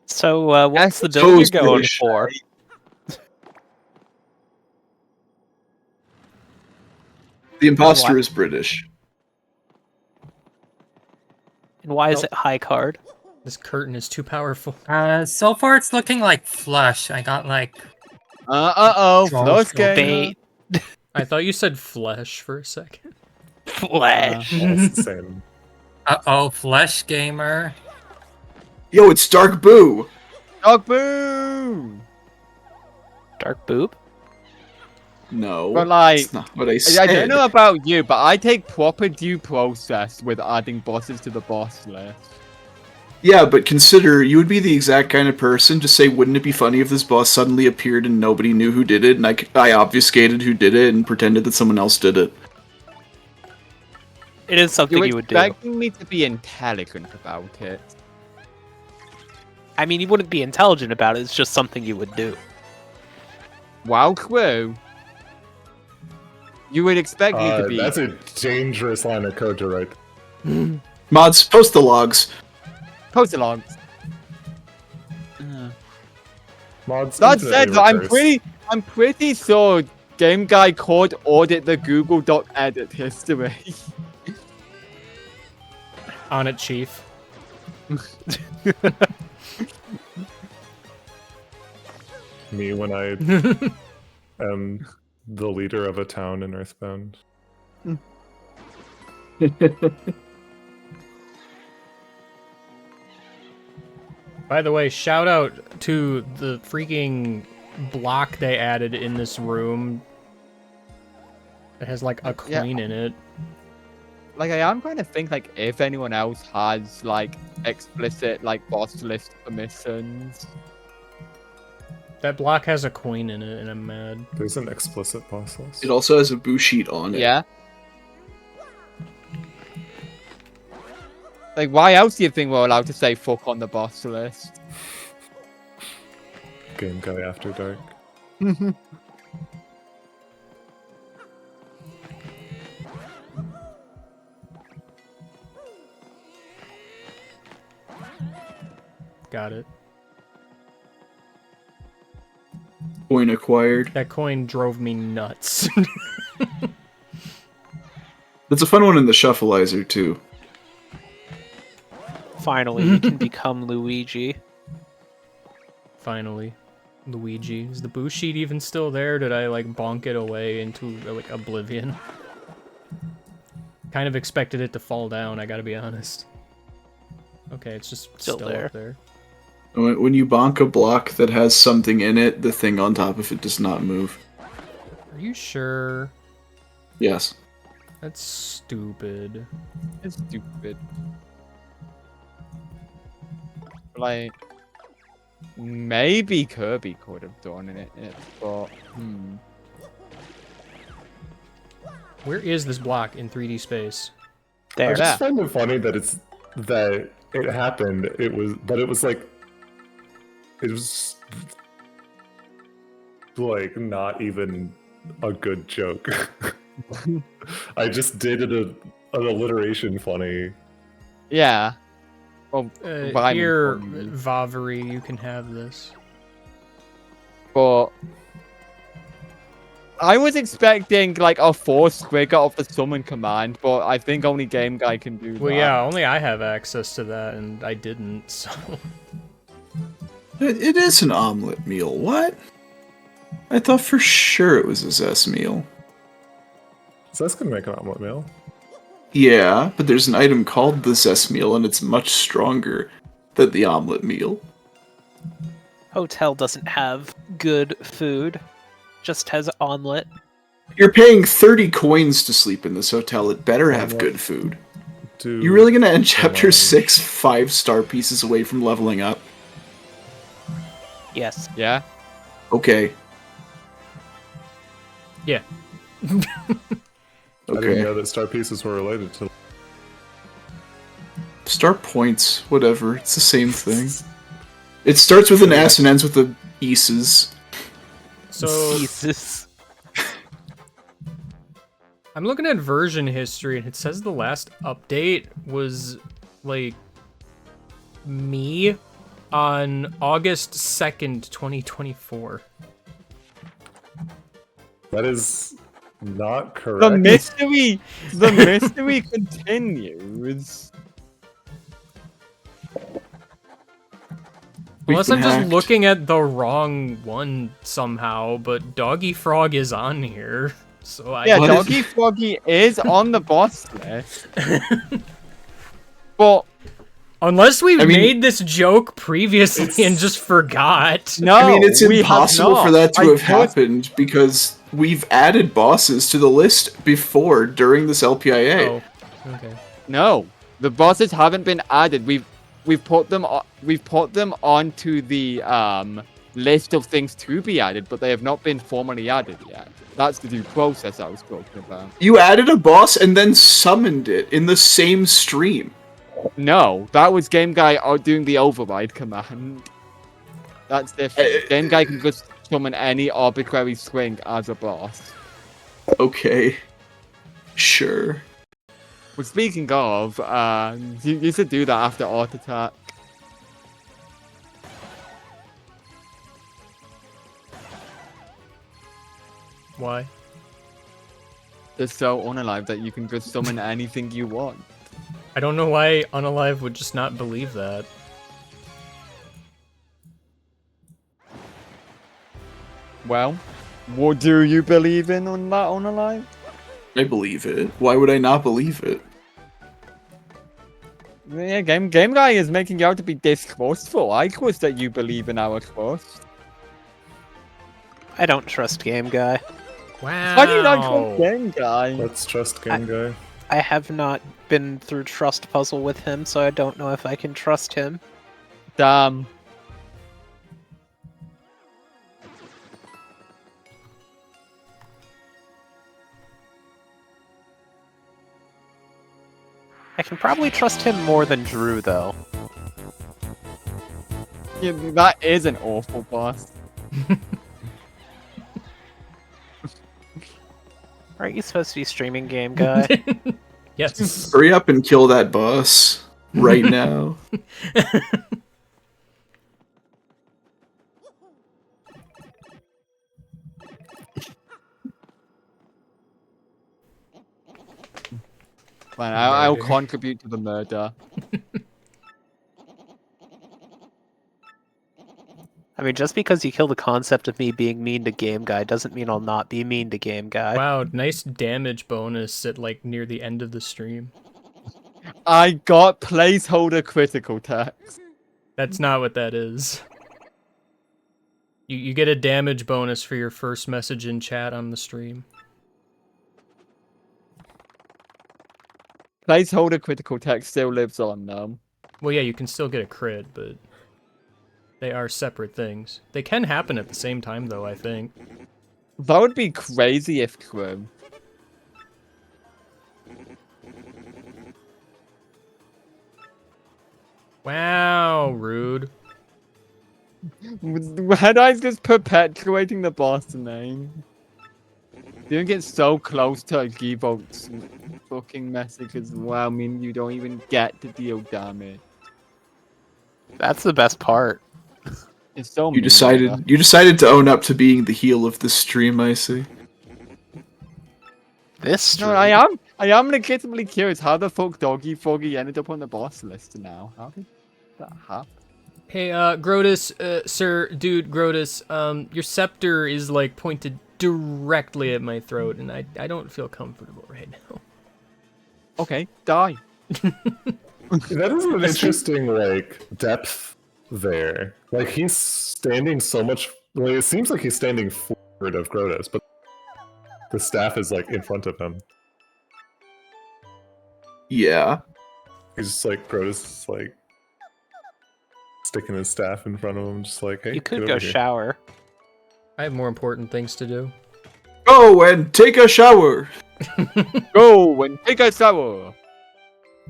So, what's the So build you're is going British. for? The imposter What? is British. And why is it high card? This curtain is too powerful. So far it's looking like flush. I got like Uh-oh. Draw Flush skill. game. Bait. I thought you said flesh for a second. Flesh. That's insane. Uh-oh, Flesh Gamer. Yo, it's Dark Boo! Dog boo! Dark boob. No, But, like, that's not what I I said. don't know about you, but I take proper due process with adding bosses to the boss list. Yeah, but consider, you would be the exact kind of person to say, wouldn't it be funny if this boss suddenly appeared and nobody knew who did it, and I obfuscated who did it and pretended that someone else did it. It is something You're you would do. expecting me to be intelligent about it. I mean, you wouldn't be intelligent about it. It's just something you would do. Wow, Crew. You would expect me to be. That's a dangerous line of code to write. Mods, post the logs. Post it logs. Mods That infinitely said, though, recurse. I'm pretty sure Game Guy could audit the Google Doc edit history. On it, Chief. Me when I am the leader of a town in Earthbound. By the way, shout out to the freaking block they added in this room. It has like a coin in it. Like, I am trying to think, like, if anyone else has, like, explicit, like, boss list permissions. That block has a coin in it, and I'm mad. There's an explicit boss list. It also has a boo sheet on it. Yeah. Like, why else do you think we're allowed to say fuck on the boss list? Game Guy After Dark. Got it. Coin acquired. That coin drove me nuts. That's a fun one in the shuffleizer, too. Finally, you can become Luigi. Finally. Luigi. Is the boo sheet even still there? Did I, like, bonk it away into, like, oblivion? Kind of expected it to fall down, I gotta be honest. Okay, it's just still there. up there. When you bonk a block that has something in it, the thing on top of it does not move. Are you sure? Yes. That's stupid. It's stupid. Like, maybe Kirby could have done it, but Where is this block in 3D space? I There. just find it funny that it happened. It was like not even a good joke. I just did an alliteration funny. yeah. Well, Here, Vavari, you can have this. But I was expecting like a force trigger of the summon command, but I think only Game Guy can do that. Well, yeah, only I have access to that, and I didn't, so... It is an omelet meal. What? I thought for sure it was a Zest meal. Zest can make an omelet meal. Yeah, but there's an item called the Zest meal, and it's much stronger than the omelet meal. Hotel doesn't have good food. Just has omelet. You're paying 30 coins to sleep in this hotel. It better have good food. You really gonna end Chapter 6 5-star pieces away from leveling up? Yes. Yeah. Okay. Yeah. I didn't know that star pieces were related to. Star points, whatever. It's the same thing. It starts with an S and ends with a Eases. So... Jesus. I'm looking at version history, and it says the last update was, like, me on August 2nd, 2024. That is not correct. The mystery continues. Unless I'm just hacked. looking at the wrong one somehow, but Doggy Frog is on here. So I Yeah, What is- Doggy Froggy is on the boss list. But unless we I mean- made this joke previously and just forgot. no, I mean, it's we have impossible for not. that to I have put- happened because we've added bosses to the list before during this LPIA. Oh, okay. No, the bosses haven't been added. We've put them onto the list of things to be added, but they have not been formally added yet. That's the due process I was talking about. You added a boss and then summoned it in the same stream. No, that was Game Guy doing the override command. That's different. Game Guy can just summon any arbitrary swing as a boss. Okay. Sure. Well, speaking of, you should do that after Art Attack. Why? They're so unalive that you can just summon anything you want. I don't know why Unalive would just not believe that. Well, what do you believe in on that Unalive? I believe it. Why would I not believe it? Yeah, Game Guy is making you out to be distrustful. I trust that you believe in our trust. I don't trust Game Guy. Wow. How do you not trust Game Guy? Let's trust Game Guy. I have not been through trust puzzle with him, so I don't know if I can trust him. Damn. I can probably trust him more than Drew, though. Yeah, that is an awful boss. Aren't you supposed to be streaming Game Guy? Yes. Hurry up and kill that boss right now. Fine, I'll contribute to the murder. I mean, just because you kill the concept of me being mean to Game Guy doesn't mean I'll not be mean to Game Guy. Wow, nice damage bonus at like near the end of the stream. I got placeholder critical text. That's not what that is. You get a damage bonus for your first message in chat on the stream. Placeholder critical text still lives on, though. Well, yeah, you can still get a crit, but they are separate things. They can happen at the same time, though, I think. That would be crazy if true. Wow, rude. Red Eye's just perpetuating the boss name. You don't get so close to G-Bolt's fucking message as well. I mean, you don't even get to deal damage. That's the best part. It's so You mean, decided to own up to being the heel of this stream, I see. This stream? No, I am legitimately curious how the fuck Doggy Foggy ended up on the boss list now. How did that happen? Hey, Grotus, sir, dude, Grotus, your scepter is, like, pointed directly at my throat, and I don't feel comfortable right now. Okay, die. That is an interesting, like, depth there. Like, he's standing so much... Like, it seems like he's standing forward of Grotus, but the staff is, like, in front of him. Yeah. He's just, like, Grotus is, like, sticking his staff in front of him, just like, hey, You could get go over here. shower. I have more important things to do. Go and take a shower! Go and take a shower.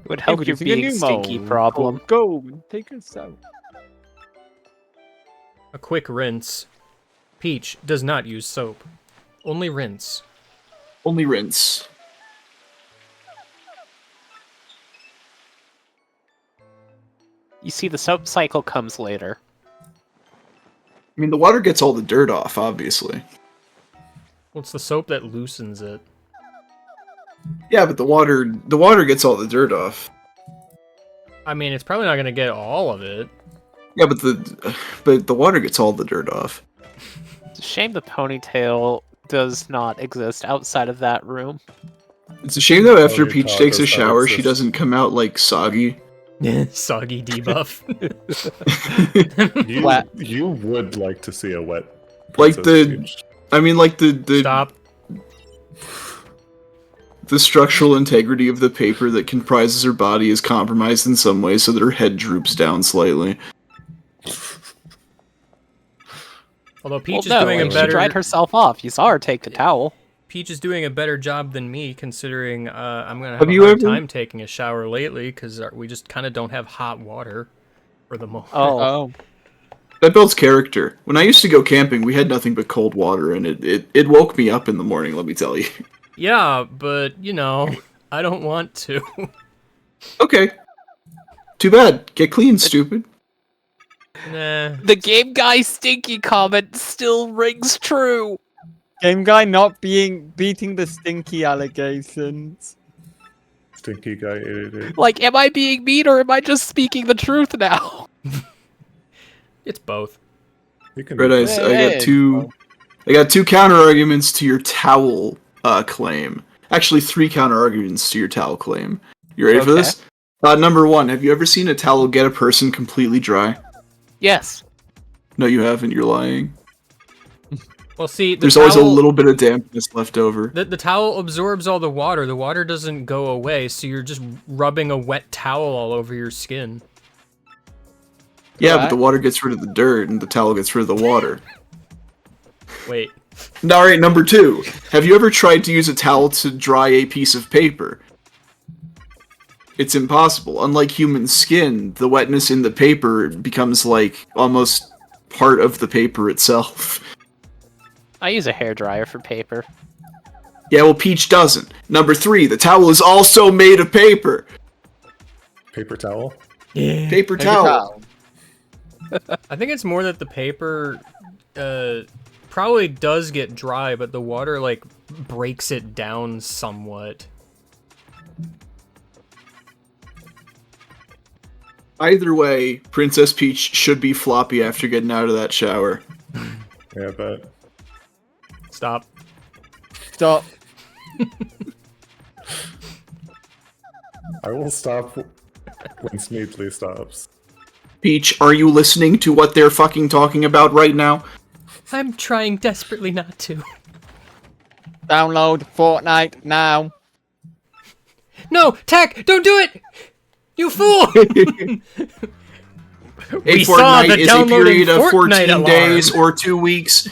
It would help your being stinky problem. Go and take a shower. A quick rinse. Peach does not use soap. Only rinse. Only rinse. You see, the soap cycle comes later. I mean, the water gets all the dirt off, obviously. Well, it's the soap that loosens it. Yeah, but the water gets all the dirt off. I mean, it's probably not gonna get all of it. Yeah, but the water gets all the dirt off. It's a shame the ponytail does not exist outside of that room. It's a shame though. After your Peach towel takes a does not shower, she exist. doesn't come out like soggy. Soggy debuff. You would like to see a wet Like Princess the, Peach. I mean, like the Stop. the structural integrity of the paper that comprises her body is compromised in some way, so that her head droops down slightly. Although Peach Well, is no, doing a like, better. she dried herself off. You saw her take the towel. Peach is doing a better job than me, considering I'm gonna have Have a you hard ever- time taking a shower lately because we just kind of don't have hot water for the moment. Oh. That builds character. When I used to go camping, we had nothing but cold water, and it woke me up in the morning, let me tell you. Yeah, but you know, I don't want to. Okay. Too bad. Get clean, stupid. Nah. The game guy stinky comment still rings true. Game guy not beating the stinky allegations. Stinky guy 888. Like, am I being mean or am I just speaking the truth now? It's both. You can Red do Eyes, that. I got two counter arguments to your towel claim. Actually, 3 counter arguments to your towel claim. You ready for Okay. this? Number 1, have you ever seen a towel get a person completely dry? Yes. No, you haven't. You're lying. Well, see, There's always a little bit of dampness left over. The towel absorbs all the water. The water doesn't go away, so you're just rubbing a wet towel all over your skin. Yeah, but the water gets rid of the dirt, and the towel gets rid of the water. Wait. Alright, number 2. Have you ever tried to use a towel to dry a piece of paper? It's impossible. Unlike human skin, the wetness in the paper becomes, like, almost part of the paper itself. I use a hairdryer for paper. Yeah, well, Peach doesn't. Number 3, the towel is also made of paper. Paper towel? Yeah. Paper towel. I think it's more that the paper probably does get dry, but the water, like, breaks it down somewhat. Either way, Princess Peach should be floppy after getting out of that shower. Yeah, but Stop. Stop. I will stop when Sneedly stops. Peach, are you listening to what they're fucking talking about right now? I'm trying desperately not to. Download Fortnite now. No, Tech, don't do it! You fool! A fortnight is a period of 14 days or 2 weeks.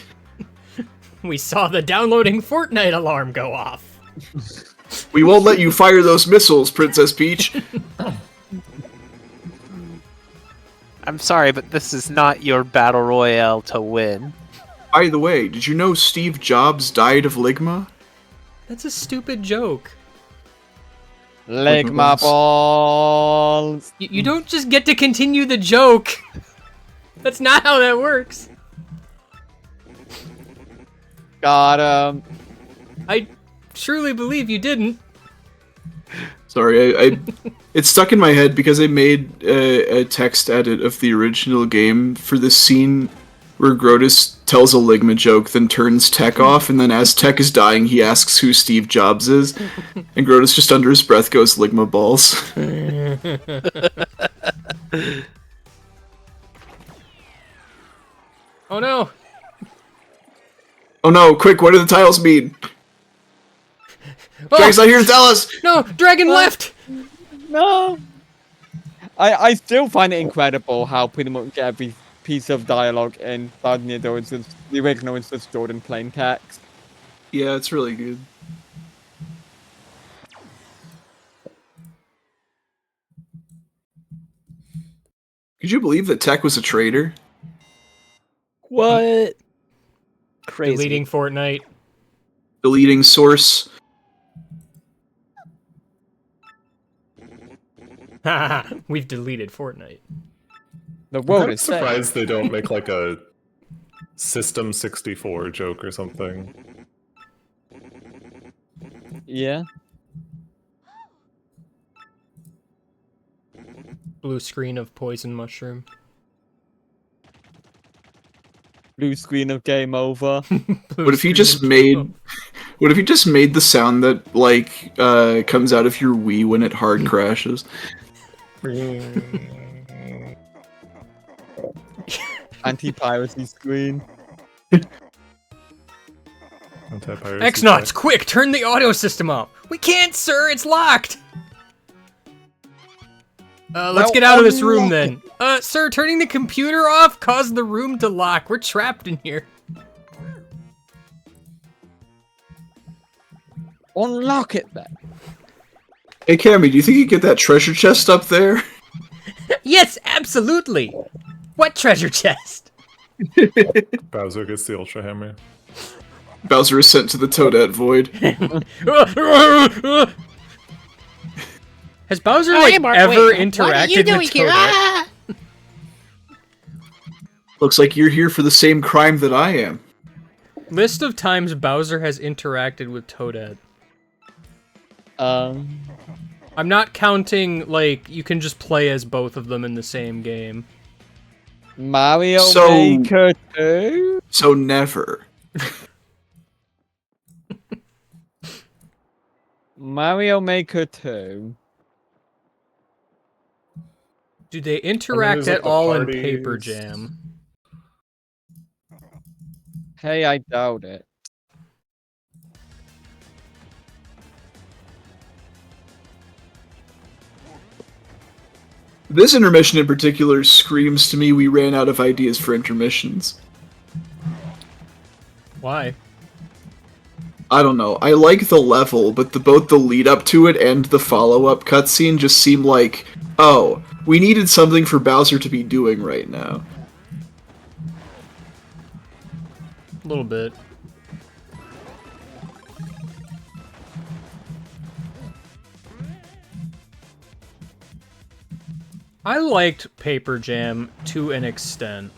We saw the downloading Fortnite alarm go off. We won't let you fire those missiles, Princess Peach. I'm sorry, but this is not your battle royale to win. By the way, did you know Steve Jobs died of ligma? That's a stupid joke. Ligma balls. You don't just get to continue the joke. That's not how that works. Got him. I truly believe you didn't. Sorry, I it stuck in my head because I made a text edit of the original game for this scene where Grotus tells a Ligma joke, then turns Tech off, and then as Tech is dying, he asks who Steve Jobs is, and Grotus just under his breath goes, Ligma balls. Oh no! Oh no, quick, what do the tiles mean? Oh, Dragon's not here to tell us! no, Dragon left! No. I still find it incredible how pretty much every piece of dialogue in Bardnado is just, the original is just stored in plain text. Yeah, it's really good. Could you believe that Tech was a traitor? What? Crazy. Deleting Fortnite. Deleting source. We've deleted Fortnite. The I'm world kind of is saved. surprised they don't make like a System 64 joke or something. Yeah. Blue screen of poison mushroom. Blue screen of game over. What if you just made the sound that like comes out of your Wii when it hard crashes? Anti-piracy screen. X-Nauts, quick, turn the audio system off. We can't, sir, it's locked. Let's get out of this room then. Sir, turning the computer off caused the room to lock. We're trapped in here. Unlock it then. Hey Cammy, do you think you get that treasure chest up there? Yes, absolutely. What treasure chest? Bowser gets the Ultra Hammer. Bowser is sent to the Toadette Void. Has Bowser like ever interacted with Toadette? Looks like you're here for the same crime that I am. List of times Bowser has interacted with Toadette. I'm not counting, like, you can just play as both of them in the same game. Mario So- Maker 2? So never. Mario Maker 2. Do they interact like, at the all in parties. Paper Jam? Hey, I doubt it. This intermission in particular screams to me we ran out of ideas for intermissions. Why? I don't know. I like the level, but both the lead up to it and the follow-up cutscene just seem like, oh, we needed something for Bowser to be doing right now. A little bit. I liked Paper Jam to an extent.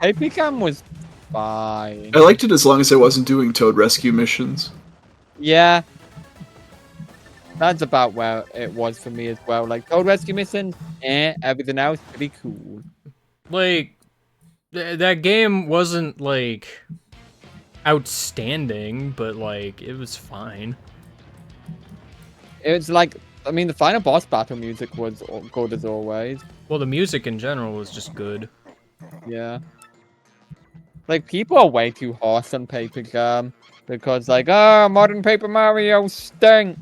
Paper Jam was fine. I liked it as long as I wasn't doing Toad Rescue missions. Yeah. That's about where it was for me as well. Like, Toad Rescue Mission, everything else, pretty cool. Like, that game wasn't, like, outstanding, but, like, it was fine. It's like, I mean, the final boss battle music was good as always. Well, the music in general was just good. Yeah. Like, people are way too harsh on Paper Jam. Because, like, modern Paper Mario stink.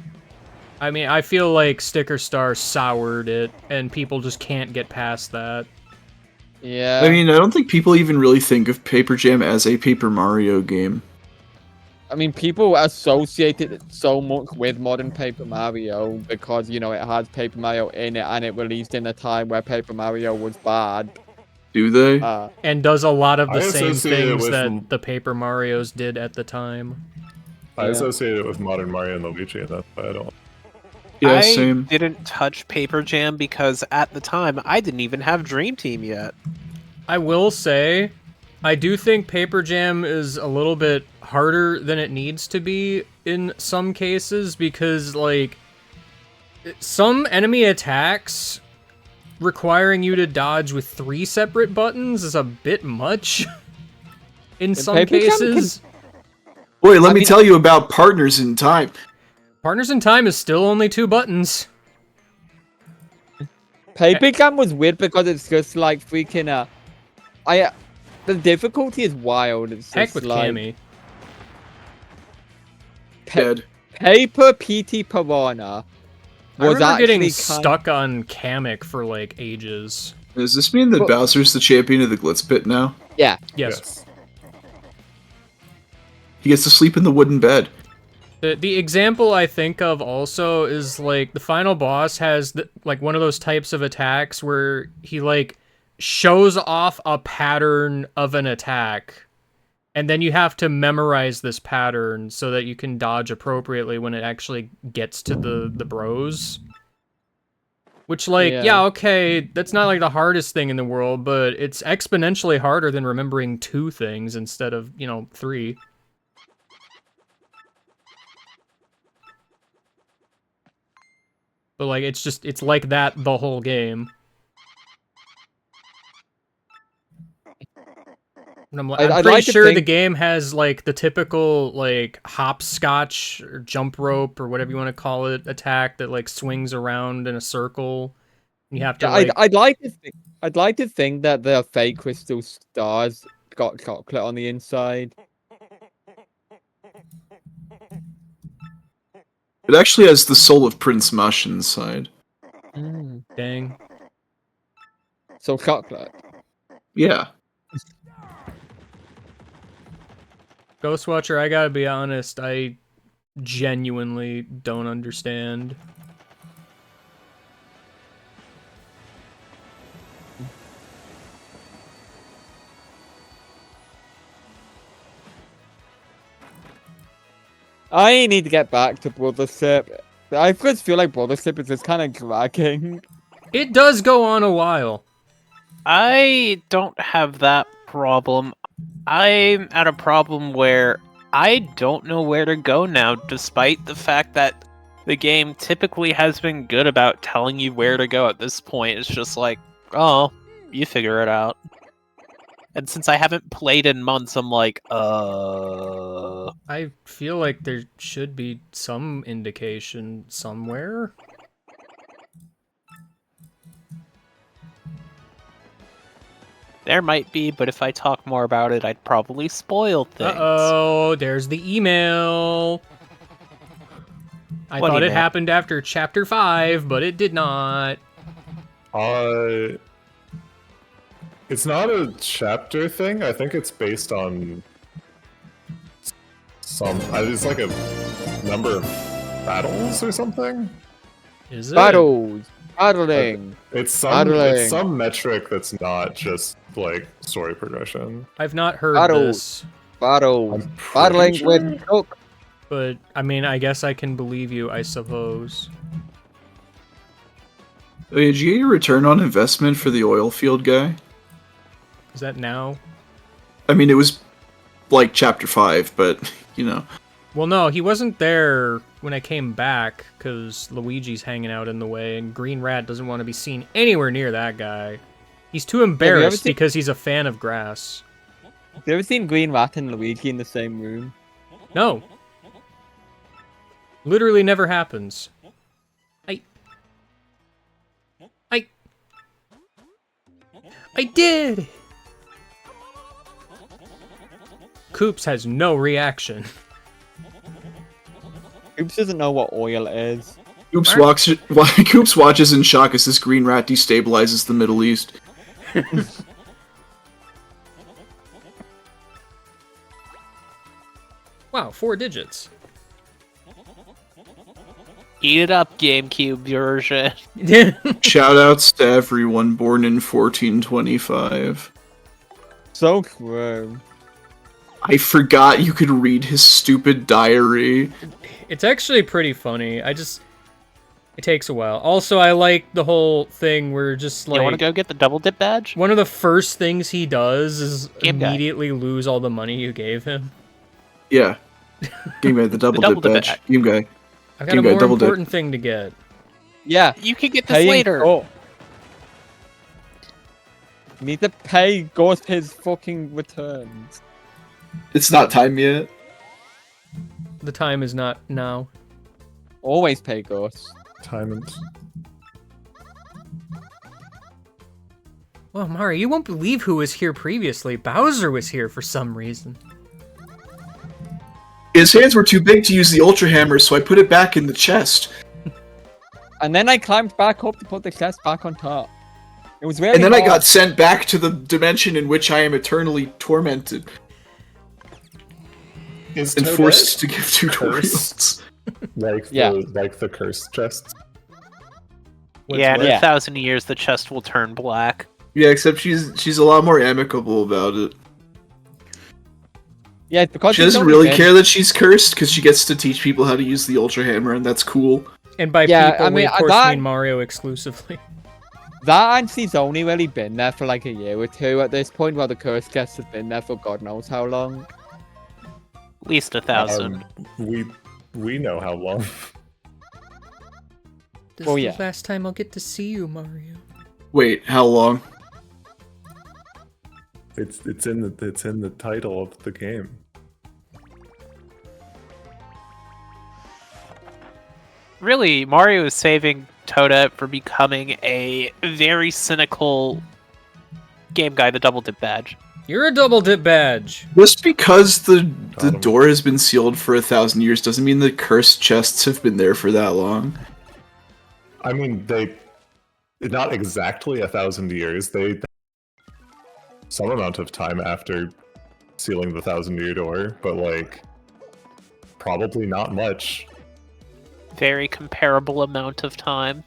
I mean, I feel like Sticker Star soured it, and people just can't get past that. Yeah. I mean, I don't think people even really think of Paper Jam as a Paper Mario game. I mean, people associated it so much with modern Paper Mario because, you know, it has Paper Mario in it and it released in a time where Paper Mario was bad. Do they? And does a lot of the I same associate it things with that the Paper Marios did at the time. I associate it with modern Mario and Luigi, and that's why I don't. Yeah, I same. didn't touch Paper Jam because at the time I didn't even have Dream Team yet. I will say, I do think Paper Jam is a little bit harder than it needs to be in some cases because, like, some enemy attacks requiring you to dodge with 3 separate buttons is a bit much in some Paper Jam cases. Boy, let me tell you about Partners in Time. Partners in Time is still only 2 buttons. Paper Jam was weird because it's just like freaking, the difficulty is wild. It's Heck just with like... Cammy. Dead. Paper PT Piranha I was remember actually getting stuck on Kamek for, like, ages. Does this mean that Bowser's the champion of the Glitz Pit now? Yeah. Yes. He gets to sleep in the wooden bed. The example I think of also is, like, the final boss has, like, one of those types of attacks where he, like, shows off a pattern of an attack, and then you have to memorize this pattern so that you can dodge appropriately when it actually gets to the bros. Which, like, yeah, okay, that's not, like, the hardest thing in the world, but it's exponentially harder than remembering 2 things instead of, you know, 3. But, like, it's like that the whole game. I'm I'd pretty like to sure the think- game has like the typical like hopscotch or jump rope or whatever you want to call it attack that like swings around in a circle. You have to Yeah, like I'd like to think that the fake crystal stars got chocolate on the inside. It actually has the soul of Prince Mush inside. dang. So chocolate. Yeah. Ghostwatcher, I gotta be honest, I genuinely don't understand. I need to get back to Brothership. I just feel like Brothership is just kind of dragging. It does go on a while. I don't have that problem. I'm at a problem where I don't know where to go now, despite the fact that the game typically has been good about telling you where to go at this point. It's just like, oh, you figure it out. And since I haven't played in months, I'm like, I feel like there should be some indication somewhere. There might be, but if I talk more about it, I'd probably spoil things. Uh-oh, there's the email. I What thought it email? happened after chapter 5, but it did not. It's not a chapter thing. I think it's based on some. It's like a number of battles or something. Is it? Battles, battling. It's Battling. some metric that's not just like story progression. I've not heard Battles. this, Battles, I'm pretty battling sure. with Cook. but I mean, I guess I can believe you, I suppose. Oh, yeah, did you get your return on investment for the oil field guy? Is that now? I mean, it was like chapter 5, but, you know. Well, no, he wasn't there when I came back, because Luigi's hanging out in the way, and Green Rat doesn't want to be seen anywhere near that guy. He's too embarrassed seen- because he's a fan of grass. Have you ever seen Green Rat and Luigi in the same room? No. Literally never happens. I did it! Koops has no reaction. Oops doesn't know what oil is. Koops watches in shock as this green rat destabilizes the Middle East. Wow, 4 digits. Eat it up, GameCube version. Shoutouts to everyone born in 1425. So true. I forgot you could read his stupid diary. It's actually pretty funny. It takes a while. Also, I like the whole thing where just like... You want to go get the double dip badge? One of the first things he does is Game guy. immediately lose all the money you gave him. Yeah. Game guy, the double double dip dip badge. badge. Game guy. I've got Game a guy, more double dip. important thing to get. Yeah. You can get this Paying later. Ghost. Need to pay Ghost his fucking returns. It's not time yet. The time is not now. Always pay Ghost. Time and Well, Mari, you won't believe who was here previously. Bowser was here for some reason. His hands were too big to use the Ultra Hammer, so I put it back in the chest. And then I climbed back up to put the chest back on top. It was really And then I hard. got sent back to the dimension in which I am eternally tormented is and Toadette forced to give cursed? tutorials. Like the cursed chests. Yeah, in Yeah. 1,000 years the chest will turn black. Yeah, except she's a lot more amicable about it. Yeah, it's because She it's doesn't only really been- care that she's cursed because she gets to teach people how to use the Ultra Hammer, and that's cool. And by Yeah, people, I we mean, of course that- mean Mario exclusively. That Auntie's only really been there for like a year or two at this point, while the cursed guests have been there for God knows how long. At least 1,000. We know how long. This Oh, is yeah. the last time I'll get to see you, Mario. Wait, how long? It's in the title of the game. Really, Mario is saving Toadette for becoming a very cynical game guy, the double dip badge. You're a double dip badge. Just because the Got 'em. door has been sealed for 1,000 years doesn't mean the cursed chests have been there for that long. I mean, they not exactly 1,000 years. They some amount of time after sealing the 1,000-year door, but like probably not much. Very comparable amount of time.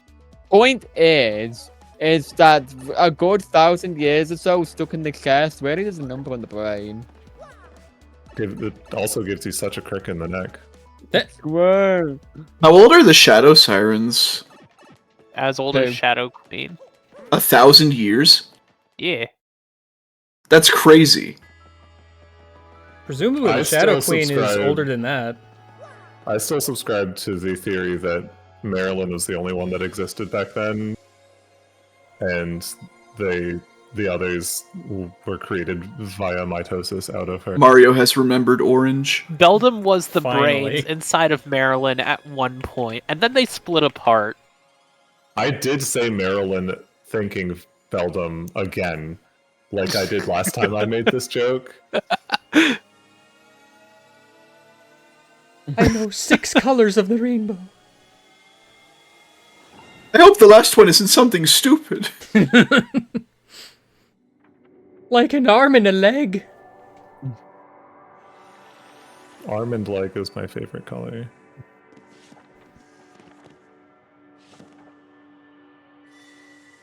Point is that a good 1,000 years or so stuck in the chest. Where is the number on the brain? It also gives you such a crick in the neck. Whoa. How old are the Shadow Sirens? As old Okay. as Shadow Queen. 1,000 years? Yeah. That's crazy. Presumably, I the Shadow still Queen is subscribe. older than that. I still subscribe to the theory that Marilyn was the only one that existed back then, and the others were created via mitosis out of her. Mario has remembered orange. Beldam was the Finally. brains inside of Marilyn at one point, and then they split apart. I did say Marilyn thinking Beldam again, like I did last time I made this joke. I know 6 colors of the rainbow. I hope the last one isn't something stupid. Like an arm and a leg. Arm and leg is my favorite color.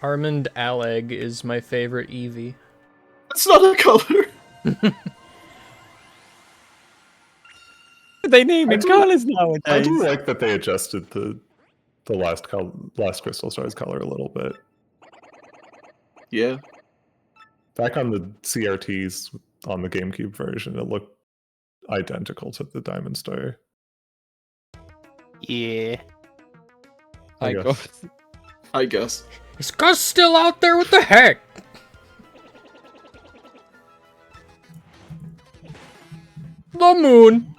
Armand Aleg is my favorite Eevee. That's not a color. They naming colors nowadays. I do like that they adjusted the last Crystal Star's color a little bit. Yeah. Back on the CRTs on the GameCube version, it looked identical to the Diamond Star. Yeah. I guess. I guess. Is Gus still out there? What the heck? The moon.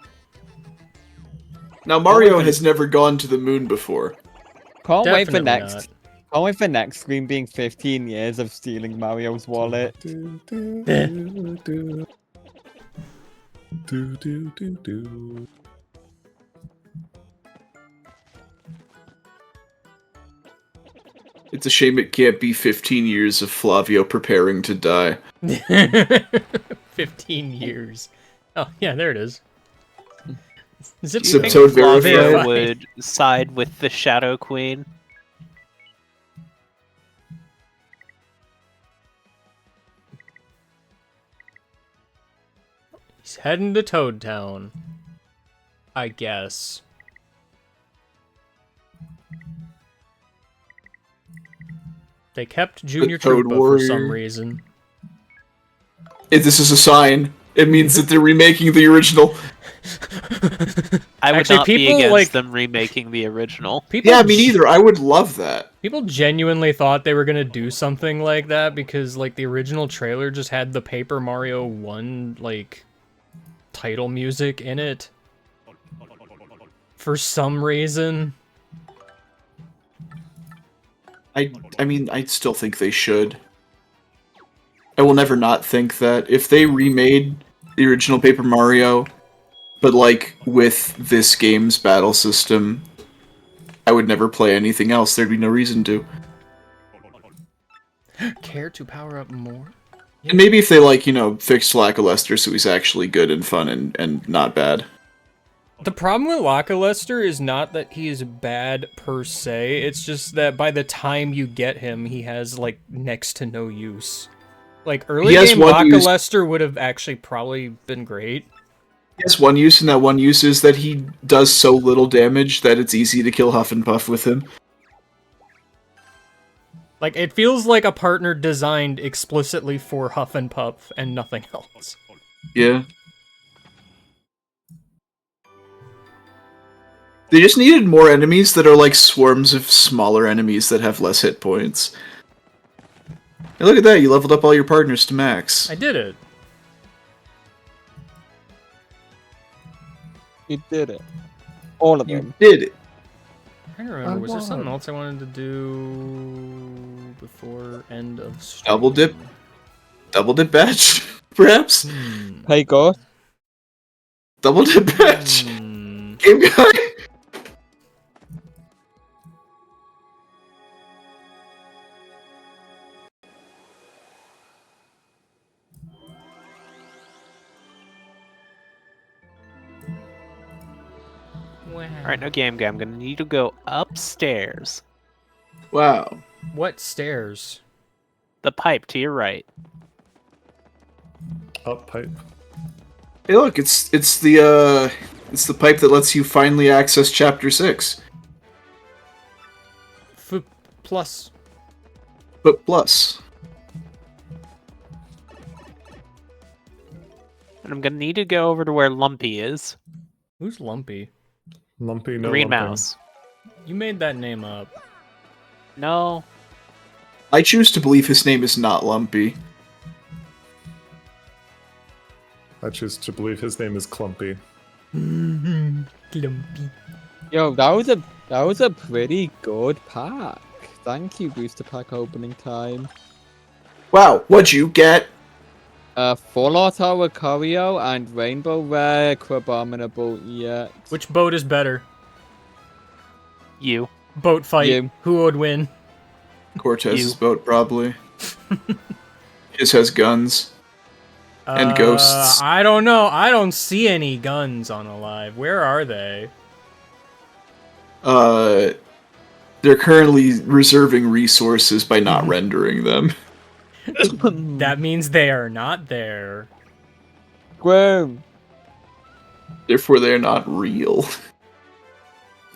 Now, Mario has never gone to the moon before. Can't wait for Definitely next. not. Can't wait for next screen being 15 years of stealing Mario's wallet. It's a shame it can't be 15 years of Flavio preparing to die. 15 years. Oh, yeah, there it is. Zip Zip code Toad Flavio verified. would side with the Shadow Queen. He's heading to Toad Town. I guess. They kept Junior Toad Troopa for Warrior. some reason. If this is a sign, it means that they're remaking the original. I would Actually, not be people, against like- them remaking the original. People Yeah, me neither. I would love that. People genuinely thought they were gonna do something like that because, like, the original trailer just had the Paper Mario 1, like, title music in it. For some reason. I mean, I still think they should. I will never not think that if they remade the original Paper Mario, but like with this game's battle system, I would never play anything else. There'd be no reason to. Care to power up more? And maybe if they like, fixed Lackluster so he's actually good and fun and not bad. The problem with Lackluster is not that he is bad per se, it's just that by the time you get him, he has, like, next to no use. Like, early has game one use. Lackluster would have actually probably been great. Yes, one use, and that one use is that he does so little damage that it's easy to kill Huff and Puff with him. Like, it feels like a partner designed explicitly for Huff and Puff and nothing else. Yeah. They just needed more enemies that are like swarms of smaller enemies that have less hit points. Hey, look at that! You leveled up all your partners to max. I did it. You did it. All of You them. did it. I'm trying to remember, was there something else I wanted to do before end of stream? Double dip? Double dip badge? Perhaps? Hey, Ghost. Double dip badge? Game guy? Alright, no game guy. I'm gonna need to go upstairs. Wow. What stairs? The pipe to your right. Up pipe. Hey, look! It's the pipe that lets you finally access Chapter 6. Plus. But plus. And I'm gonna need to go over to where Lumpy is. Who's Lumpy? Lumpy, no Green lumping. mouse. You made that name up. No. I choose to believe his name is not Lumpy. I choose to believe his name is Clumpy. Lumpy. Yo, that was a pretty good pack. Thank you, booster pack opening time. Wow, what'd you get? Full auto Corio and Rainbow Rare Crabominable EX. Which boat is better? You. Boat fight. You. Who would win? Cortez's boat, probably. His has guns. And Uh, ghosts. I don't know. I don't see any guns on Alive. Where are they? They're currently reserving resources by not rendering them. That means they are not there. Grim. Therefore, they're not real.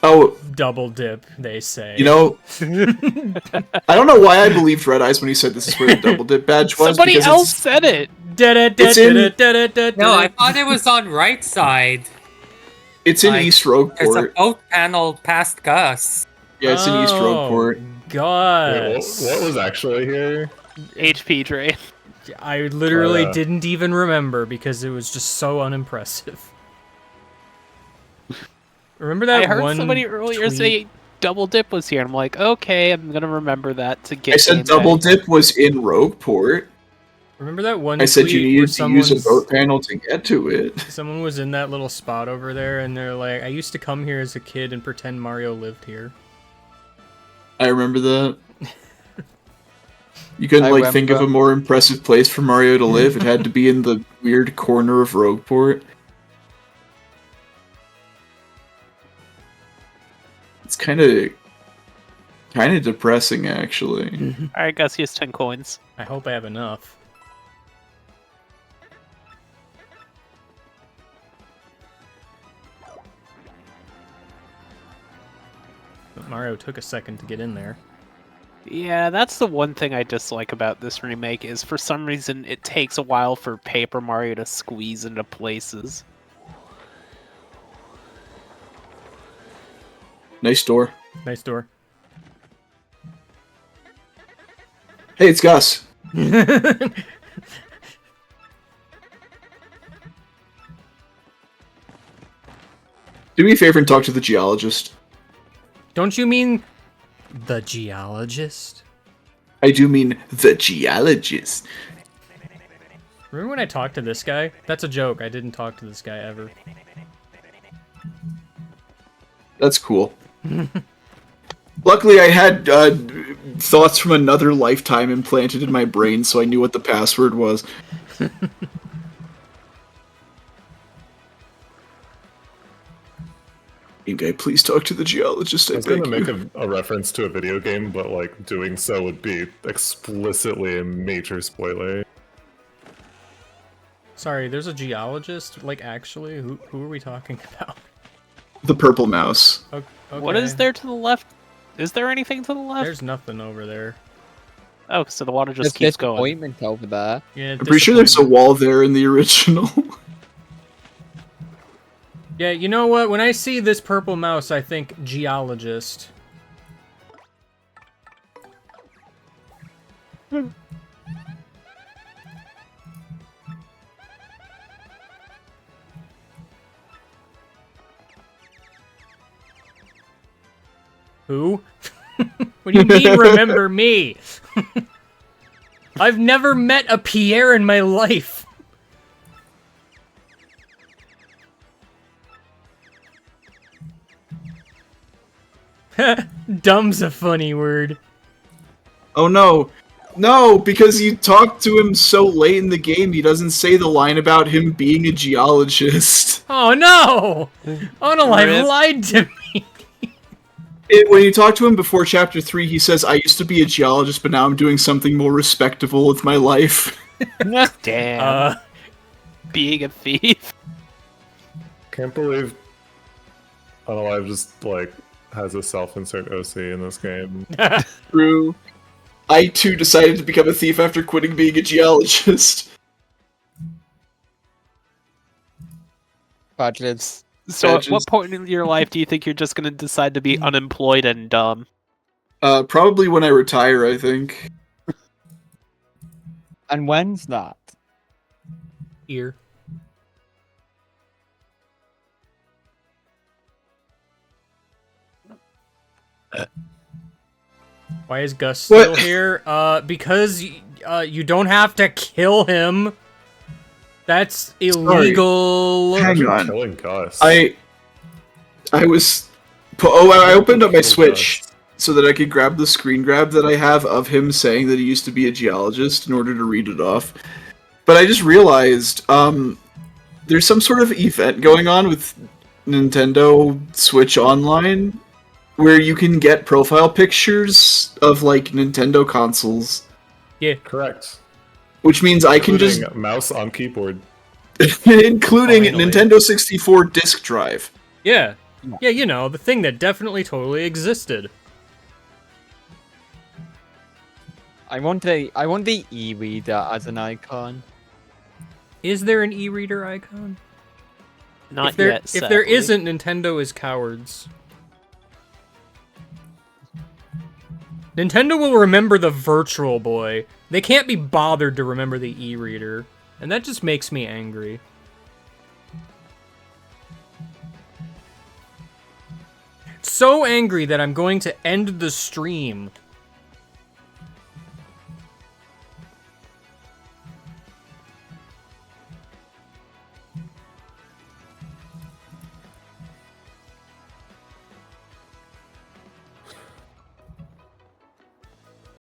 Oh, Double dip, they say. you know, I don't know why I believed Red Eyes when he said this is where the double dip badge was. Somebody because else said it! It's in- No, I thought it was on right side. It's in Like, East There's a Rogueport. boat panel past Gus. Yeah, it's in East Rogueport. Wait, Gus. what was actually here? HP drain. I literally yeah. didn't even remember because it was just so unimpressive. Remember that I heard one somebody earlier tweet? say double dip was here. I'm like, okay, I'm gonna remember that to get. I said game double back. dip was in Rogueport. Remember that one I said tweet you where needed to use a someone's- boat panel to get to it. Someone was in that little spot over there, and they're like, I used to come here as a kid and pretend Mario lived here. I remember that. You couldn't I think of remember. a more impressive place for Mario to live. It had to be in the weird corner of Rogueport. It's kind of depressing, actually. Alright, Gus, here's 10 coins. I hope I have enough. But Mario took a second to get in there. Yeah, that's the one thing I dislike about this remake is for some reason it takes a while for Paper Mario to squeeze into places. Nice door. Nice door. Hey, it's Gus. Do me a favor and talk to the geologist. Don't you mean the geologist? I do mean the geologist. Remember when I talked to this guy? That's a joke. I didn't talk to this guy ever. That's cool. Luckily, I had thoughts from another lifetime implanted in my brain, so I knew what the password was. Game guy, please talk to the geologist. I I was gonna beg make you. a reference to a video game, but like doing so would be explicitly a major spoiler. Sorry, there's a geologist? Like, actually? Who are we talking about? The purple mouse. Okay. What is there to the left? Is there anything to the left? There's nothing over there. Oh, so the water just There's keeps going. disappointment over there. Yeah, I'm pretty sure there's a disappointment. wall there in the original. Yeah, you know what? When I see this purple mouse, I think geologist. Who? What do you mean, remember me? I've never met a Pierre in my life. Dumb's a funny word. Oh no. No, because you talked to him so late in the game, he doesn't say the line about him being a geologist. Oh no! Oh no, I've Rip. lied to me. When you talk to him before Chapter 3, he says, I used to be a geologist, but now I'm doing something more respectable with my life. Damn. Being a thief. Can't believe Unalive just, like, has a self-insert OC in this game. True. I, too, decided to become a thief after quitting being a geologist. Badges. So, at Badges. what point in your life do you think you're just gonna decide to be unemployed and dumb? Probably when I retire, I think. And when's that? Here. Why is Gus still here? Because you don't have to kill him. That's illegal. Hang on. Killing Gus. I was... I opened up my Switch so that I could grab the screen grab that I have of him saying that he used to be a geologist in order to read it off. But I just realized, there's some sort of event going on with Nintendo Switch Online where you can get profile pictures of, like, Nintendo consoles. Yeah. Correct. Which means I can just... mouse on keyboard. including Finally. Nintendo 64 disk drive. Yeah. Yeah, you know, the thing that definitely totally existed. I want the e-reader as an icon. Is there an e-reader icon? Not If yet. there sadly. isn't, Nintendo is cowards. Nintendo will remember the Virtual Boy. They can't be bothered to remember the e-reader. And that just makes me angry. So angry that I'm going to end the stream